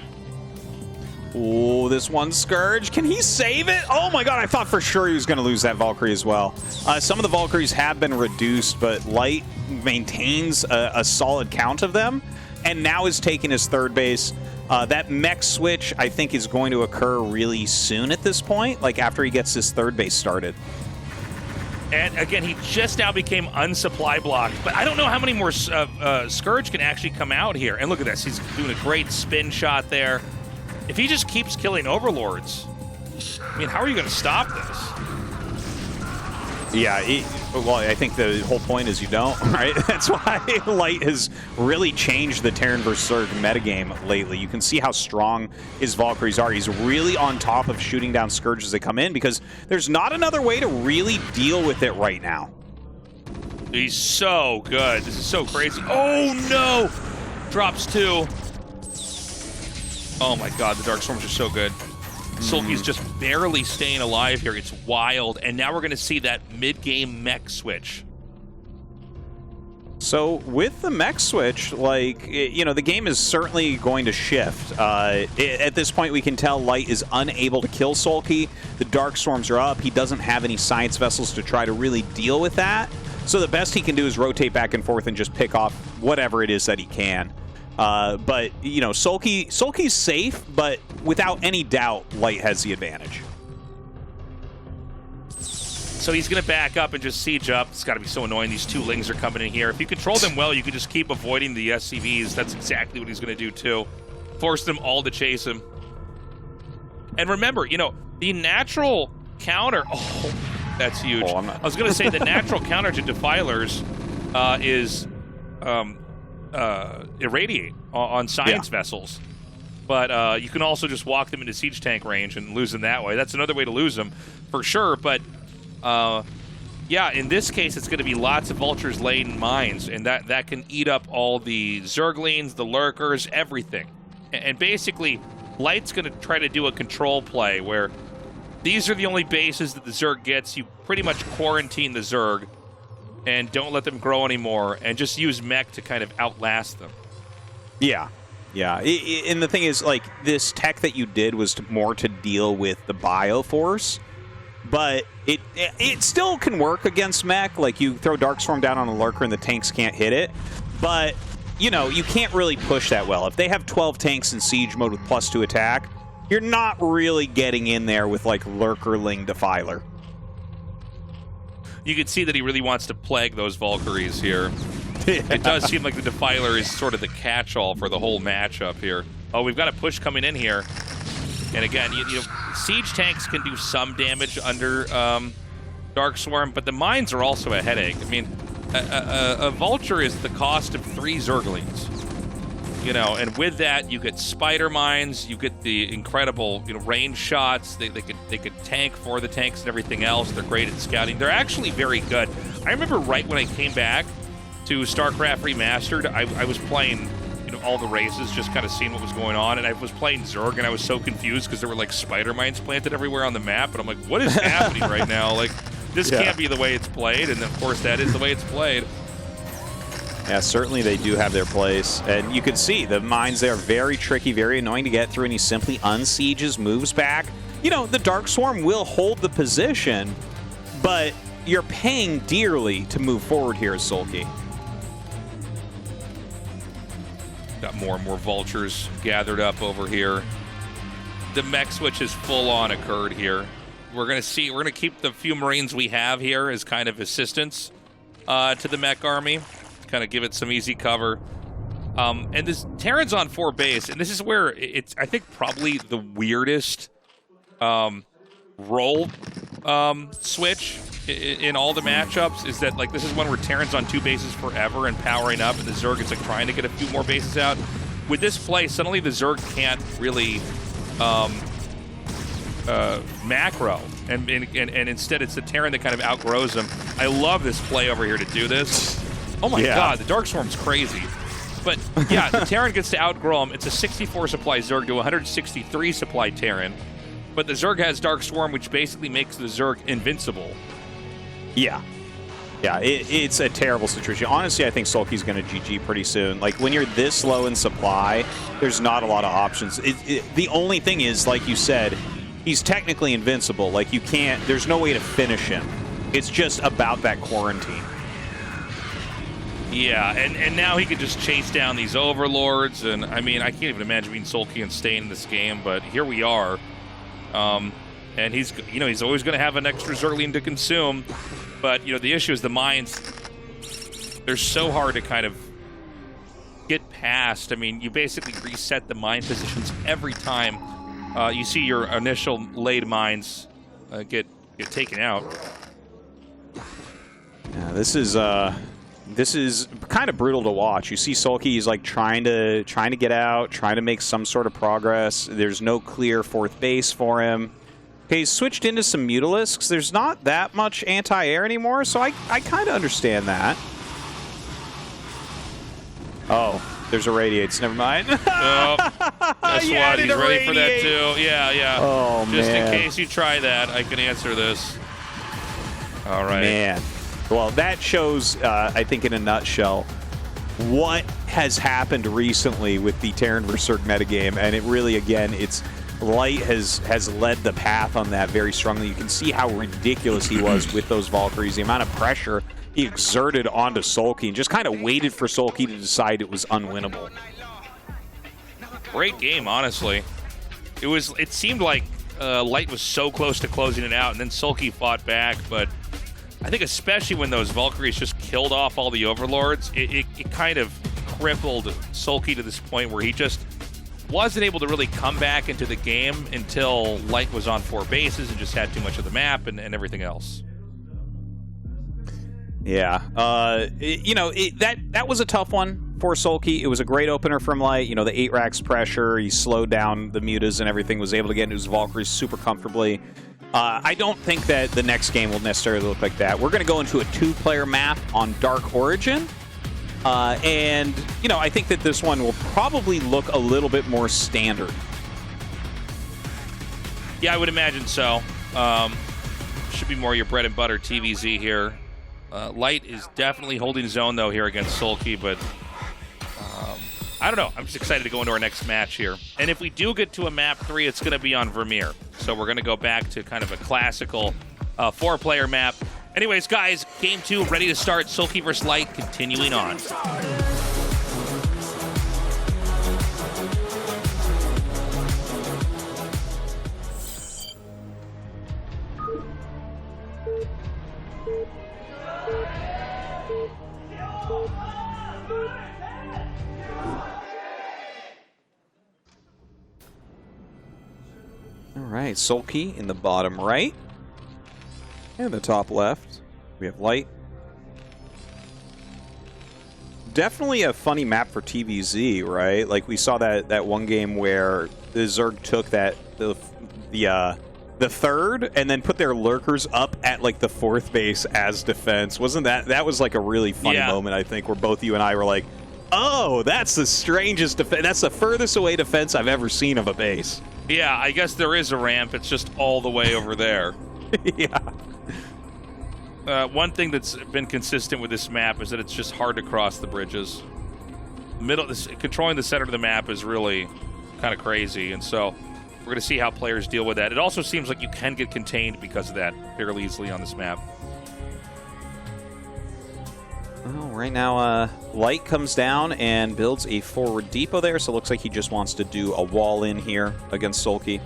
Oh, this one Scourge. Can he save it? Oh my god, I thought for sure he was going to lose that Valkyrie as well. Some of the Valkyries have been reduced, but Light maintains a solid count of them, and now is taking his third base. That mech switch, I think, is going to occur really soon at this point, like after he gets his third base started.
And again, he just now became unsupply blocked, but I don't know how many more Scourge can actually come out here. And look at this, he's doing a great spin shot there. If he just keeps killing Overlords, I mean, how are you going to stop this?
Yeah, well, I think the whole point is you don't, right? That's why Light has really changed the Terran vs. Zerg metagame lately. You can see how strong his Valkyries are. He's really on top of shooting down Scourge as they come in because there's not another way to really deal with it right now.
He's so good. This is so crazy. Oh, no! Drops 2. Oh, my God. The Dark Storms are so good. Sulky's just barely staying alive here. It's wild. And now we're going to see that mid-game mech switch.
So with the mech switch, like, you know, the game is certainly going to shift. At this point, we can tell Light is unable to kill Sulky. The Dark Storms are up. He doesn't have any science vessels to try to really deal with that. So the best he can do is rotate back and forth and just pick off whatever it is that he can. But, you know, Sulky's safe, but without any doubt, Light has the advantage.
So he's going to back up and just siege up. It's got to be so annoying. These 2 Lings are coming in here. If you control them well, you can just keep avoiding the SCVs. That's exactly what he's going to do, too. Force them all to chase him. And remember, you know, the natural counter... Oh, that's huge.
Oh,
I was going to say the natural counter to Defilers is... irradiate on science vessels, but you can also just walk them into siege tank range and lose them that way. That's another way to lose them for sure, but yeah, in this case it's going to be lots of vultures laying mines, and that can eat up all the Zerglings, the lurkers, everything. And basically Light's going to try to do a control play where these are the only bases that the Zerg gets. You pretty much quarantine the Zerg and don't let them grow anymore, and just use mech to kind of outlast them.
Yeah, yeah. And the thing is, like, this tech that you did was more to deal with the Bioforce, but it still can work against mech. Like, you throw Darkstorm down on a lurker and the tanks can't hit it, but, you know, you can't really push that well. If they have 12 tanks in siege mode with +2 attack, you're not really getting in there with, like, Lurkerling Defiler.
You can see that he really wants to plague those Valkyries here. It does seem like the Defiler is sort of the catch-all for the whole matchup here. Oh, we've got a push coming in here. And again, you know, siege tanks can do some damage under Dark Swarm, but the mines are also a headache. I mean, a Vulture is the cost of 3 Zerglings. You know, and with that, you get spider mines, you get the incredible, you know, range shots. They could tank for the tanks and everything else. They're great at scouting. They're actually very good. I remember right when I came back to StarCraft Remastered, I was playing, you know, all the races, just kind of seeing what was going on, and I was playing Zerg, and I was so confused because there were like spider mines planted everywhere on the map, and I'm like, what is happening right now? Like, this can't be the way it's played, and of course that is the way it's played.
Yeah, certainly they do have their place. And you can see the mines there are very tricky, very annoying to get through, and he simply unsieges, moves back. You know, the Dark Swarm will hold the position, but you're paying dearly to move forward here as Sulky.
Got more and more vultures gathered up over here. the mech switch has full on occurred here. We're gonna keep the few Marines we have here as kind of assistance to the mech army, kind of give it some easy cover. And this Terran's on 4 base, and this is where it's, I think, probably the weirdest role switch in all the matchups, is that, like, this is one where Terran's on 2 bases forever and powering up, and the Zerg is, like, trying to get a few more bases out. With this play, suddenly the Zerg can't really macro, and instead it's the Terran that kind of outgrows him. I love this play over here to do this. Oh my god, the Dark Swarm's crazy. But yeah, the Terran gets to outgrow him. It's a 64 supply Zerg to 163 supply Terran. But the Zerg has Dark Swarm, which basically makes the Zerg invincible.
Yeah. Yeah, it's a terrible situation. Honestly, I think Sulky's going to GG pretty soon. Like, when you're this low in supply, there's not a lot of options. The only thing is, like you said, he's technically invincible. Like, you can't, there's no way to finish him. It's just about that quarantine.
Yeah, and now he could just chase down these overlords, and I mean, I can't even imagine being Soulkey and staying in this game, but here we are. And he's, you know, he's always going to have an extra Zergling to consume, but, you know, the issue is the mines, they're so hard to kind of get past. I mean, you basically reset the mine positions every time you see your initial laid mines get taken out.
Yeah, this is kind of brutal to watch. You see Sulky, he's like trying to get out, trying to make some sort of progress. There's no clear 4th base for him. Okay, he's switched into some Mutalisks. There's not that much anti-air anymore, so I kind of understand that. Oh, there's a Radiates. Never mind.
Oh, guess what? He's ready for that too. Yeah, yeah.
Oh,
Just
man.
in case you try that, I can answer this. All right.
Man. Well, that shows, I think, in a nutshell, what has happened recently with the Terran vs. Zerg metagame. And it really, again, it's Light has led the path on that very strongly. You can see how ridiculous he was with those Valkyries, the amount of pressure he exerted onto Sulky, and just kind of waited for Sulky to decide it was unwinnable.
Great game, honestly. It seemed like Light was so close to closing it out, and then Sulky fought back, but I think especially when those Valkyries just killed off all the Overlords, it kind of crippled Sulky to this point where he just wasn't able to really come back into the game until Light was on 4 bases and just had too much of the map and everything else.
Yeah, you know, that was a tough one for Sulky. It was a great opener from Light. You know, the 8 racks pressure, he slowed down the mutas and everything, was able to get into his Valkyries super comfortably. I don't think that the next game will necessarily look like that. We're going to go into a 2-player map on Dark Origin. And, you know, I think that this one will probably look a little bit more standard.
Yeah, I would imagine so. Should be more your bread and butter TVZ here. Light is definitely holding his own, though, here against Sulky, but I don't know. I'm just excited to go into our next match here. And if we do get to a map 3, it's going to be on Vermeer. So we're going to go back to kind of a classical 4-player map. Anyways, guys, game 2 ready to start. Sulky vs. Light continuing on.
All right, Sulky in the bottom right. And the top left, we have Light. Definitely a funny map for TVZ, right? Like, we saw that one game where the Zerg took the 3rd and then put their lurkers up at like the 4th base as defense. Wasn't that was like a really funny moment, I think, where both you and I were like, oh, that's the strangest defense. That's the furthest away defense I've ever seen of a base.
Yeah, I guess there is a ramp. It's just all the way over there.
Yeah.
One thing that's been consistent with this map is that it's just hard to cross the bridges. Controlling the center of the map is really kind of crazy, and so we're going to see how players deal with that. It also seems like you can get contained because of that fairly easily on this map.
All Right now, Light comes down and builds a forward depot there, so it looks like he just wants to do a wall in here against Sulky.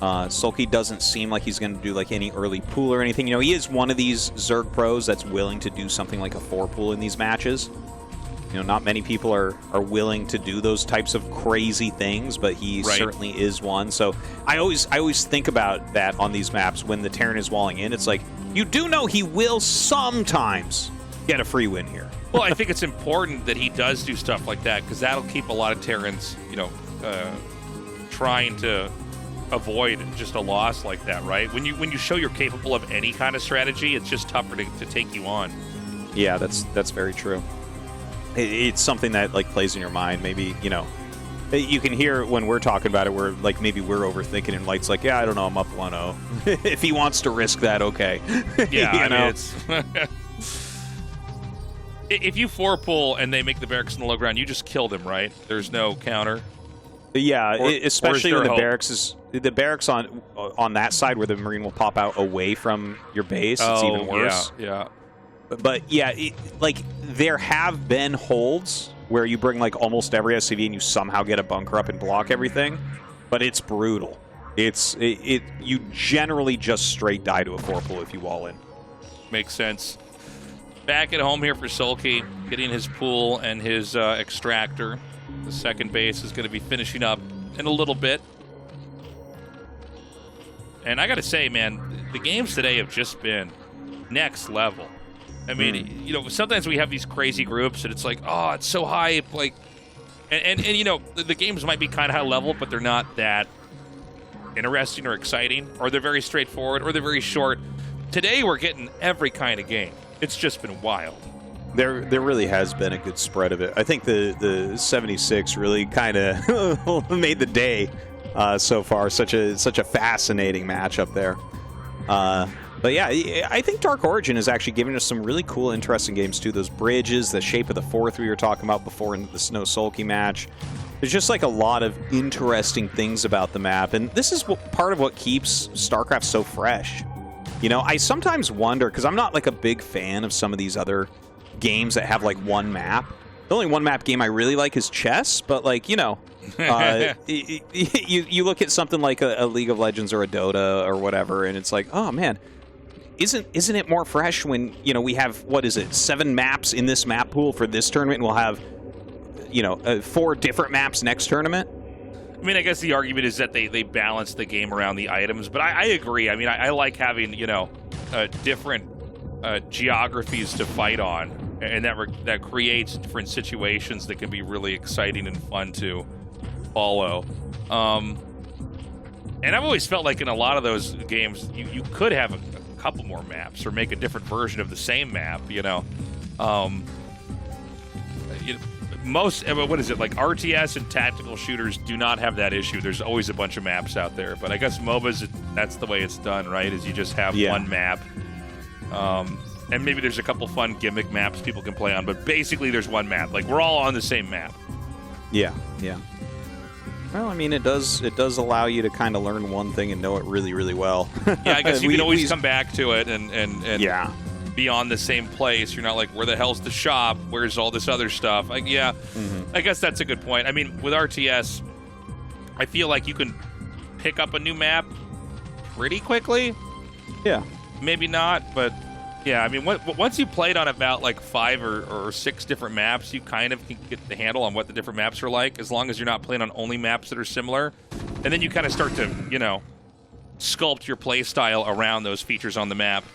Sulky doesn't seem like he's going to do like any early pool or anything. You know, he is one of these Zerg pros that's willing to do something like a 4-pool in these matches. You know, not many people are willing to do those types of crazy things, but he certainly is one. So I always think about that on these maps when the Terran is walling in. It's like, you do know he will sometimes get a free win here.
Well, I think it's important that he does do stuff like that because that'll keep a lot of Terrans, you know, trying to avoid just a loss like that, right? When you show you're capable of any kind of strategy, it's just tougher to take you on.
Yeah, that's very true. It's something that like plays in your mind. Maybe, you know, you can hear when we're talking about it, we're like, maybe we're overthinking, and Light's like, yeah, I don't know, I'm up 1-0. If he wants to risk that, okay.
Yeah,
you
I
know?
mean, it's if you 4-pull and they make the barracks in the low ground, you just kill them, right? There's no counter.
Yeah, especially when the barracks on that side where the Marine will pop out away from your base. It's even worse.
Yeah.
But yeah, like there have been holds where you bring like almost every SCV and you somehow get a bunker up and block everything, but it's brutal. You generally just straight die to a 4-pull if you wall in.
Makes sense. Back at home here for Sulky, getting his pool and his extractor. The second base is going to be finishing up in a little bit. And I got to say, man, the games today have just been next level. I mean, you know, sometimes we have these crazy groups and it's like, oh, it's so hype. Like, and you know, the games might be kind of high level, but they're not that interesting or exciting, or they're very straightforward, or they're very short. Today, we're getting every kind of game. It's just been wild.
There really has been a good spread of it. I think the 76 really kind of made the day so far. Such a fascinating matchup there. But yeah, I think Dark Origin is actually giving us some really cool, interesting games too. Those bridges, the shape of the fourth we were talking about before in the Snow Sulky match. There's just like a lot of interesting things about the map, and this is part of what keeps StarCraft so fresh. You know, I sometimes wonder, because I'm not like a big fan of some of these other games that have like one map. The only one map game I really like is chess, but like, you know, you look at something like a League of Legends or a Dota or whatever, and it's like, oh man, isn't it more fresh when, you know, we have, what is it, 7 maps in this map pool for this tournament, and we'll have, you know, 4 different maps next tournament?
I mean, I guess the argument is that they balance the game around the items, but I agree. I mean, I like having, you know, different geographies to fight on, and that creates different situations that can be really exciting and fun to follow. And I've always felt like in a lot of those games, you could have a couple more maps or make a different version of the same map, you know. Most, what is it, like RTS and tactical shooters do not have that issue. There's always a bunch of maps out there. But I guess MOBAs, that's the way it's done, right? Is you just have one map. And maybe there's a couple fun gimmick maps people can play on, but basically there's one map. Like, we're all on the same map.
Yeah. Well, I mean, it does allow you to kind of learn one thing and know it really, really well.
Yeah, I guess you can always come back to it and
yeah,
be on the same place. You're not like, where the hell's the shop? Where's all this other stuff? Like, yeah, I guess that's a good point. I mean, with RTS, I feel like you can pick up a new map pretty quickly.
Yeah.
Maybe not, but yeah, I mean, once you played on about like 5 or 6 different maps, you kind of can get the handle on what the different maps are like, as long as you're not playing on only maps that are similar. And then you kind of start to, you know, sculpt your play style around those features on the map.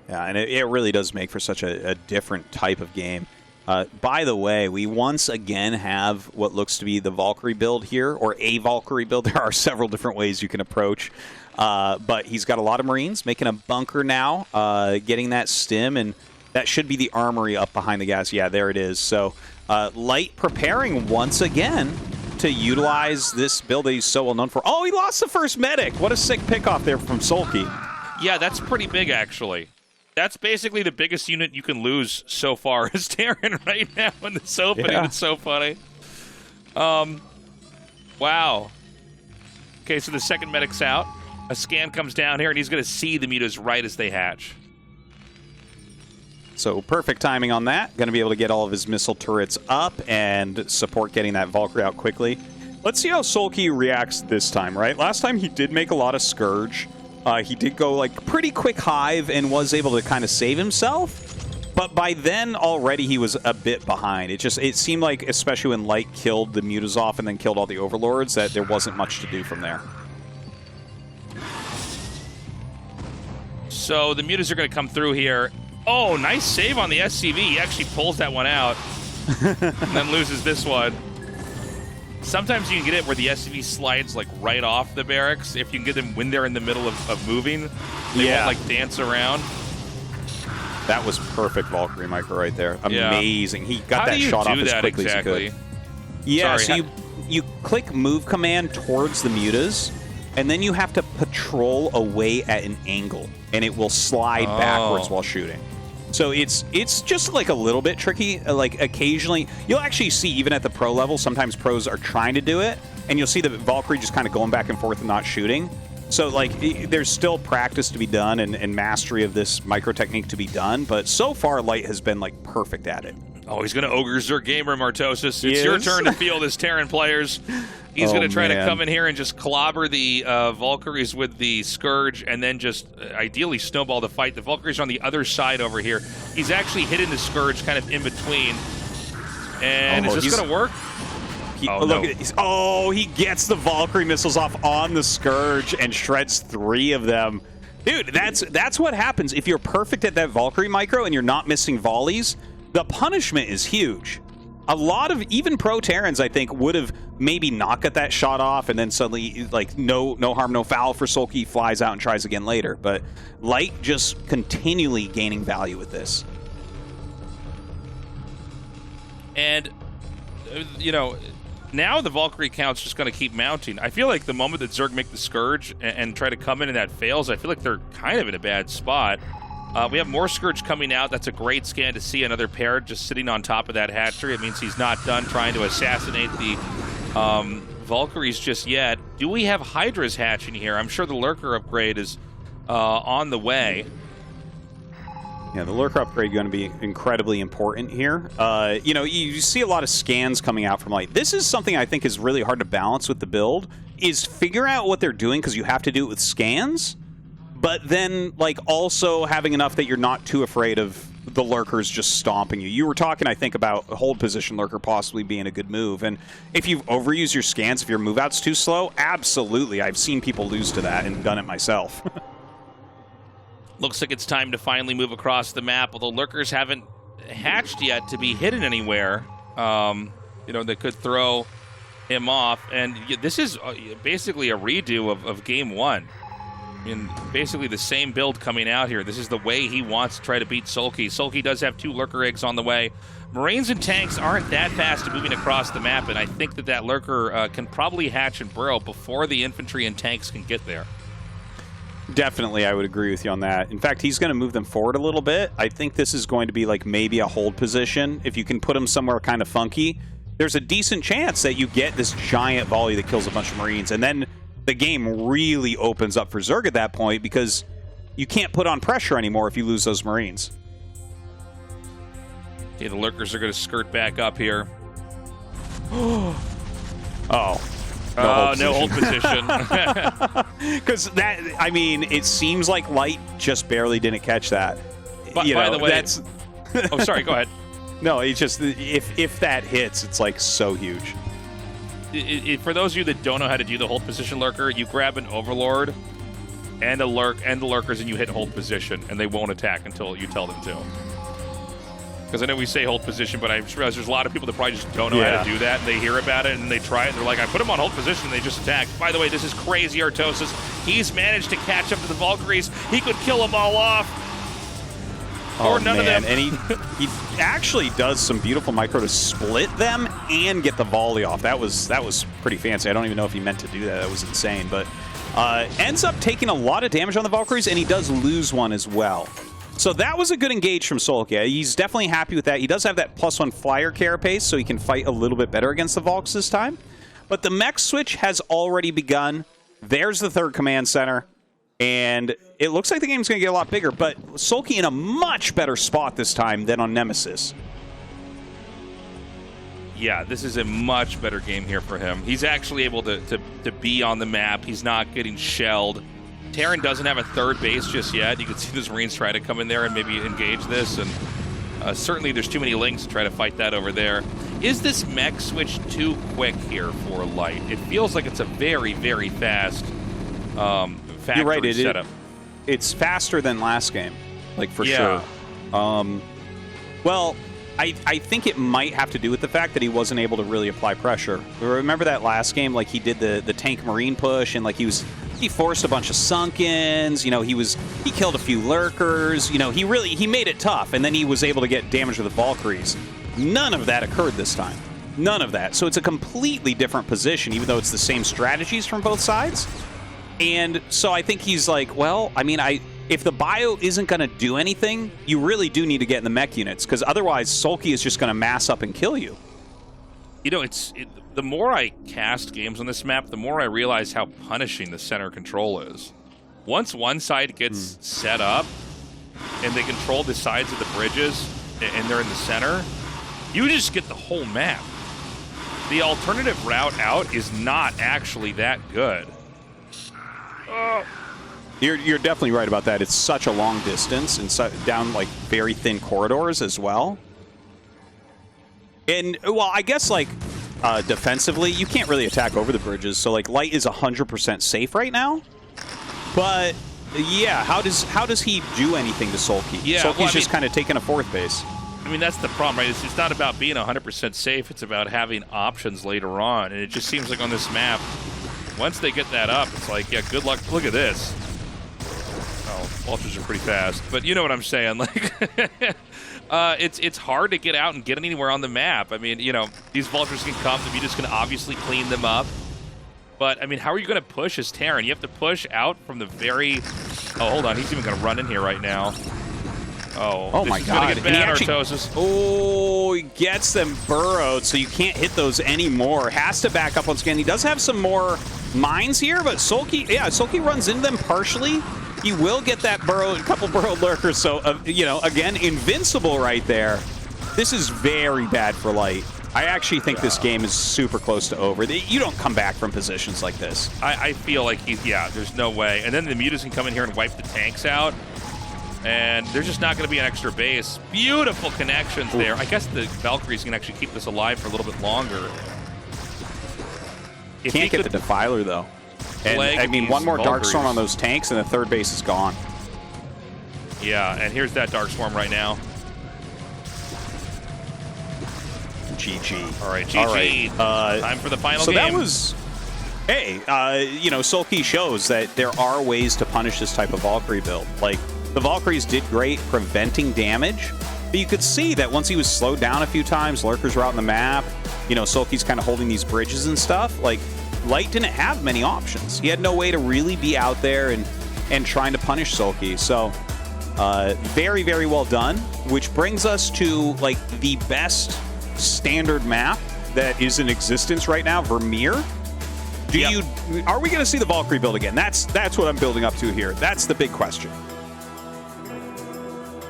Yeah, and it really does make for such a different type of game. By the way, we once again have what looks to be the Valkyrie build here, or a Valkyrie build. There are several different ways you can approach. But he's got a lot of Marines, making a bunker now, getting that stim, and that should be the armory up behind the gas. Yeah, there it is. So Light preparing once again to utilize this build that he's so well known for. Oh, he lost the first medic. What a sick pickoff there from Sulky.
Yeah, that's pretty big, actually. That's basically the biggest unit you can lose so far as Terran right now in this opening. Yeah. It's so funny. Wow. Okay, so the second medic's out. A scan comes down here, and he's going to see the mutas right as they hatch.
So perfect timing on that. Going to be able to get all of his missile turrets up and support getting that Valkyrie out quickly. Let's see how SoulKey reacts this time, right? Last time he did make a lot of Scourge. He did go like pretty quick Hive and was able to kind of save himself. But by then, already, he was a bit behind. It seemed like, especially when Light killed the Mutas off and then killed all the Overlords, that there wasn't much to do from there.
So the Mutas are going to come through here. Oh, nice save on the SCV. He actually pulls that one out and then loses this one. Sometimes you can get it where the SCV slides like right off the barracks. If you can get them when they're in the middle of moving, they won't like dance around.
That was perfect Valkyrie micro right there. Amazing. He got that shot off as quickly as he could. Yeah,
Sorry,
so you click move command towards the Mutas, and then you have to patrol away at an angle, and it will slide backwards while shooting. So it's just like a little bit tricky. Like occasionally, you'll actually see even at the pro level, sometimes pros are trying to do it, and you'll see the Valkyrie just kind of going back and forth and not shooting. So like there's still practice to be done and mastery of this micro technique to be done, but so far Light has been like perfect at it.
Oh, he's going to ogre Zerg Gamer, Martosis. It's your turn to field his Terran players. He's going to try to come in here and just clobber the Valkyries with the Scourge and then just ideally snowball the fight. The Valkyries are on the other side over here. He's actually hitting the Scourge kind of in between. And is this going to work?
He gets the Valkyrie missiles off on the Scourge and shreds 3 of them. Dude, that's what happens. If you're perfect at that Valkyrie micro and you're not missing volleys, the punishment is huge. A lot of even pro Terrans, I think, would have maybe not got that shot off, and then suddenly, like, no harm, no foul for SoulKey, flies out and tries again later. But Light just continually gaining value with this.
And, you know, now the Valkyrie count's just going to keep mounting. I feel like the moment that Zerg make the Scourge and try to come in and that fails, I feel like they're kind of in a bad spot. We have more Scourge coming out. That's a great scan to see another pair just sitting on top of that hatchery. It means he's not done trying to assassinate the Valkyries just yet. Do we have Hydras hatching here? I'm sure the Lurker upgrade is on the way.
Yeah, the Lurker upgrade going to be incredibly important here. You know, you see a lot of scans coming out from Light. This is something I think is really hard to balance with the build, is figure out what they're doing because you have to do it with scans, but then, like, also having enough that you're not too afraid of the Lurkers just stomping you. You were talking, I think, about hold position Lurker possibly being a good move, and if you've overused your scans, if your move out's too slow, absolutely. I've seen people lose to that and done it myself.
Looks like it's time to finally move across the map, although Lurkers haven't hatched yet to be hidden anywhere. You know, they could throw him off, and this is basically a redo of Game 1. I mean, basically the same build coming out here. This is the way he wants to try to beat SoulKey. SoulKey does have 2 Lurker eggs on the way. Marines and tanks aren't that fast at moving across the map, and I think that Lurker can probably hatch and burrow before the infantry and tanks can get there.
Definitely, I would agree with you on that. In fact, he's going to move them forward a little bit. I think this is going to be like maybe a hold position. If you can put them somewhere kind of funky, there's a decent chance that you get this giant volley that kills a bunch of Marines, and then the game really opens up for Zerg at that point because you can't put on pressure anymore if you lose those Marines.
Okay, the Lurkers are going to skirt back up here.
Oh.
No hold position.
Because that, I mean, it seems like Light just barely didn't catch that.
But, by the way, that's... oh, sorry, go ahead.
No, it's just, if that hits, it's like so huge.
For those of you that don't know how to do the hold position Lurker, you grab an Overlord and the Lurkers and you hit hold position, and they won't attack until you tell them to. Because I know we say hold position, but I just realize there's a lot of people that probably just don't know how to do that, and they hear about it and they try it, and they're like, I put them on hold position, and they just attack. By the way, this is crazy Artosis. He's managed to catch up to the Valkyries. He could kill them all off. Or none of them.
And he actually does some beautiful micro to split them and get the volley off. That was pretty fancy. I don't even know if he meant to do that. That was insane. But ends up taking a lot of damage on the Valkyries, and he does lose one as well. So that was a good engage from SoulKey. He's definitely happy with that. He does have that +1 flyer carapace, so he can fight a little bit better against the Valks this time. But the mech switch has already begun. There's the 3rd command center. And it looks like the game's going to get a lot bigger, but Sulky in a much better spot this time than on Nemesis.
Yeah, this is a much better game here for him. He's actually able to be on the map. He's not getting shelled. Terran doesn't have a third base just yet. You can see those Marines try to come in there and maybe engage this, and certainly there's too many links to try to fight that over there. Is this mech switch too quick here for Light? It feels like it's a very, very fast factory
You're right,
setup.
It's faster than last game, like for
Yeah.
sure. Well, I think it might have to do with the fact that he wasn't able to really apply pressure. Remember that last game, like he did the tank marine push, and like he forced a bunch of sunk-ins, you know, he killed a few lurkers, you know, he made it tough, and then he was able to get damage with the Valkyries. None of that occurred this time. None of that. So it's a completely different position, even though it's the same strategies from both sides. And so I think he's like, well, I mean, if the bio isn't going to do anything, you really do need to get in the mech units, because otherwise Sulky is just going to mass up and kill you.
You know, the more I cast games on this map, the more I realize how punishing the center control is. Once one side gets set up and they control the sides of the bridges and they're in the center, you just get the whole map. The alternative route out is not actually that good.
You're definitely right about that. It's such a long distance and down like very thin corridors as well. And well, I guess like defensively, you can't really attack over the bridges. So like Light is 100% safe right now. But yeah, how does he do anything to Sulky?
Yeah,
Sulky's just kind of taking a fourth base.
I mean, that's the problem, right? It's not about being 100% safe. It's about having options later on. And it just seems like on this map, once they get that up, it's like, yeah, good luck. Look at this. Oh, vultures are pretty fast. But you know what I'm saying. Like, it's hard to get out and get anywhere on the map. I mean, you know, these vultures can come. The Muta's going to obviously clean them up. But, I mean, how are you going to push as Terran? You have to push out from the very... Oh, hold on. He's even going to run in here right now. Oh
my God.
Bad, Tastosis.
Oh, he gets them burrowed, so you can't hit those anymore. Has to back up once again. He does have some more mines here, but Sulky runs into them partially. He will get that a couple burrowed lurkers, so, you know, again, invincible right there. This is very bad for Light. I actually think this game is super close to over. You don't come back from positions like this.
I feel like there's no way. And then the Mutas can come in here and wipe the tanks out. And there's just not going to be an extra base. Beautiful connections there. I guess the Valkyries can actually keep this alive for a little bit longer.
Can't get the Defiler, though. And, I mean, one more Darkstorm on those tanks, and the third base is gone.
Yeah, and here's that Darkstorm right now.
GG.
All right, GG.
All right.
Time for the final
so
game.
That was... Hey, you know, Sulky shows that there are ways to punish this type of Valkyrie build. Like, the Valkyries did great preventing damage, but you could see that once he was slowed down a few times, lurkers were out on the map, you know, Sulky's kind of holding these bridges and stuff, like, Light didn't have many options. He had no way to really be out there and trying to punish Sulky. So, very, very well done, which brings us to, like, the best standard map that is in existence right now, Vermeer. Are we going to see the Valkyrie build again? That's what I'm building up to here. That's the big question.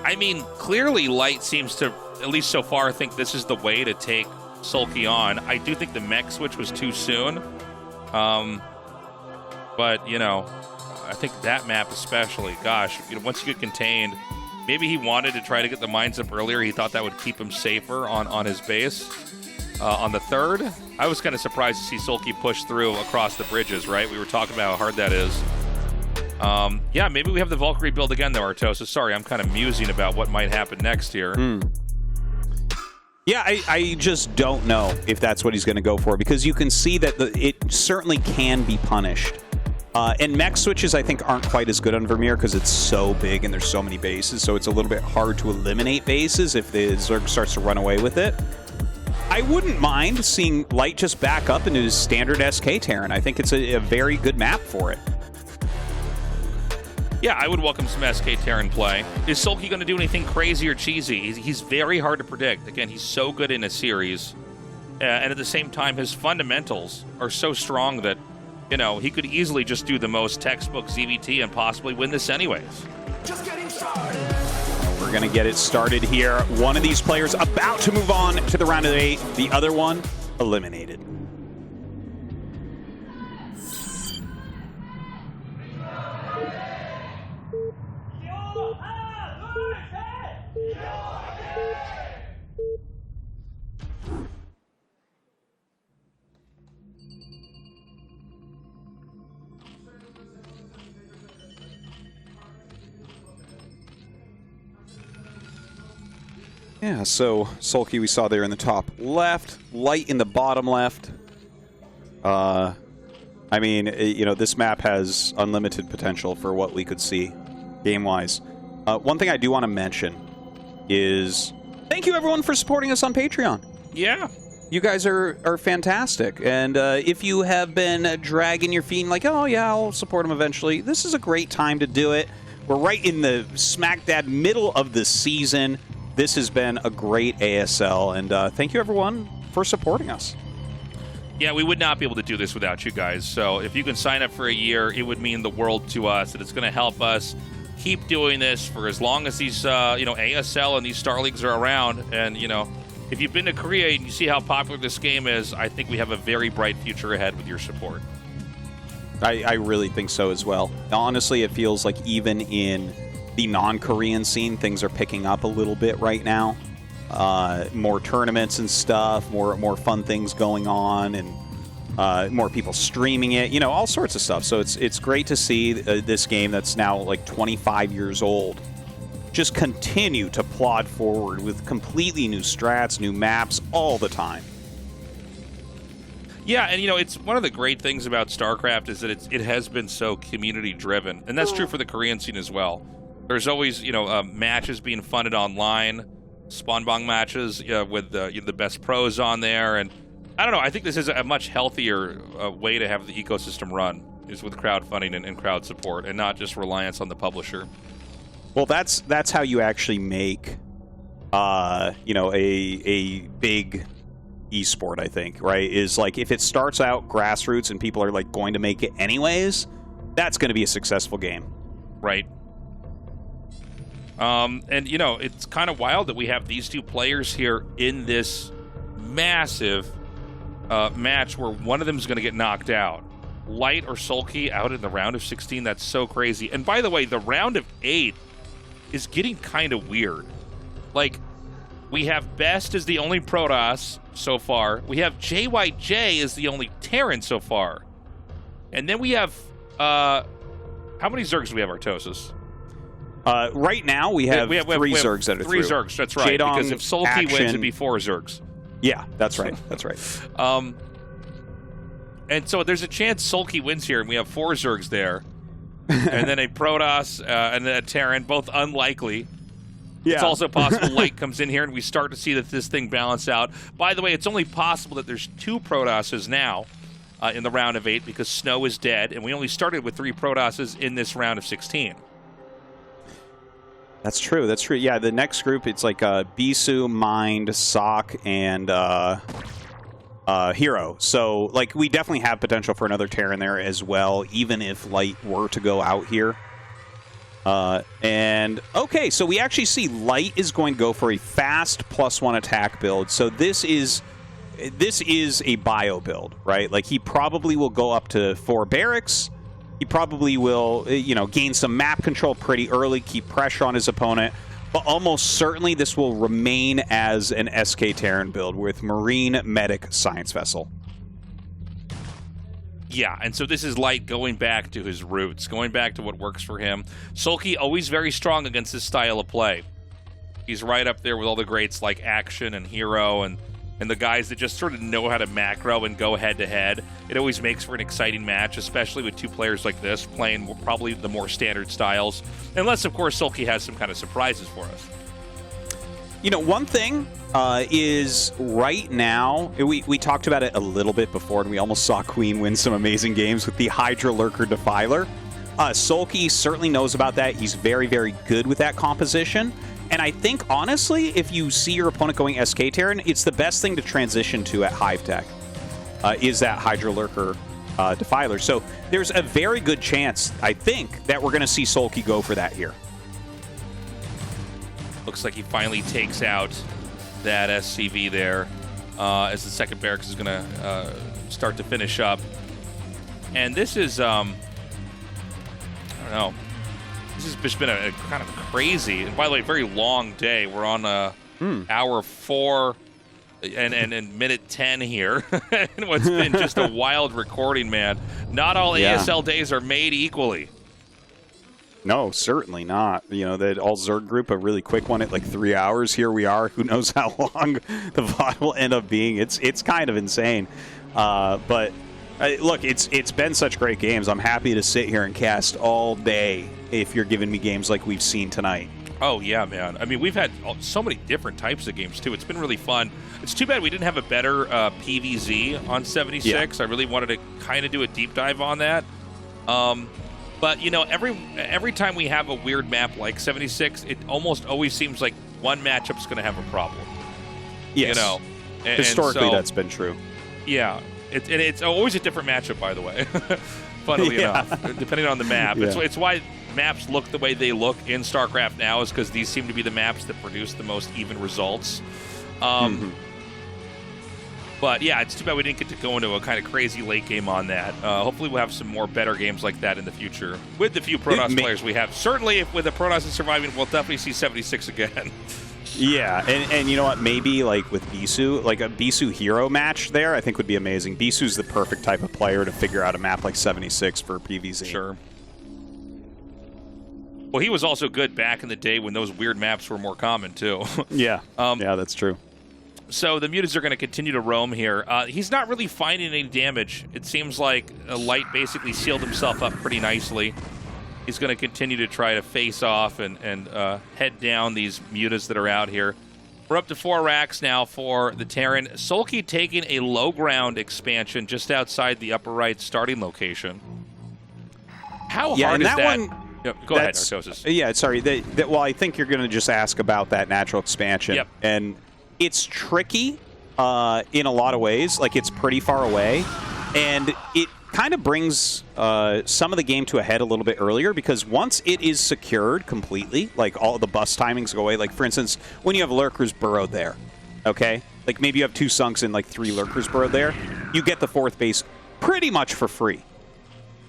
I mean, clearly Light seems to, at least so far, think this is the way to take Sulky on. I do think the mech switch was too soon. But, you know, I think that map especially, gosh, you know, once you get contained, maybe he wanted to try to get the mines up earlier. He thought that would keep him safer on his base. On the third, I was kind of surprised to see Sulky push through across the bridges, right? We were talking about how hard that is. Yeah, maybe we have the Valkyrie build again, though, Artosis. Sorry, I'm kind of musing about what might happen next here.
Yeah, I just don't know if that's what he's going to go for, because you can see that it certainly can be punished. And mech switches, I think, aren't quite as good on Vermeer because it's so big and there's so many bases, so it's a little bit hard to eliminate bases if the Zerg starts to run away with it. I wouldn't mind seeing Light just back up into his standard SK Terran. I think it's a very good map for it.
Yeah, I would welcome some SK Terran play. Is Sulky going to do anything crazy or cheesy? He's very hard to predict. Again, he's so good in a series. And at the same time, his fundamentals are so strong that you know, he could easily just do the most textbook ZVT and possibly win this anyways.
We're going to get it started here. One of these players about to move on to the round of 8. The other one eliminated. Yeah, so Sulky we saw there in the top left, Light in the bottom left. I mean, you know, this map has unlimited potential for what we could see game-wise. One thing I do want to mention is thank you everyone for supporting us on Patreon.
Yeah.
You guys are fantastic. And if you have been dragging your feet and like, oh yeah, I'll support them eventually, this is a great time to do it. We're right in the smack dab middle of the season. This has been a great ASL, and thank you, everyone, for supporting us.
Yeah, we would not be able to do this without you guys. So if you can sign up for a year, it would mean the world to us, and it's going to help us keep doing this for as long as these, you know, ASL and these StarLeagues are around. And, you know, if you've been to Korea and you see how popular this game is, I think we have a very bright future ahead with your support.
I really think so as well. Honestly, it feels like even in the non-Korean scene, things are picking up a little bit right now. More tournaments and stuff, more fun things going on, and more people streaming it, you know, all sorts of stuff. So it's great to see this game that's now like 25 years old just continue to plod forward with completely new strats, new maps all the time.
Yeah, and you know, it's one of the great things about StarCraft is that it has been so community driven, and that's true for the Korean scene as well. There's always, you know, matches being funded online, Spawnbong matches with you know, the best pros on there. And I don't know, I think this is a much healthier way to have the ecosystem run, is with crowdfunding and crowd support, and not just reliance on the publisher.
Well, that's how you actually make, you know, a big esport, I think, right? Is like if it starts out grassroots and people are like going to make it anyways, that's going to be a successful game.
Right. And, you know, it's kind of wild that we have these two players here in this massive match where one of them is going to get knocked out. Light or Sulky out in the round of 16. That's so crazy. And by the way, the round of 8 is getting kind of weird. Like, we have Best as the only Protoss so far. We have JYJ as the only Terran so far. And then we have, how many Zergs do we have, Tastosis?
Right now, we have three Zergs that are
three
through.
Zergs, that's right.
Jaedong,
because if Sulky wins,
Action.
it'd be 4 Zergs.
Yeah, that's right. That's right.
And so there's a chance Sulky wins here, and we have 4 Zergs there. And then a Protoss and then a Terran, both unlikely.
Yeah.
It's also possible Light comes in here, and we start to see that this thing balance out. By the way, it's only possible that there's 2 Protosses now in the round of 8 because Snow is dead, and we only started with 3 Protosses in this round of 16.
That's true. That's true. Yeah, the next group, it's like Bisu, Mind, Sok, and Hero. So, like, we definitely have potential for another Terran there as well, even if Light were to go out here. And, okay, so we actually see Light is going to go for a fast +1 attack build. So this is a bio build, right? Like, he probably will go up to 4 barracks. He probably will, you know, gain some map control pretty early, keep pressure on his opponent. But almost certainly this will remain as an SK Terran build with Marine, Medic, Science Vessel.
Yeah, and so this is Light going back to his roots, going back to what works for him. Sulky always very strong against this style of play. He's right up there with all the greats like Action and Hero and the guys that just sort of know how to macro and go head-to-head. It always makes for an exciting match, especially with 2 players like this playing probably the more standard styles. Unless, of course, Sulky has some kind of surprises for us.
You know, one thing is right now, we talked about it a little bit before, and we almost saw Queen win some amazing games with the Hydra Lurker Defiler. Sulky certainly knows about that. He's very, very good with that composition. And I think, honestly, if you see your opponent going SK Terran, it's the best thing to transition to at Hive Tech, is that Hydra Lurker Defiler. So there's a very good chance, I think, that we're going to see SoulKey go for that here.
Looks like he finally takes out that SCV there as the second barracks is going to start to finish up. And this is, I don't know, this has just been a kind of crazy, and by the way, very long day. We're on hour 4 and minute 10 here. And what's been just a wild recording, man. Not all ASL days are made equally.
No, certainly not. You know, the all Zerg group, a really quick one at like 3 hours. Here we are. Who knows how long the VOD will end up being. It's kind of insane. But look, it's been such great games. I'm happy to sit here and cast all day if you're giving me games like we've seen tonight.
Oh, yeah, man. I mean, we've had so many different types of games, too. It's been really fun. It's too bad we didn't have a better PVZ on 76. I really wanted to kind of do a deep dive on that. But, you know, every time we have a weird map like 76, it almost always seems like one matchup's going to have a problem.
Yes.
You know?
Historically,
so,
that's been true.
Yeah. It's always a different matchup, by the way. Funnily enough, depending on the map.
Yeah.
It's why maps look the way they look in StarCraft now, is because these seem to be the maps that produce the most even results. But yeah, it's too bad we didn't get to go into a kind of crazy late game on that. Hopefully we'll have some more better games like that in the future with the few Protoss players we have. Certainly, if with the Protoss is surviving, we'll definitely see 76 again.
Yeah, and you know what? Maybe like with Bisu, like a Bisu hero match there, I think would be amazing. Bisu's the perfect type of player to figure out a map like 76 for PvZ.
Sure. Well, he was also good back in the day when those weird maps were more common, too.
Yeah, yeah, that's true.
So the Mutas are going to continue to roam here. He's not really finding any damage. It seems like Light basically sealed himself up pretty nicely. He's going to continue to try to face off and head down these Mutas that are out here. We're up to 4 racks now for the Terran. SoulKey taking a low ground expansion just outside the upper right starting location. How hard is that?
One,
go ahead, Tastosis.
Yeah, sorry. Well, I think you're going to just ask about that natural expansion.
Yep.
And it's tricky in a lot of ways. Like, it's pretty far away. And it kind of brings some of the game to a head a little bit earlier, because once it is secured completely, like all the bus timings go away. Like, for instance, when you have lurkers burrowed there, okay? Like, maybe you have 2 sunks and, like, 3 lurkers burrowed there. You get the 4th base pretty much for free.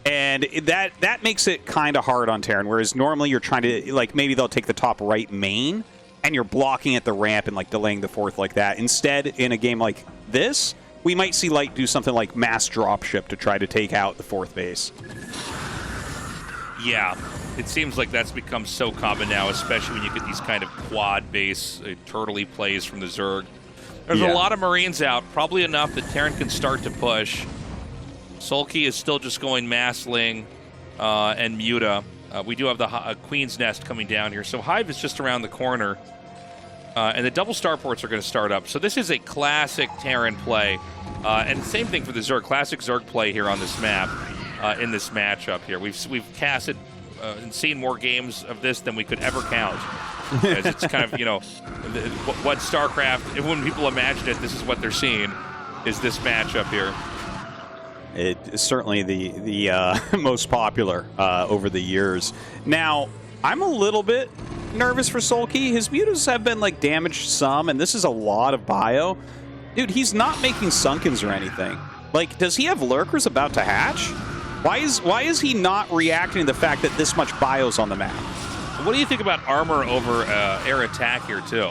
And that makes it kind of hard on Terran, whereas normally you're trying to, like, maybe they'll take the top right main, and you're blocking at the ramp and, like, delaying the 4th like that. Instead, in a game like this, we might see Light do something like mass dropship to try to take out the 4th base.
Yeah, it seems like that's become so common now, especially when you get these kind of quad base, turtley plays from the Zerg. There's a lot of Marines out, probably enough that Terran can start to push. SoulKey is still just going mass Ling and Muta. We do have the Queen's Nest coming down here, so Hive is just around the corner. And the double starports are going to start up. So this is a classic Terran play. And same thing for the Zerg. Classic Zerg play here on this map, in this matchup here. We've casted and seen more games of this than we could ever count. As it's kind of, you know, what StarCraft, when people imagine it, this is what they're seeing, is this matchup here.
It is certainly the most popular over the years. Now, I'm a little bit nervous for SoulKey. His mutas have been, like, damaged some, and this is a lot of bio. Dude, he's not making Sunkens or anything. Like, does he have lurkers about to hatch? Why is he not reacting to the fact that this much bio's on the map?
What do you think about armor over air attack here, too?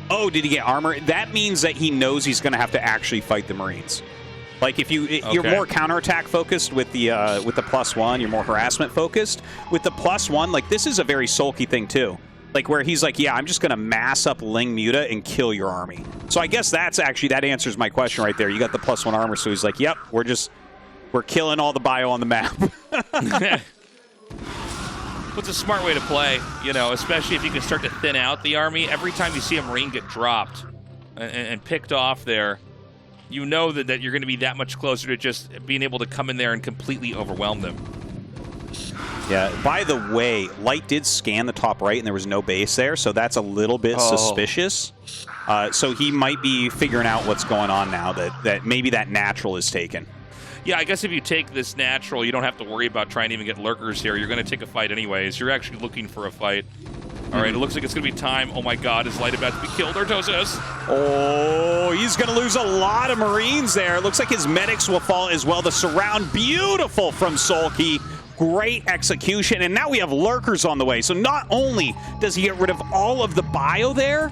Oh, did he get armor? That means that he knows he's going to have to actually fight the Marines. Like, if you're more counterattack focused with the +1, you're more harassment focused. With the +1, like, this is a very SoulKey thing too. Like, where he's like, yeah, I'm just gonna mass up Ling Muta and kill your army. So I guess that answers my question right there. You got the +1 armor, so he's like, yep, we're killing all the bio on the map.
It's a smart way to play, you know, especially if you can start to thin out the army. Every time you see a Marine get dropped and picked off there, you know that you're going to be that much closer to just being able to come in there and completely overwhelm them.
Yeah, by the way, Light did scan the top right, and there was no base there, so that's a little bit suspicious. So he might be figuring out what's going on now, that maybe that natural is taken.
Yeah, I guess if you take this natural, you don't have to worry about trying to even get lurkers here. You're going to take a fight anyways. You're actually looking for a fight. All right, it looks like it's going to be time. Oh, my God, is Light about to be killed? Tastosis.
Oh, he's going to lose a lot of Marines there. It looks like his medics will fall as well. The surround, beautiful from SoulKey. Great execution, and now we have lurkers on the way. So not only does he get rid of all of the bio there,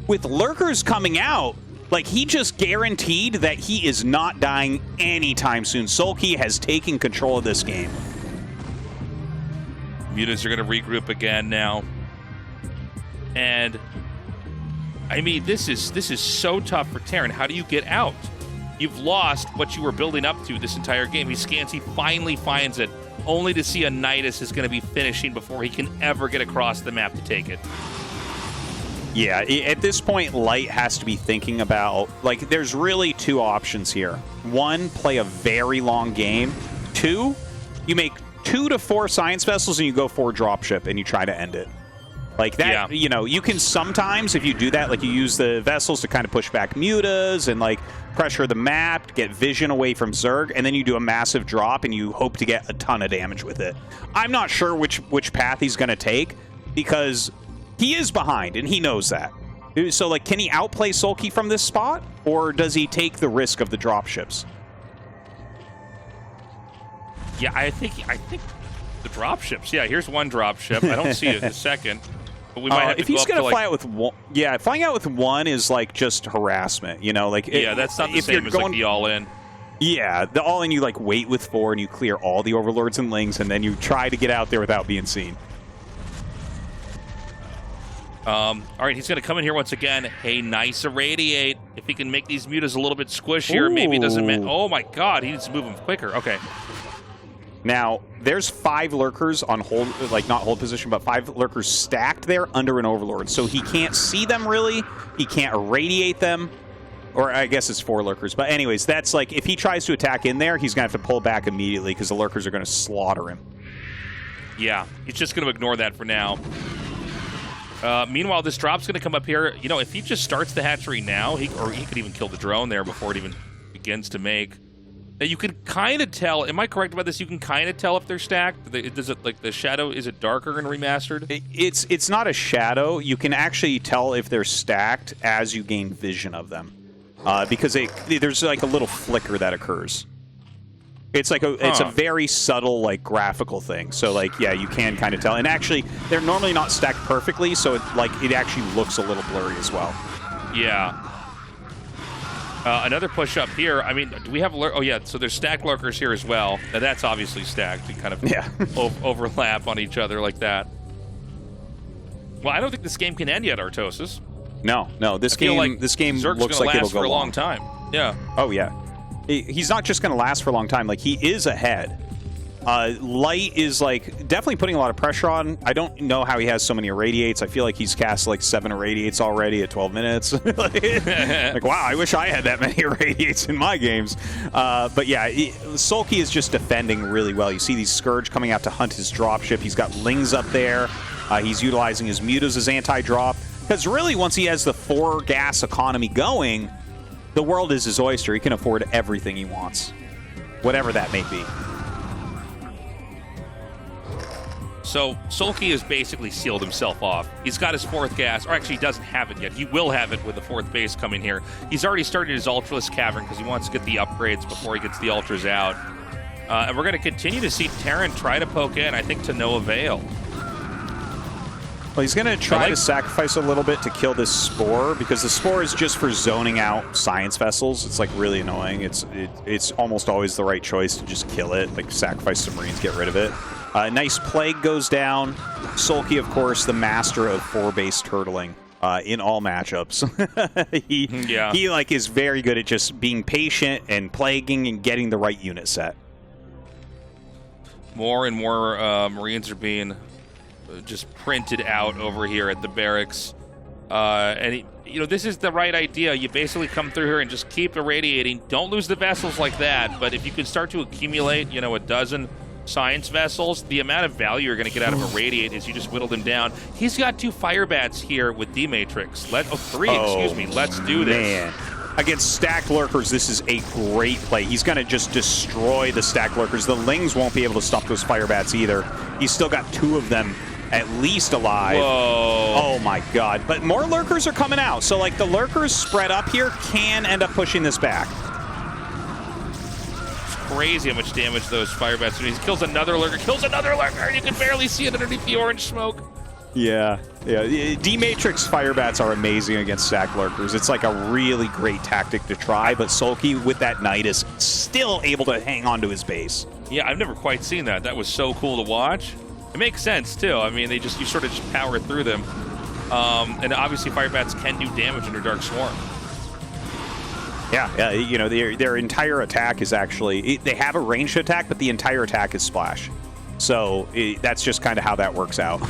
with lurkers coming out, like, he just guaranteed that he is not dying anytime soon. SoulKey has taken control of this game.
Mutants are going to regroup again now. And, I mean, this is so tough for Terran. How do you get out? You've lost what you were building up to this entire game. Scansy finally finds it, only to see a Nidus is going to be finishing before he can ever get across the map to take it.
Yeah, at this point, Light has to be thinking about, like, there's really two options here. One, play a very long game. Two, you make 2 to 4 science vessels and you go 4 dropship and you try to end it. Like that, you know, you can sometimes, if you do that, like you use the vessels to kind of push back mutas and like pressure the map, get vision away from Zerg, and then you do a massive drop and you hope to get a ton of damage with it. I'm not sure which path he's going to take because he is behind and he knows that. So, like, can he outplay SoulKey from this spot, or does he take the risk of the dropships?
Yeah, I think the dropships. Yeah, here's one dropship. I don't see it in a second. But we might have to
if he's
going to
fly out with one, yeah, flying out with one is like just harassment, you know, like
yeah, that's not the same as like the all-in.
Yeah, the all-in, you like wait with 4 and you clear all the overlords and lings, and then you try to get out there without being seen.
All right, he's going to come in here once again. Hey, nice irradiate. If he can make these mutas a little bit squishier, maybe it doesn't. Oh my God, he needs to move them quicker. Okay.
Now, there's 5 lurkers on hold, like not hold position, but 5 lurkers stacked there under an overlord. So he can't see them really. He can't irradiate them. Or I guess it's 4 lurkers. But anyways, that's like, if he tries to attack in there, he's going to have to pull back immediately because the lurkers are going to slaughter him.
Yeah, he's just going to ignore that for now. Meanwhile, this drop's going to come up here. You know, if he just starts the hatchery now, he could even kill the drone there before it even begins to make. Now, you can kind of tell. Am I correct about this? You can kind of tell if they're stacked. Does it, like, the shadow, is it darker and remastered?
It's not a shadow. You can actually tell if they're stacked as you gain vision of them, because there's like a little flicker that occurs. It's like it's a very subtle, like, graphical thing. So, like, yeah, you can kind of tell. And actually, they're normally not stacked perfectly, so it actually looks a little blurry as well.
Yeah. Another push up here. I mean, do we have oh yeah, so there's stacked lurkers here as well. Now that's obviously stacked and kind of overlap on each other like that. Well, I don't think this game can end yet, Tastosis.
No, this game
Zerg's
looks like it'll go
for a long time. Yeah.
Oh yeah. He's not just going to last for a long time. Like, he is ahead. Light is, like, definitely putting a lot of pressure on. I don't know how he has so many irradiates. I feel like he's cast, like, 7 irradiates already at 12 minutes. Like, wow, I wish I had that many irradiates in my games. But, yeah, SoulKey is just defending really well. You see these Scourge coming out to hunt his dropship. He's got Lings up there. He's utilizing his mutas as anti-drop. Because, really, once he has the 4-gas economy going, the world is his oyster. He can afford everything he wants, whatever that may be.
So SoulKey has basically sealed himself off. He's got his 4th gas, or actually he doesn't have it yet. He will have it with the 4th base coming here. He's already started his Ultralisk Cavern because he wants to get the upgrades before he gets the Ultras out. And we're going to continue to see Terran try to poke in, I think to no avail.
Well, he's going to try to sacrifice a little bit to kill this Spore, because the Spore is just for zoning out science vessels. It's, like, really annoying. It's almost always the right choice to just kill it, like sacrifice some Marines, get rid of it. Nice Plague goes down. SoulKey, of course, the master of 4-base turtling in all matchups. He like is very good at just being patient and plaguing and getting the right unit set.
More and more Marines are being just printed out over here at the barracks. And you know, this is the right idea. You basically come through here and just keep irradiating. Don't lose the vessels like that. But if you can start to accumulate, you know, a dozen science vessels, the amount of value you're going to get out of irradiate is you just whittle them down. He's got 2 fire bats here with D-Matrix. 3, excuse me. Let's do this.
Man. against stacked lurkers, this is a great play. He's going to just destroy the stacked lurkers. The Lings won't be able to stop those fire bats either. He's still got 2 of them at least alive.
Whoa.
Oh my god. But more lurkers are coming out. So like the lurkers spread up here can end up pushing this back.
It's crazy how much damage those fire bats do. He kills another lurker, and you can barely see it underneath the orange smoke.
Yeah. D-Matrix fire bats are amazing against stacked lurkers. It's like a really great tactic to try, but Sulky with that Knight is still able to hang on to his base.
Yeah, I've never quite seen that. That was so cool to watch. It makes sense too. I mean, you sort of just power through them, and obviously fire bats can do damage under Dark Swarm.
Yeah, you know, their entire attack is actually they have a ranged attack, but the entire attack is splash. So that's just kind of how that works out.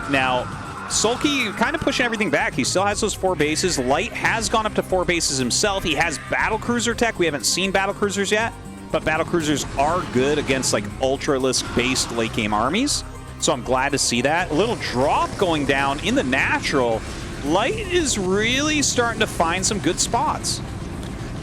Now, Sulky kind of pushing everything back. He still has those 4 bases. Light has gone up to 4 bases himself. He has battlecruiser tech. We haven't seen battlecruisers yet, but battlecruisers are good against like ultralisk-based late-game armies. So I'm glad to see that. A little drop going down in the natural. Light is really starting to find some good spots.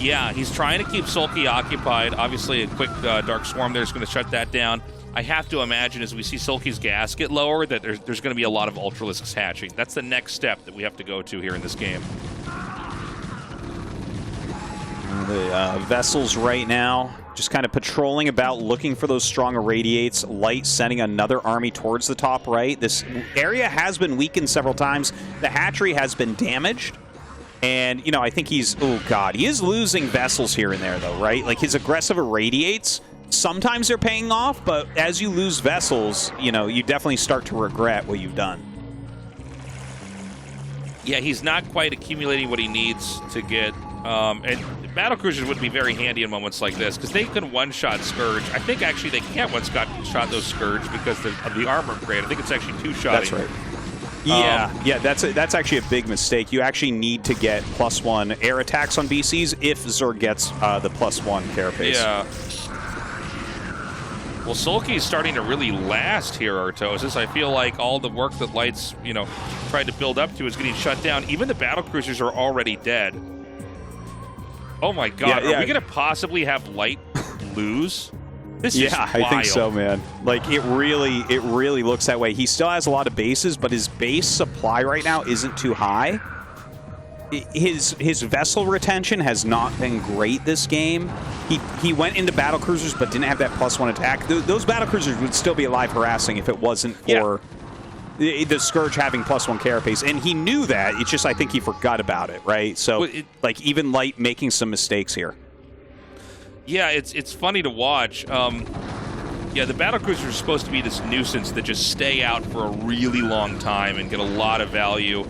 Yeah, he's trying to keep Sulky occupied. Obviously, a quick Dark Swarm there is going to shut that down. I have to imagine as we see Sulky's gas get lower that there's going to be a lot of Ultralisks hatching. That's the next step that we have to go to here in this game.
The vessels right now just kind of patrolling about, looking for those strong irradiates. Light sending another army towards the top right. This area has been weakened several times. The hatchery has been damaged. And, you know, I think he's, oh god, he is losing vessels here and there though, right? Like his aggressive irradiates, sometimes they're paying off, but as you lose vessels, you know, you definitely start to regret what you've done.
Yeah, he's not quite accumulating what he needs to get. And battlecruisers would be very handy in moments like this because they can one-shot Scourge. I think actually they can't one-shot those Scourge because of the armor upgrade. I think it's actually 2-shotting.
That's right. Yeah, that's actually a big mistake. You actually need to get +1 air attacks on BCs if Zerg gets the +1 carapace.
Yeah. Well, Sulky's starting to really last here, Tastosis. I feel like all the work that Light's, you know, tried to build up to is getting shut down. Even the battlecruisers are already dead. Oh my god, are we going to possibly have Light lose? This is wild.
I think so, man. Like, it really looks that way. He still has a lot of bases, but his base supply right now isn't too high. His vessel retention has not been great this game. He went into battlecruisers, but didn't have that +1 attack. Those battlecruisers would still be alive harassing if it wasn't for the Scourge having +1 carapace, and he knew that. It's just I think he forgot about it, right? So, like, even Light making some mistakes here.
Yeah, it's funny to watch. Yeah, the battlecruisers are supposed to be this nuisance that just stay out for a really long time and get a lot of value.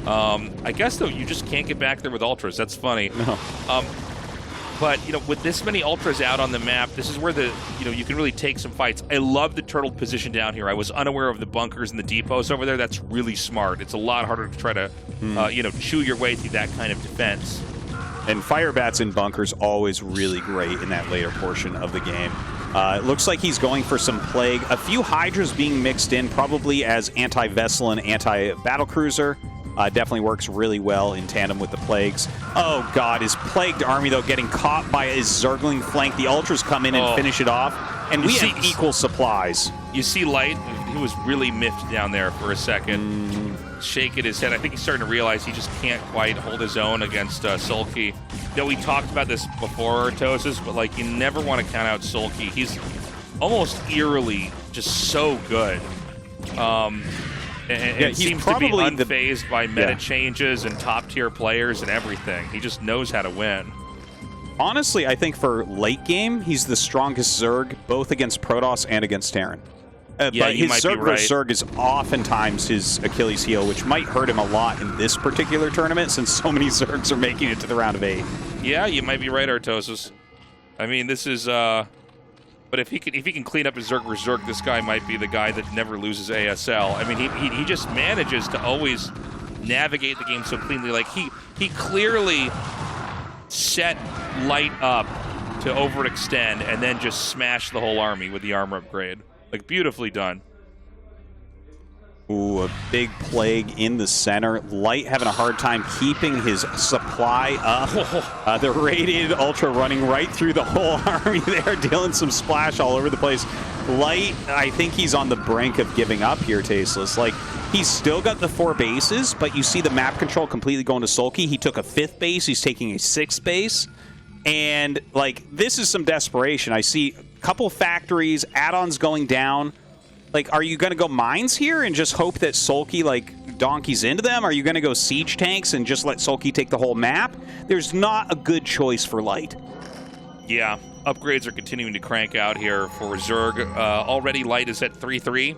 I guess, though, you just can't get back there with Ultras. That's funny.
No.
But, you know, with this many Ultras out on the map, this is where you can really take some fights. I love the turtle position down here. I was unaware of the bunkers and the depots over there. That's really smart. It's a lot harder to try to, chew your way through that kind of defense.
And fire bats in bunkers always really great in that later portion of the game. It looks like he's going for some Plague. A few Hydras being mixed in, probably as anti-vessel and anti-battlecruiser. Definitely works really well in tandem with the Plagues. Oh god, his Plagued army, though, getting caught by his Zergling flank. The Ultras come in and finish it off. And we have equal supplies.
You see Light, he was really miffed down there for a second. Shaking his head. I think he's starting to realize he just can't quite hold his own against Sulky. You know, we talked about this before, Tastosis, but like, you never want to count out Sulky. He's almost eerily just so good. And seems to be unfazed by meta changes and top-tier players and everything. He just knows how to win.
Honestly, I think for late game, he's the strongest Zerg, both against Protoss and against Terran. But his Zerg versus Zerg is oftentimes his Achilles heel, which might hurt him a lot in this particular tournament since so many Zergs are making it to the round of 8.
Yeah, you might be right, Tastosis. I mean, this is... But if he can clean up his Zerg versus Zerg, this guy might be the guy that never loses ASL. I mean, he just manages to always navigate the game so cleanly. Like, he clearly set Light up to overextend and then just smash the whole army with the armor upgrade. Like, beautifully done.
Ooh, a big plague in the center. Light having a hard time keeping his supply up. The Radiated Ultra running right through the whole army there, dealing some splash all over the place. Light, I think he's on the brink of giving up here, Tasteless. Like, he's still got the 4 bases, but you see the map control completely going to Sulky. He took a 5th base. He's taking a 6th base. And, like, this is some desperation. I see a couple factories, add-ons going down. Like, are you going to go mines here and just hope that Sulky, like, donkeys into them? Are you going to go siege tanks and just let Sulky take the whole map? There's not a good choice for Light.
Yeah, upgrades are continuing to crank out here for Zerg. Already Light is at 3-3,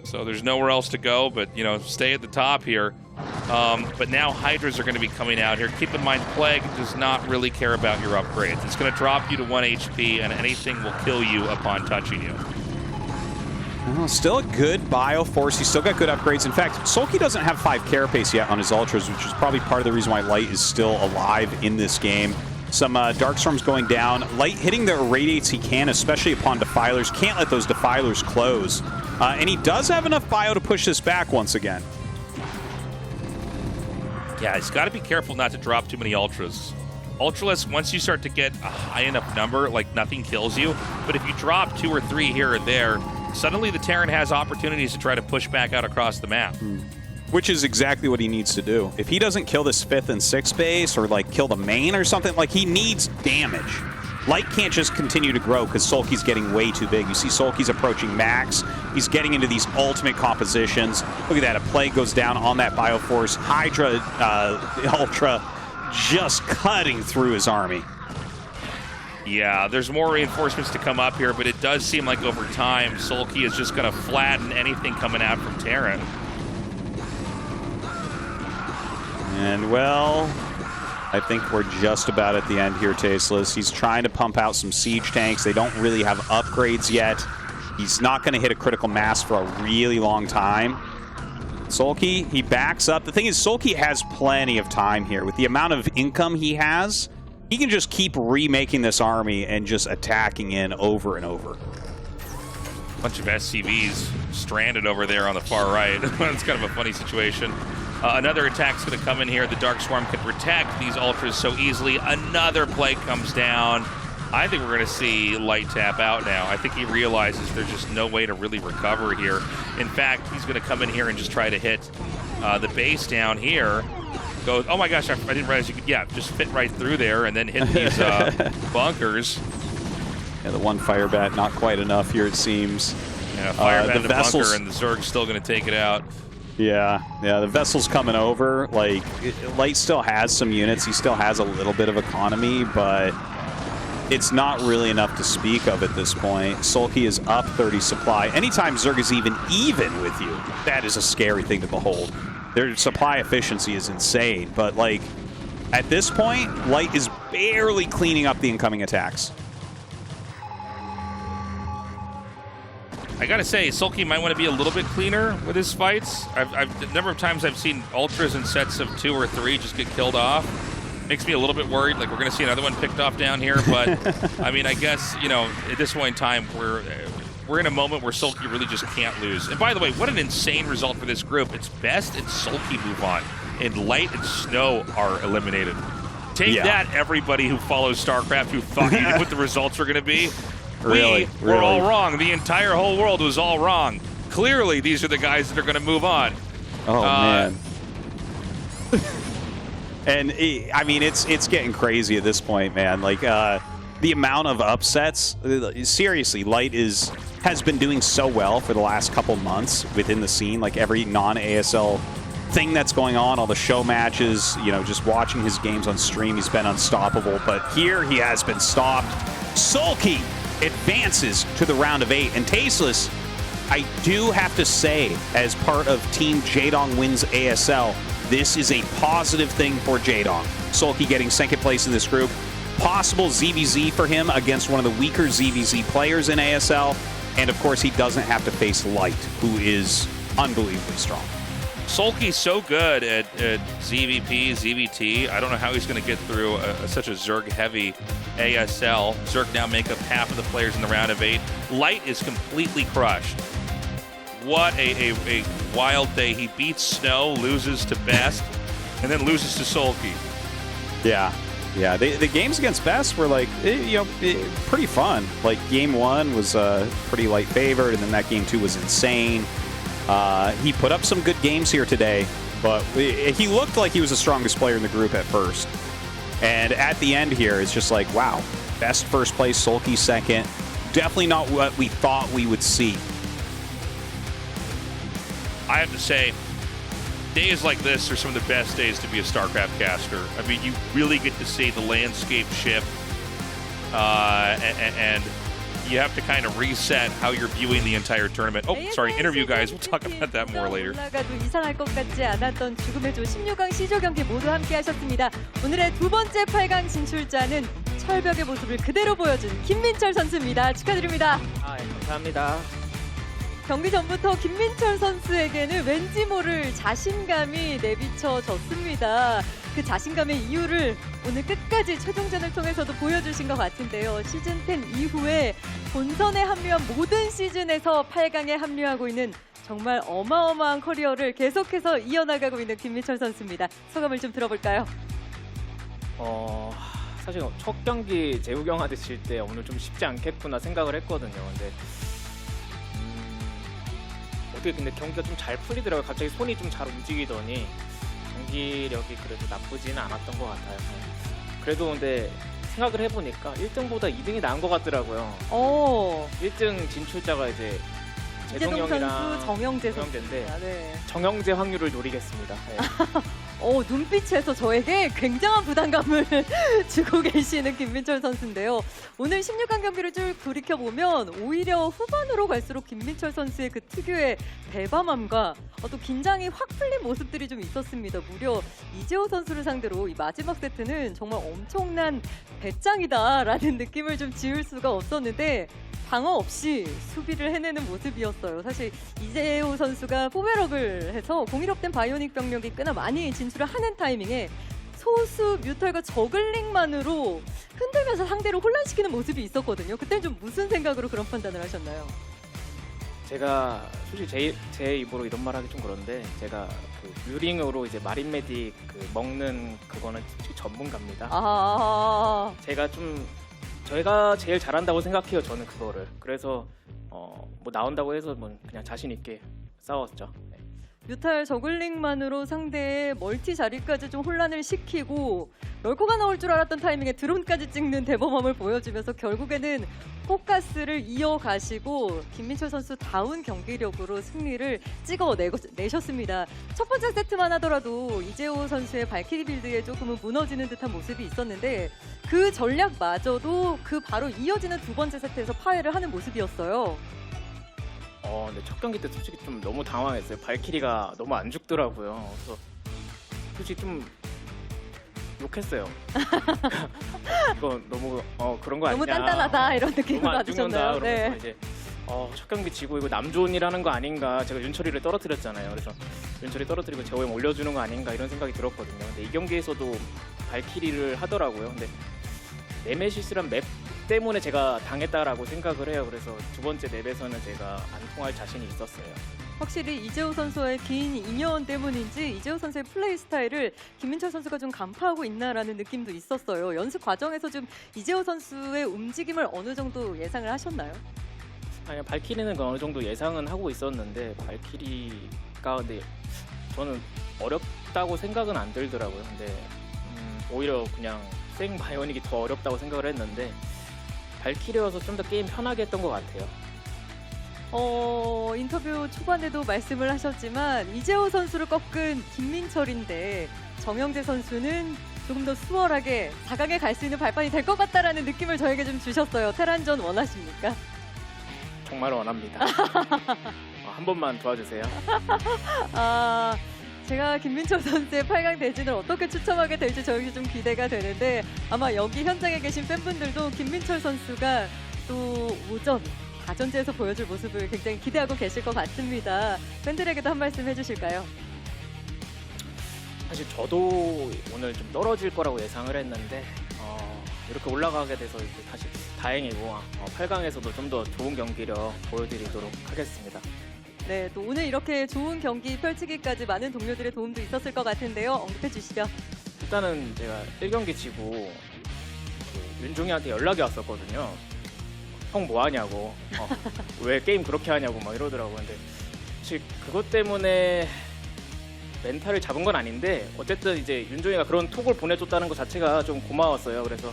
so there's nowhere else to go but, you know, stay at the top here. But now Hydras are going to be coming out here. Keep in mind, Plague does not really care about your upgrades. It's going to drop you to 1 HP, and anything will kill you upon touching you.
Well, still a good Bioforce. He's still got good upgrades. In fact, Sulky doesn't have 5 carapace yet on his Ultras, which is probably part of the reason why Light is still alive in this game. Some Dark Storms going down. Light hitting the Radiates he can, especially upon Defilers. Can't let those Defilers close. And he does have enough Bio to push this back once again.
Yeah, he's got to be careful not to drop too many Ultras. Ultralisk, once you start to get a high enough number, like, nothing kills you. But if you drop 2 or 3 here or there, suddenly the Terran has opportunities to try to push back out across the map.
Which is exactly what he needs to do. If he doesn't kill this 5th and 6th base or, like, kill the main or something, like, he needs damage. Light can't just continue to grow because Sulky's getting way too big. You see Sulky's approaching max. He's getting into these ultimate compositions. Look at that. A Plague goes down on that Bioforce. Hydra Ultra just cutting through his army.
Yeah, there's more reinforcements to come up here, but it does seem like over time, Sulky is just going to flatten anything coming out from Terran.
And, well, I think we're just about at the end here, Tasteless. He's trying to pump out some siege tanks. They don't really have upgrades yet. He's not going to hit a critical mass for a really long time. Sulky, he backs up. The thing is, Sulky has plenty of time here. With the amount of income he has, he can just keep remaking this army and just attacking in over and over.
Bunch of SCVs stranded over there on the far right. It's kind of a funny situation. Another attack's going to come in here. The Dark Swarm can protect these Ultras so easily. Another Plague comes down. I think we're going to see Light tap out now. I think he realizes there's just no way to really recover here. In fact, he's going to come in here and just try to hit the base down here. Goes, oh my gosh, I didn't realize you could, yeah, just fit right through there and then hit these bunkers.
Yeah, the one fire bat, not quite enough here, it seems.
Yeah, fire bat in the bunker, and the Zerg's still going to take it out.
Yeah, the vessel's coming over. Like, Light still has some units. He still has a little bit of economy, but it's not really enough to speak of at this point. Sulky is up 30 supply. Anytime Zerg is even with you, that is a scary thing to behold. Their supply efficiency is insane, but, like, at this point, Light is barely cleaning up the incoming attacks.
I gotta say, Sulky might want to be a little bit cleaner with his fights. The number of times I've seen Ultras in sets of 2 or 3 just get killed off makes me a little bit worried. Like, we're gonna see another one picked off down here, but I mean, I guess, you know, at this point in time, we're in a moment where Sulky really just can't lose. And by the way, what an insane result for this group. It's Best and Sulky move on, and Light and Snow are eliminated. Take that, everybody who follows StarCraft, who thought you knew what the results were gonna be. We were all wrong. The entire whole world was all wrong. Clearly, these are the guys that are going to move on.
Oh, man. And, I mean, it's getting crazy at this point, man. Like, the amount of upsets, seriously, Light has been doing so well for the last couple months within the scene. Like, every non-ASL thing that's going on, all the show matches, you know, just watching his games on stream, he's been unstoppable. But here, he has been stopped. Sulky advances to the round of 8. And Tasteless, I do have to say, as part of Team Jaedong wins ASL, this is a positive thing for Jaedong. Sulky getting 2nd place in this group. Possible ZVZ for him against one of the weaker ZVZ players in ASL. And of course, he doesn't have to face Light, who is unbelievably strong.
Sulky's so good at ZVP, ZVT. I don't know how he's going to get through such a Zerg-heavy ASL. Zerg now make up half of the players in the round of 8. Light is completely crushed. What a wild day. He beats Snow, loses to Best, and then loses to SoulKey.
Yeah. Yeah, the games against Best were like, pretty fun. Like game 1 was pretty light favored, and then that game 2 was insane. He put up some good games here today, but he looked like he was the strongest player in the group at first. And at the end here, it's just like, wow, Best first place, SoulKey second. Definitely not what we thought we would see.
I have to say, days like this are some of the best days to be a StarCraft caster. I mean, you really get to see the landscape shift, and you have to kind of reset how you're viewing the entire tournament. Oh, sorry, interview guys. We'll talk about that more later.
올라가도 이상할 것 같지 않았던 죽음의 조 16강 C조 경기 모두 함께하셨습니다. 오늘의 두 번째 8강 진출자는 철벽의 모습을 그대로 보여준 김민철 선수입니다. 축하드립니다.
감사합니다.
경기 전부터 김민철 선수에게는 왠지 모를 자신감이 내비쳐졌습니다. 그 자신감의 이유를 오늘 끝까지 최종전을 통해서도 보여주신 것 같은데요. 시즌10 이후에 본선에 합류한 모든 시즌에서 8강에 합류하고 있는 정말 어마어마한 커리어를 계속해서 이어나가고 있는 김민철 선수입니다. 소감을 좀 들어볼까요?
사실 첫 경기 재우경한테 질 때 오늘 좀 쉽지 않겠구나 생각을 했거든요. 근데 근데 경기가 좀 잘 풀리더라고요. 갑자기 손이 좀 잘 움직이더니 경기력이 그래도 나쁘지는 않았던 것 같아요. 그래도 근데 생각을 해보니까 1등보다 2등이 나은 것 같더라고요. 1등 진출자가 이제
이재동
제동형이랑
선수, 정영재
정영재인데
선수입니다. 네.
정영재 확률을 노리겠습니다. 네.
눈빛에서 저에게 굉장한 부담감을 주고 계시는 김민철 선수인데요. 오늘 16강 경기를 쭉 돌이켜보면 오히려 후반으로 갈수록 김민철 선수의 그 특유의 대담함과 또 긴장이 확 풀린 모습들이 좀 있었습니다. 무려 이재호 선수를 상대로 이 마지막 세트는 정말 엄청난 배짱이다라는 느낌을 좀 지울 수가 없었는데 방어 없이 수비를 해내는 모습이었어요. 사실 이재호 선수가 포베럭을 해서 공일업된 바이오닉 병력이 꽤나 많이 진출을 하는 타이밍에 소수 뮤탈과 저글링만으로 흔들면서 상대를 혼란시키는 모습이 있었거든요. 그때는 좀 무슨 생각으로 그런 판단을 하셨나요?
제가 솔직히 제 입으로 이런 말하기 좀 그런데 제가 그 뮤링으로 이제 마린 메딕 그 먹는 그거는 전문가입니다. 저희가 제일 잘한다고 생각해요. 저는 그거를. 그래서 뭐 나온다고 해서 뭐 그냥 자신 있게 싸웠죠. 네.
뮤탈 저글링만으로 상대의 멀티 자리까지 좀 혼란을 시키고 럴코가 나올 줄 알았던 타이밍에 드론까지 찍는 대범함을 보여주면서 결국에는 포커스를 이어가시고 김민철 선수 다운 경기력으로 승리를 찍어내셨습니다. 첫 번째 세트만 하더라도 이재호 선수의 발키리 빌드에 조금은 무너지는 듯한 모습이 있었는데 그 전략마저도 그 바로 이어지는 두 번째 세트에서 파회를 하는 모습이었어요.
근데 첫 경기 때 솔직히 좀 너무 당황했어요. 발키리가 너무 안 죽더라고요. 그래서 솔직히 좀 욕했어요. 이거 너무 그런 거 아니냐.
너무 단단하다 이런 느낌을
너무 안
받으셨나요?
죽는다.
네.
그러면서 이제 첫 경기 지고 이거 남존이라는 거 아닌가. 제가 윤철이를 떨어뜨렸잖아요. 그래서 윤철이 떨어뜨리고 제호형 올려주는 거 아닌가 이런 생각이 들었거든요. 근데 이 경기에서도 발키리를 하더라고요. 근데 네메시스란 맵 때문에 제가 당했다라고 생각을 해요. 그래서 두 번째 맵에서는 제가 안 통할 자신이 있었어요.
확실히 이재호 선수와의 긴 인연 때문인지 이재호 선수의 플레이 스타일을 김민철 선수가 좀 간파하고 있나라는 느낌도 있었어요. 연습 과정에서 좀 이재호 선수의 움직임을 어느 정도 예상을 하셨나요?
아니, 발키리는 어느 정도 예상은 하고 있었는데 발키리가 근데 저는 어렵다고 생각은 안 들더라고요. 근데 오히려 그냥 생 바이오닉이 더 어렵다고 생각을 했는데 발키리여서 좀 더 게임 편하게 했던 것 같아요.
인터뷰 초반에도 말씀을 하셨지만 이재호 선수를 꺾은 김민철인데 정영재 선수는 조금 더 수월하게 4강에 갈 수 있는 발판이 될 것 같다라는 느낌을 저에게 좀 주셨어요. 테란전 원하십니까?
정말 원합니다. 한 번만 도와주세요.
제가 김민철 선수의 8강 대진을 어떻게 추첨하게 될지 저에게 좀 기대가 되는데 아마 여기 현장에 계신 팬분들도 김민철 선수가 또 오전 다전제에서 보여줄 모습을 굉장히 기대하고 계실 것 같습니다. 팬들에게도 한 말씀 해주실까요?
사실 저도 오늘 좀 떨어질 거라고 예상을 했는데 이렇게 올라가게 돼서 다시 다행이고 8강에서도 좀 더 좋은 경기력 보여드리도록 하겠습니다.
네, 또 오늘 이렇게 좋은 경기 펼치기까지 많은 동료들의 도움도 있었을 것 같은데요. 언급해 주시죠.
일단은 제가 1경기 지고 그 윤종이한테 연락이 왔었거든요. 형 뭐 하냐고, 왜 게임 그렇게 하냐고 막 이러더라고요. 근데 사실 그것 때문에 멘탈을 잡은 건 아닌데 어쨌든 이제 윤종이가 그런 톡을 보내줬다는 것 자체가 좀 고마웠어요. 그래서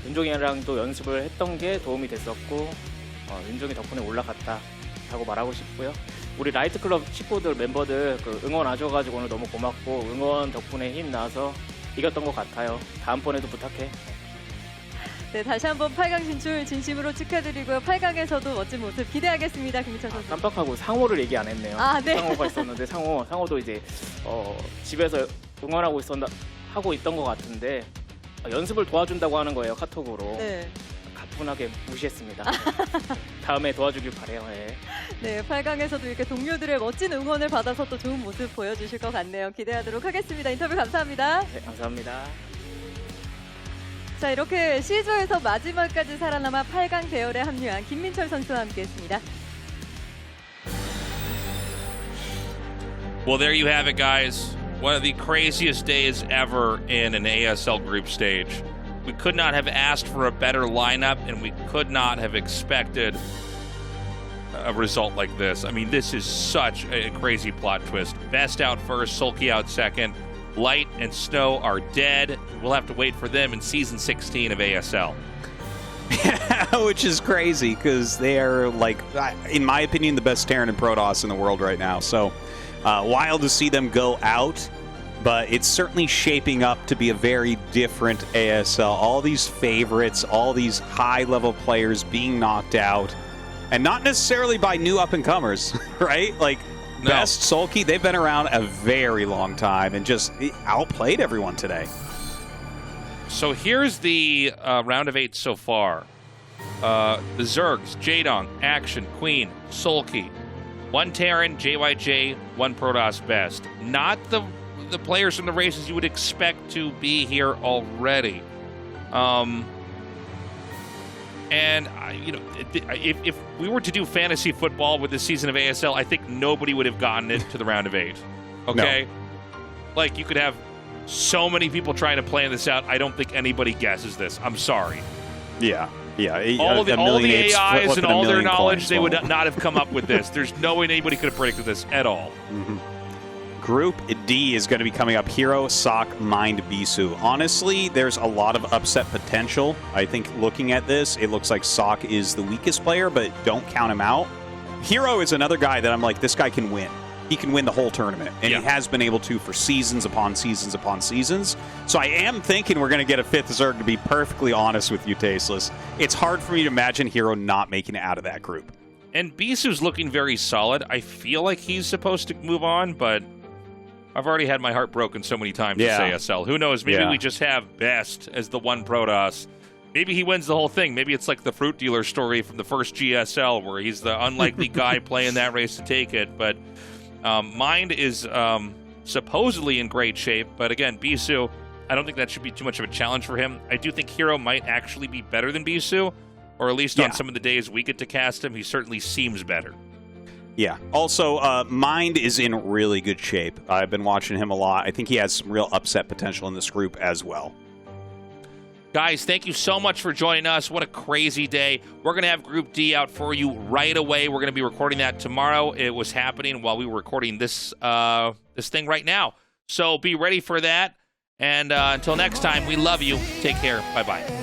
윤종이랑도 연습을 했던 게 도움이 됐었고 윤종이 덕분에 올라갔다 라고 말하고 싶고요. 우리 라이트클럽 식구들 멤버들 그 응원 와줘가지고 오늘 너무 고맙고 응원 덕분에 힘 나서 이겼던 것 같아요. 다음번에도 부탁해.
네, 다시 한번 8강 진출 진심으로 축하드리고요. 8강에서도 멋진 모습 기대하겠습니다. 김민철 선수.
깜빡하고 상호를 얘기 안 했네요.
네.
상호가 있었는데 상호도 이제 집에서 응원하고 하고 있던 것 같은데 연습을 도와준다고 하는 거예요, 카톡으로.
네.
가뿐하게 무시했습니다. 다음에 도와주길 바래요. 네.
네, 8강에서도 이렇게 동료들의 멋진 응원을 받아서 또 좋은 모습 보여주실 것 같네요. 기대하도록 하겠습니다. 인터뷰 감사합니다.
네, 감사합니다.
자, 이렇게 C조에서 마지막까지 살아남아 8강 대열에 합류한 김민철 선수와 함께했습니다.
Well, there you have it, guys. One of the craziest days ever in an ASL group stage. We could not have asked for a better lineup, and we could not have expected a result like this. I mean, this is such a crazy plot twist. Best out first, Sulky out second. Light and Snow are dead. We'll have to wait for them in Season 16 of ASL.
Which is crazy, because they are, like, in my opinion, the best Terran and Protoss in the world right now. So, wild to see them go out. But it's certainly shaping up to be a very different ASL. All these favorites, all these high-level players being knocked out. And not necessarily by new up-and-comers, right? Like,
no.
Best, Sulky, they've been around a very long time and just outplayed everyone today.
So here's the round of 8 so far. The Zergs, Jaedong, Action, Queen, Sulky. 1 Terran, JYJ, 1 Protoss Best. Not the players from the races you would expect to be here already. And if we were to do fantasy football with this season of ASL, I think nobody would have gotten it to the round of 8. Okay? No. Like, you could have so many people trying to plan this out. I don't think anybody guesses this. I'm sorry.
Yeah.
All the AIs and all their knowledge, they would not have come up with this. There's no way anybody could have predicted this at all.
Mm-hmm. Group D is going to be coming up. Hero, Sok, Mind, Bisu. Honestly, there's a lot of upset potential. I think looking at this, it looks like Sok is the weakest player, but don't count him out. Hero is another guy that I'm like, this guy can win. He can win the whole tournament, and he has been able to for seasons upon seasons upon seasons. So I am thinking we're going to get a 5th Zerg, to be perfectly honest with you, Tasteless. It's hard for me to imagine Hero not making it out of that group.
And Bisu's looking very solid. I feel like he's supposed to move on, but I've already had my heart broken so many times this ASL. Who knows? Maybe we just have Best as the 1 Protoss. Maybe he wins the whole thing. Maybe it's like the fruit dealer story from the first GSL, where he's the unlikely guy playing that race to take it. But Mind is supposedly in great shape. But again, Bisu, I don't think that should be too much of a challenge for him. I do think Hero might actually be better than Bisu, or at least on some of the days we get to cast him, he certainly seems better.
Yeah. Also, Mind is in really good shape. I've been watching him a lot. I think he has some real upset potential in this group as well.
Guys, thank you so much for joining us. What a crazy day. We're going to have Group D out for you right away. We're going to be recording that tomorrow. It was happening while we were recording this this thing right now. So be ready for that. And until next time, we love you. Take care. Bye-bye.